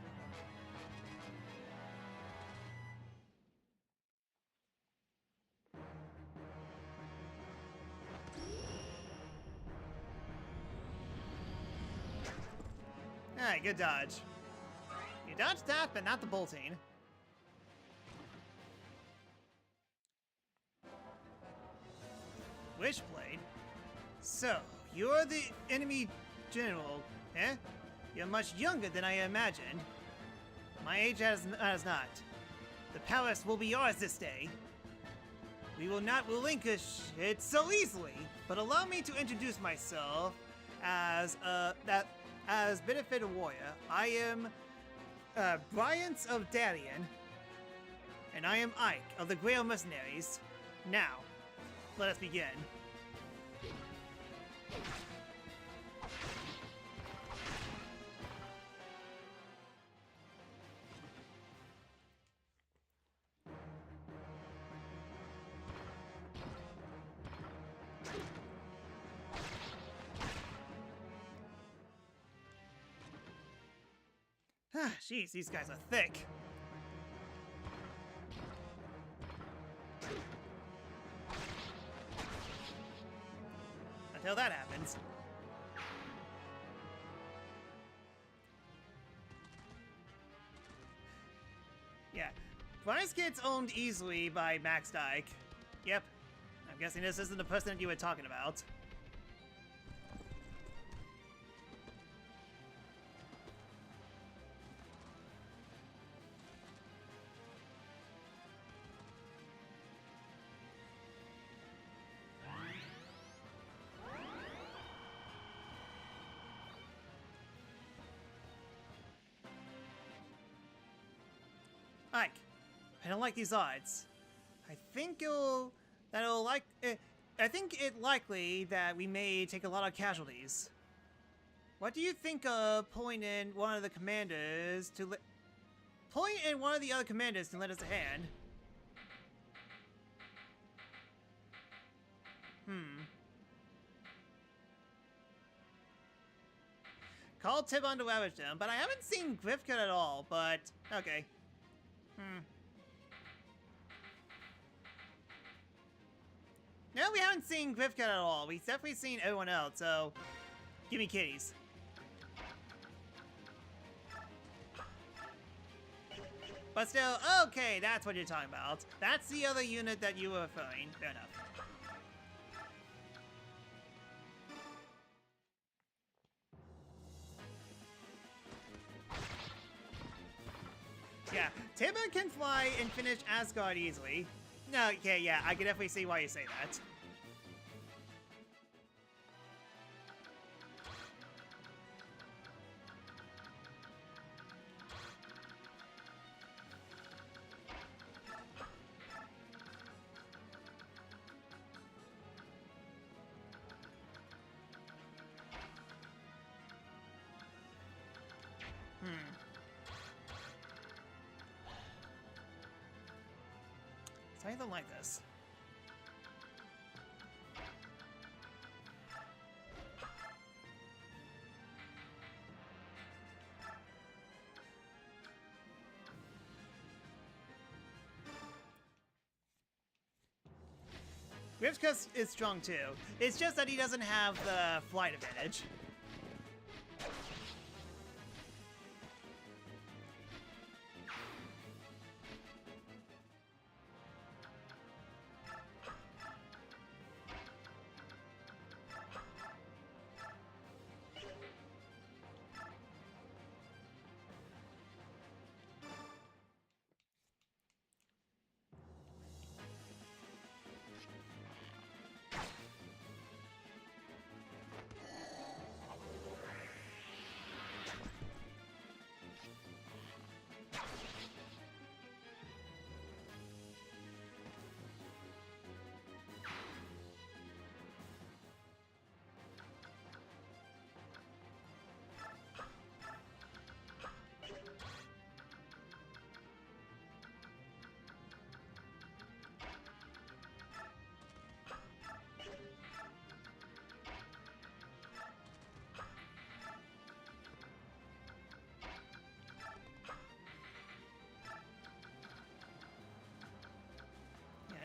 [SPEAKER 1] Alright, good dodge. You dodged that, but not the bolting. Wishblade? So, you're the enemy general, eh? You're much younger than I imagined. My age has not. The palace will be yours this day. We will not relinquish it so easily, but allow me to introduce myself as benefited warrior. I am Radiance of Darien, and I am Ike of the Grail Mercenaries. Now, let us begin. Jeez, these guys are thick. Until that happens. Yeah. Price gets owned easily by Max Dyke. Yep. I'm guessing this isn't the person that you were talking about. Ike, I don't like these odds. I think it likely that we may take a lot of casualties. What do you think of pulling in one of the other commanders to lend us a hand? Call Tibon to ravage them, but I haven't seen Grifcut at all, but okay. No, we haven't seen Grifcut at all. We've definitely seen everyone else, so give me kitties. But still, okay, that's what you're talking about. That's the other unit that you were referring. Fair enough. Yeah, Tibon can fly and finish Asgard easily. No, okay, yeah, I can definitely see why you say that. Anything like this. Rivka is strong too. It's just that he doesn't have the flight advantage.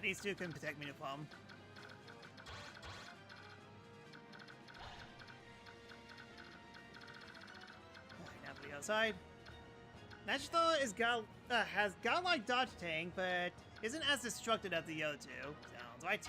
[SPEAKER 1] These two can protect me no problem. other side. Magitha has godlike dodge tank, but isn't as destructive as the other two. Sounds right.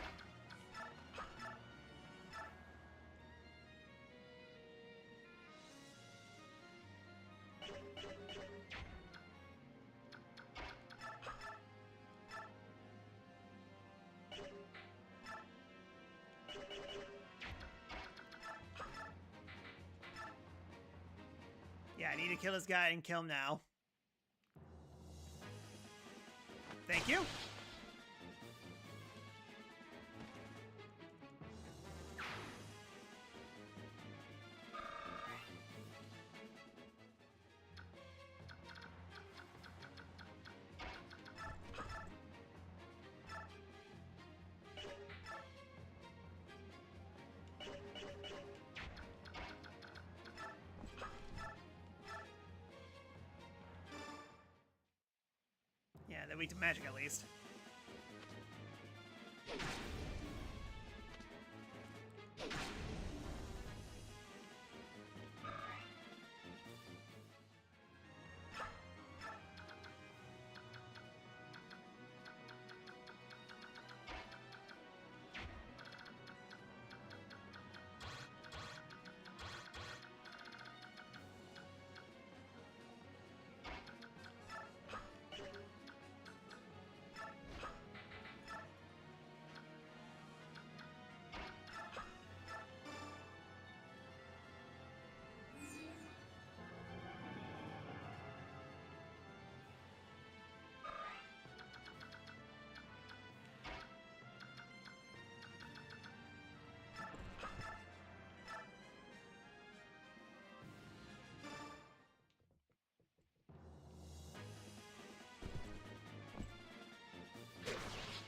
[SPEAKER 1] Yeah, I need to kill this guy and kill him now. Thank you. Yeah, they're weak to magic at least.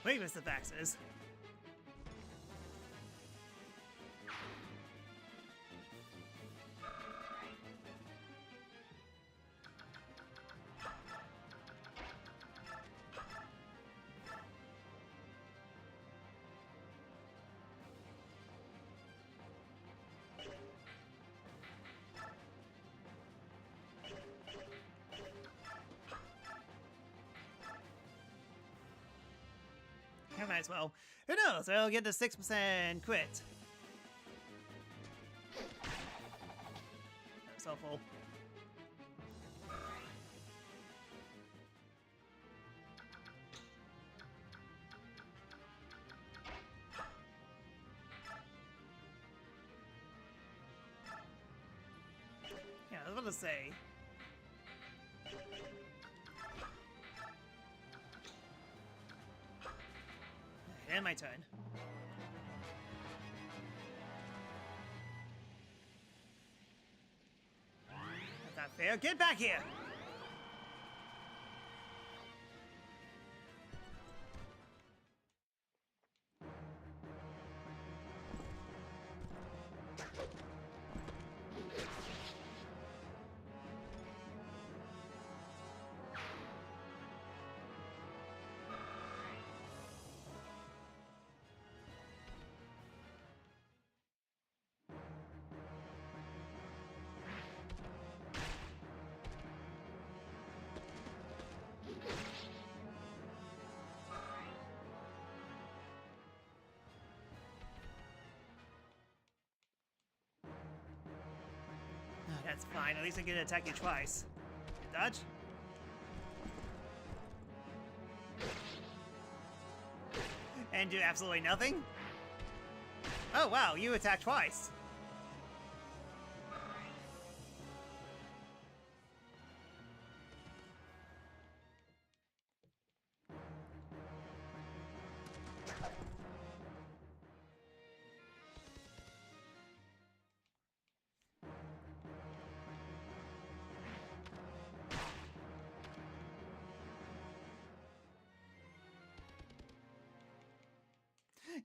[SPEAKER 1] Wait, Mr. Faxes. I might as well. Who knows? I'll get the 6% quit. That's awful. Yeah, I was about to say. And my turn. That's not fair. Get back here! That's fine. At least I get to attack you twice. Dodge. And do absolutely nothing? Oh wow, you attack twice.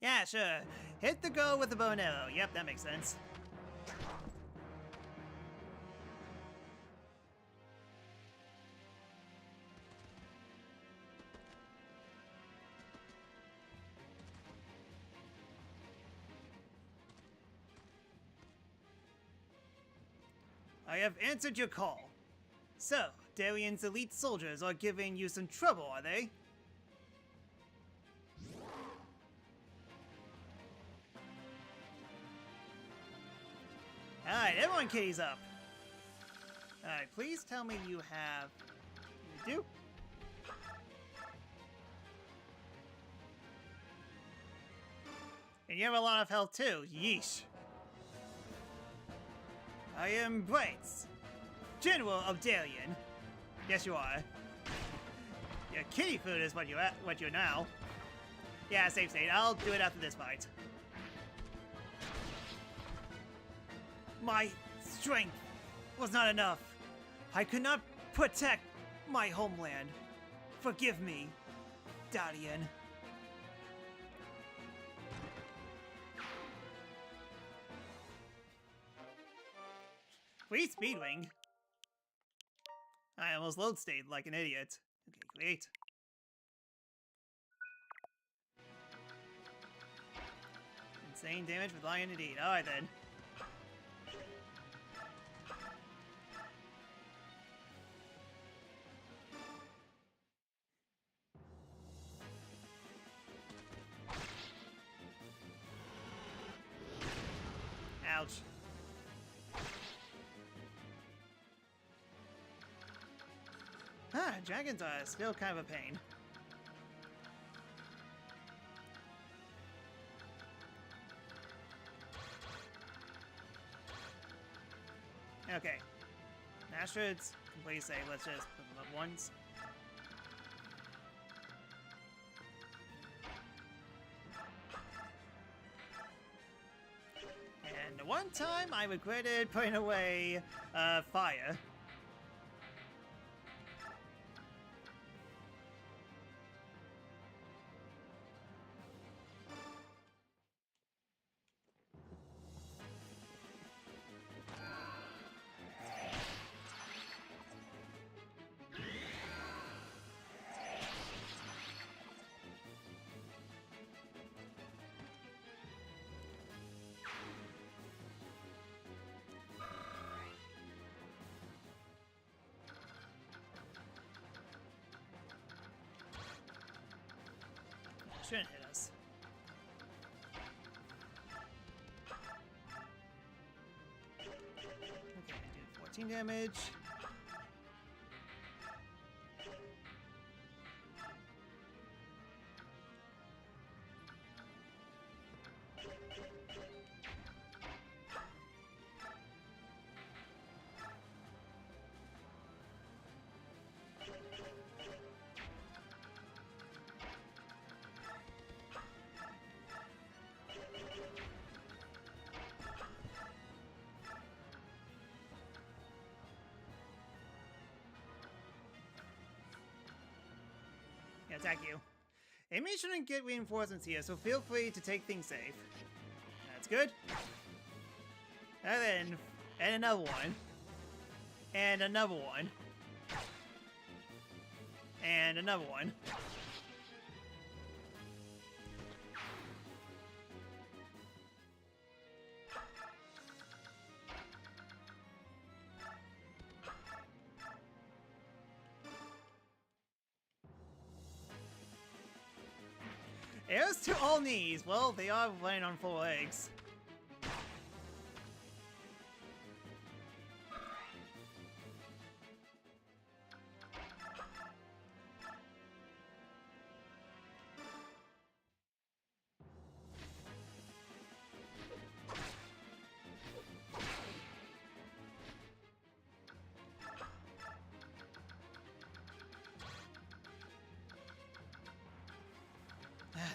[SPEAKER 1] Yeah, sure. Hit the goal with the bow and arrow. Yep, that makes sense. I have answered your call. So, Darian's elite soldiers are giving you some trouble, are they? Alright, everyone kitties up. Alright, please tell me you have... You do? And you have a lot of health too. Yeesh. I am Brights, General of Darian. Yes, you are. Your kitty food is what you're now. Yeah, safe state. I'll do it after this fight. My strength was not enough. I could not protect my homeland. Forgive me, Darian. Free Speedwing? I almost load stayed like an idiot. Okay, great. Insane damage with Lion indeed. Alright then. Ouch. Ah, dragons are still kind of a pain. Okay. Astrids, completely safe. Let's just put them up once. And the one time I regretted putting away fire. Shouldn't hit us. Okay, do 14 damage. Yeah, attack you. Enemies shouldn't get reinforcements here, so feel free to take things safe. That's good. And another one. And another one. And another one. Heirs to all knees. Well, they are running on 4 legs.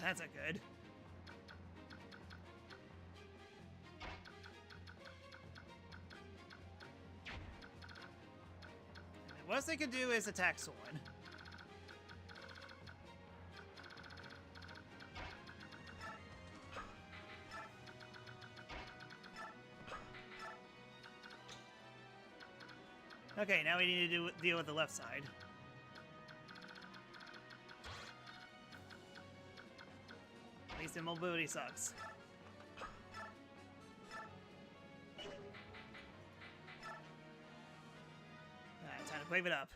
[SPEAKER 1] That's a good. The worst they could do is attack someone. Okay, now we need to deal with the left side. At least immobility sucks. Alright, time wave it up.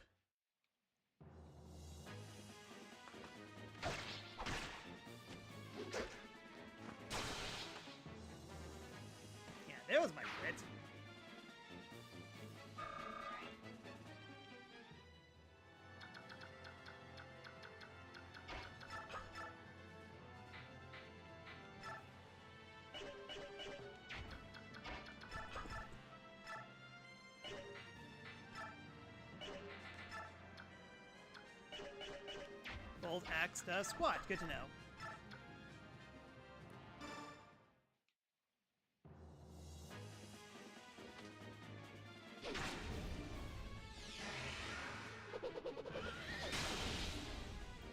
[SPEAKER 1] Yeah, there was my crit. Bolt axe does squat. Good to know.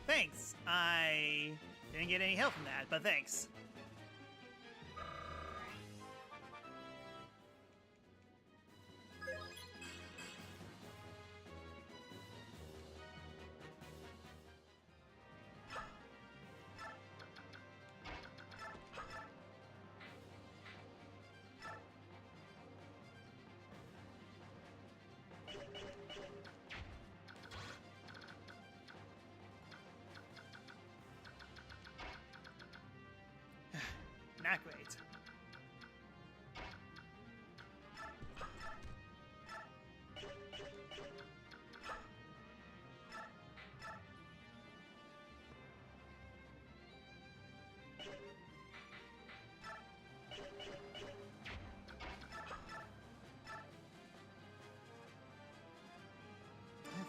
[SPEAKER 1] Thanks. I didn't get any help from that, but thanks. Not great.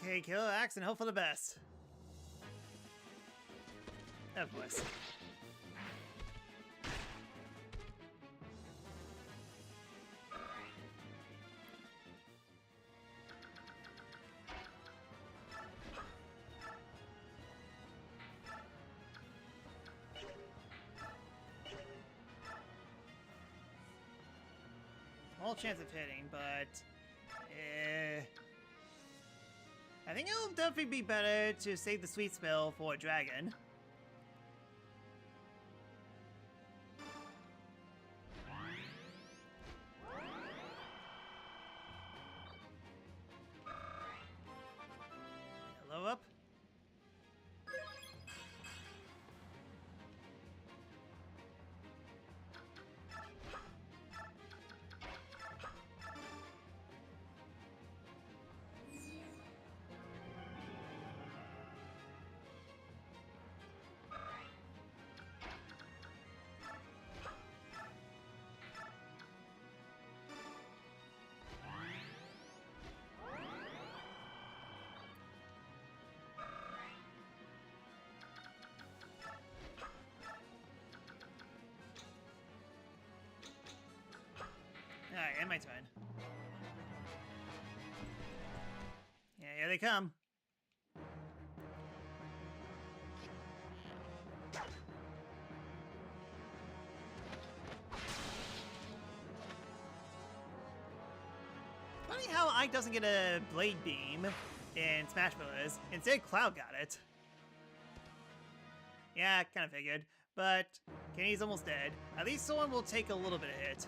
[SPEAKER 1] Okay, kill axe and hope for the best. Of course. Small chance of hitting, but I think it'll definitely be better to save the sweet spell for a dragon. Hello up. Alright, and my turn. Yeah, here they come. Funny how Ike doesn't get a blade beam in Smash Bros. Instead, Cloud got it. Yeah, kind of figured. But Kenny's almost dead. At least someone will take a little bit of hit.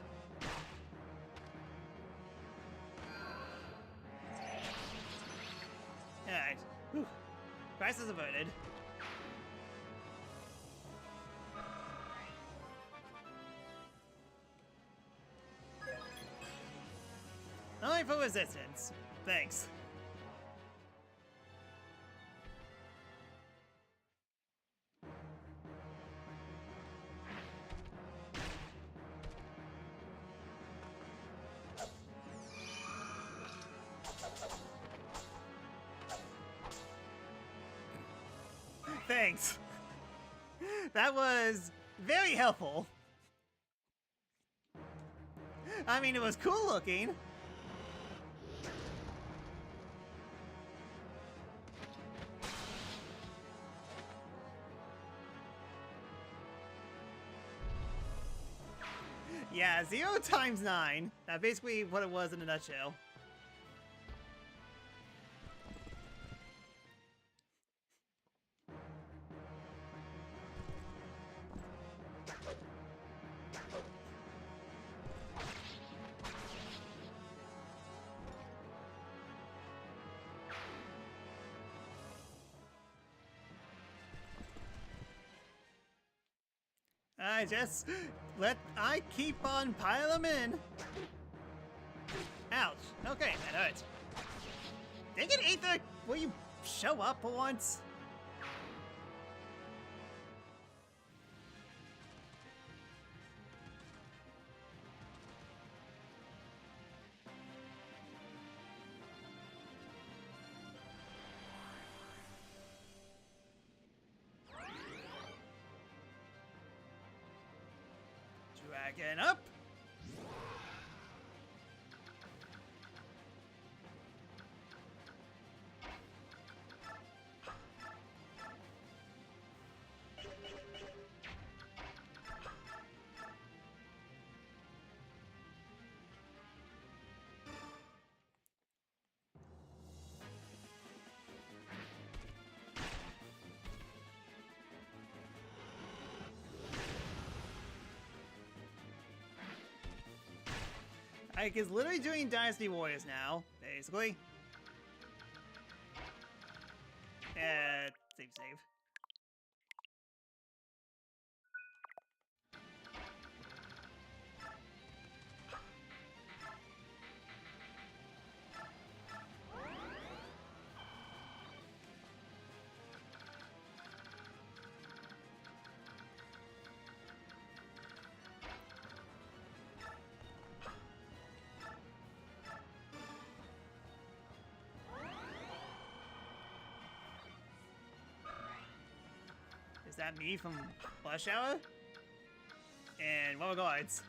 [SPEAKER 1] Alright. Whew. Crisis averted. Only for resistance. Thanks. Thanks. That was very helpful. I mean, it was cool looking. Yeah, 0 times 9. That's basically what it was in a nutshell. I keep on piling them in. Ouch. Okay, that hurt. Dang it, Aether! Will you show up for once? Dragon up. Ike is literally doing Dynasty Warriors now, basically. Save. Is that me from Flash Hour? And what regards?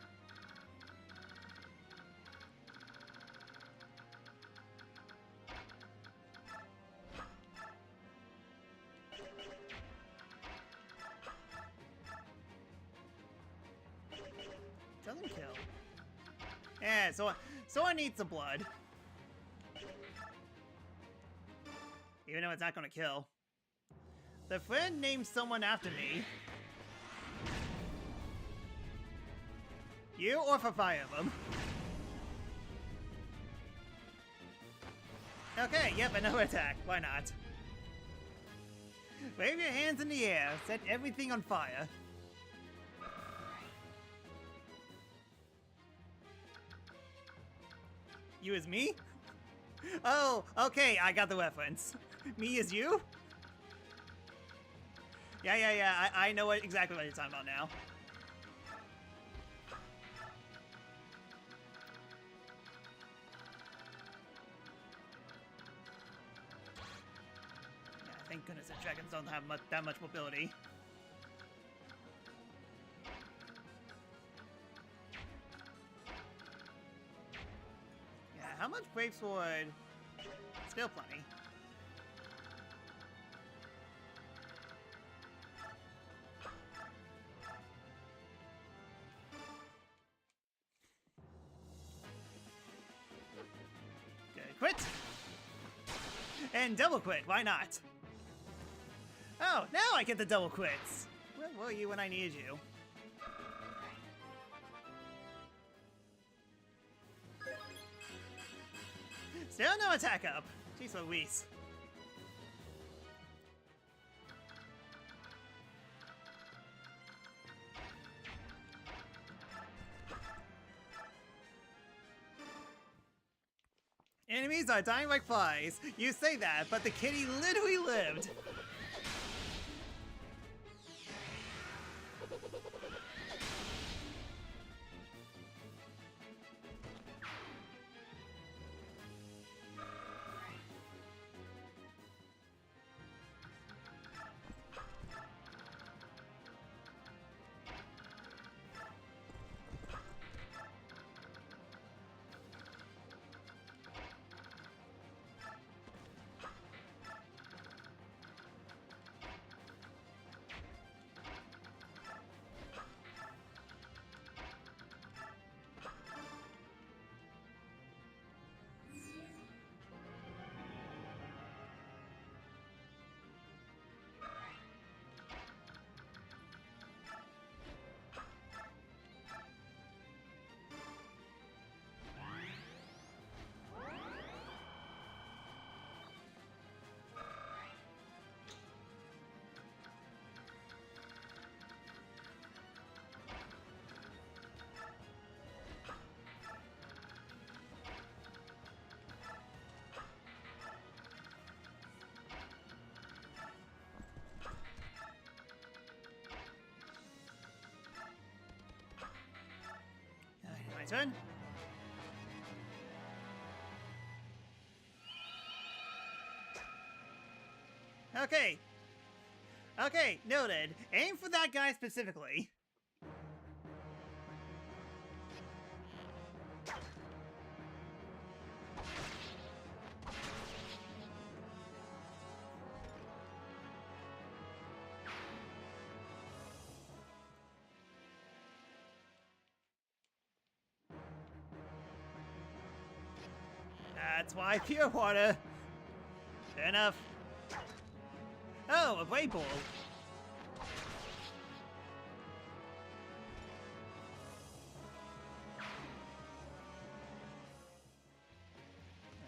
[SPEAKER 1] Doesn't kill. Yeah, so I need some blood. Even though it's not gonna kill. The friend named someone after me. You or for Fire Emblem? Okay, yep, another attack. Why not? Wave your hands in the air. Set everything on fire. You is me? Oh, okay, I got the reference. Me is you? Yeah, I know exactly what you're talking about now. Yeah, thank goodness that dragons don't have that much mobility. Yeah, how much Brave Sword? Still plenty. Quit! And double quit, why not? Oh, now I get the double quits! Where were you when I needed you? Still no attack up! Jeez Louise. Enemies are dying like flies. You say that, but the kitty literally lived. turn. Okay. Okay, noted. Aim for that guy specifically. That's why pure water. Fair enough. Oh, a great ball.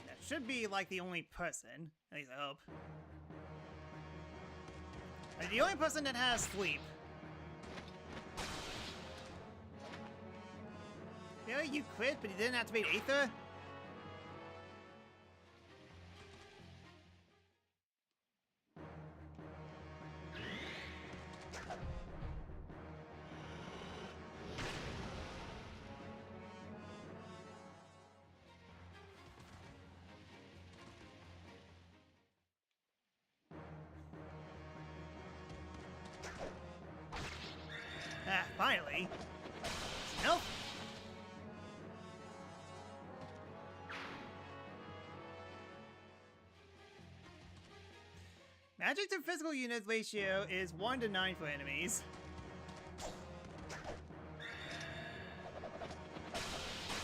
[SPEAKER 1] That should be like the only person. At least I hope. Like, the only person that has sleep. Yeah, you quit, but you didn't activate Aether? Ah, finally. Nope. Magic to physical units ratio is 1 to 9 for enemies.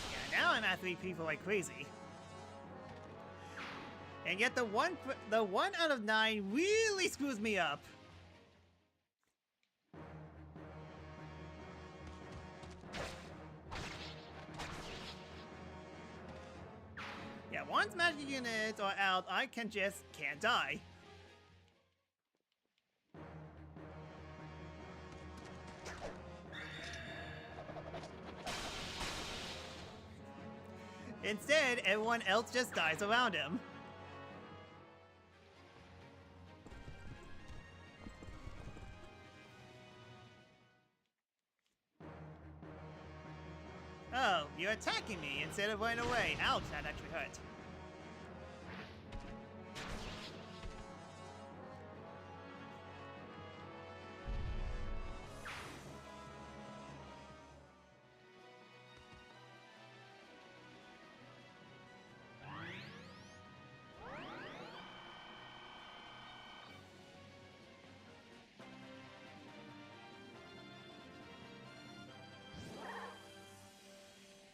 [SPEAKER 1] Yeah, now I'm at 3 people like crazy. And yet the one out of 9 really screws me up. Yeah, once magic units are out, I can't die. Instead, everyone else just dies around him. Oh, you're attacking me instead of running away. Ouch, that actually hurt.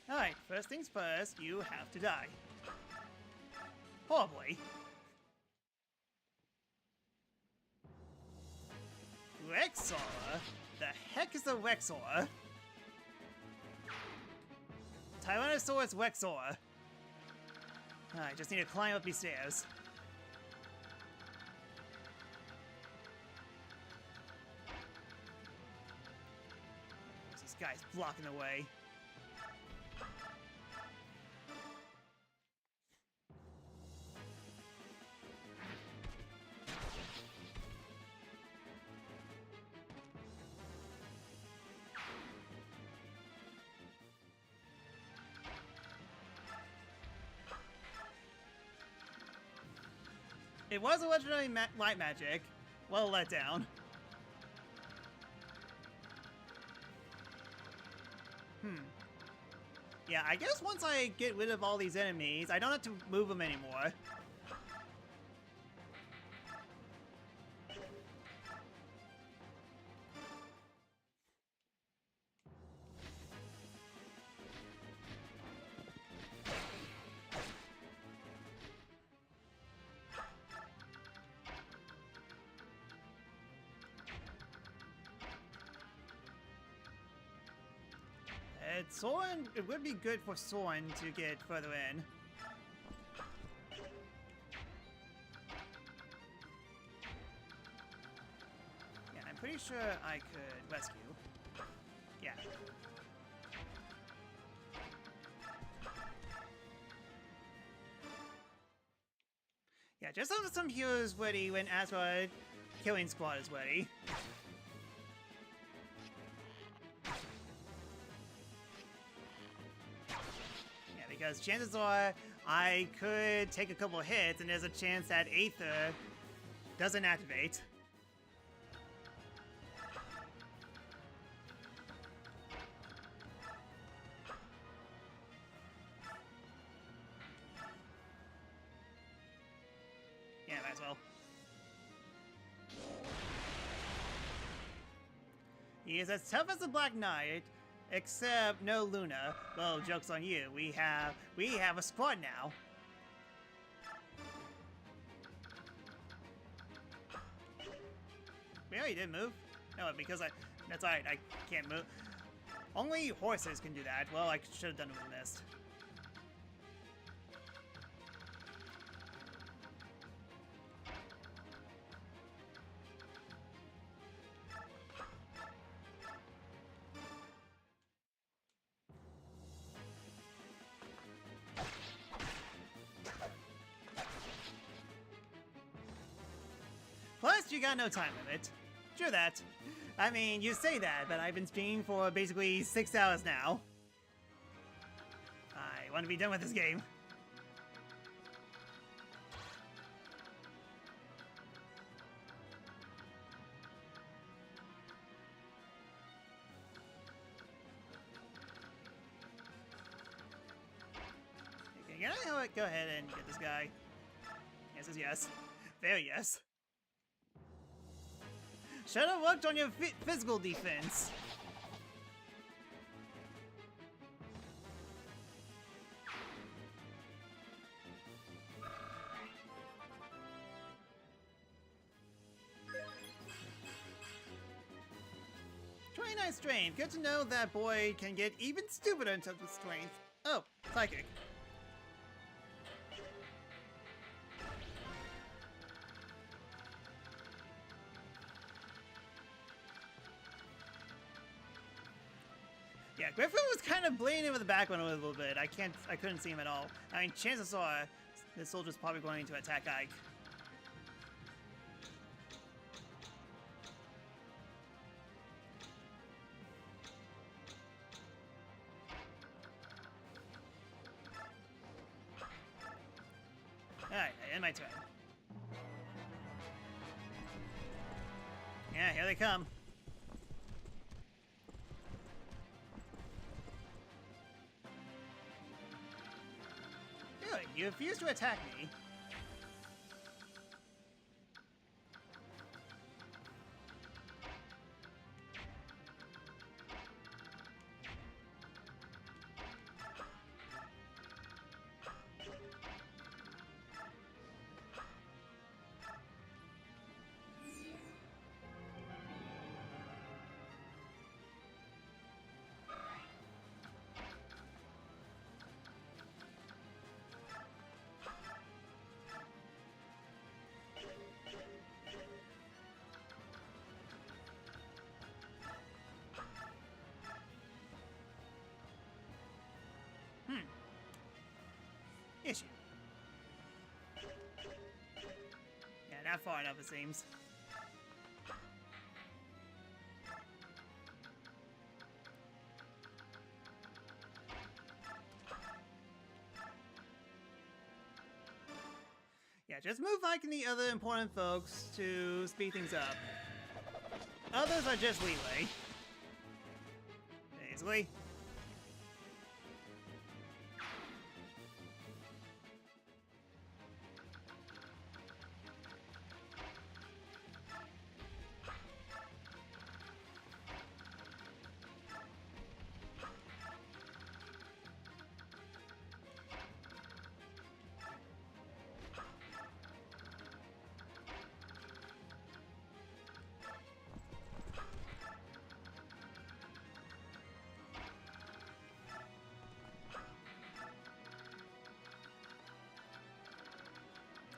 [SPEAKER 1] Alright, first things first, you have to die. Horribly. Rexor? The heck is a Rexor? Tyrannosaurus Rexor. I just need to climb up these stairs. This guy's blocking the way. It was originally light magic. Well let down. Yeah, I guess once I get rid of all these enemies, I don't have to move them anymore. Soren, it would be good for Soren to get further in. Yeah, I'm pretty sure I could rescue. Yeah. Yeah, just have some heroes ready when Asgard Killing Squad is ready. because chances are I could take a couple hits and there's a chance that Aether doesn't activate. Yeah, might as well. He is as tough as a Black Knight, except no Luna. Well, joke's on you. We have a squad now. Yeah, he did move. No, because that's alright, I can't move. Only horses can do that. Well, I should have done it with Mist. Plus, you got no time limit. True that. I mean, you say that, but I've been streaming for basically 6 hours now. I want to be done with this game. Okay, can I go ahead and get this guy? Yes is yes. Very yes. Should have worked on your physical defense. "29 strength. Good to know that boy can get even stupider in terms of strength. Oh, psychic. Yeah, Griffin was kind of bleeding into the background a little bit. I couldn't see him at all. I mean, chances are this soldier's probably going to attack Ike. Alright, I end my turn. Yeah, here they come. Good, you refuse to attack me. Issue. Yeah, not far enough it seems. Yeah, just move like the other important folks to speed things up. Others are just leeway. Basically.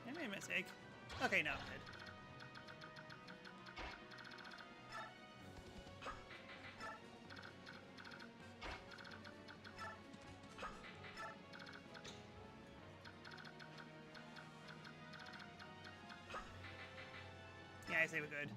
[SPEAKER 1] I made a mistake. Okay, no, I'm good. Yeah, I say we're good.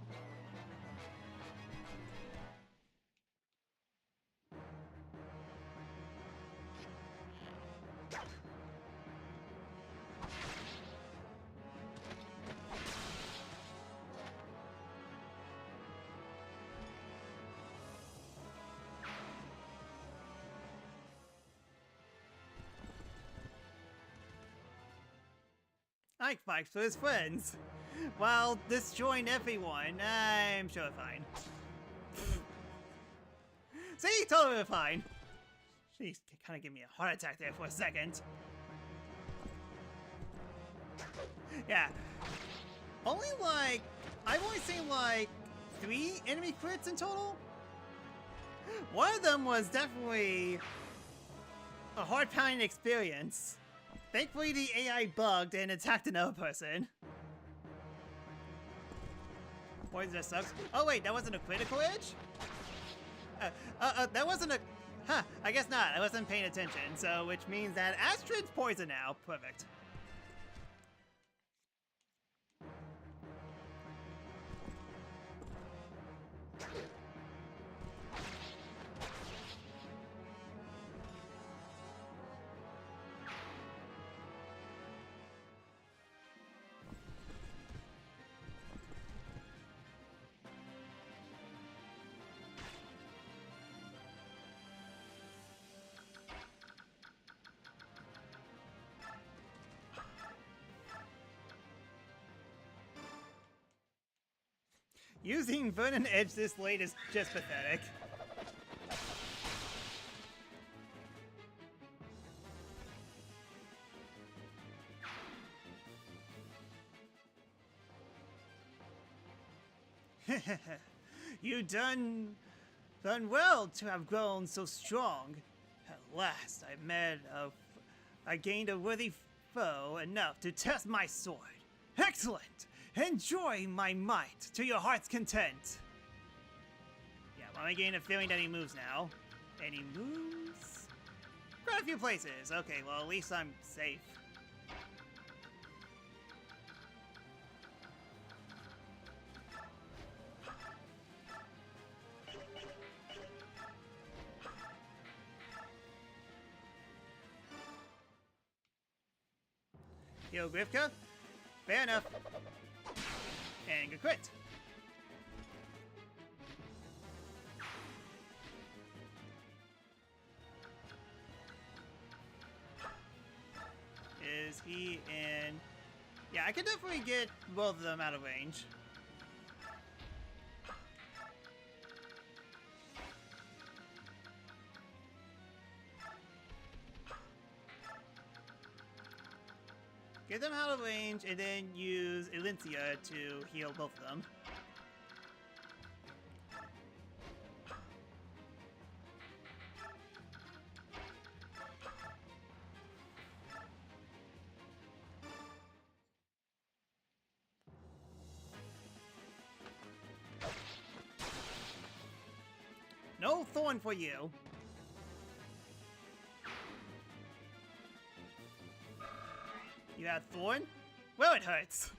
[SPEAKER 1] Ike fights for his friends while destroying everyone. I'm sure fine. See, totally fine. She's kind of giving me a heart attack there for a second. Yeah. Only like, I've only seen like 3 enemy crits in total. One of them was definitely a hard-pounding experience. Thankfully the AI bugged and attacked another person. Poison sucks. Oh wait, that wasn't a critical edge? That wasn't a... Huh, I guess not. I wasn't paying attention. So, which means that Astrid's poison now. Perfect. Using Vernon Edge this late is just pathetic. You done well to have grown so strong. At last I gained a worthy foe enough to test my sword. Excellent! Enjoy my might to your heart's content. Yeah, well, I'm getting a feeling that he moves now. And he moves quite a few places. Okay, well, at least I'm safe. Yo, Grifka. Fair enough. And good crit. Is he in... Yeah, I could definitely get both of them out of range. Get them out of range, and then use Elincia to heal both of them. No thorn for you. You have thorn? Well, it hurts.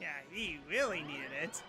[SPEAKER 1] Yeah, he really needed it.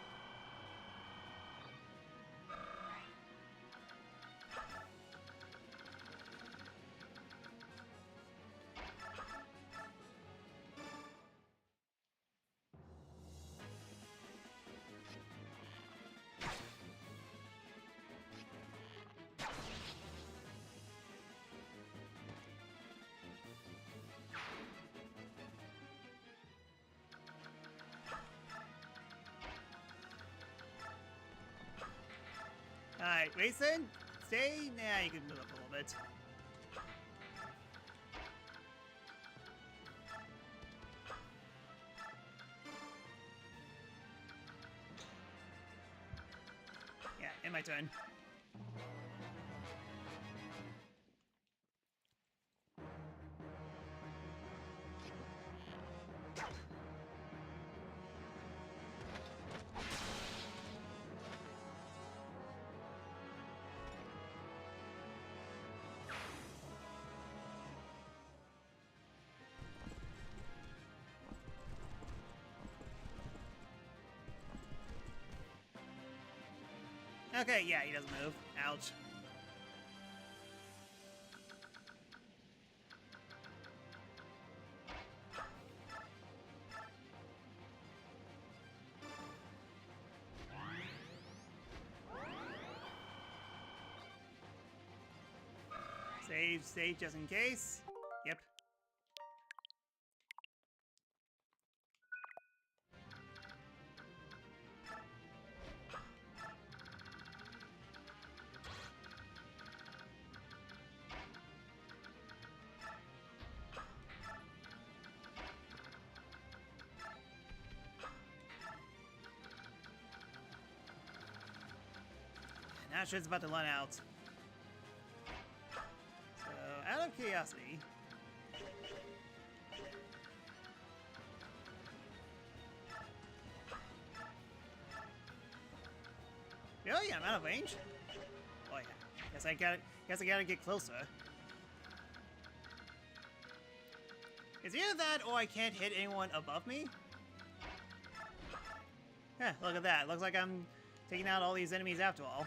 [SPEAKER 1] Alright, Rayson, stay. Nah, you can move up a little bit. Yeah, in my turn. Okay, yeah, he doesn't move. Ouch. save state just in case. Yep. Now shit's about to run out. So, out of curiosity, really? I'm out of range? Oh yeah. Guess I gotta get closer. It's either that or I can't hit anyone above me. Yeah, look at that. Looks like I'm taking out all these enemies after all.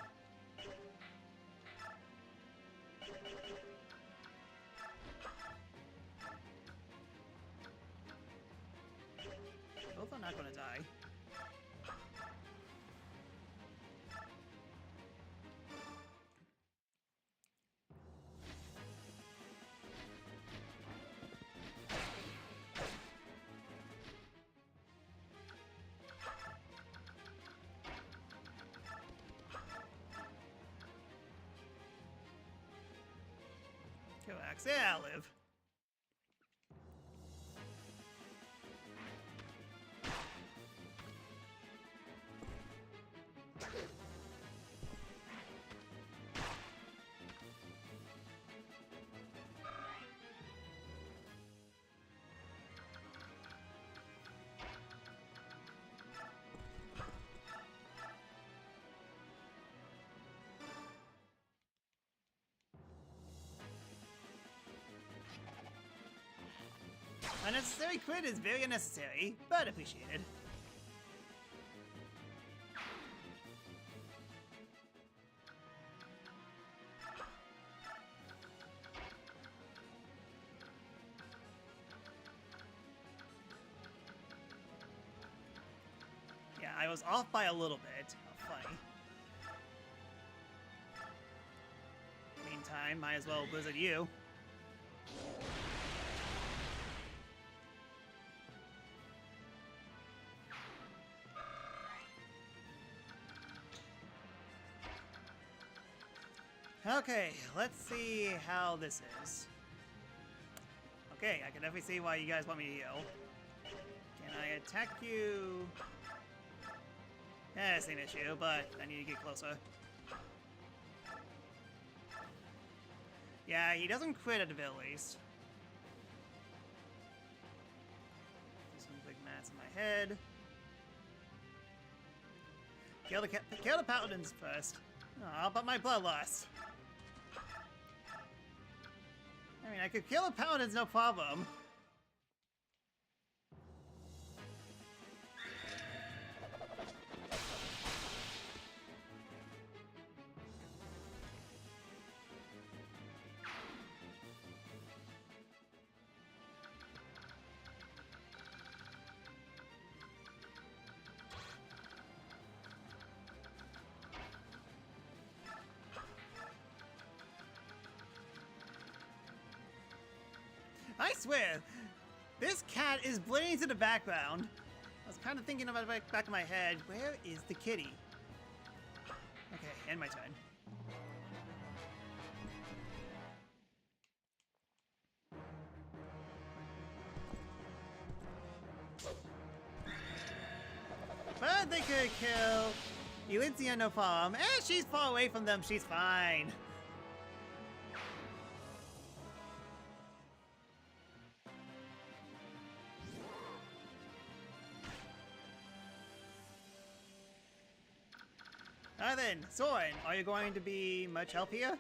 [SPEAKER 1] Both are not gonna die. Coax, yeah, I'll live. Unnecessary crit is very unnecessary, but appreciated. Yeah, I was off by a little bit. How funny. Meantime, might as well visit you. Okay, let's see how this is. Okay, I can definitely see why you guys want me to heal. Can I attack you? Yeah, same issue, but I need to get closer. Yeah, he doesn't crit at the very least. Do some big mats in my head. Kill the paladins first. Oh, but my bloodlust. I mean, I could kill the paladins, no problem. I swear, this cat is bleeding to the background. I was kind of thinking about it back in my head. Where is the kitty? Okay, end my turn. But they could kill Elysia, no problem. And she's far away from them, she's fine. Alright then, Soren, are you going to be much help here?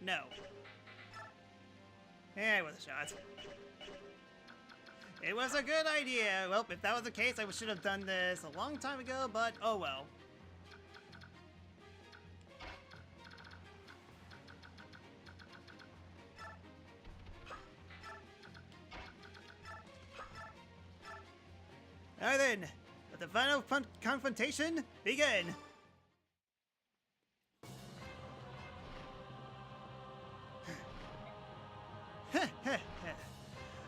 [SPEAKER 1] No. Yeah, it was a shot. It was a good idea. Well, if that was the case, I should have done this a long time ago, but oh well. Alright then, Let the final confrontation begin.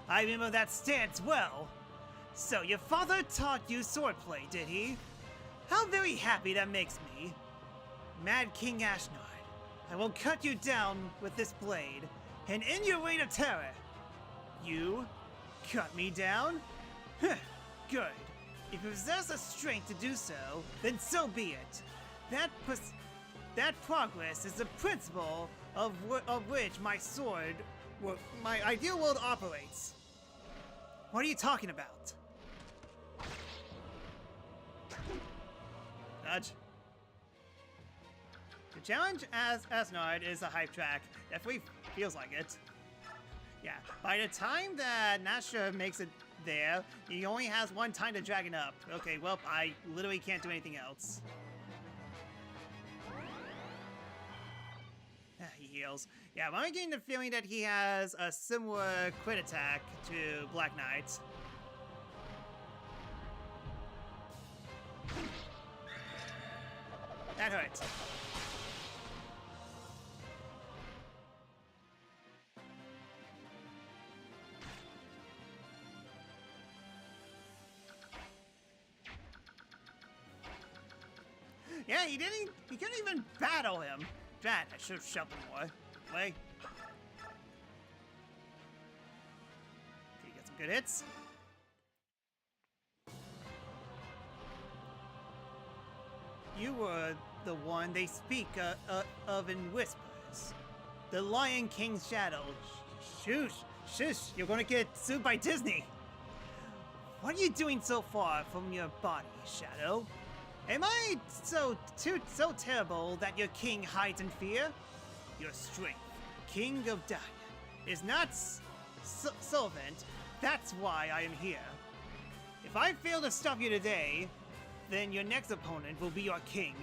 [SPEAKER 1] I remember that stance well. So your father taught you swordplay, did he? How very happy that makes me. Mad King Ashnard, I will cut you down with this blade and end your reign of terror. You cut me down? Good. If you possess the strength to do so, then so be it. That progress is the principle of which my sword, my ideal world operates. What are you talking about? Dodge. The challenge as Asnard is a hype track. Definitely feels like it. Yeah, by the time that Nasha makes it there, he only has one time to drag it up. Okay, well, I literally can't do anything else. He heals. Yeah, I'm getting the feeling that he has a similar crit attack to Black Knight. That hurts. Yeah, he couldn't even battle him. Drat, I should have shoved him more. Play. Okay, get some good hits. You were the one they speak of in whispers. The Lion King's shadow. Shush, you're gonna get sued by Disney. What are you doing so far from your body, Shadow? Am I so terrible that your king hides in fear? Your strength, King of Dian, is not solvent. That's why I am here. If I fail to stop you today, then your next opponent will be your king.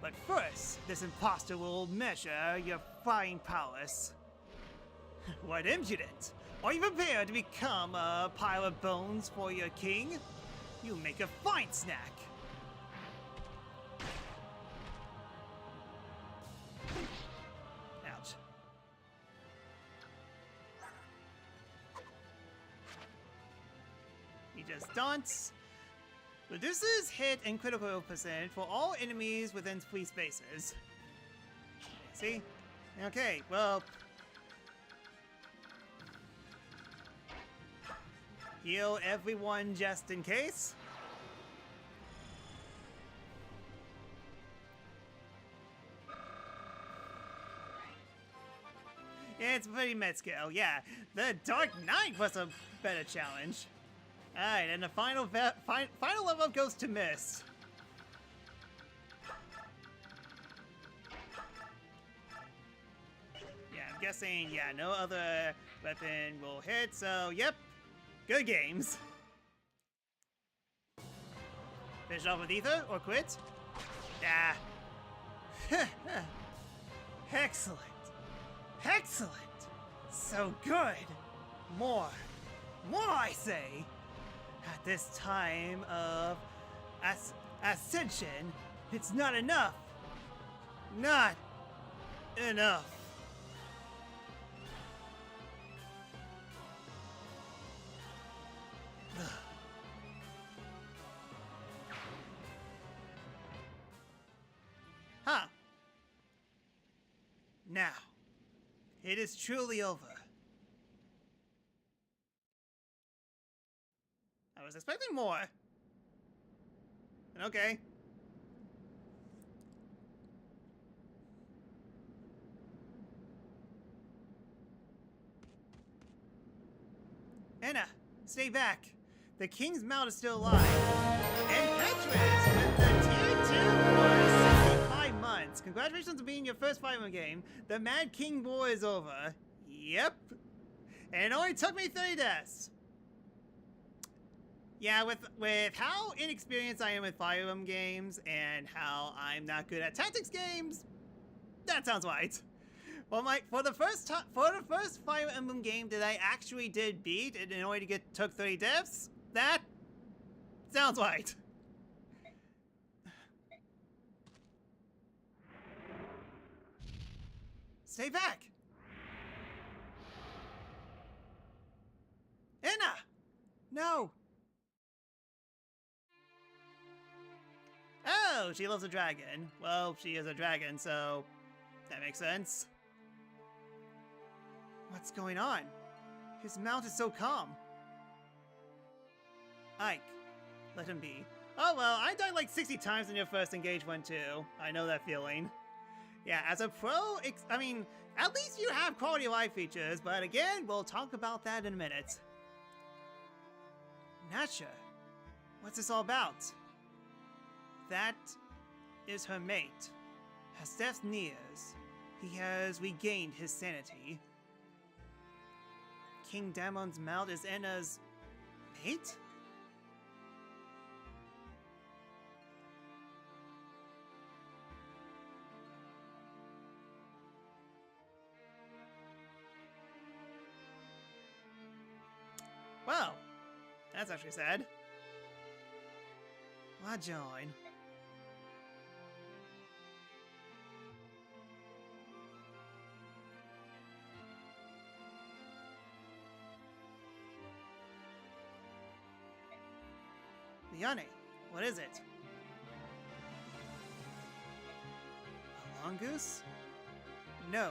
[SPEAKER 1] But first, this imposter will measure your fine prowess. What impudent! Are you prepared to become a pile of bones for your king? You make a fine snack. Ouch. He just taunts. Reduces hit and critical percent for all enemies within free spaces. See? Okay, well. Heal everyone just in case. Yeah, it's pretty mid-scale, yeah. The Dark Knight was a better challenge. Alright, and the final level up goes to Mist. Yeah, I'm guessing, yeah, no other weapon will hit, so yep. Good games. Finish off with Ether or quit? Ah. Excellent. Excellent. So good. More, I say. At this time of ascension, it's not enough. Not enough. Huh. Now, it is truly over. I was expecting more. Okay. Anna, stay back. The king's mouth is still alive. And Petrus with the tier 2 for 65 months. Congratulations on being your first Fire Emblem game. The Mad King War is over. Yep. And it only took me 30 deaths. Yeah, with how inexperienced I am with Fire Emblem games and how I'm not good at tactics games, that sounds right. Well, for the first Fire Emblem game that I actually did beat in order to took 30 deaths, that sounds right. Stay back! Anna! No! Oh, she loves a dragon. Well, she is a dragon, so that makes sense. What's going on? His mount is so calm. Ike, let him be. Oh well, I died like 60 times in your first engagement too. I know that feeling. Yeah, as a pro, I mean, at least you have quality of life features, but again, we'll talk about that in a minute. Natcha, what's this all about? That is her mate. As death nears, he has regained his sanity. King Damon's mount is Enna's mate? Well, that's actually sad. Why join? Liane, what is it? A mongoose? No,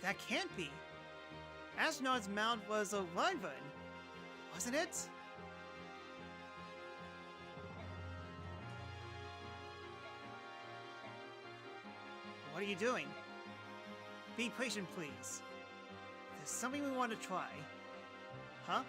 [SPEAKER 1] that can't be. Ashnod's mount was a wyvern, wasn't it? What are you doing? Be patient, please. There's something we want to try. Huh?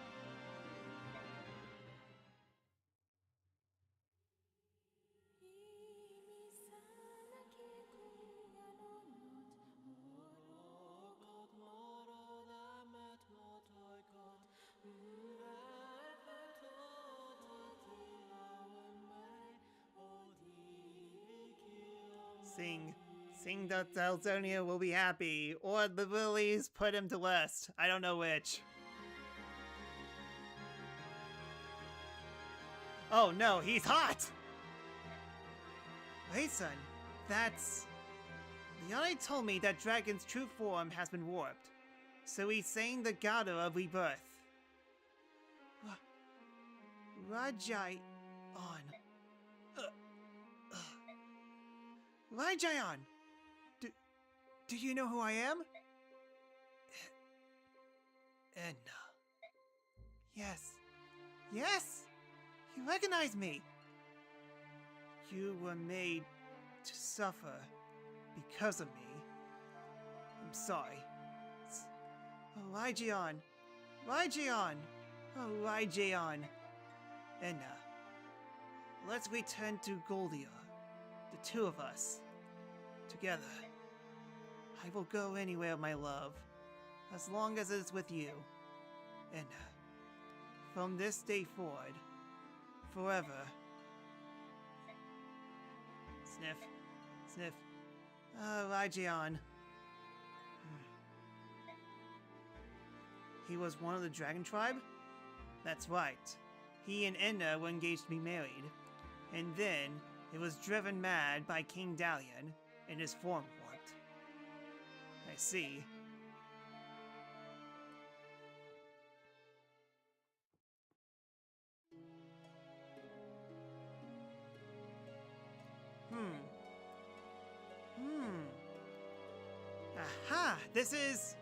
[SPEAKER 1] Sing that Dalzonia will be happy, or the lilies put him to rest. I don't know which. Oh no, he's hot! Wait, son, that's... Liane told me that Dragon's true form has been warped, so he's saying the god of rebirth. Rajayon. Rajayon! Do you know who I am? Enna. Yes. Yes! You recognize me! You were made to suffer because of me. I'm sorry. Oh, Rajayon! Rajayon! Oh, Rajayon! Enna. Let's return to Goldia. The two of us. Together. I will go anywhere, my love. As long as it's with you. And from this day forward. Forever. Sniff. Sniff. Oh, Rajayon. He was one of the dragon tribe? That's right. He and Enna were engaged to be married. And then, it was driven mad by King Dalian, and his form warped. I see. Aha! This is...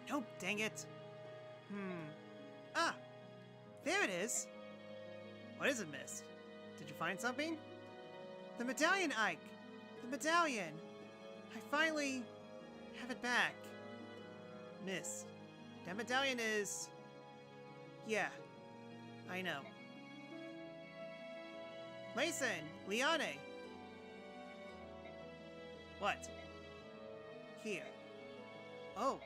[SPEAKER 1] Nope, dang it. Ah! There it is! What is it, Miss? Did you find something? The medallion, Ike! The medallion! I finally have it back. Miss, that medallion is... Yeah, I know. Mason! Liane! What? Here. Oh.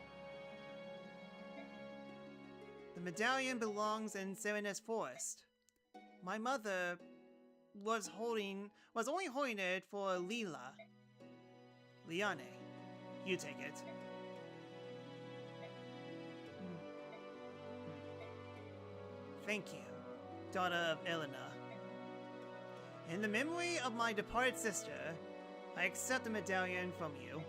[SPEAKER 1] The medallion belongs in Serenus Forest. My mother was only holding it for Leela. Liane, you take it. Thank you, daughter of Elena. In the memory of my departed sister, I accept the medallion from you.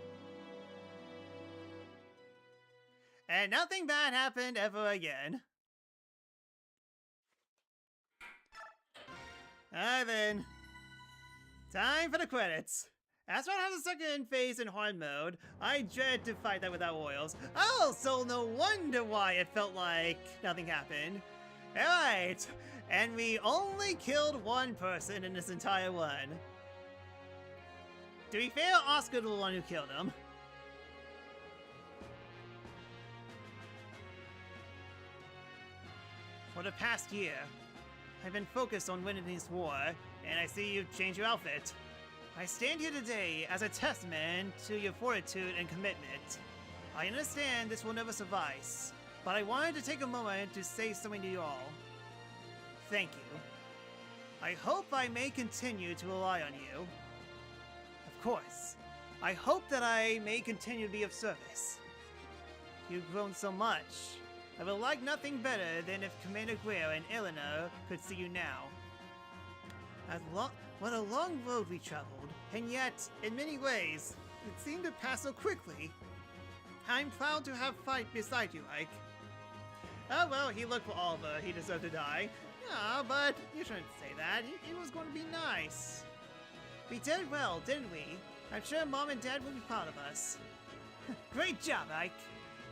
[SPEAKER 1] And nothing bad happened ever again. Alright then. Time for the credits. As one has a second phase in hard mode, I dread to fight that without oils. Oh, so no wonder why it felt like nothing happened. Alright, and we only killed one person in this entire one. To be fair, Oscar the one who killed him. For the past year, I've been focused on winning this war, and I see you've changed your outfit. I stand here today as a testament to your fortitude and commitment. I understand this will never suffice, but I wanted to take a moment to say something to you all. Thank you. I hope I may continue to rely on you. Of course, I hope that I may continue to be of service. You've grown so much. I would like nothing better than if Commander Greer and Eleanor could see you now. What a long road we traveled, and yet, in many ways, it seemed to pass so quickly. I'm proud to have fight beside you, Ike. Oh well, he looked for Oliver. He deserved to die. Ah, but you shouldn't say that. He was going to be nice. We did well, didn't we? I'm sure Mom and Dad will be proud of us. Great job, Ike.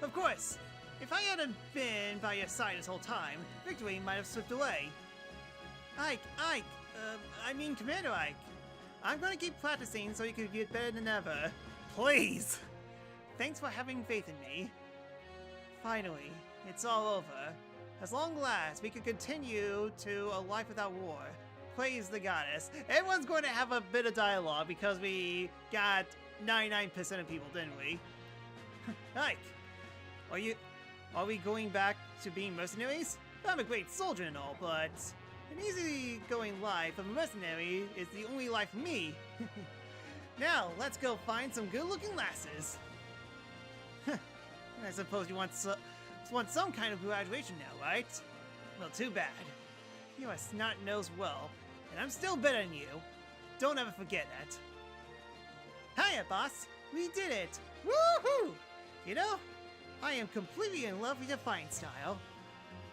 [SPEAKER 1] Of course, if I hadn't been by your side this whole time, victory might have slipped away. Commander Ike. I'm gonna keep practicing so you can get better than ever. Please! Thanks for having faith in me. Finally, it's all over. As long last, we can continue to a life without war. Praise the goddess. Everyone's going to have a bit of dialogue because we got 99% of people, didn't we? Ike, are we going back to being mercenaries? I'm a great soldier and all, but an easy-going life of a mercenary is the only life for me. Now, let's go find some good-looking lasses. I suppose you want some kind of graduation now, right? Well, too bad. You're a snot-nosed well, and I'm still better than you. Don't ever forget that. Hiya, boss! We did it! Woohoo! You know, I am completely in love with your fighting style.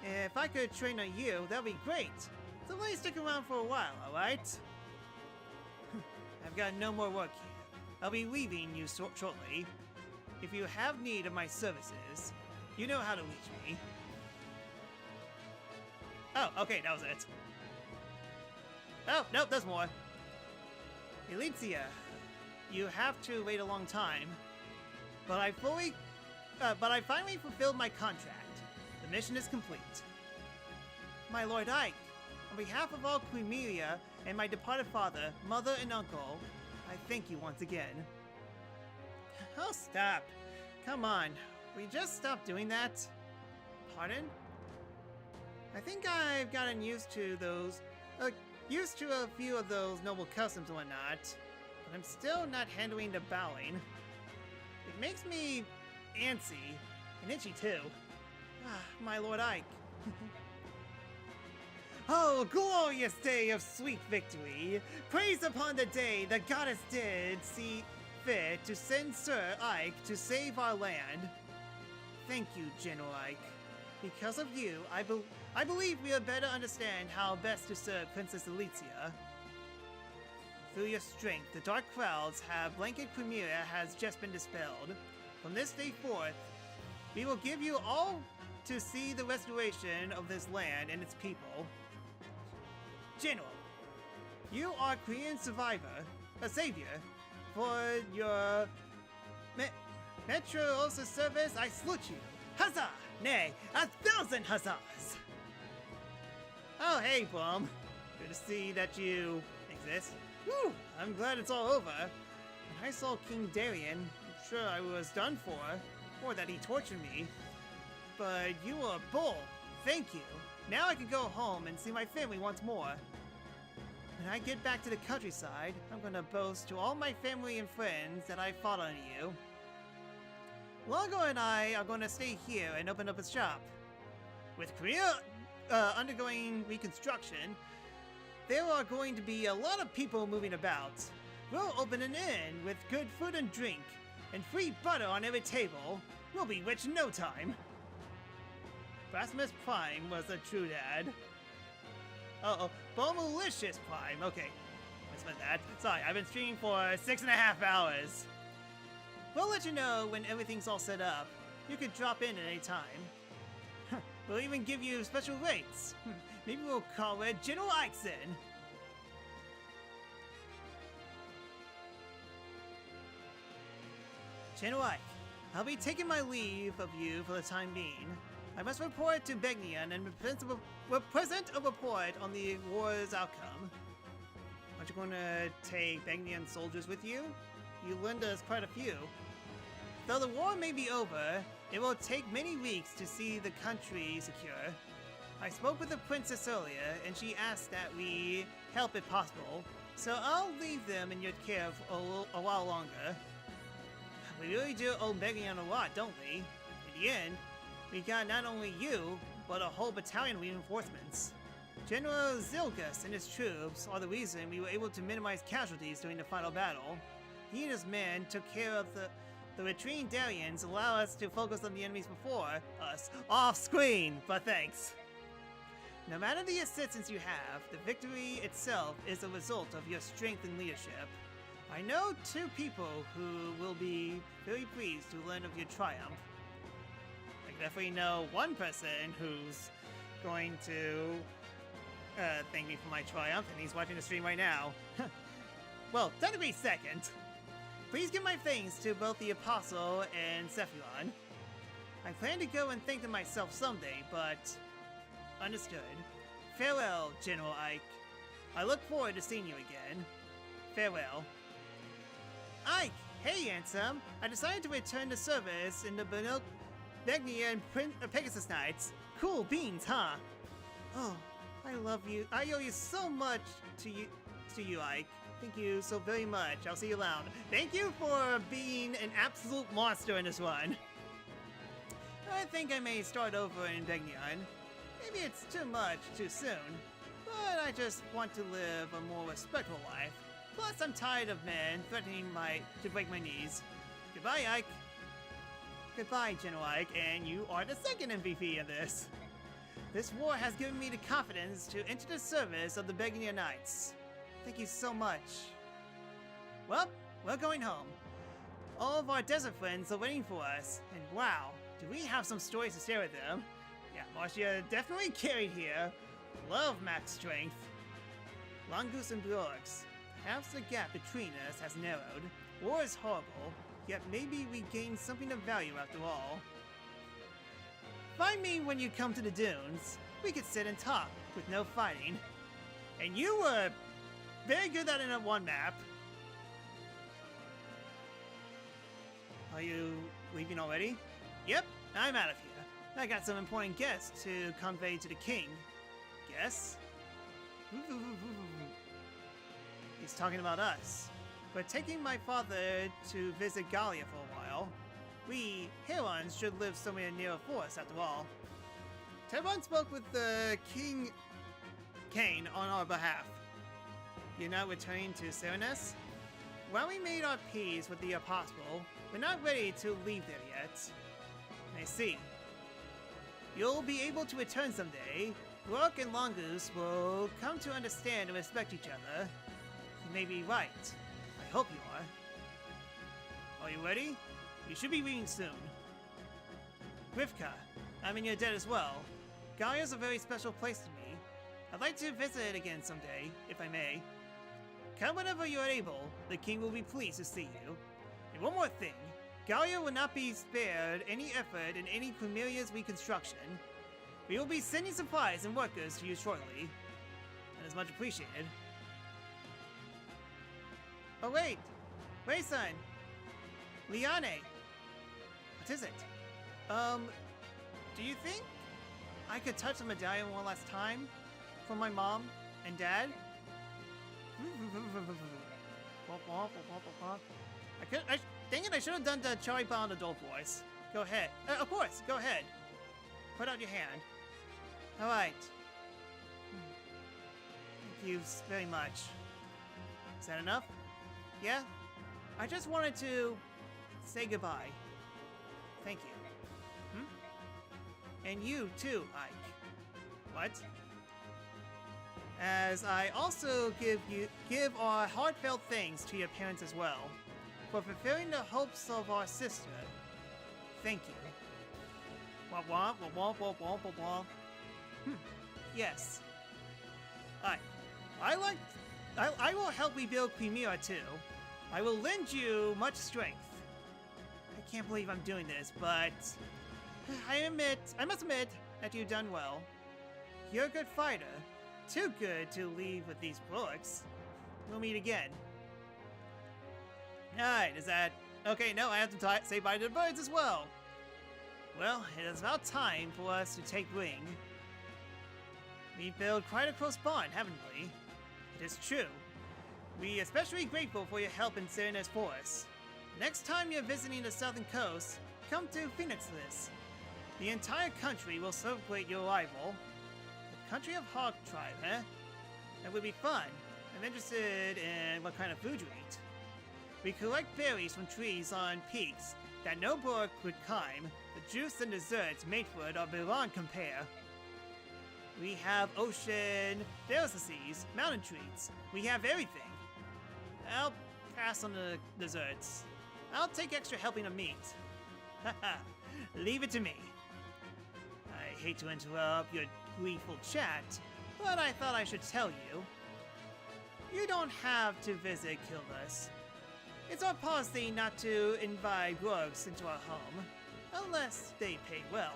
[SPEAKER 1] If I could train on you, that'd be great. So let me stick around for a while, alright? I've got no more work here. I'll be leaving you shortly. If you have need of my services, you know how to reach me. Oh, okay, that was it. Oh, nope, there's more. Elitzia, you have to wait a long time, but I finally fulfilled my contract. The mission is complete. My Lord Ike, on behalf of all Crimea and my departed father, mother, and uncle, I thank you once again. Oh, stop. Come on. Will you just stop doing that? Pardon? I think I've gotten used to a few of those noble customs and whatnot, but I'm still not handling the bowing. It makes me antsy, and itchy too. Ah, my Lord Ike. Oh, glorious day of sweet victory! Praise upon the day the goddess did see fit to send Sir Ike to save our land. Thank you, General Ike. Because of you, I believe we will better understand how best to serve Princess Elitzia. Through your strength, the dark clouds have blanketed Crimea has just been dispelled. From this day forth, we will give you all to see the restoration of this land and its people. General, you are Korean survivor, a savior. For your Metro-Osa service, I salute you. Huzzah! Nay, 1,000 huzzahs! Oh, hey, Blum. Good to see that you exist. Whew, I'm glad it's all over. When I saw King Darien, I'm sure I was done for, or that he tortured me. But you were bold. Thank you. Now I can go home and see my family once more. When I get back to the countryside, I'm gonna boast to all my family and friends that I fought on you. Longo and I are gonna stay here and open up a shop. With Korea undergoing reconstruction, there are going to be a lot of people moving about. We'll open an inn with good food and drink. and free butter on every table. We'll be rich in no time. Blasphemous Prime was a true dad. Uh-oh, Bomalicious Prime. Okay, what's about that? Sorry, I've been streaming for 6.5 hours. We'll let you know when everything's all set up. You could drop in at any time. We'll even give you special rates. Maybe we'll call it General Ixon. General Ike, I'll be taking my leave of you for the time being. I must report to Begnion and present a report on the war's outcome. Aren't you going to take Begnion soldiers with you? You lend us quite a few. Though the war may be over, it will take many weeks to see the country secure. I spoke with the princess earlier, and she asked that we help if possible, so I'll leave them in your care for a while longer. We really do owe Begnion a lot, don't we? In the end, we got not only you, but a whole battalion of reinforcements. General Zilgus and his troops are the reason we were able to minimize casualties during the final battle. He and his men took care of the retreating Darians, allow us to focus on the enemies before us, off-screen, but thanks. No matter the assistance you have, the victory itself is a result of your strength and leadership. I know two people who will be very pleased to learn of your triumph. I definitely know one person who's going to thank me for my triumph, and he's watching the stream right now. Well, technically second. Please give my thanks to both the Apostle and Sephiron. I plan to go and thank them myself someday, but... Understood. Farewell, General Ike. I look forward to seeing you again. Farewell. Ike! Hey, Ansem! I decided to return to service in the Begnia and Pegasus Knights. Cool beans, huh? Oh, I love you. I owe you so much to you, Ike. Thank you so very much. I'll see you around. Thank you for being an absolute monster in this one. I think I may start over in Begnion. Maybe it's too much too soon, but I just want to live a more respectful life. Plus, I'm tired of men threatening to break my knees. Goodbye, Ike. Goodbye, General Ike, and you are the second MVP in this. This war has given me the confidence to enter the service of the Begnion Knights. Thank you so much. Well, we're going home. All of our desert friends are waiting for us, and wow, do we have some stories to share with them. Yeah, Marcia definitely carried here. Love max strength. Longus and Bjorks. Perhaps the gap between us has narrowed. War is horrible, yet maybe we gain something of value after all. Find me when you come to the dunes. We could sit and talk, with no fighting. And you were very good at it in one map. Are you leaving already? Yep, I'm out of here. I got some important guests to convey to the king. Guests? He's talking about us. We're taking my father to visit Gallia for a while. We, Herons, should live somewhere near a forest after all. Tebon spoke with the King Kane on our behalf. You're not returning to Serenus? While we made our peace with the Apostle, we're not ready to leave there yet. I see. You'll be able to return someday. Rourke and Longus will come to understand and respect each other. You may be right. I hope you are. Are you ready? You should be leaving soon. Rivka, I'm in your debt as well. Gallia's a very special place to me. I'd like to visit it again someday, if I may. Come whenever you're able. The king will be pleased to see you. And one more thing. Gallia will not be spared any effort in any Crimea's reconstruction. We will be sending supplies and workers to you shortly. That is much appreciated. Oh wait! Wait, son! Liane! What is it? Do you think I could touch the medallion one last time? For my mom and dad? Dang it, I should have done the Charlie Brown adult voice. Go ahead. Of course, go ahead. Put out your hand. Alright. Thank you very much. Is that enough? Yeah? I just wanted to say goodbye. Thank you. And you too, Ike. What? As I also give our heartfelt thanks to your parents as well for fulfilling the hopes of our sister. Thank you. Wah wah wah wah wah wah wah wah. Yes. I will help rebuild Crimea too. I will lend you much strength. I can't believe I'm doing this, but I must admit that you've done well. You're a good fighter. Too good to leave with these bullocks. We'll meet again. Alright, is that... Okay, no, I have to say bye to the birds as well. Well, it is about time for us to take wing. We've built quite a close bond, haven't we? It is true. We are especially grateful for your help in Serena's forest. Next time you're visiting the southern coast, come to Phoenixless. The entire country will celebrate your arrival. The country of Hog Tribe, eh? That would be fun. I'm interested in what kind of food you eat. We collect berries from trees on peaks that no bullock could climb. The juice and desserts made for it are beyond compare. We have ocean, delicacies, mountain treats. We have everything. I'll pass on the desserts. I'll take extra helping of meat. Haha, leave it to me. I hate to interrupt your gleeful chat, but I thought I should tell you. You don't have to visit Kilvus. It's our policy not to invite rogues into our home, unless they pay well.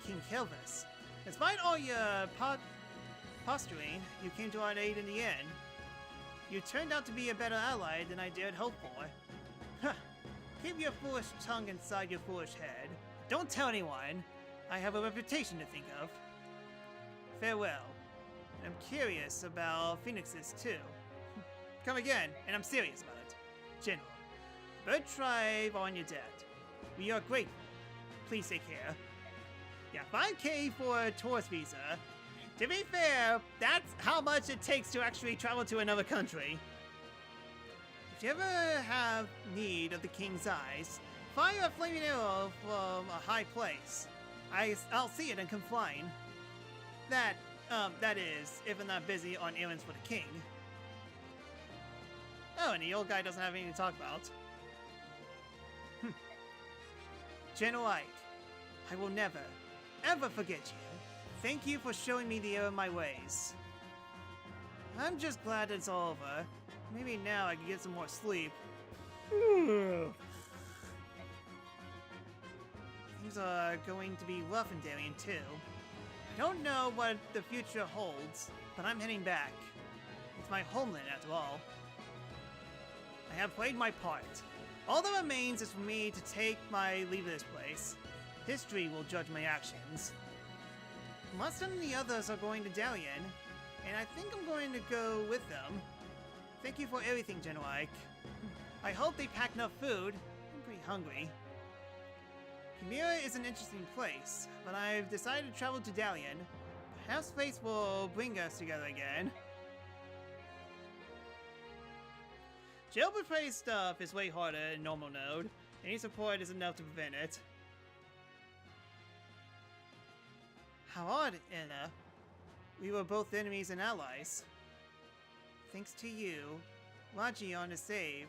[SPEAKER 1] King Kilvus. Despite all your posturing, you came to our aid in the end. You turned out to be a better ally than I dared hope for. Keep your foolish tongue inside your foolish head. Don't tell anyone. I have a reputation to think of. Farewell. And I'm curious about Phoenixes too. Come again, and I'm serious about it. General, Bird Tribe on your debt. We are grateful. Please take care. Yeah, 5K for a tourist visa. To be fair, that's how much it takes to actually travel to another country. If you ever have need of the King's eyes, fire a flaming arrow from a high place. I'll see it and come flying. That is, if I'm not busy on errands for the King. Oh, and the old guy doesn't have anything to talk about. General Ike, I will never, ever forget you. Thank you for showing me the error of my ways. I'm just glad it's all over. Maybe now I can get some more sleep. Things are going to be rough in Darien too. I don't know what the future holds, but I'm heading back. It's my homeland after all. I have played my part. All that remains is for me to take my leave of this place. History will judge my actions. Mustard and the others are going to Darien, and I think I'm going to go with them. Thank you for everything, General Ike. I hope they pack enough food. I'm pretty hungry. Crimea is an interesting place, but I've decided to travel to Darien. Perhaps fate will bring us together again. Jailbird stuff is way harder in normal mode. Any support is enough to prevent it. How odd, Anna. We were both enemies and allies. Thanks to you, Radiance is saved.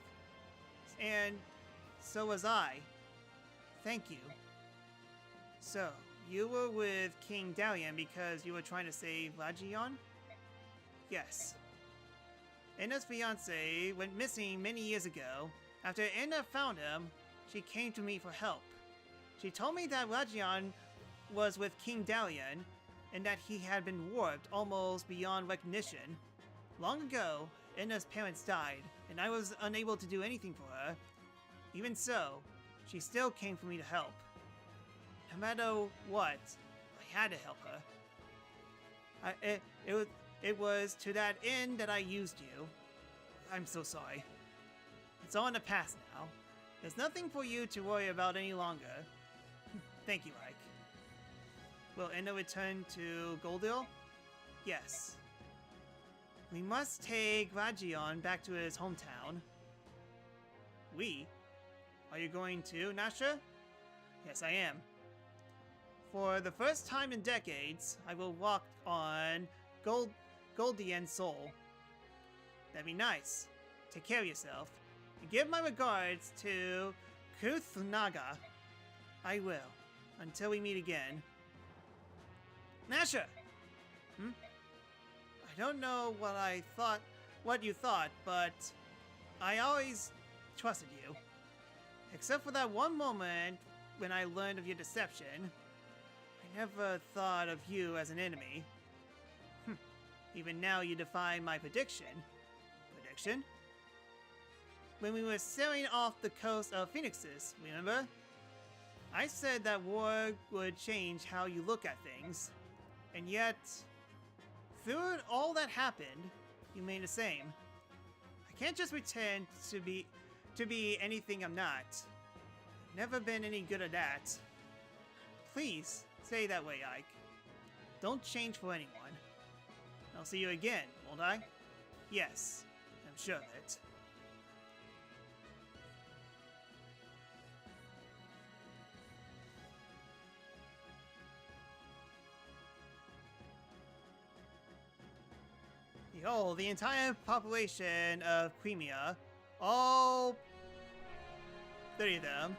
[SPEAKER 1] And so was I. Thank you. So, you were with King Darien because you were trying to save Radiance? Yes. Anna's fiancé went missing many years ago. After Anna found him, she came to me for help. She told me that Radiance was with King Darien, and that he had been warped almost beyond recognition. Long ago, Anna's parents died, and I was unable to do anything for her. Even so, she still came for me to help. No matter what, I had to help her. It was to that end that I used you. I'm so sorry. It's all in the past now. There's nothing for you to worry about any longer. Thank you, Ike. Will Anna return to Goldil? Yes. We must take Radiance back to his hometown. We? Are you going to, Nasha? Yes, I am. For the first time in decades, I will walk on Goldian Soul. That'd be nice. Take care of yourself. And give my regards to Kuthnaga. I will. Until we meet again. Nasha! I don't know what you thought, but I always trusted you. Except for that one moment when I learned of your deception. I never thought of you as an enemy. Even now you defy my prediction. Prediction? When we were sailing off the coast of Phoenixes, remember? I said that war would change how you look at things. And yet, through all that happened, you made the same. I can't just pretend to be anything I'm not. Never been any good at that. Please, stay that way, Ike. Don't change for anyone. I'll see you again, won't I? Yes, I'm sure of it. Behold, the entire population of Crimea, all 30 of them.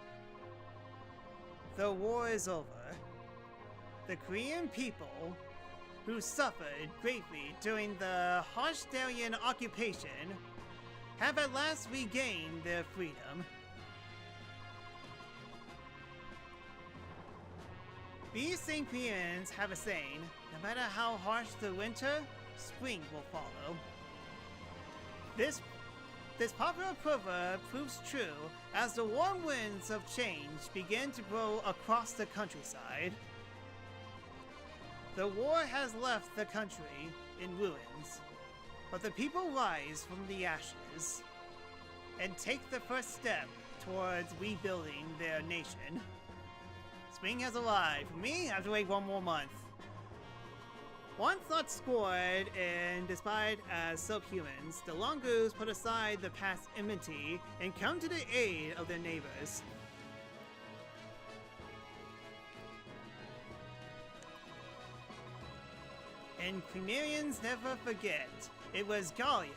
[SPEAKER 1] The war is over. The Korean people, who suffered greatly during the Hostelian occupation, have at last regained their freedom. These St. Koreans have a saying, no matter how harsh the winter, spring will follow. This popular proverb proves true as the warm winds of change begin to blow across the countryside. The war has left the country in ruins, but the people rise from the ashes and take the first step towards rebuilding their nation. Spring has arrived. For me, I have to wait one more month. Once not scored and despised as subhumans, the Longoos put aside the past enmity and come to the aid of their neighbors. And Crimeans never forget, it was Gallia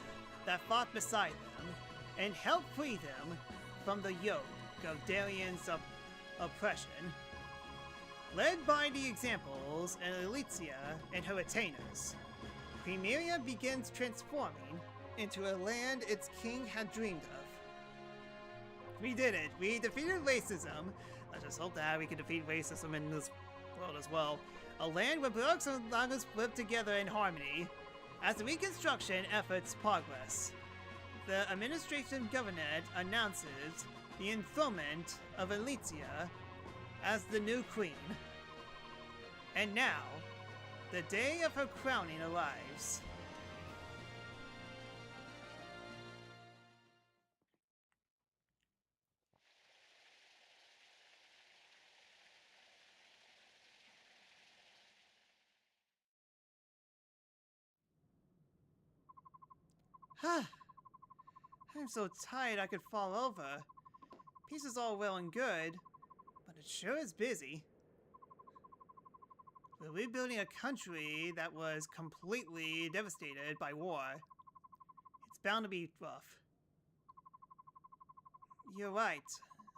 [SPEAKER 1] that fought beside them and helped free them from the yoke of Darian's oppression. Led by the examples in Elysia and her retainers, Crimea begins transforming into a land its king had dreamed of. We did it! We defeated racism! Let's just hope that we can defeat racism in this world as well. A land where Brooks and Lagos live together in harmony as the reconstruction efforts progress. The administration government announces the enthronement of Elysia as the new queen. And now, the day of her crowning arrives. I'm so tired I could fall over. Peace is all well and good, but it sure is busy. We're rebuilding a country that was completely devastated by war. It's bound to be rough. You're right.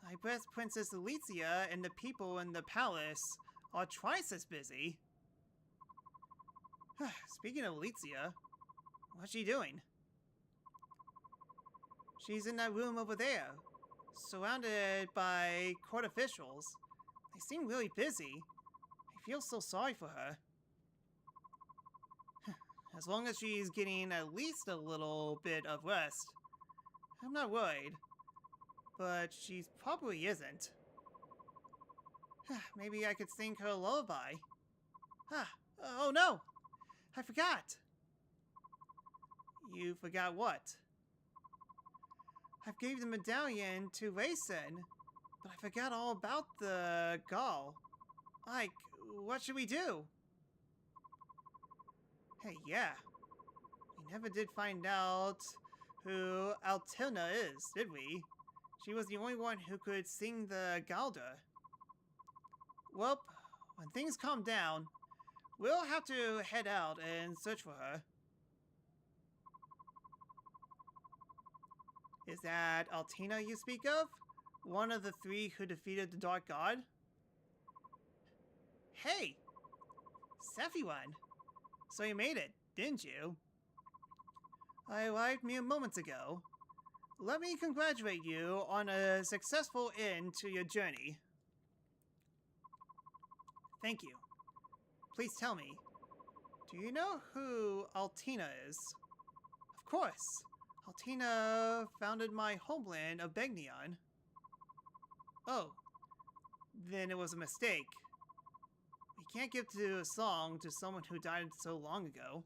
[SPEAKER 1] I guess Princess Elysia and the people in the palace are twice as busy. Speaking of Elysia, what's she doing? She's in that room over there, surrounded by court officials. They seem really busy. I feel so sorry for her. As long as she's getting at least a little bit of rest, I'm not worried. But she probably isn't. Maybe I could sing her a lullaby. Oh no! I forgot! You forgot what? I gave the medallion to Rayson, but I forgot all about the Gaul. Like, what should we do? Hey, yeah. We never did find out who Altina is, did we? She was the only one who could sing the Galder. Well, when things calm down, we'll have to head out and search for her. Is that Altina you speak of? One of the three who defeated the Dark God? Hey! Sephiwan! So you made it, didn't you? I arrived mere moments ago. Let me congratulate you on a successful end to your journey. Thank you. Please tell me, do you know who Altina is? Of course. Altina founded my homeland of Begnion. Oh, then it was a mistake. We can't give a song to someone who died so long ago.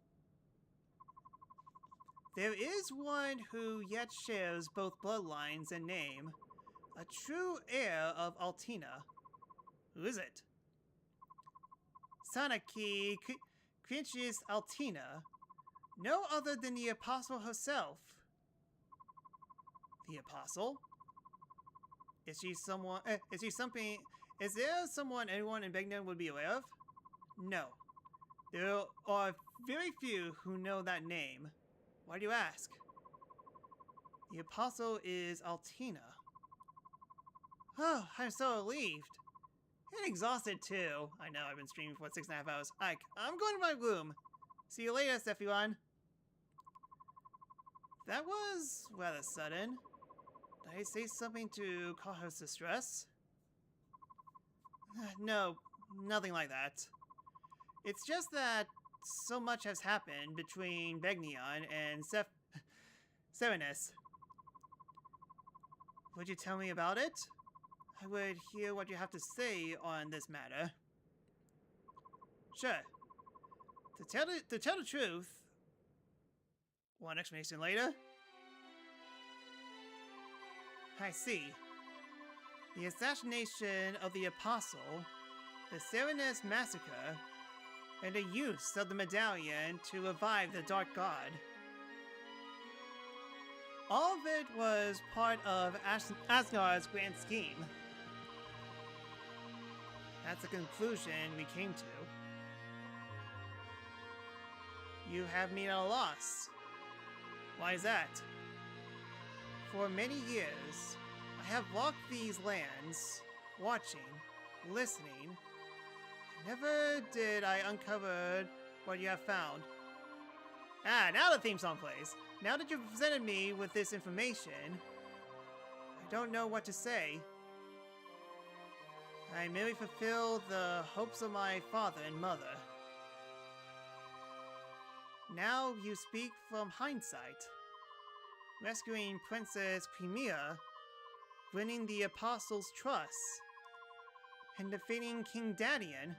[SPEAKER 1] There is one who yet shares both bloodlines and name, a true heir of Altina. Who is it? Sanaki Quintius Altina, no other than the Apostle herself. The Apostle? Is she someone? Is there someone anyone in Begnion would be aware of? No. There are very few who know that name. Why do you ask? The Apostle is Altina. Oh, I'm so relieved. And exhausted too. I know, I've been streaming for 6.5 hours. I'm going to my room. See you later, Sephiwan. That was rather sudden. Did I say something to cause her distress? No, nothing like that. It's just that so much has happened between Begnion and Serenus. Would you tell me about it? I would hear what you have to say on this matter. Sure. To tell the truth... One explanation later? I see. The assassination of the Apostle, the Serenus massacre, and the use of the medallion to revive the Dark God. All of it was part of Asnar's grand scheme. That's the conclusion we came to. You have me at a loss. Why is that? For many years, I have walked these lands, watching, listening. Never did I uncover what you have found. Ah, now the theme song plays. Now that you've presented me with this information, I don't know what to say. I merely fulfill the hopes of my father and mother. Now you speak from hindsight. Rescuing Princess Crimea, winning the Apostle's trust, and defeating King Dadian,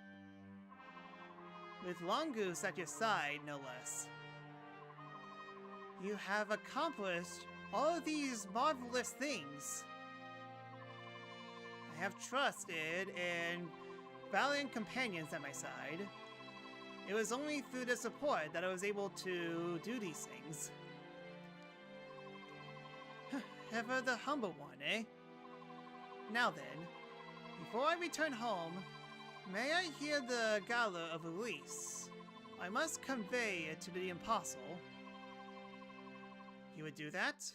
[SPEAKER 1] with Longoose at your side, no less. You have accomplished all of these marvelous things. I have trusted and valiant companions at my side. It was only through their support that I was able to do these things. Ever the humble one, eh? Now then, before I return home, may I hear the gala of release? I must convey it to the Apostle. You would do that?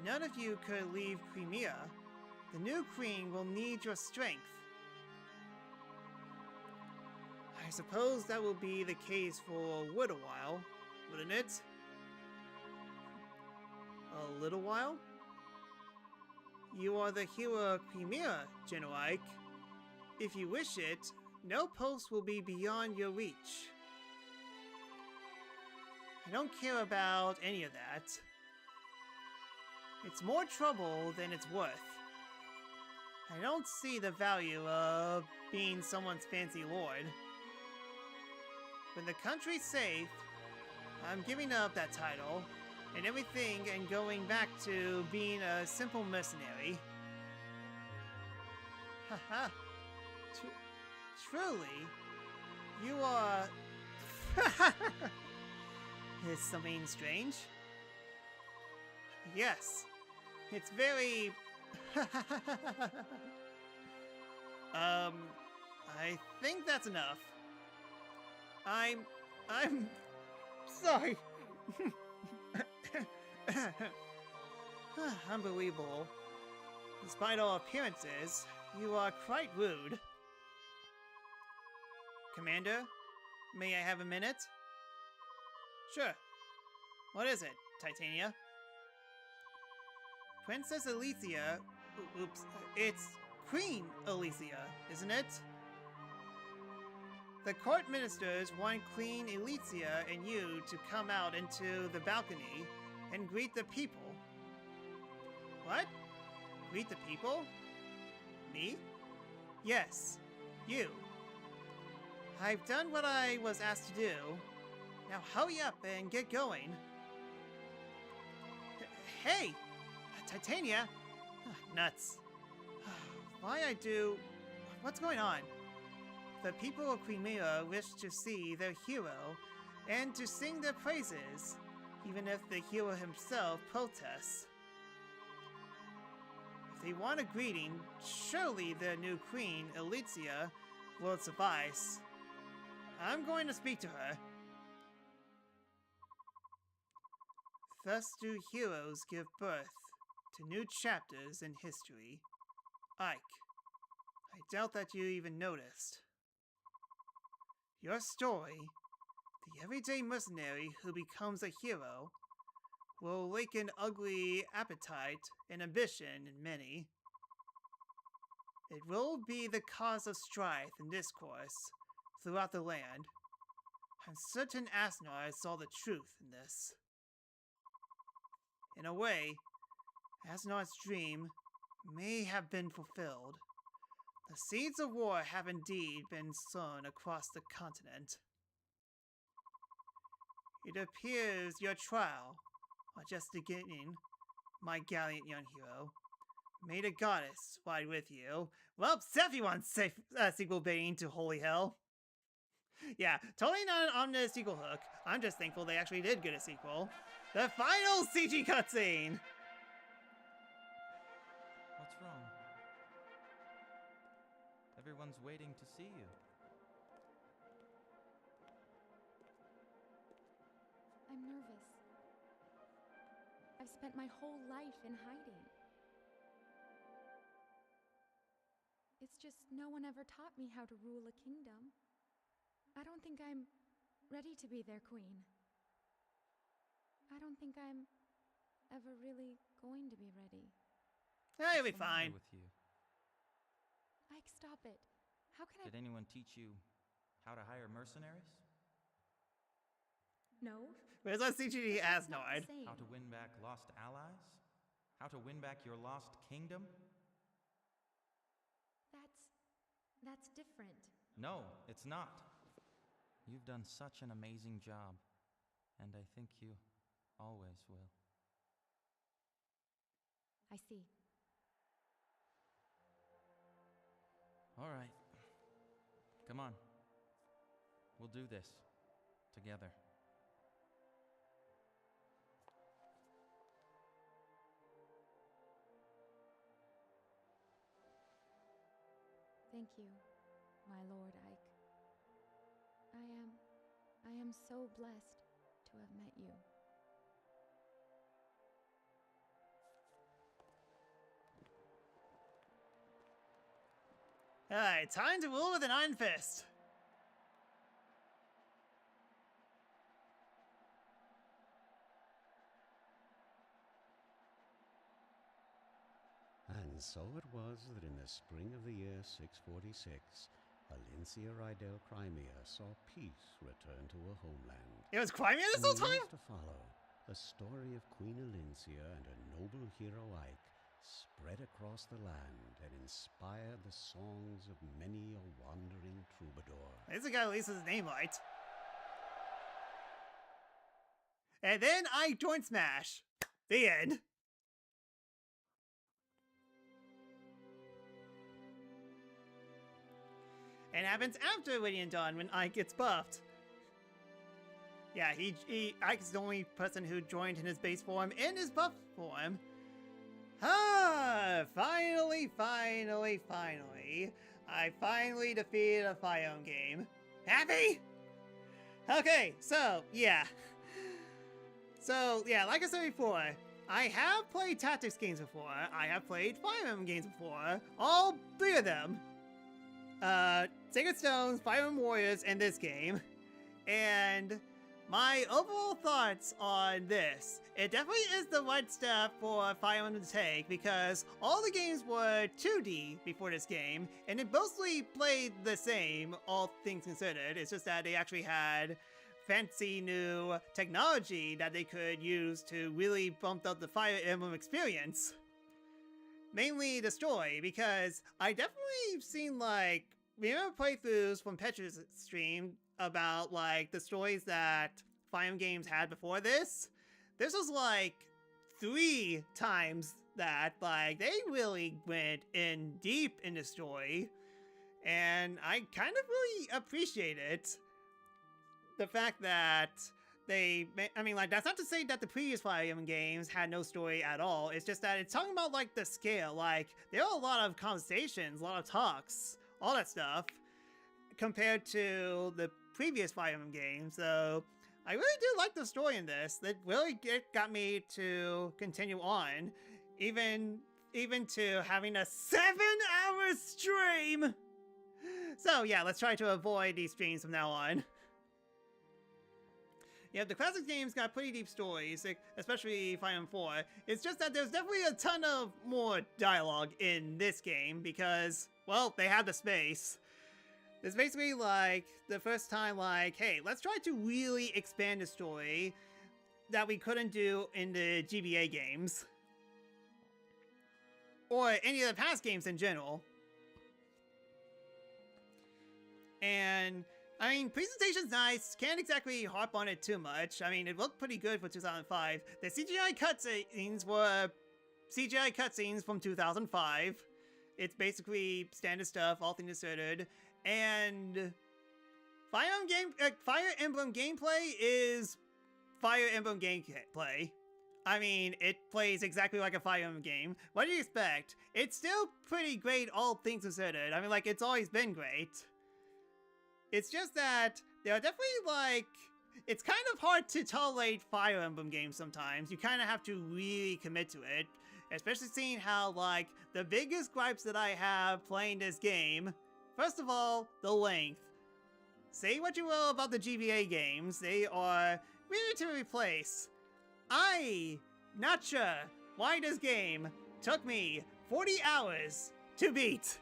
[SPEAKER 1] None of you could leave Crimea. The new queen will need your strength. I suppose that will be the case for a little while, wouldn't it? A little while? You are the hero of Crimea, General Ike. If you wish it, no post will be beyond your reach. I don't care about any of that. It's more trouble than it's worth. I don't see the value of being someone's fancy lord. When the country's safe, I'm giving up that title and everything and going back to being a simple mercenary. Haha. Truly, you are... Is something strange? Yes. It's very... I think that's enough. I'm sorry. Unbelievable. Despite all appearances, you are quite rude. Commander, may I have a minute? Sure. What is it, Titania? Princess Alicia... Oops. It's Queen Alicia, isn't it? The court ministers want Queen Alicia and you to come out into the balcony and greet the people. What? Greet the people? Me? Yes, you. I've done what I was asked to do. Now hurry up and get going. Hey! Titania! Nuts. Why I do... What's going on? The people of Crimea wish to see their hero and to sing their praises, even if the hero himself protests. If they want a greeting, surely their new queen, Alicia, will suffice. I'm going to speak to her. Thus do heroes give birth to new chapters in history. Ike, I doubt that you even noticed. Your story, the everyday mercenary who becomes a hero, will awaken ugly appetite and ambition in many. It will be the cause of strife and discourse throughout the land. I'm certain Asnar saw the truth in this. In a way, Asnar's dream may have been fulfilled. The seeds of war have indeed been sown across the continent. It appears your trial, or just beginning, my gallant young hero. May the goddess ride with you. Well, Sephi wants sequel baiting to Holy Hell. Yeah, totally not on the sequel hook. I'm just thankful they actually did get a sequel. The final CG cutscene!
[SPEAKER 2] What's wrong? Everyone's waiting to see you.
[SPEAKER 3] I'm nervous. I've spent my whole life in hiding. It's just no one ever taught me how to rule a kingdom. I don't think I'm ready to be their queen. I don't think I'm ever really going to be ready.
[SPEAKER 1] Yeah, you'll be fine.
[SPEAKER 2] With you?
[SPEAKER 3] Ike, stop it. How can I...
[SPEAKER 2] Did anyone teach you how to hire mercenaries?
[SPEAKER 3] No.
[SPEAKER 1] Where's our CGD Asnard?
[SPEAKER 2] How to win back lost allies? How to win back your lost kingdom?
[SPEAKER 3] That's different.
[SPEAKER 2] No, it's not. You've done such an amazing job, and I think you always will.
[SPEAKER 3] I see.
[SPEAKER 2] All right. Come on. We'll do this together.
[SPEAKER 3] Thank you, my Lord Ike. I am so blessed to have met you.
[SPEAKER 1] Alright, time to rule with an iron fist.
[SPEAKER 4] And so it was that in the spring of the year 646, Alicia Rydell Crimea saw peace return to her homeland.
[SPEAKER 1] It was Crimea this whole time?
[SPEAKER 4] To follow, the story of Queen Alicia and her noble hero Ike spread across the land and inspired the songs of many a wandering troubadour.
[SPEAKER 1] This guy releases his name right. And then I joined Smash. The end. And happens after Radiant Dawn when Ike gets buffed. Yeah, Ike's the only person who joined in his base form and his buff form. Finally. I finally defeated a Fire Emblem game. Happy? Okay, so, yeah. Like I said before, I have played tactics games before. I have played Fire Emblem games before. All 3 of them. Sacred Stones, Fire Emblem Warriors, and this game. And my overall thoughts on this, it definitely is the right step for Fire Emblem to take because all the games were 2D before this game, and it mostly played the same, all things considered. It's just that they actually had fancy new technology that they could use to really bump up the Fire Emblem experience. Mainly the story, because I definitely seen like, remember playthroughs from Petra's stream about like the stories that Fire Emblem games had before this. This was like 3 times that, like, they really went in deep in the story, and I kind of really appreciate it. The fact that I mean, like, that's not to say that the previous Fire Emblem games had no story at all. It's just that it's talking about, like, the scale. Like, there are a lot of conversations, a lot of talks, all that stuff, compared to the previous Fire Emblem games. So, I really do like the story in this. That really got me to continue on, even to having a 7-hour stream. So, yeah, let's try to avoid these streams from now on. Yeah, the classic games got pretty deep stories, especially Fire Emblem 4. It's just that there's definitely a ton of more dialogue in this game because, well, they have the space. It's basically like the first time, like, hey, let's try to really expand the story that we couldn't do in the GBA games. Or any of the past games in general. And I mean, presentation's nice, can't exactly harp on it too much. I mean, it looked pretty good for 2005. The CGI cutscenes were CGI cutscenes from 2005. It's basically standard stuff, all things considered. And Fire Emblem gameplay is Fire Emblem gameplay. I mean, it plays exactly like a Fire Emblem game. What do you expect? It's still pretty great, all things considered. I mean, like, it's always been great. It's just that there are definitely, like, it's kind of hard to tolerate Fire Emblem games sometimes. You kind of have to really commit to it, especially seeing how, like, the biggest gripes that I have playing this game, first of all, the length. Say what you will about the GBA games, they are really to replace. Not sure why this game took me 40 hours to beat.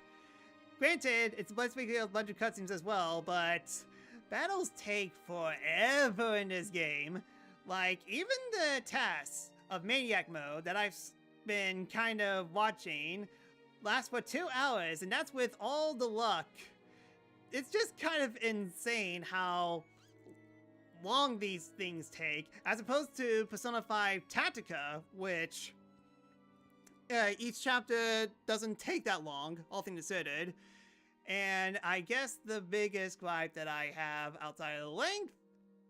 [SPEAKER 1] Granted, it's basically a bunch of cutscenes as well, but battles take forever in this game. Like, even the tasks of Maniac Mode that I've been kind of watching last for 2 hours, and that's with all the luck. It's just kind of insane how long these things take, as opposed to Persona 5 Tactica, which each chapter doesn't take that long, all things considered. And I guess the biggest gripe that I have outside of the length,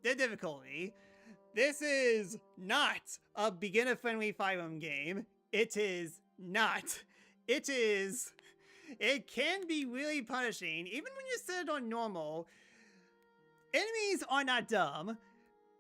[SPEAKER 1] the difficulty. This is not a beginner-friendly Fire Emblem game. It is not. It can be really punishing, even when you set it on normal. Enemies are not dumb.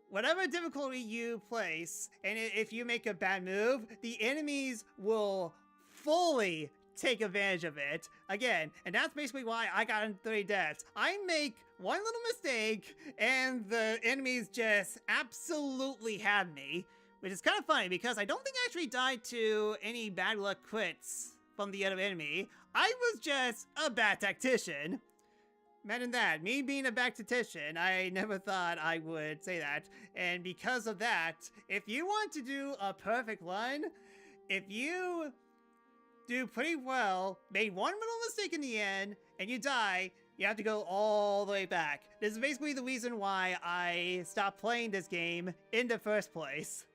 [SPEAKER 1] Whatever difficulty you place, and if you make a bad move, the enemies will fully take advantage of it. Again, and that's basically why I got in 3 deaths. I make one little mistake, and the enemies just absolutely have me. Which is kind of funny, because I don't think I actually died to any bad luck crits from the other enemy. I was just a bad tactician. Imagine that, me being a bad tactician, I never thought I would say that. And because of that, if you want to do a perfect run, if you do pretty well, made one little mistake in the end, and you die, you have to go all the way back. This is basically the reason why I stopped playing this game in the first place.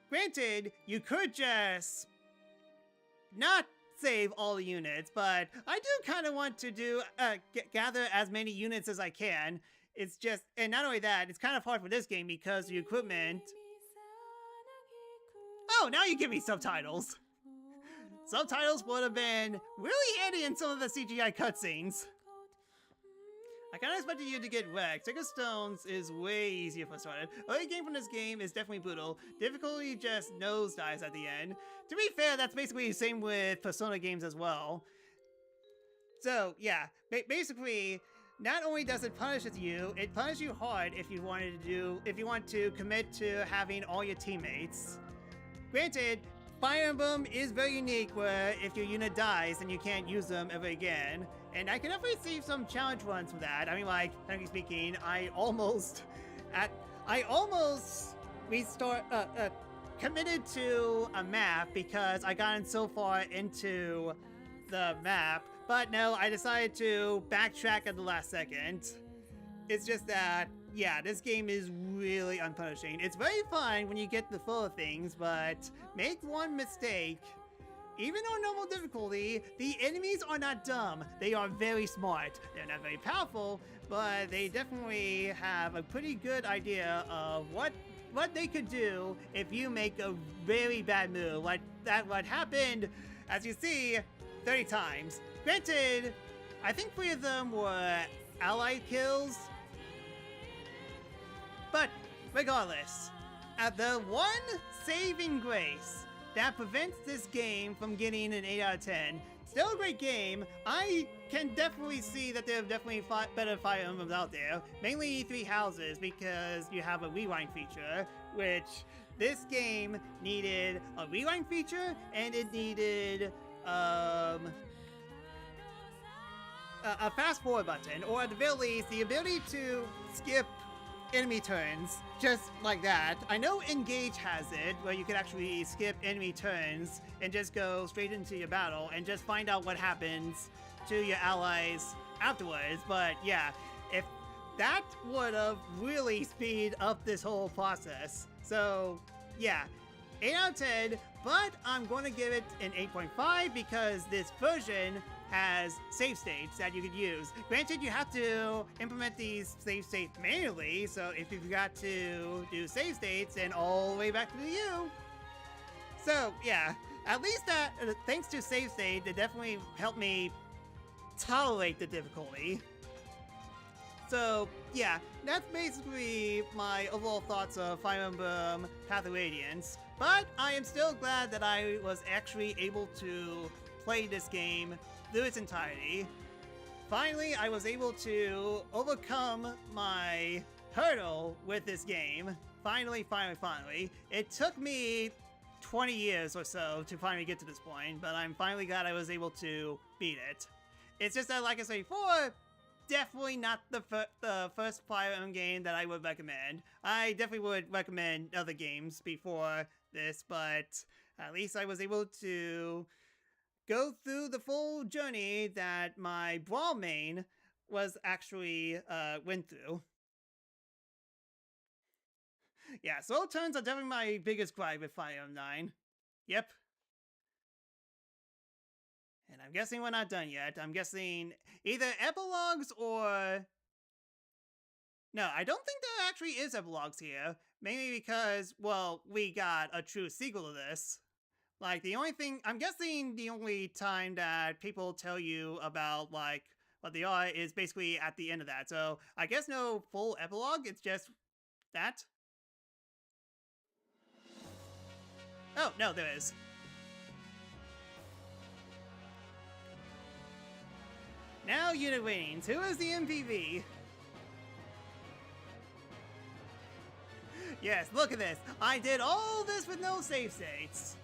[SPEAKER 1] Granted, you could just not save all the units, but I do kind of want to do gather as many units as I can. It's just, and not only that, it's kind of hard for this game because the equipment. Oh, now you give me subtitles. subtitles would have been really handy in some of the CGI cutscenes. I kind of expected you to get wrecked. Sacred Stones is way easier for started. Early game from this game is definitely brutal. Difficulty just nosedives at the end. To be fair, that's basically the same with Persona games as well. So, yeah, basically, not only does it punish you, it punishes you hard if you want to commit to having all your teammates. Granted, Fire Emblem is very unique where if your unit dies, then you can't use them ever again. And I can definitely see some challenge runs for that. I mean, like, technically speaking, I almost committed to a map because I gotten so far into the map, but no, I decided to backtrack at the last second. It's just that, yeah, this game is really unpunishing. It's very fun when you get the flow of things, but make one mistake. Even on normal difficulty, the enemies are not dumb. They are very smart. They're not very powerful, but they definitely have a pretty good idea of what they could do if you make a very bad move. Like that what happened, as you see, 30 times. Granted, I think 3 of them were allied kills. But regardless, at the one saving grace that prevents this game from getting an 8 out of 10. Still a great game. I can definitely see that there are definitely better Fire Emblems out there. Mainly 3 Houses because you have a rewind feature, which this game needed a rewind feature and it needed a fast forward button, or at the very least, the ability to skip enemy turns, just like that. I know Engage has it, where you can actually skip enemy turns and just go straight into your battle and just find out what happens to your allies afterwards, but yeah, if that would have really speed up this whole process. So yeah, 8 out of 10, but I'm going to give it an 8.5 because this version has save states that you could use. Granted, you have to implement these save states manually, so if you forgot to do save states, then all the way back to you. So yeah, at least that, thanks to save state, it definitely helped me tolerate the difficulty. So yeah, that's basically my overall thoughts of Fire Emblem Path of Radiance, but I am still glad that I was actually able to play this game through its entirety. Finally, I was able to overcome my hurdle with this game. Finally. It took me 20 years or so to finally get to this point, but I'm finally glad I was able to beat it. It's just that, like I said before, definitely not the first Fire Emblem game that I would recommend. I definitely would recommend other games before this, but at least I was able to go through the full journey that my Brawl main was actually went through. Yeah, slow turns are definitely my biggest gripe with Fire Emblem 9. Yep. And I'm guessing we're not done yet. I'm guessing either epilogues or... No, I don't think there actually is epilogues here. Mainly because, well, we got a true sequel to this. Like, the only thing... I'm guessing the only time that people tell you about, like, what they are is basically at the end of that. So, I guess no full epilogue, it's just that. Oh, no, there is. Now unit ratings. Who is the MPV? Yes, look at this. I did all this with no save states.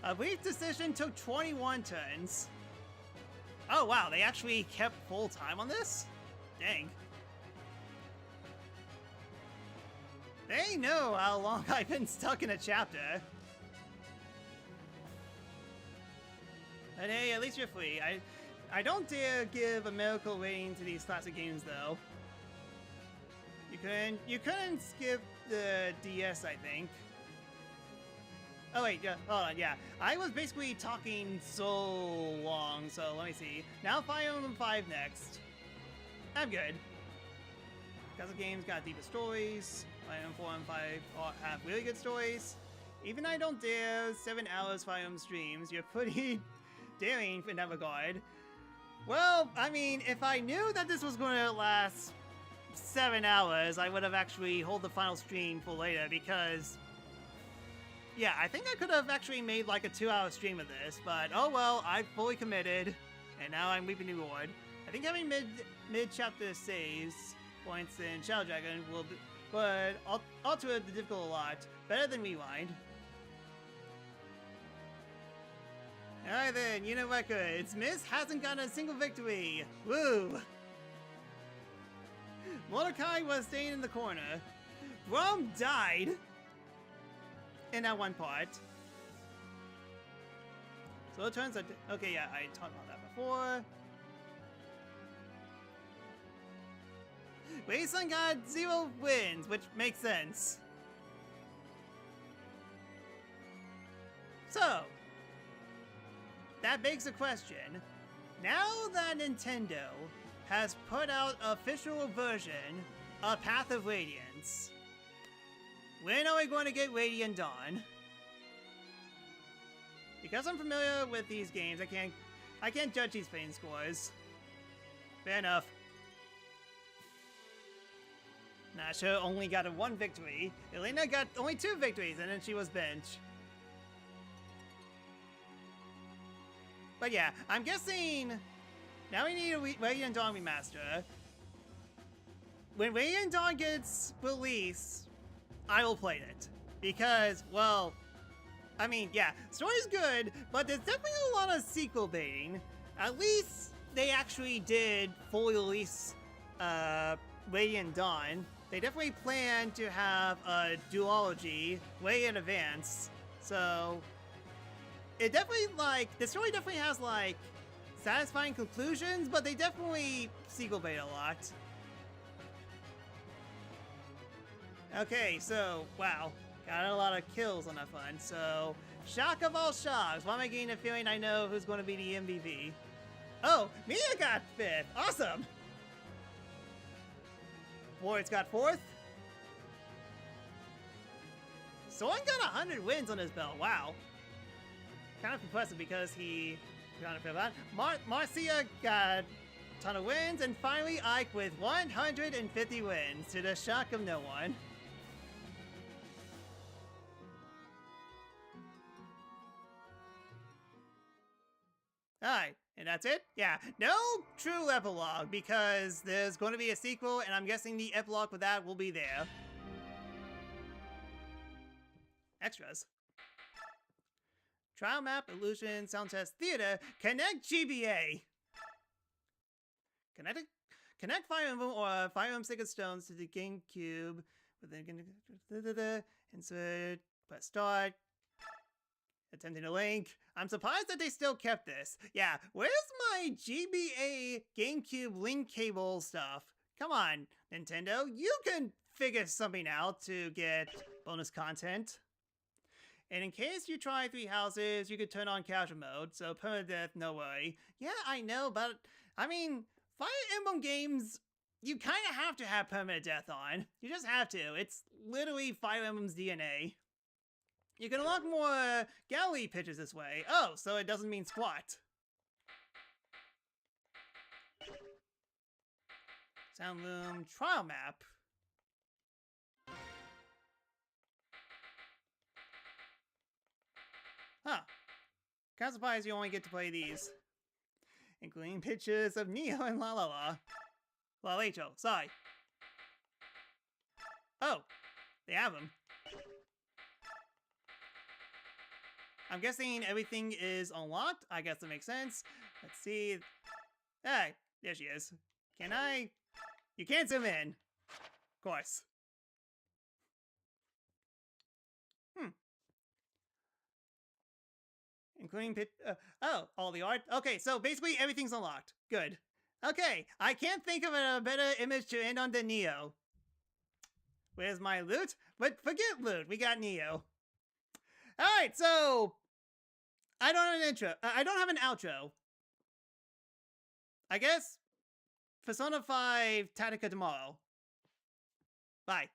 [SPEAKER 1] A brief decision took 21 turns. Oh wow, they actually kept full time on this? Dang. They know how long I've been stuck in a chapter. But hey, at least you're free. I don't dare give a miracle rating to these classic games though. You couldn't skip the DS, I think. Oh wait, yeah, hold on, yeah. I was basically talking so long, so let me see. Now Fire Emblem 5 next. I'm good. Because the game's got deeper stories. Fire Emblem 4 and 5 have really good stories. Even I don't dare 7 hours Fire Emblem streams. You're pretty daring in that regard. Well, I mean, if I knew that this was going to last 7 hours, I would have actually hold the final stream for later because, yeah, I think I could have actually made like a 2-hour stream of this, but oh well, I fully committed, and now I'm reaping the reward. I think having mid-chapter saves points in Shadow Dragon will be, but alter the difficult a lot. Better than rewind. Alright then, unit records. Miss hasn't gotten a single victory. Woo! Mordecai was staying in the corner. Brom died in that one part. So it turns out, okay, yeah, I talked about that before. Wasteland got 0 wins, which makes sense. So, that begs the question, now that Nintendo has put out an official version of Path of Radiance, when are we going to get Radiant Dawn? Because I'm familiar with these games, I can't judge these pain scores. Fair enough. Nasha only got a 1 victory. Elena got only 2 victories, and then she was benched. But yeah, I'm guessing now we need a Radiant Dawn remaster. When Radiant Dawn gets released, I will play it. Because, well, I mean, yeah, story's good, but there's definitely a lot of sequel baiting. At least they actually did fully release Radiant Dawn. They definitely plan to have a duology way in advance. So it definitely, like, the story definitely has, like, satisfying conclusions, but they definitely sequel bait a lot. Okay, so, wow. Got a lot of kills on that one. So, shock of all shocks. Why am I getting a feeling I know who's going to be the MVP? Oh, Mia got 5th. Awesome. Ward's got 4th. Soren got 100 wins on his belt. Wow. Kind of impressive because he got it for that. Marcia got a ton of wins, and finally Ike with 150 wins, to the shock of no one. Alright, and that's it? Yeah, no true epilogue, because there's going to be a sequel, and I'm guessing the epilogue for that will be there. Extras. Trial map, illusion, sound test, theater, connect GBA. Connect Fire Emblem or Fire Emblem Sacred Stones to the GameCube. Insert, press start. Attempting a link. I'm surprised that they still kept this. Yeah, where's my GBA GameCube link cable stuff? Come on, Nintendo, you can figure something out to get bonus content. And in case you try 3 houses, you could turn on casual mode, so permadeath, no worry. Yeah, I know, but, I mean, Fire Emblem games, you kind of have to have permadeath on. You just have to. It's literally Fire Emblem's DNA. You can unlock more gallery pitches this way. Oh, so it doesn't mean squat. Soundloom trial map. Huh. Kind of surprised you only get to play these. Including pictures of Neo and La La La. La Lecho, sorry. Oh, they have them. I'm guessing everything is unlocked. I guess that makes sense. Let's see. Hey, there she is. Can I? You can't zoom in. Of course. Including oh, all the art? Okay, so basically everything's unlocked. Good. Okay, I can't think of a better image to end on than Neo. Where's my loot? But forget loot, we got Neo. Alright, so I don't have an intro. I don't have an outro. I guess Persona 5 Tactica tomorrow. Bye.